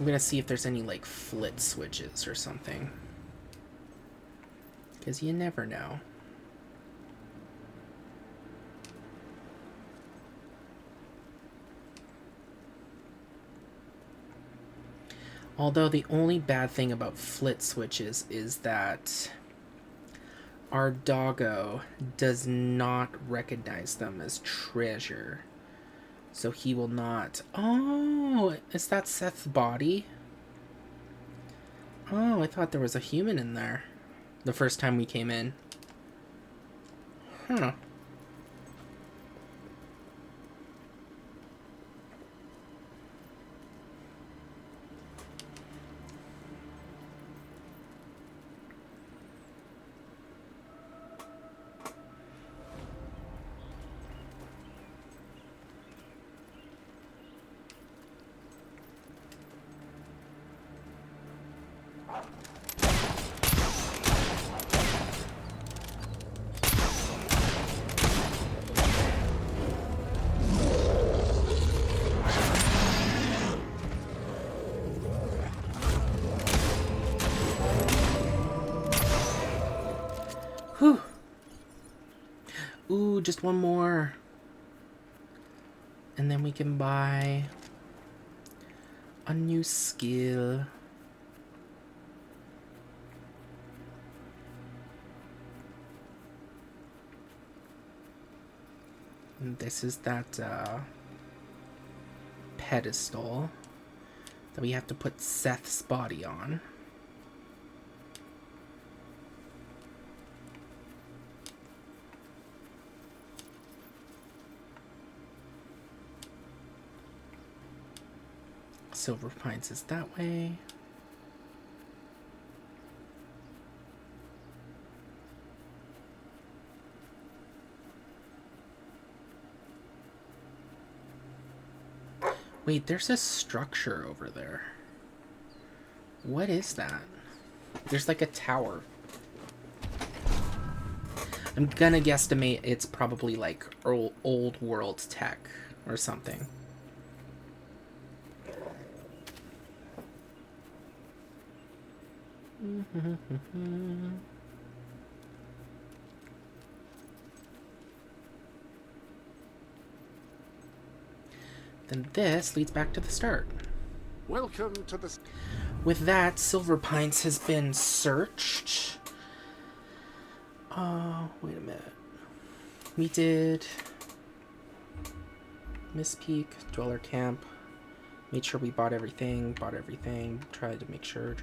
gonna see if there's any like flit switches or something. Because you never know. Although the only bad thing about flit switches is that our doggo does not recognize them as treasure. So he will not... Oh, is that Seth's body? Oh, I thought there was a human in there the first time we came in. Huh. Whew. Ooh, just one more. And then we can buy a new skill. And this is that pedestal that we have to put Seth's body on. Silver Pines is that way. Wait, there's a structure over there. What is that? There's like a tower. I'm gonna guesstimate it's probably like old world tech or something. Then this leads back to the start. Welcome to the... With that, Silver Pines has been searched. Wait a minute. We did... Mist Peak, Dweller Camp. Made sure we bought everything. Tried to make sure.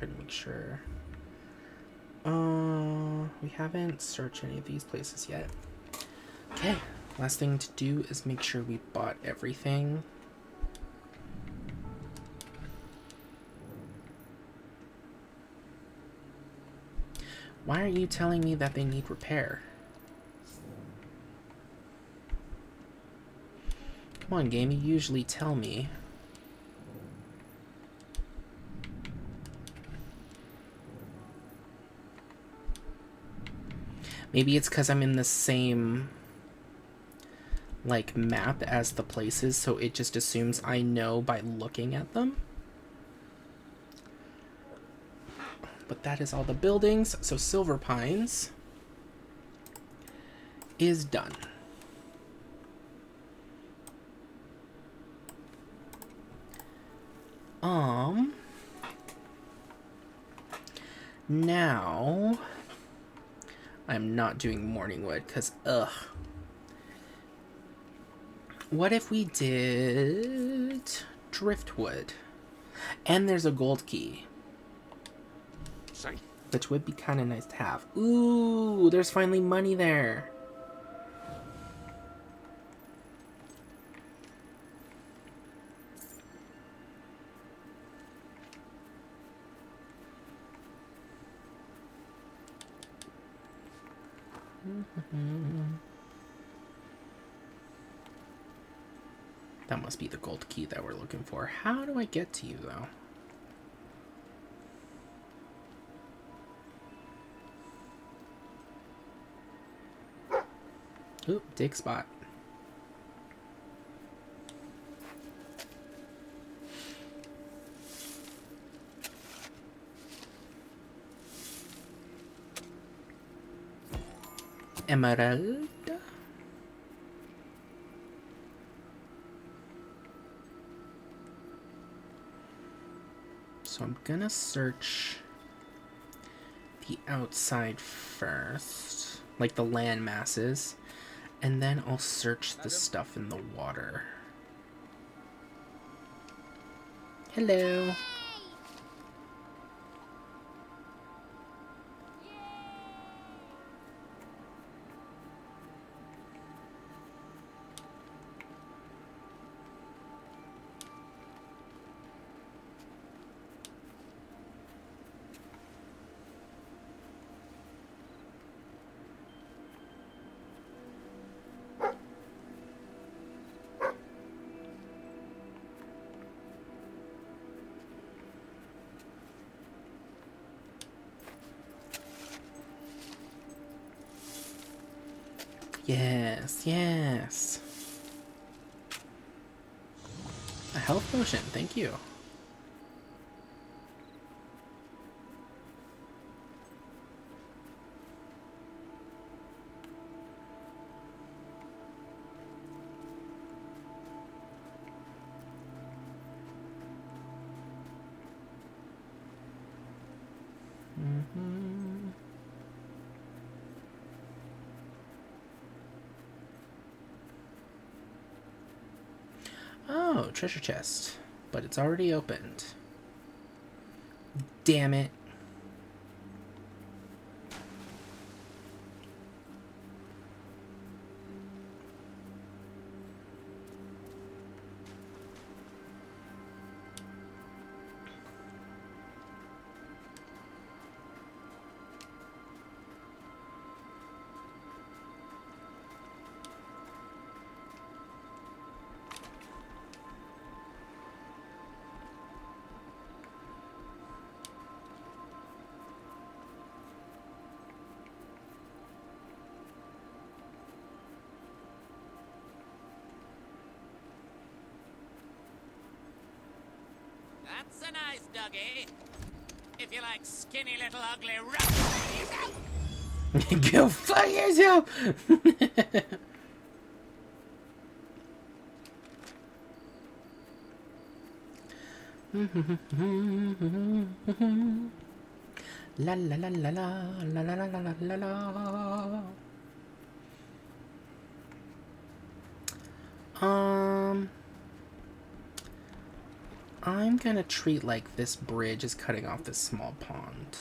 We haven't searched any of these places yet. Okay, last thing to do is make sure we bought everything. Why are you telling me that they need repair? Come on, game, you usually tell me. Maybe it's because I'm in the same, like, map as the places, so it just assumes I know by looking at them. But that is all the buildings, so Silver Pines is done. Now I'm not doing Morningwood because ugh. What if we did Driftwood? And there's a gold key, which would be kind of nice to have. Ooh, there's finally money there. That must be the gold key that we're looking for. How do I get to you, though? Oop, dig spot. Emerald. So I'm gonna search the outside first, like the land masses, and then I'll search the stuff in the water. Hello. Yes, yes. A health potion, thank you. Oh, treasure chest. But it's already opened. Damn it. That's a nice doggy. If you like skinny little ugly yourself. Go fuck yourself! La la la la la la la la la la la. I'm gonna treat like this bridge is cutting off this small pond.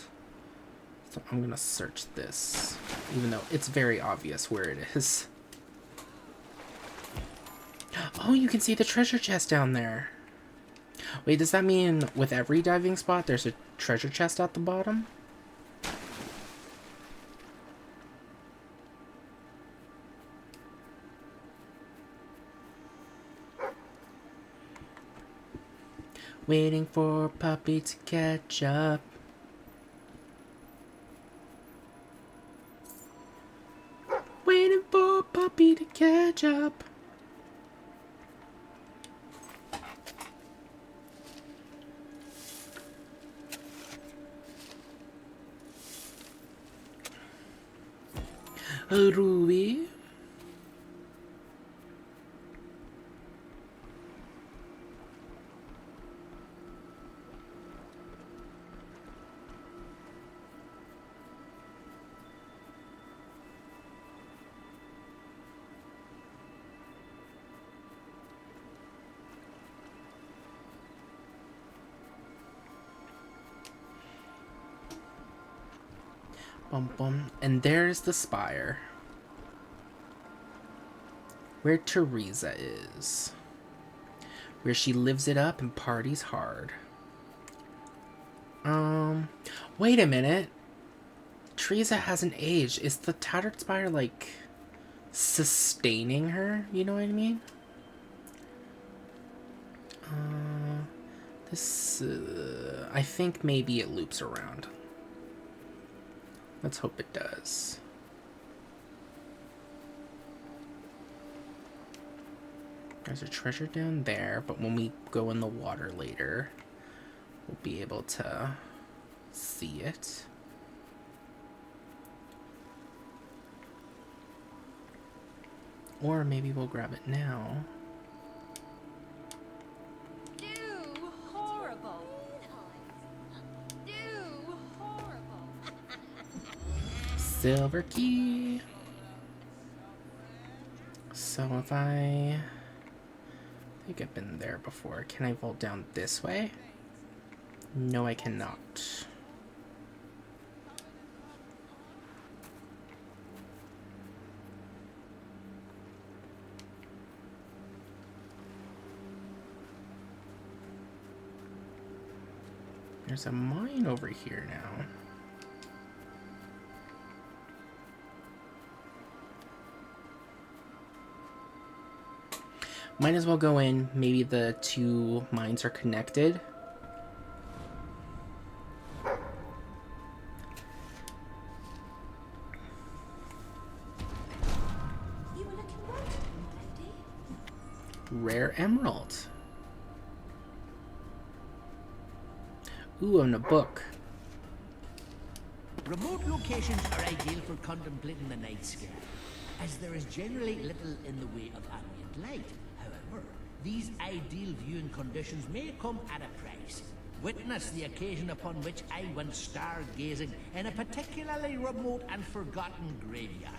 So I'm gonna search this, even though it's very obvious where it is. Oh, you can see the treasure chest down there. Wait, does that mean with every diving spot there's a treasure chest at the bottom? Waiting for Puppy to catch up. Waiting for Puppy to catch up. Ruby. Bum bum. And there's the spire. Where Teresa is. Where she lives it up and parties hard. Wait a minute. Teresa hasn't aged. Is the Tattered Spire, like, sustaining her? You know what I mean? I think maybe it loops around. Let's hope it does. There's a treasure down there, but when we go in the water later, we'll be able to see it. Or maybe we'll grab it now. Ew, horrible. Ew, horrible. Silver key. So if I think I've been there before. Can I vault down this way? No, I cannot. There's a mine over here now. Might as well go in. Maybe the two mines are connected. You were looking right at me, Lefty. Rare emerald. Ooh, and a book. Remote locations are ideal for contemplating the night sky, as there is generally little in the way of ambient light. However, these ideal viewing conditions may come at a price. Witness the occasion upon which I went stargazing in a particularly remote and forgotten graveyard.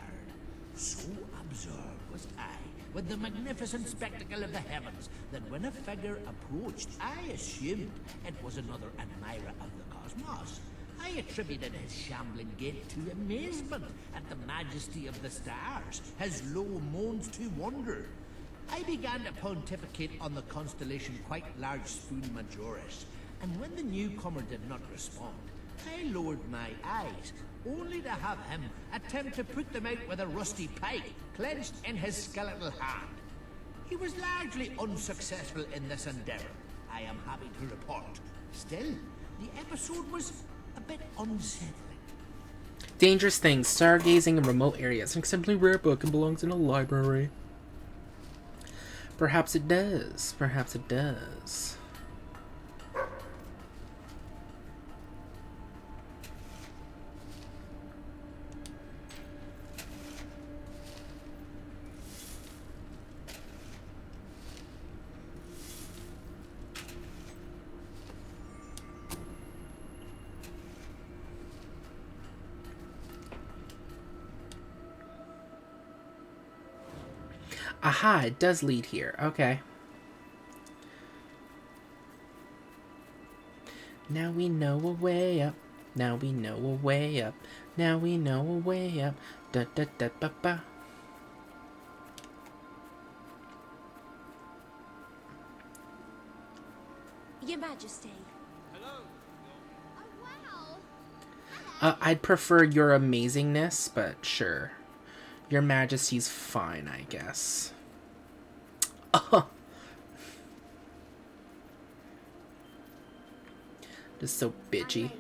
So absorbed was I with the magnificent spectacle of the heavens that when a figure approached, I assumed it was another admirer of the cosmos. I attributed his shambling gait to amazement at the majesty of the stars, his low moans to wonder. I began to pontificate on the constellation Quite Large Spoon Majoris, and when the newcomer did not respond, I lowered my eyes, only to have him attempt to put them out with a rusty pike clenched in his skeletal hand. He was largely unsuccessful in this endeavor, I am happy to report. Still, the episode was a bit unsettling. Dangerous things. Stargazing in remote areas. An exceptionally rare book and belongs in a library. Perhaps it does. Perhaps it does. Aha, it does lead here. Okay. Now we know a way up. Now we know a way up. Now we know a way up. Da da da ba ba. Your Majesty. I'd prefer your amazingness, but sure. Your Majesty's fine, I guess. Just so bitchy.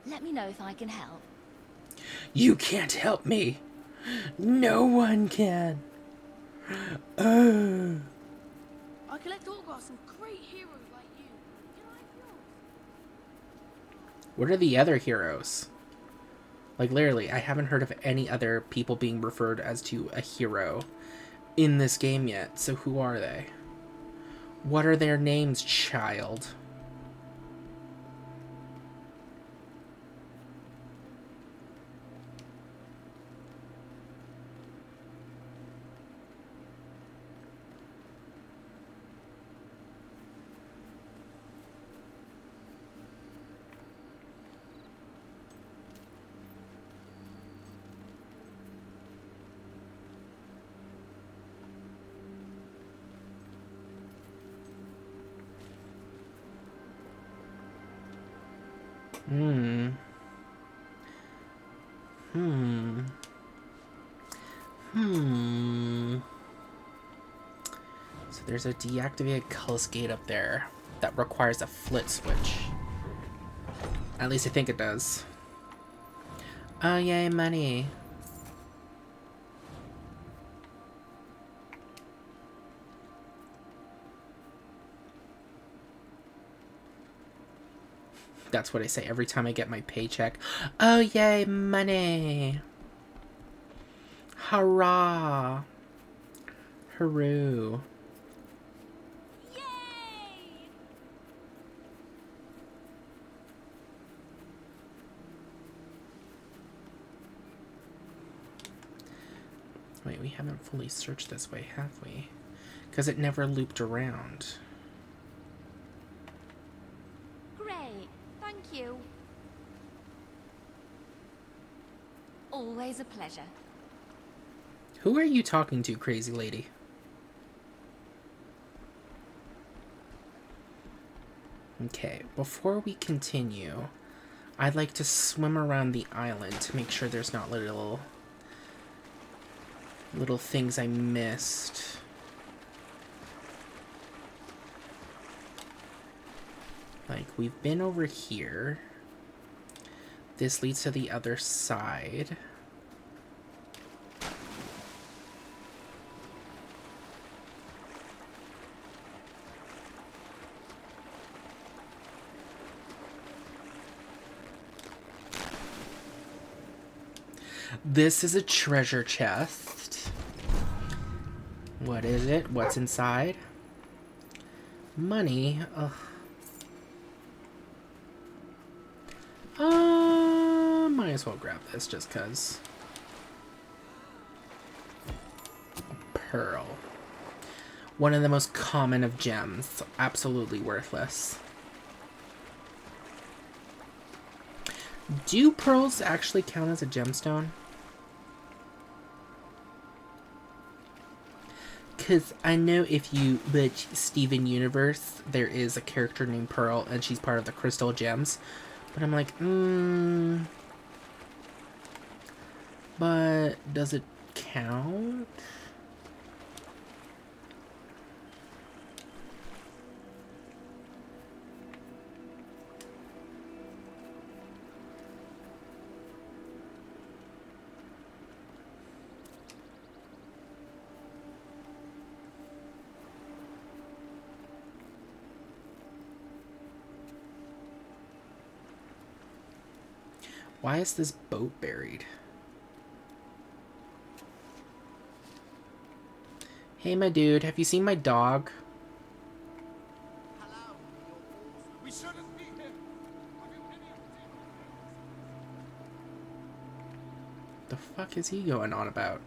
Let me know if I can help. You can't help me. No one can. Oh. I collect autographs from great heroes like you. Can I have yours? What are the other heroes? Like, literally, I haven't heard of any other people being referred as to a hero in this game yet. So who are they? What are their names, child? So there's a deactivated Cullis gate up there that requires a flit switch. At least I think it does. Oh, yay, money. That's what I say every time I get my paycheck. Oh, yay, money. Hurrah. Hooroo. Wait, we haven't fully searched this way, have we? Because it never looped around. Great. Thank you. Always a pleasure. Who are you talking to, crazy lady? Okay, before we continue, I'd like to swim around the island to make sure there's not little things I missed. Like, we've been over here. This leads to the other side. This is a treasure chest. What is it? What's inside? Money. Ugh. Might as well grab this just cuz. Pearl. One of the most common of gems. Absolutely worthless. Do pearls actually count as a gemstone? Because I know if you watch Steven Universe, there is a character named Pearl, and she's part of the Crystal Gems. But I'm like, but does it count? Why is this boat buried? Hey, my dude, have you seen my dog? We shouldn't be here. The fuck is he going on about?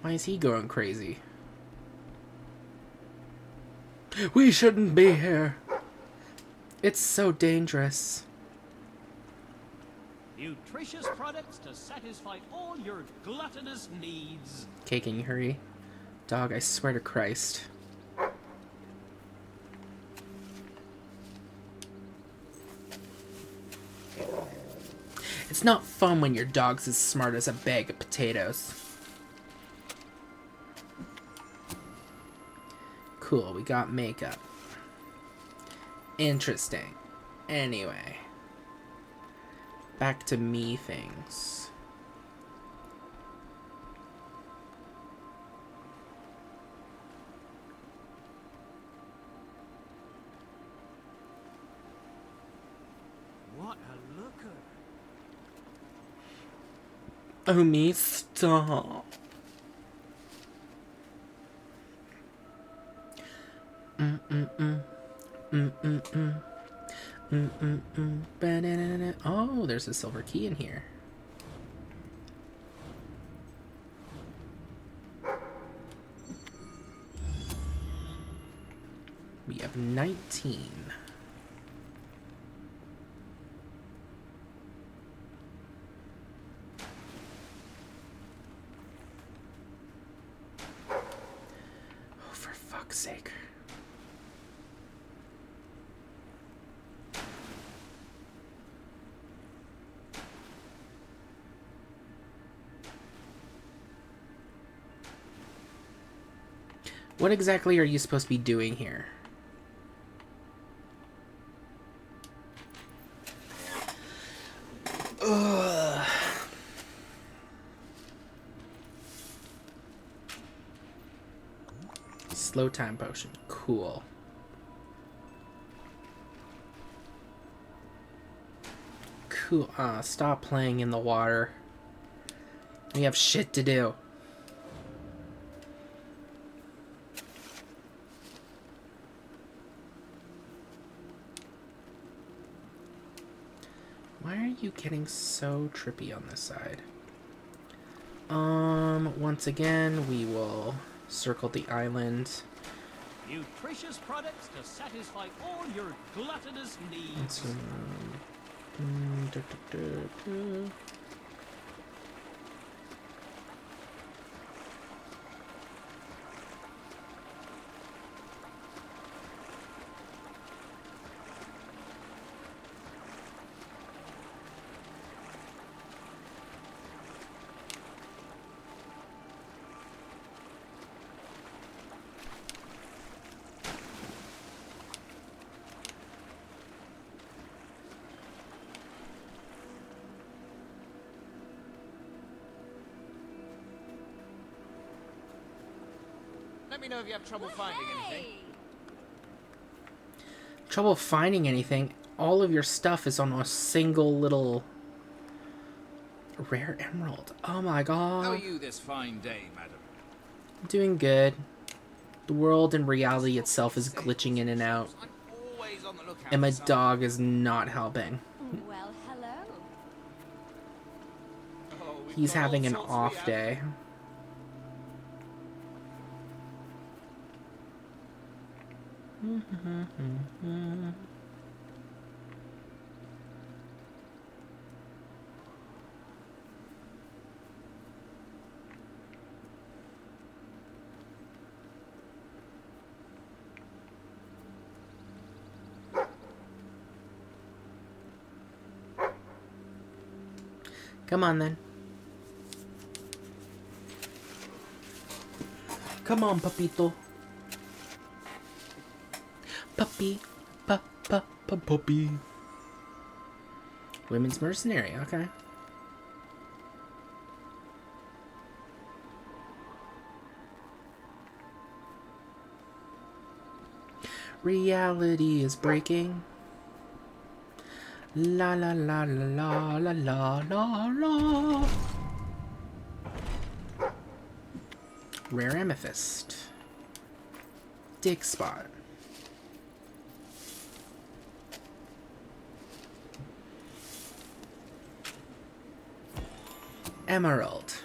Why is he going crazy? We shouldn't be here. It's so dangerous. Nutritious products to satisfy all your gluttonous needs. Okay, can you hurry? Dog, I swear to Christ. It's not fun when your dog's as smart as a bag of potatoes. Cool, we got makeup. Interesting. Anyway. Back to me things. What a looker. Oh, me? Stop. Oh, there's a silver key in here. We have 19. Oh, for fuck's sake. What exactly are you supposed to be doing here? Ugh. Slow time potion. Cool. Cool. Stop playing in the water. We have shit to do. Why are you getting so trippy on this side? Once again, we will circle the island. Nutritious products to satisfy all your gluttonous needs. Let me know if you have trouble finding anything. Trouble finding anything? All of your stuff is on a single little rare emerald. Oh my god. How are you this fine day, madam? Doing good. The world and reality itself is glitching in and out. And my dog is not helping. Well, hello. He's having an off day. Come on then. Come on, papito. Puppy. Puppy. Women's mercenary, okay. Reality is breaking. La la la la la la la la. Rare amethyst. Dig spot. Emerald.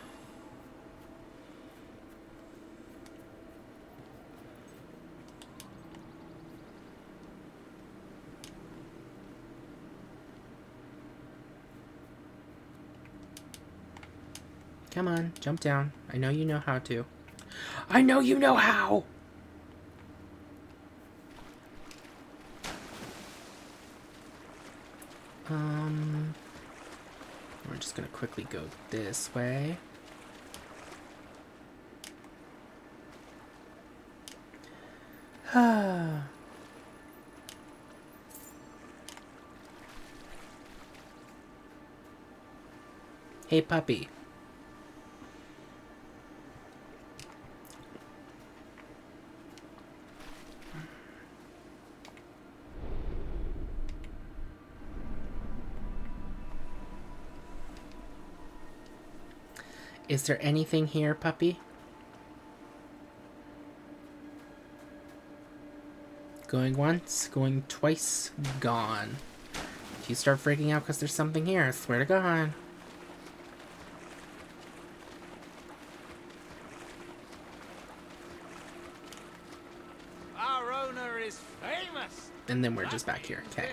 Come on, jump down. I know you know how to. I know you know how! We're just gonna quickly go this way. Hey, puppy. Is there anything here, puppy? Going once, going twice, gone. If you start freaking out because there's something here, I swear to God. Our owner is famous. And then we're just back here. Okay.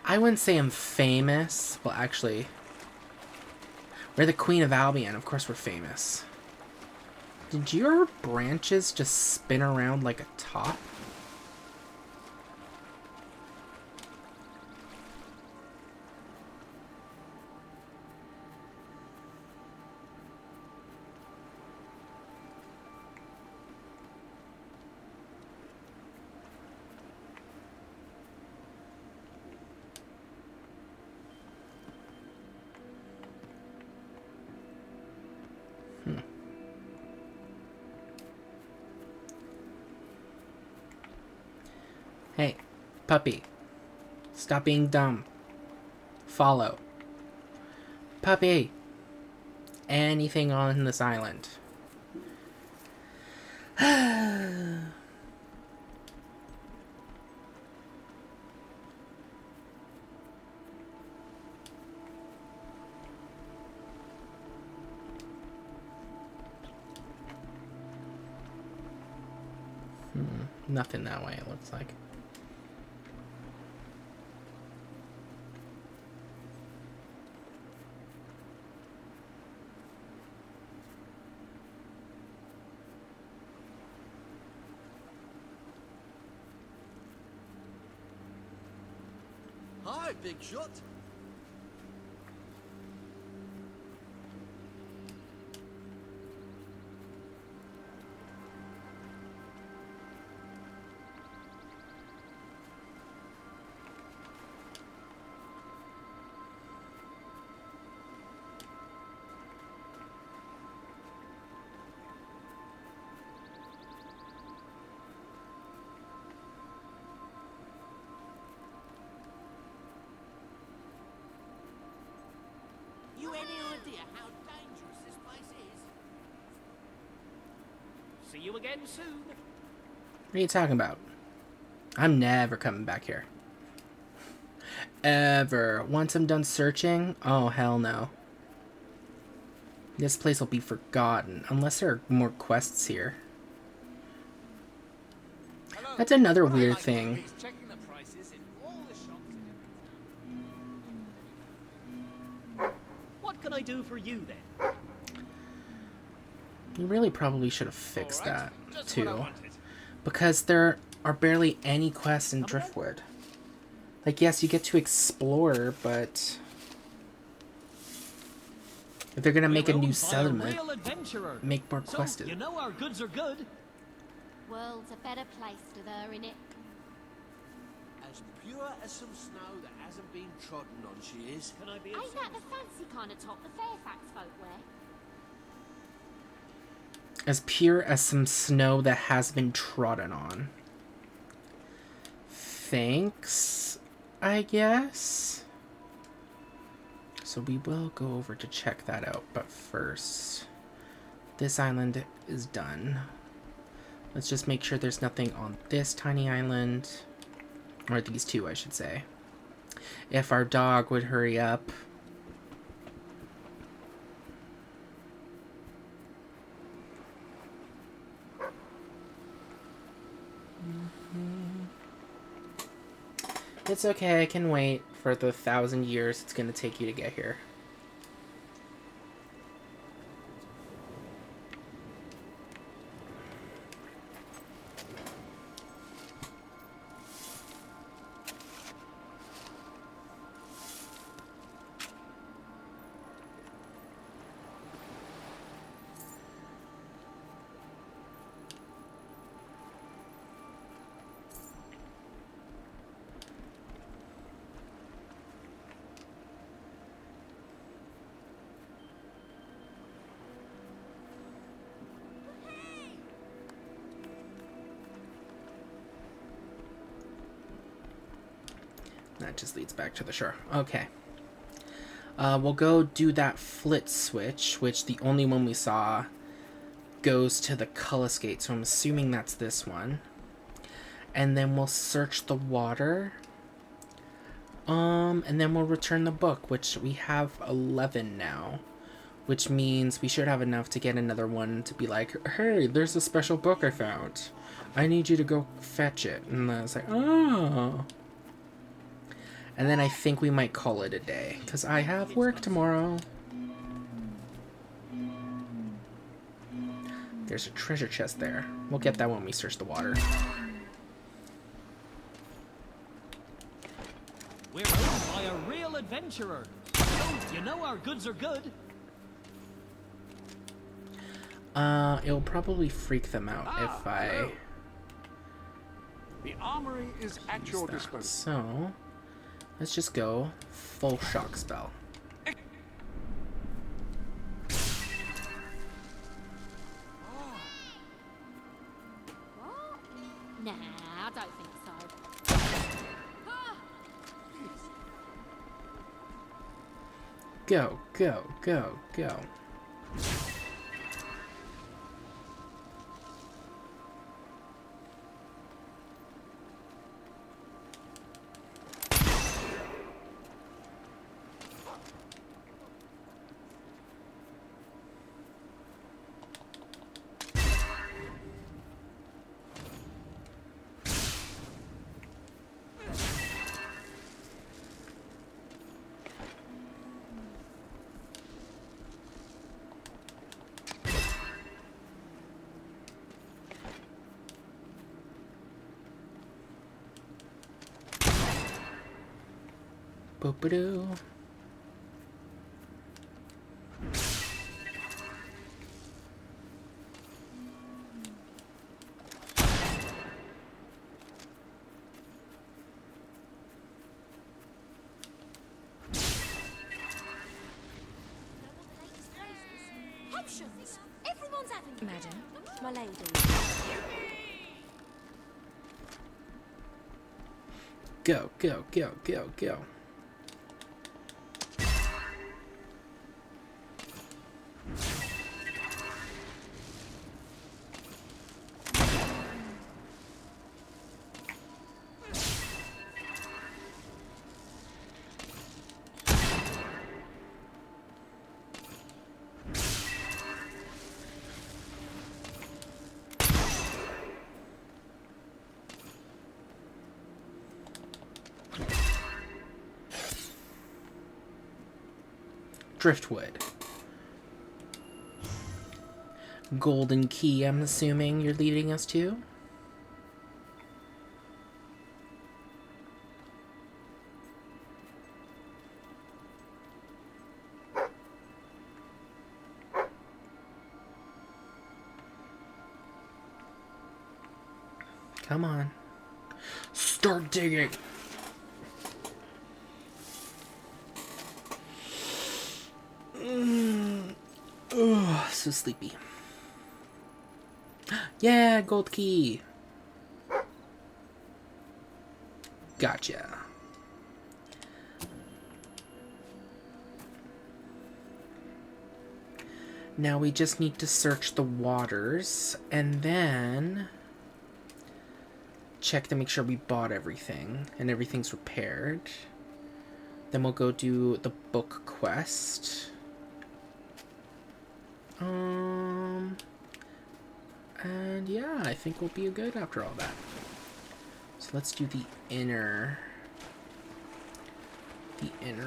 I wouldn't say I'm famous. Well, actually, we're the Queen of Albion. Of course we're famous. Did your branches just spin around like a top? Hey, puppy. Stop being dumb. Follow. Puppy. Anything on this island? Nothing that way, it looks like. Hi, big shot. You any idea how dangerous this place is? See you again soon. What are you talking about? I'm never coming back here. Ever. Once I'm done searching? Oh, hell no. This place will be forgotten. Unless there are more quests here. That's another weird thing. What can I do for you then? You really probably should have fixed that, too. Because there are barely any quests in Driftwood. Like, yes, you get to explore, but if they're gonna make a new settlement, make more quests. You know our goods are good. World's a better place with her in it. As pure as some snow that hasn't been trodden on, she is. Can I be Ain't that the fancy kind of top the Fairfax folk wear? As pure as some snow that has been trodden on. Thanks, I guess. So we will go over to check that out, but first, this island is done. Let's just make sure there's nothing on this tiny island, or these two, I should say. If our dog would hurry up. It's okay, I can wait for the 1,000 years it's gonna take you to get here. it just leads back to the shore. Okay. We'll go do that flit switch, which the only one we saw goes to the Cullis Gate, so I'm assuming that's this one. And then we'll search the water. And then we'll return the book, which we have 11 now. Which means we should have enough to get another one to be like, hey, there's a special book I found. I need you to go fetch it. And I was like, oh. And then I think we might call it a day, because I have work tomorrow. There's a treasure chest there. We'll get that when we search the water. We're owned by a real adventurer, so you know our goods are good. It'll probably freak them out if I... Hello. The armory is at your disposal. So, let's just go full shock spell. Nah, I don't think so. Go, go, go, go. Boop-a-doo. Potions! Everyone's having them. Madam, my lady. Go, go, go, go, go. Driftwood. Golden key, I'm assuming you're leading us to? Come on. Start digging! Oh, so sleepy. Yeah, gold key. Gotcha. Now we just need to search the waters and then check to make sure we bought everything and everything's repaired. Then we'll go do the book quest. And yeah, I think we'll be good after all that. So let's do the inner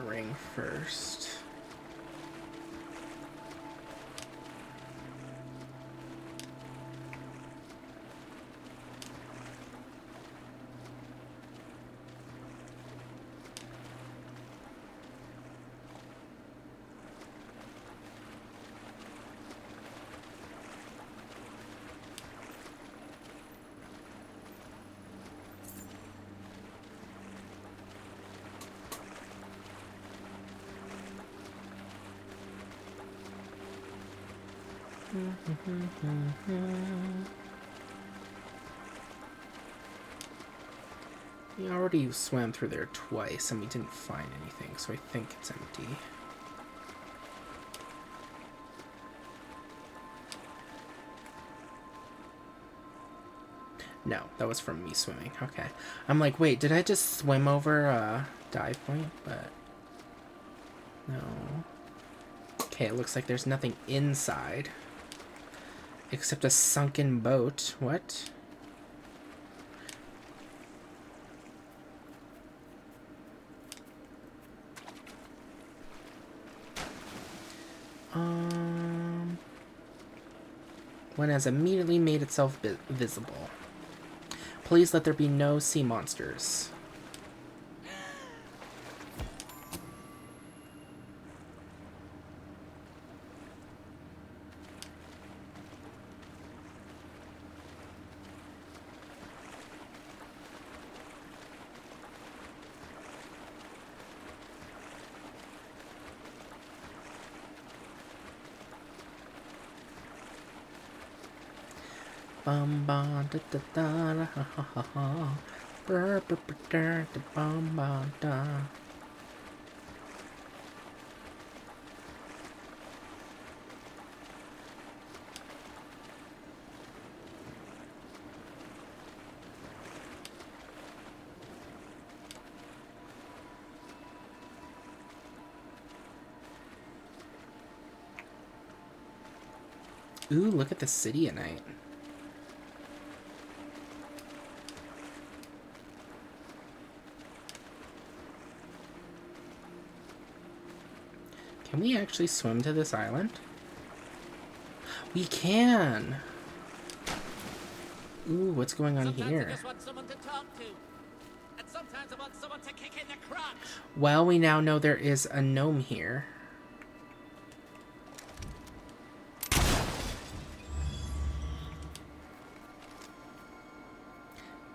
ring first. We already swam through there twice and we didn't find anything, so I think it's empty. No, that was from me swimming. Okay. I'm like, wait, did I just swim over a dive point? But no. Okay, it looks like there's nothing inside. Except a sunken boat. What? One has immediately made itself visible. Please let there be no sea monsters. Bum ba da da da da ha ha ha ha. Brr brr brr da da bum ba da. Ooh, look at the city at night. Can we actually swim to this island? We can! Ooh, what's going on Sometimes here? I just want someone to talk to. And sometimes I want someone to kick in the crotch. Well, we now know there is a gnome here.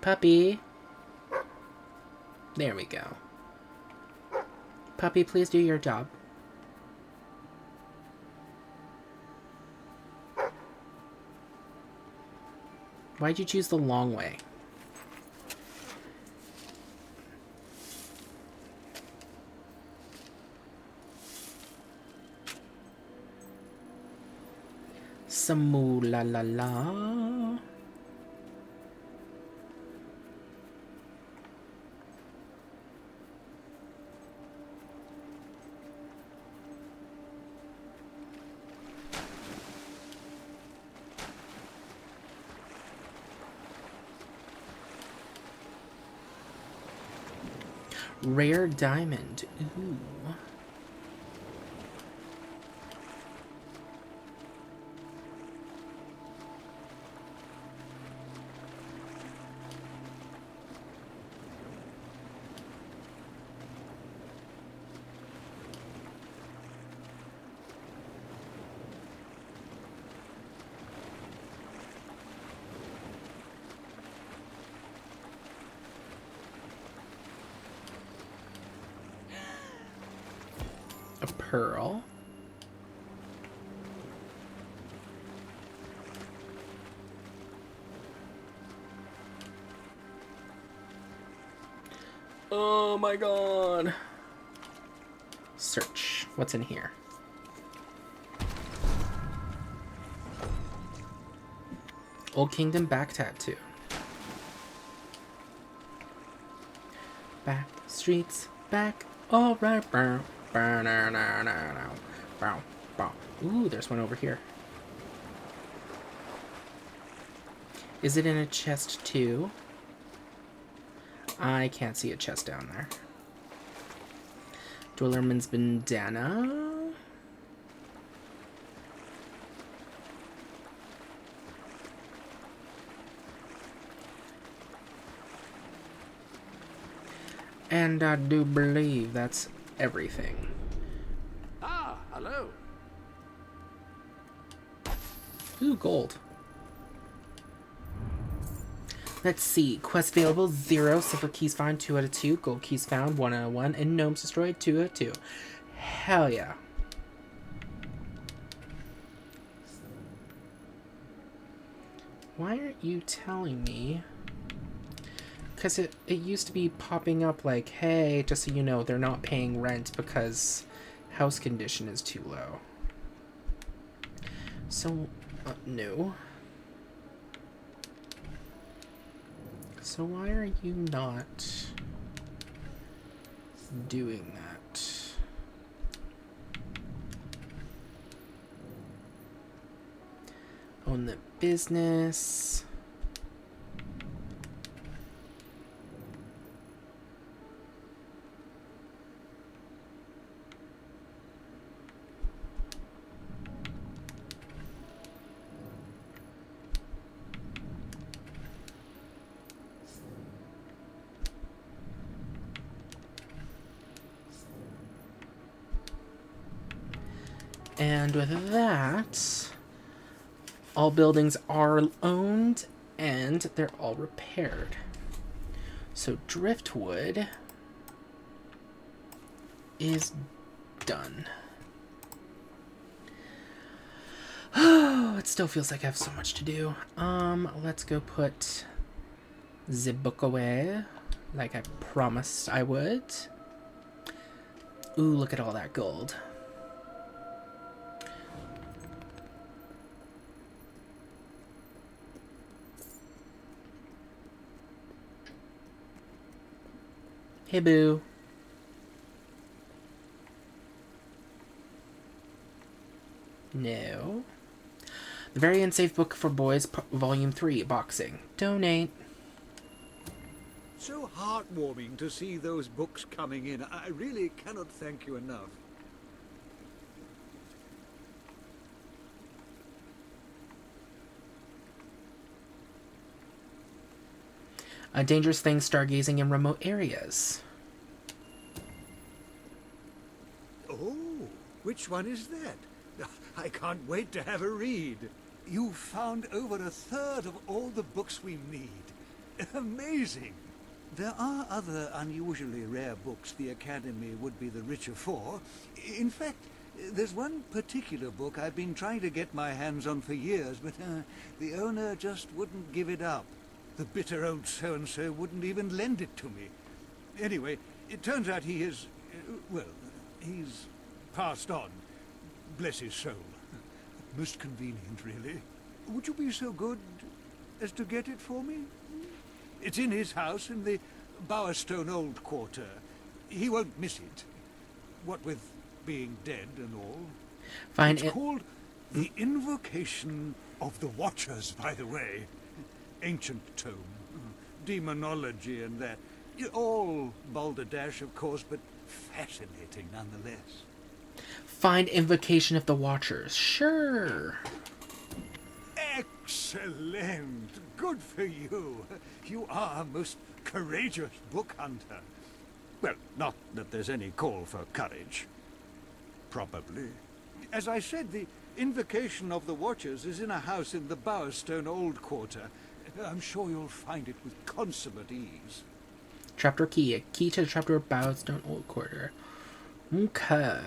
Puppy. There we go. Puppy, please do your job. Why'd you choose the long way? Samu la la la. Rare diamond. Ooh. A pearl. Oh my god. Search. What's in here? Old Kingdom back tattoo. Back streets back. All right. Ooh, there's one over here. Is it in a chest too? I can't see a chest down there. Dwellerman's bandana. And I do believe that's everything. Ah, hello. Ooh, gold. Let's see. Quest available 0. Silver keys found 2 out of 2. Gold keys found 1 out of 1. And gnomes destroyed 2 out of 2. Hell yeah. Why aren't you telling me Because it used to be popping up like, hey, just so you know, they're not paying rent because house condition is too low. So, no. So why are you not doing that? Own the business. And with that, all buildings are owned and they're all repaired. So driftwood is done. Oh, it still feels like I have so much to do. Let's go put the book away like I promised I would. Ooh, look at all that gold. Hey, boo. No. The Very Unsafe Book for Boys, Volume 3, Boxing. Donate. So heartwarming to see those books coming in. I really cannot thank you enough. Dangerous things stargazing in remote areas. Oh, which one is that? I can't wait to have a read. You've found over a third of all the books we need. Amazing. There are other unusually rare books the Academy would be the richer for. In fact, there's one particular book I've been trying to get my hands on for years, but the owner just wouldn't give it up. The bitter old so-and-so wouldn't even lend it to me. Anyway, it turns out he is, well, he's passed on. Bless his soul. Most convenient, really. Would you be so good as to get it for me? It's in his house in the Bowerstone Old Quarter. He won't miss it. What with being dead and all. Fine. It's called The Invocation of the Watchers, by the way. Ancient tome. Demonology and that. All balderdash, of course, but fascinating nonetheless. Find Invocation of the Watchers. Sure. Excellent. Good for you. You are a most courageous book hunter. Well, not that there's any call for courage. Probably. As I said, the Invocation of the Watchers is in a house in the Bowerstone Old Quarter. I'm sure you'll find it with consummate ease. Chapter key. A key to the chapter of Bowerstone Old Quarter. Okay.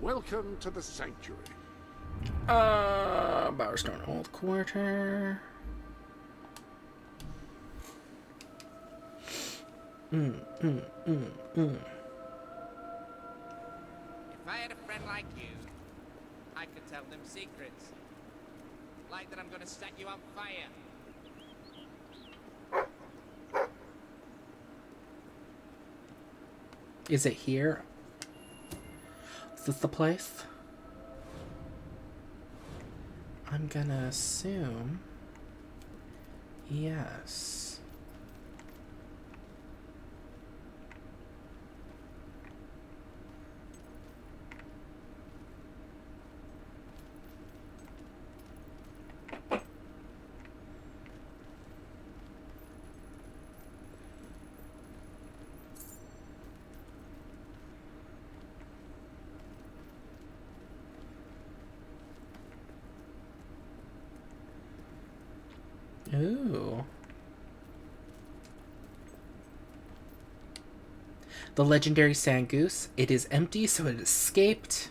Welcome to the sanctuary. Bowerstone Old Quarter. If I had a friend like you, I could tell them secrets. Like that I'm gonna set you on fire. Is it here? Is this the place? I'm gonna assume yes. Ooh. The legendary sand goose. It is empty, so it escaped.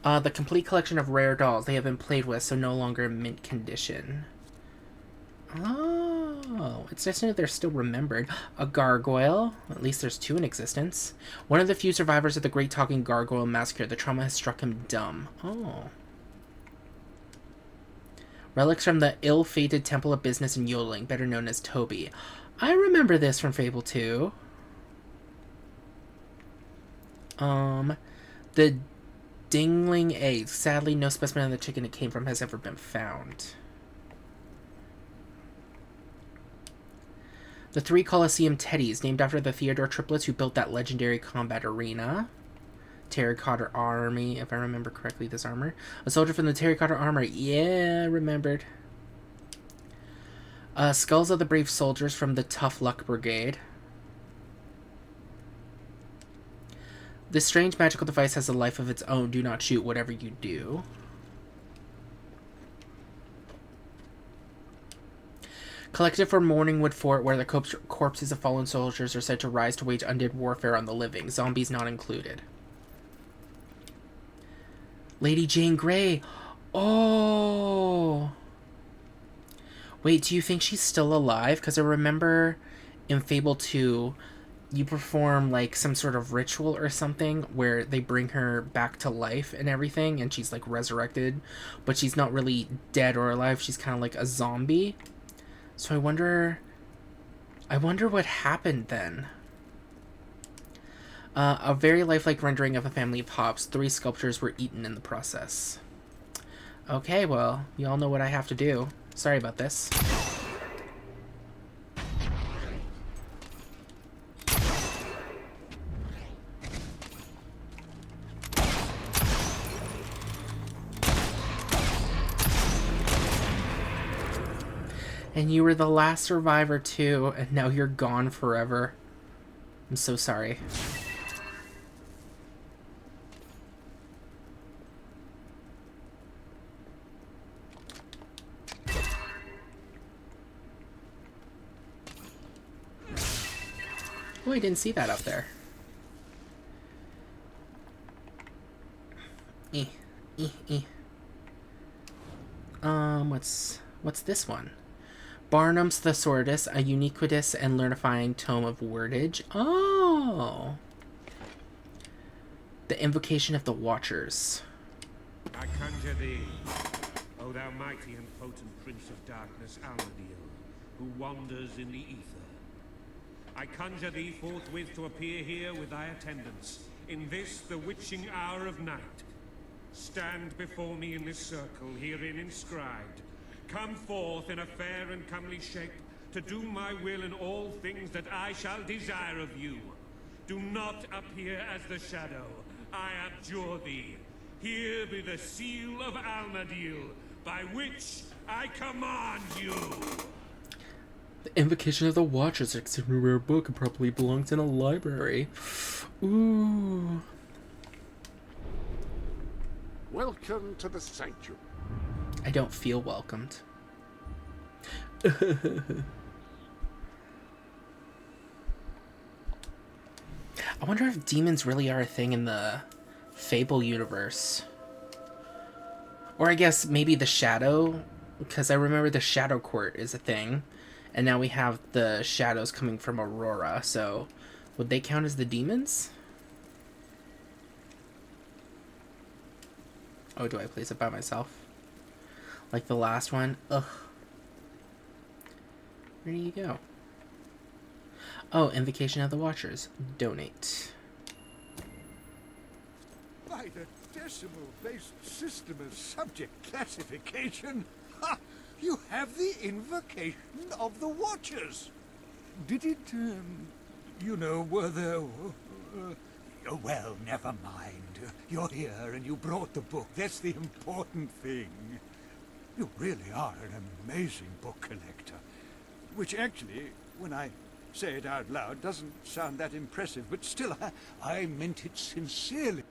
The complete collection of rare dolls. They have been played with, so no longer in mint condition. Oh, it's nice to know they're still remembered. A gargoyle. At least there's 2 in existence. One of the few survivors of the Great Talking Gargoyle Massacre. The trauma has struck him dumb. Oh. Relics from the ill-fated Temple of Business and Yodeling, better known as Toby. I remember this from Fable 2. The dingling eggs. Sadly, no specimen of the chicken it came from has ever been found. The 3 Colosseum teddies, named after the Theodore triplets who built that legendary combat arena. Terracotta army, if I remember correctly, this armor. A soldier from the Terracotta armor. Yeah, remembered. Skulls of the brave soldiers from the Tough Luck Brigade. This strange magical device has a life of its own. Do not shoot whatever you do. Collected from Morningwood Fort, where the corpses of fallen soldiers are said to rise to wage undead warfare on the living. Zombies not included. Lady Jane Grey. Oh. Wait, do you think she's still alive? Because I remember in Fable 2, you perform like some sort of ritual or something where they bring her back to life and everything, and she's like resurrected, but she's not really dead or alive. She's kind of like a zombie. So I wonder what happened then. A very lifelike rendering of a family of hops. 3 sculptures were eaten in the process. Okay, well, you all know what I have to do. Sorry about this. And you were the last survivor too, and now you're gone forever. I'm so sorry. Oh, I didn't see that up there. What's this one? Barnum's Thesaurus, a uniquitous and learnifying tome of wordage. Oh! The Invocation of the Watchers. I conjure thee, O thou mighty and potent Prince of Darkness, Almadiel, who wanders in the ether. I conjure thee forthwith to appear here with thy attendants, in this the witching hour of night. Stand before me in this circle, herein inscribed. Come forth in a fair and comely shape, to do my will in all things that I shall desire of you. Do not appear as the shadow. I abjure thee. Here be the seal of Almadiel, by which I command you. The Invocation of the Watchers, an extremely rare book and probably belongs in a library. Ooh. Welcome to the sanctuary. I don't feel welcomed. I wonder if demons really are a thing in the Fable universe. Or I guess maybe the Shadow, because I remember the Shadow Court is a thing. And now we have the shadows coming from Aurora, so would they count as the demons? Oh, do I place it by myself? Like the last one? Ugh. Where do you go? Oh, Invocation of the Watchers. Donate. By the decimal-based system of subject classification, ha! You have the Invocation of the Watchers. Did it, you know, were there... oh, well, never mind. You're here and you brought the book. That's the important thing. You really are an amazing book collector. Which actually, when I say it out loud, doesn't sound that impressive, but still, I meant it sincerely.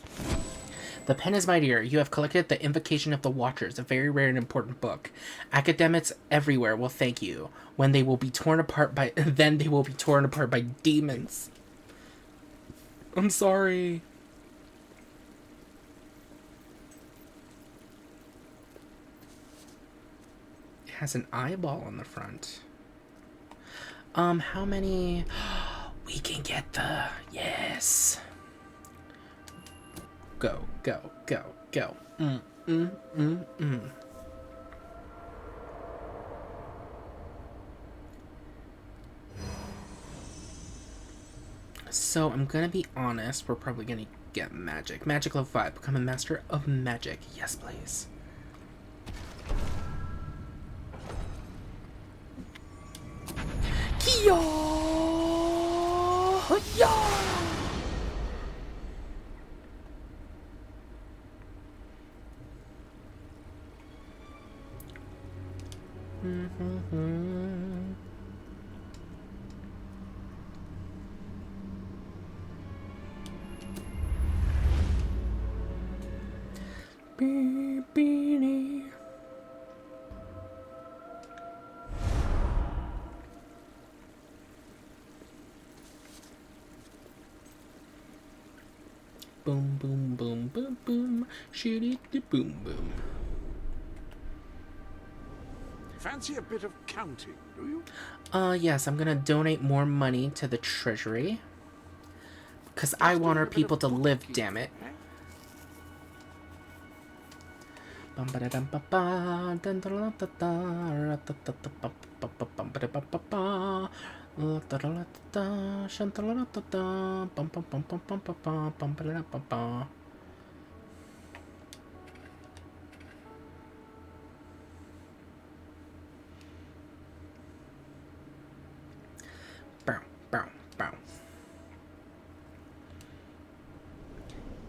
The pen is mightier. You have collected the Invocation of the Watchers, a very rare and important book. Academics everywhere will thank you. When they will be torn apart by... then they will be torn apart by demons. I'm sorry. It has an eyeball on the front. How many? We can get the... Yes. Go, go, go, go. So, I'm gonna be honest, we're probably gonna get magic. Magic level 5. Become a master of magic. Yes, please. Kia! Beanie. Boom, boom, boom, boom, boom. Shoot it, boom, boom. Fancy a bit of counting, do you? Yes, I'm gonna donate more money to the treasury. Because I want our people to live, damn it.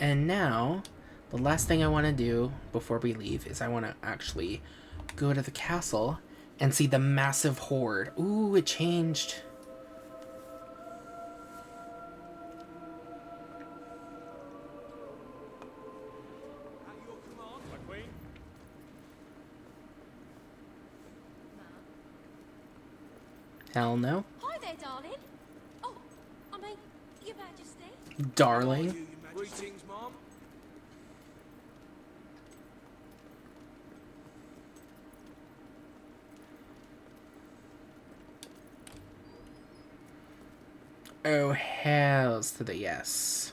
And now, the last thing I want to do before we leave is I want to actually go to the castle and see the massive horde. Ooh, it changed. At your command, my queen. Hell no. Hi there, darling. Oh, I mean, Your Majesty. Darling. Greetings, Mom. Oh, hells to the yes.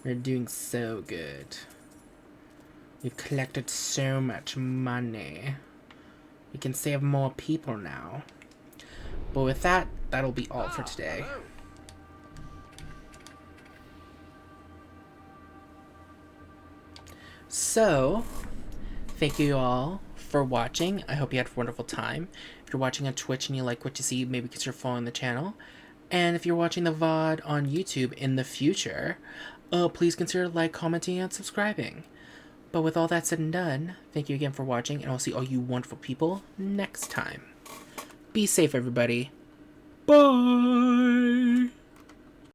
We're doing so good. We've collected so much money. We can save more people now. But with that, that'll be all for today. Hello. So, thank you all for watching. I hope you had a wonderful time. If you're watching on Twitch and you like what you see, maybe because you're following the channel. And if you're watching the VOD on YouTube in the future, please consider like, commenting, and subscribing. But with all that said and done, thank you again for watching, and I'll see all you wonderful people next time. Be safe, everybody. Bye!